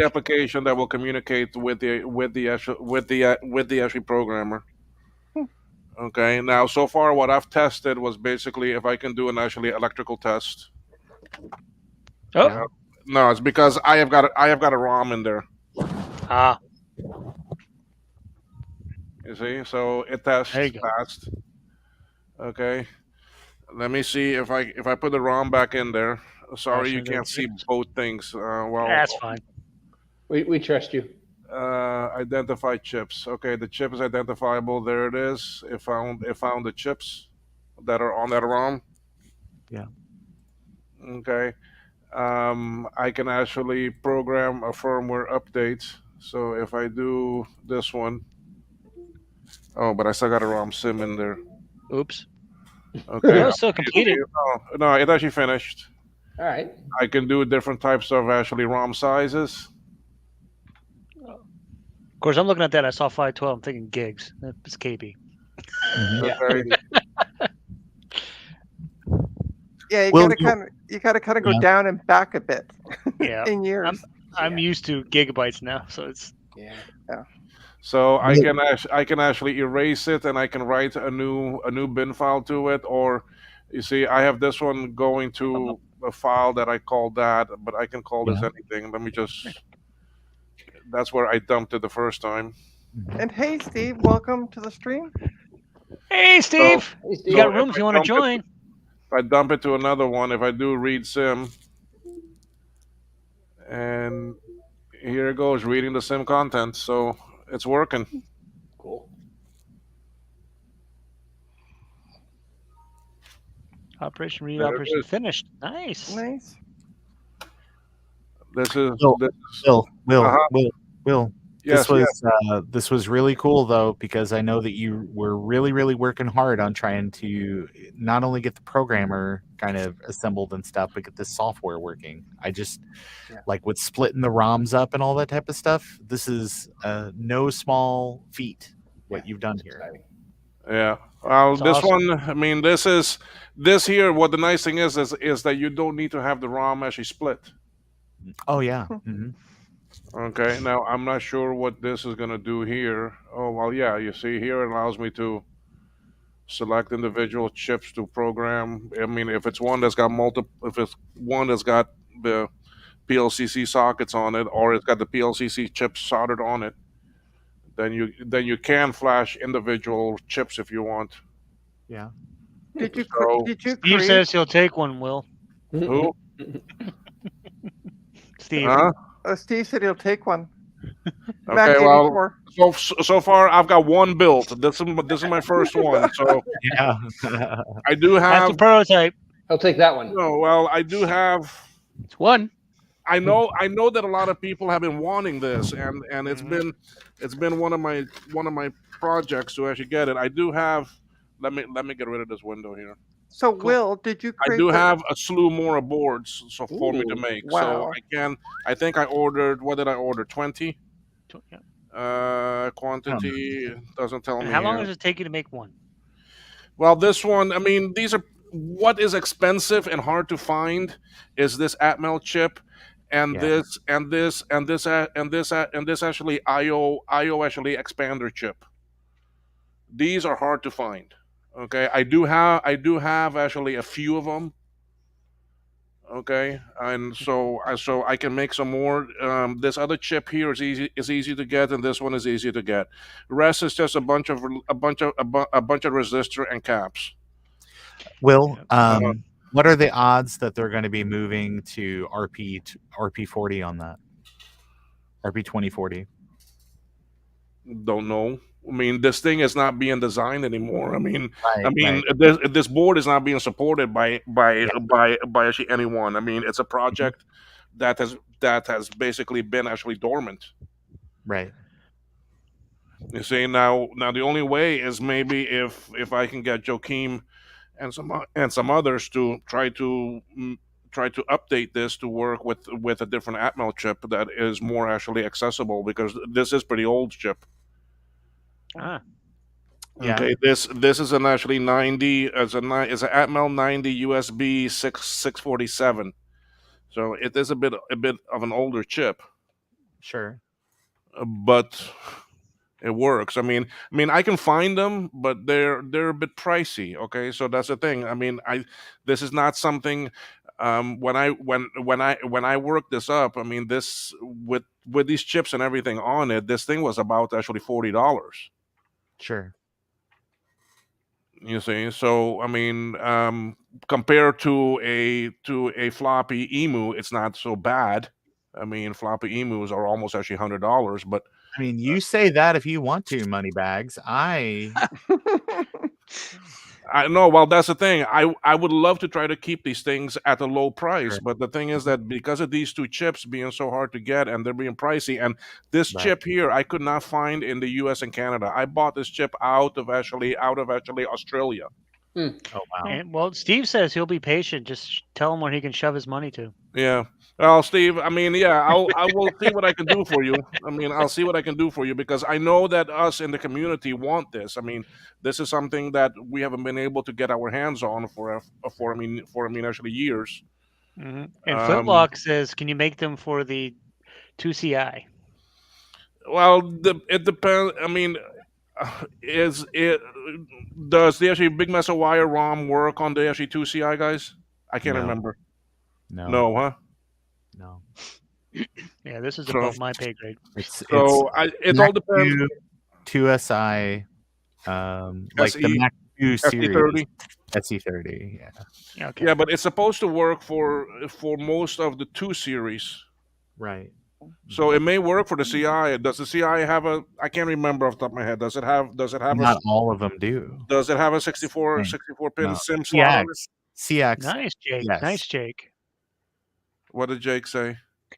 application that will communicate with the actual programmer. Okay. Now, so far, what I've tested was basically if I can do an actually electrical test. Oh. No, it's because I have got a ROM in there. Ah. You see, so it tests fast. Okay. Let me see if I put the ROM back in there. Sorry, you can't see both things. Well, That's fine. We trust you. Identify chips. Okay, the chip is identifiable. There it is. It found the chips that are on that ROM. Yeah. Okay. I can actually program a firmware update. So if I do this one, oh, but I still got a ROM sim in there. Oops. Okay. Oh, so completed. No, it actually finished. All right. I can do different types of actually ROM sizes. Of course, I'm looking at that. I saw 512. I'm thinking gigs. It's KB. Okay. Yeah, you Will gotta kind of go Yeah. down and back a bit. Yeah. In years. I'm used to gigabytes now, so it's yeah. So I can actually erase it and I can write a new bin file to it. Or you see, I have this one going to a file that I call that, but I can call this anything. Let me just. That's where I dumped it the first time. And hey, Steve, welcome to the stream. Hey, Steve. You got room if you want to join. If I dump it to another one, if I do read sim, and here it goes, reading the sim content. So it's working. Cool. Operation read, There it operation is. finished. Nice. Nice. This is Will. Yes, This was really cool though, because I know that you were really working hard on trying to not only get the programmer kind of assembled and stuff, but get the software working. I just like with splitting the ROMs up and all that type of stuff. This is no small feat what you've done here. Yeah. Well, It's this awesome. one, I mean, this here. What the nice thing is that you don't need to have the ROM actually split. Oh yeah. Mhm. Okay. Now I'm not sure what this is gonna do here. Oh well, yeah. You see here it allows me to select individual chips to program. I mean, if it's one that's got if it's one that's got the PLCC sockets on it, or it's got the PLCC chips soldered on it, then you can flash individual chips if you want. Yeah. Did you Steve create? says he'll take one, Will. Who? Steve. Huh? Steve said he'll take one. Okay, Mac well, 84. so far I've got one built. This is my first one. So yeah, I do have. That's a prototype. I'll take that one. No, well, I do have. It's one. I know that a lot of people have been wanting this, and it's been one of my projects to actually get it. I do have. Let me get rid of this window here. So, Will, did you create? I do have a slew more of boards for me to Ooh, make. wow. So I think I ordered. What did I order? 20. Quantity doesn't tell And me. how long here. does it take you to make one? Well, this one, I mean, these are what is expensive and hard to find is this Atmel chip, and this actually IO actually expander chip. These are hard to find. Okay, I do have actually a few of them. Okay, and so I can make some more. This other chip here is easy to get, and this one is easy to get. The rest is just a bunch of resistor and caps. Will, what are the odds that they're going to be moving to RP40 on that? RP 2040. Don't know. I mean, this thing is not being designed anymore. I mean, Right. this board is not being supported by actually anyone. I mean, it's a project that has basically been actually dormant. Right. You see, now the only way is maybe if I can get Joachim and some others to try to update this to work with a different Atmel chip that is more actually accessible, because this is pretty old chip. Ah. Okay, this is an actually 90 as a is an Atmel 90 USB 647. So it is a bit of an older chip, Sure. but it works. I mean, I can find them, but they're a bit pricey. Okay, so that's the thing. I mean, this is not something. When I worked this up, I mean, this with these chips and everything on it, this thing was about actually $40. Sure. You see, so I mean, compared to a floppy emu, it's not so bad. I mean, floppy emus are almost actually $100, but I mean, you say that if you want to, Moneybags. I know. Well, that's the thing. I would love to try to keep these things at a low price, Sure. but the thing is that because of these two chips being so hard to get and they're being pricey, and this Right. chip here I could not find in the U.S. and Canada. I bought this chip out of actually Australia. Oh wow. And, well, Steve says he'll be patient. Just tell him where he can shove his money to. Yeah. Well, Steve, I mean, yeah, I will see what I can do for you. I mean, I'll see what I can do for you because I know that us in the community want this. I mean, this is something that we haven't been able to get our hands on for actually years. Mm-hmm. And Flintlock says, "Can you make them for the 2CI?" Well, it depends. I mean, does the actually Big Mesa Wire ROM work on the actually 2CI guys? I can't No. remember. No. No, huh? No. Yeah, this is So- above my pay grade. So it all depends. 2SI, like the SE Mac 2 series. SE30. SE30, yeah. Okay. Yeah, but it's supposed to work for most of the 2 series. Right. So it may work for the CI. Does the CI have a? I can't remember off the top of my head. Does it have? Not all of them do. Does it have a 64 pin No. SIM slot? on it? CX. Nice, Jake. Yes. Nice, Jake. What did Jake say?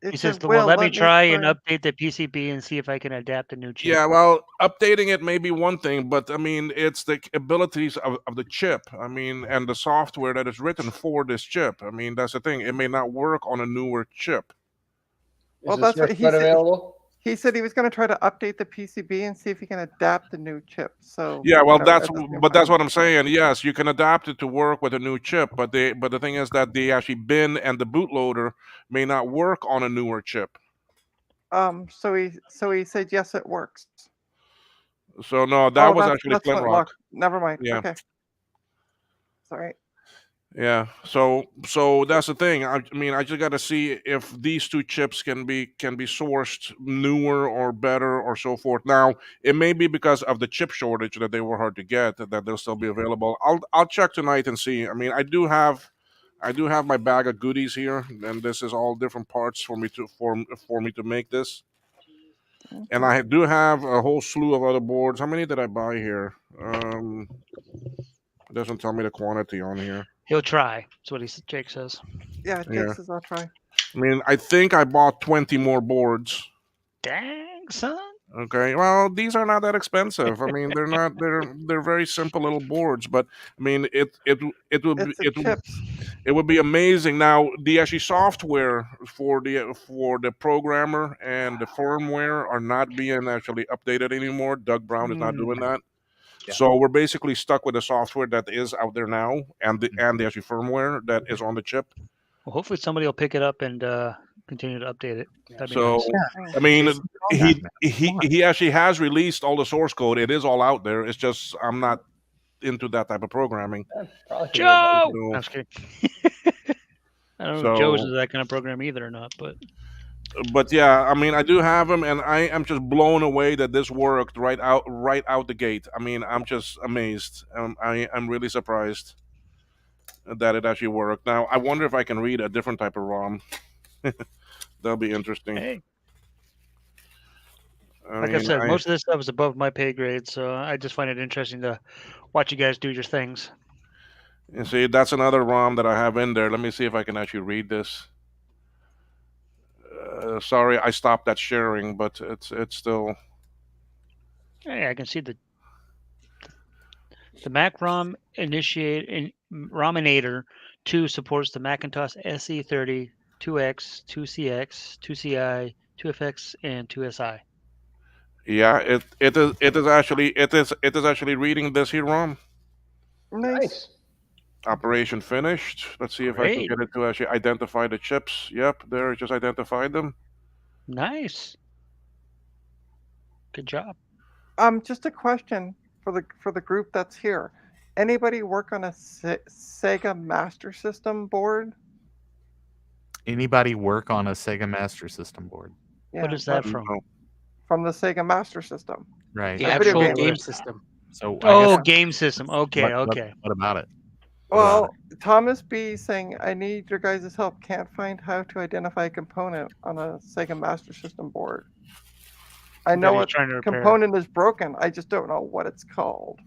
He says, "Well, let me try and update the PCB and see if I can adapt a new chip." Yeah, well, updating it may be one thing, but I mean, it's the abilities of the chip. I mean, and the software that is written for this chip. I mean, that's the thing. It may not work on a newer chip. Well, Is that's the what he Smurfette said. available? He said he was going to try to update the PCB and see if he can adapt the new chip. So Yeah, well, you know, that's at the same but that's time. what I'm saying. Yes, you can adapt it to work with a new chip, but the thing is that the actually bin and the bootloader may not work on a newer chip. So he said yes, it works. So no, that was that's- actually that's Flint Flintlock. Rock. Never mind. Yeah. Okay. Sorry. Yeah. So that's the thing. I mean, I just got to see if these two chips can be sourced newer or better or so forth. Now, it may be because of the chip shortage that they were hard to get that they'll still be available. I'll check tonight and see. I mean, I do have my bag of goodies here, and this is all different parts for me to make this. And I do have a whole slew of other boards. How many did I buy here? It doesn't tell me the quantity on here. He'll try. That's what Jake says. Yeah, Jake Yeah. says I'll try. I mean, I think I bought 20 more boards. Dang, son. Okay. Well, these are not that expensive. I mean, they're not. They're very simple little boards. But I mean, it would be, It's the chips. it would be amazing. Now, the actually software for the programmer and the firmware are not being actually updated anymore. Doug Brown is not doing that. Yeah. So we're basically stuck with the software that is out there now, and the actually firmware that is on the chip. Well, hopefully somebody will pick it up and continue to update it. That'd be So nice. I mean, Jason, he actually has released all the source code. It is all out there. It's just I'm not into that type of programming. Joe! So- I'm just kidding. I don't know if Joe's So- is that kind of program either or not, but yeah, I mean, I do have them, and I am just blown away that this worked right out the gate. I mean, I'm just amazed. I'm really surprised that it actually worked. Now, I wonder if I can read a different type of ROM. That'll be interesting. hey, I like I mean, said, most of this stuff is above my pay grade, so I just find it interesting to watch you guys do your things. you see, that's another ROM that I have in there. Let me see if I can actually read this. Sorry, I stopped that sharing, but it's still. Hey, I can see the Mac ROM Rominator 2 supports the Macintosh SE30, 2X, 2CX, 2CI, 2FX, and 2SI. Yeah, it is actually reading this here, Rom. Nice. Operation finished. Let's see if I can Great. get it to actually identify the chips. Yep, there, it just identified them. Nice. Good job. Just a question for the group that's here. Anybody work on a Sega Master System board? Anybody work on a Sega Master System board? Yeah, What is that from? From the Sega Master System. Right. The The video actual game. game system. So Oh, guess- game system. Okay, okay. What about it? What about Well, Thomas B saying, I need your guys' help. Can't find how to identify a component on a Sega Master System board. I know he's what trying to repair. component is broken. I just don't know what it's called.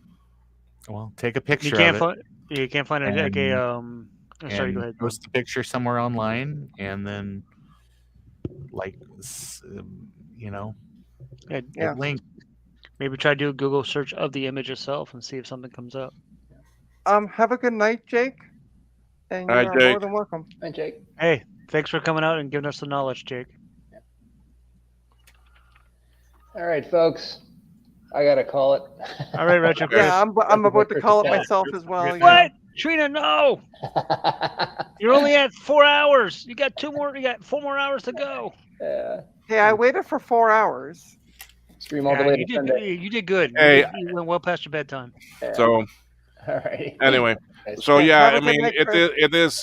Well, take a picture You can't of it. find. You can't find it like a oh, sorry, and go ahead. post the picture somewhere online, and then Yeah, Yeah. link. Maybe try to do a Google search of the image itself and see if something comes up. Have a good night, Jake. And All you right, are more Jake. than welcome. Hi, Jake. Hey, thanks for coming out and giving us the knowledge, Jake. All right, folks. I gotta call it. All right, Retro Chris. Yeah, I'm about to call it myself as well. What? Trina, no! You're only at 4 hours. You got 4 more hours to go. Hey, I waited for 4 hours. Stream all the way you to did, Sunday. you did good. Hey. You went well past your bedtime. So All right. anyway, Guys. so yeah, Have a I good mean, night,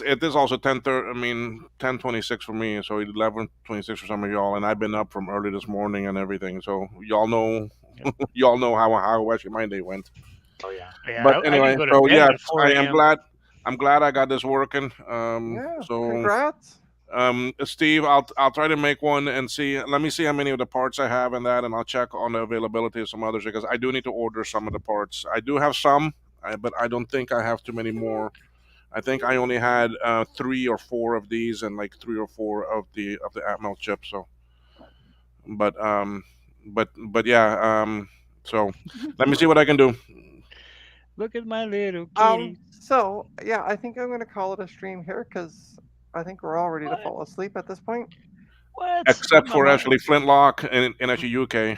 it is also 10:30. I mean, 10:26 for me, so 11:26 for some of y'all, and I've been up from early this morning and everything. So y'all know, y'all know how actually my day went. Oh yeah. Yeah. But I anyway, didn't go to so bed yeah, at 4 I am a.m. glad. I'm glad I got this working. Yeah, So congrats. Steve, I'll try to make one and see. Let me see how many of the parts I have in that, and I'll check on the availability of some others because I do need to order some of the parts. I do have some, but I don't think I have too many more. I think I only had 3 or 4 of these and like 3 or 4 of the Atmel chips. So, but yeah. So let me see what I can do. Look at my little kitty. So yeah, I think I'm gonna call it a stream here because I think we're all ready to fall asleep at this point. What? Except for actually Flintlock and actually UK.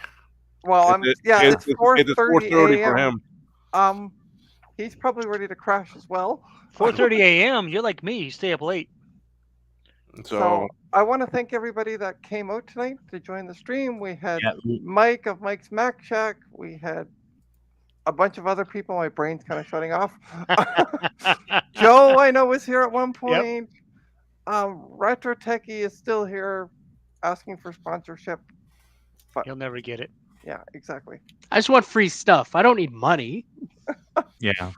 Well, It- it's it is 4:30 4:30 for a.m. him. He's probably ready to crash as well. 4:30 a.m. You're like me. You stay up late. So I want to thank everybody that came out tonight to join the stream. We had Yeah. Mike of Mike's Mac Shack. We had a bunch of other people. My brain's kind of shutting off. Joe, I know, was here at one point. Retro Techie is still here asking for sponsorship. But You'll never get it. yeah, exactly. I just want free stuff. I don't need money. Yeah.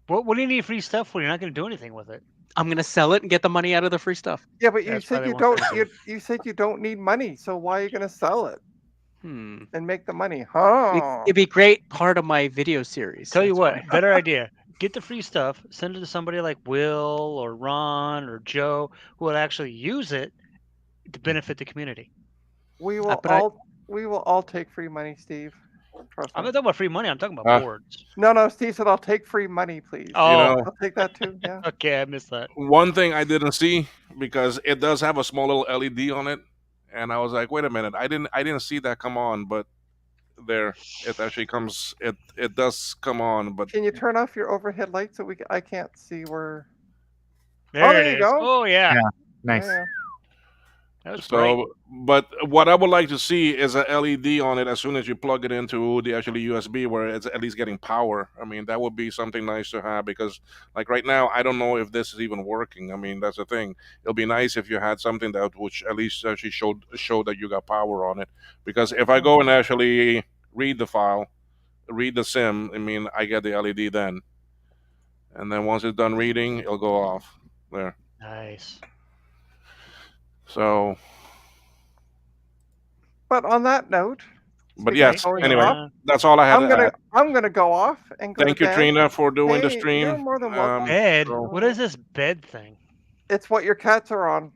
What do you need free stuff for? You're not going to do anything with it. I'm gonna sell it and get the money out of the free stuff. Yeah, but you That's why said they you want don't. free You said you don't need money. So why are you gonna sell it Hmm. and make the money? Huh? It'd be great part of my video series. Tell you that's what, why. better idea. Get the free stuff, send it to somebody like Will or Ron or Joe who will actually use it to benefit the community. We will but I- all take free money, Steve. Trust I'm me. not talking about free money. I'm talking about boards. No, Steve said I'll take free money, please. Oh. know- I'll take that too. Yeah. Okay, I missed that. One thing I didn't see because it does have a small little LED on it, and I was like, wait a minute, I didn't see that come on, but there it actually comes. It does come on, but Can you turn off your overhead light so I can't see where? There there it you is. go. Oh yeah. Yeah. Nice. Yeah. That was great. so. But what I would like to see is a LED on it as soon as you plug it into the actually USB, where it's at least getting power. I mean, that would be something nice to have because, like right now, I don't know if this is even working. I mean, that's the thing. It'll be nice if you had something that which at least actually show that you got power on it. Because if I go and actually read the file, read the sim, I mean, I get the LED then, and then once it's done reading, it'll go off there. Nice. So, But on that note, but speaking yes, of going anyway, off, that's all I had I'm to gonna add. I'm gonna go off and go Thank to you, bed. Trina, for doing the Hey, stream. You're more than welcome. Bed. so- What is this bed thing? It's what your cats are on.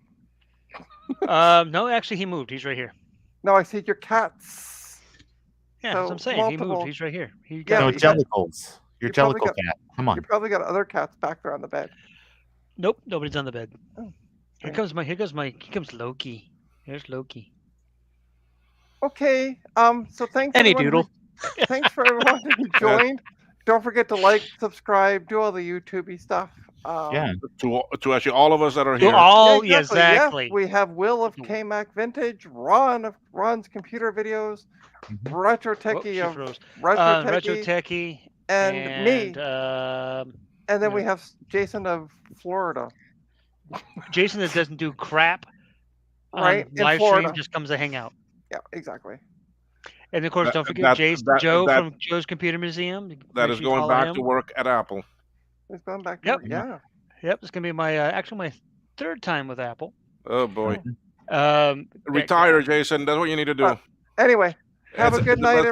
No, actually, he moved. He's right here. No, I said your cats. Yeah, that's what So, I'm saying. He multiple- moved. He's right here. He Yeah, got No, but you got- Jellicles. Your you probably Jellicle got- cat. Come You on. probably got other cats back there on the bed. Nope, nobody's on the bed. Oh, Here okay. comes Loki. Here's Loki. Okay. So thanks. Any everyone doodle. Thanks for everyone who joined. Don't forget to like, subscribe, do all the YouTubey stuff. Yeah. To actually all of us that are To here. all, Yeah, exactly. Yeah, we have Will of KMac Vintage, Ron of Ron's computer videos, Retro Techie of Retro Techie, and me. And then yeah. we have Jason of Florida. Jason that doesn't do crap Right, on in live Florida. stream, just comes to hang out. Yeah, exactly. And of course, That- don't forget that- Joe that- from Joe's Computer Museum. That Make is sure you going follow back him. to work at Apple. He's going back to Yep. work. Yeah. Yep. It's gonna be my actually my third time with Apple. Oh boy. Yeah, Retire, Jason. That's what you need to do. Anyway, have a good night, everyone.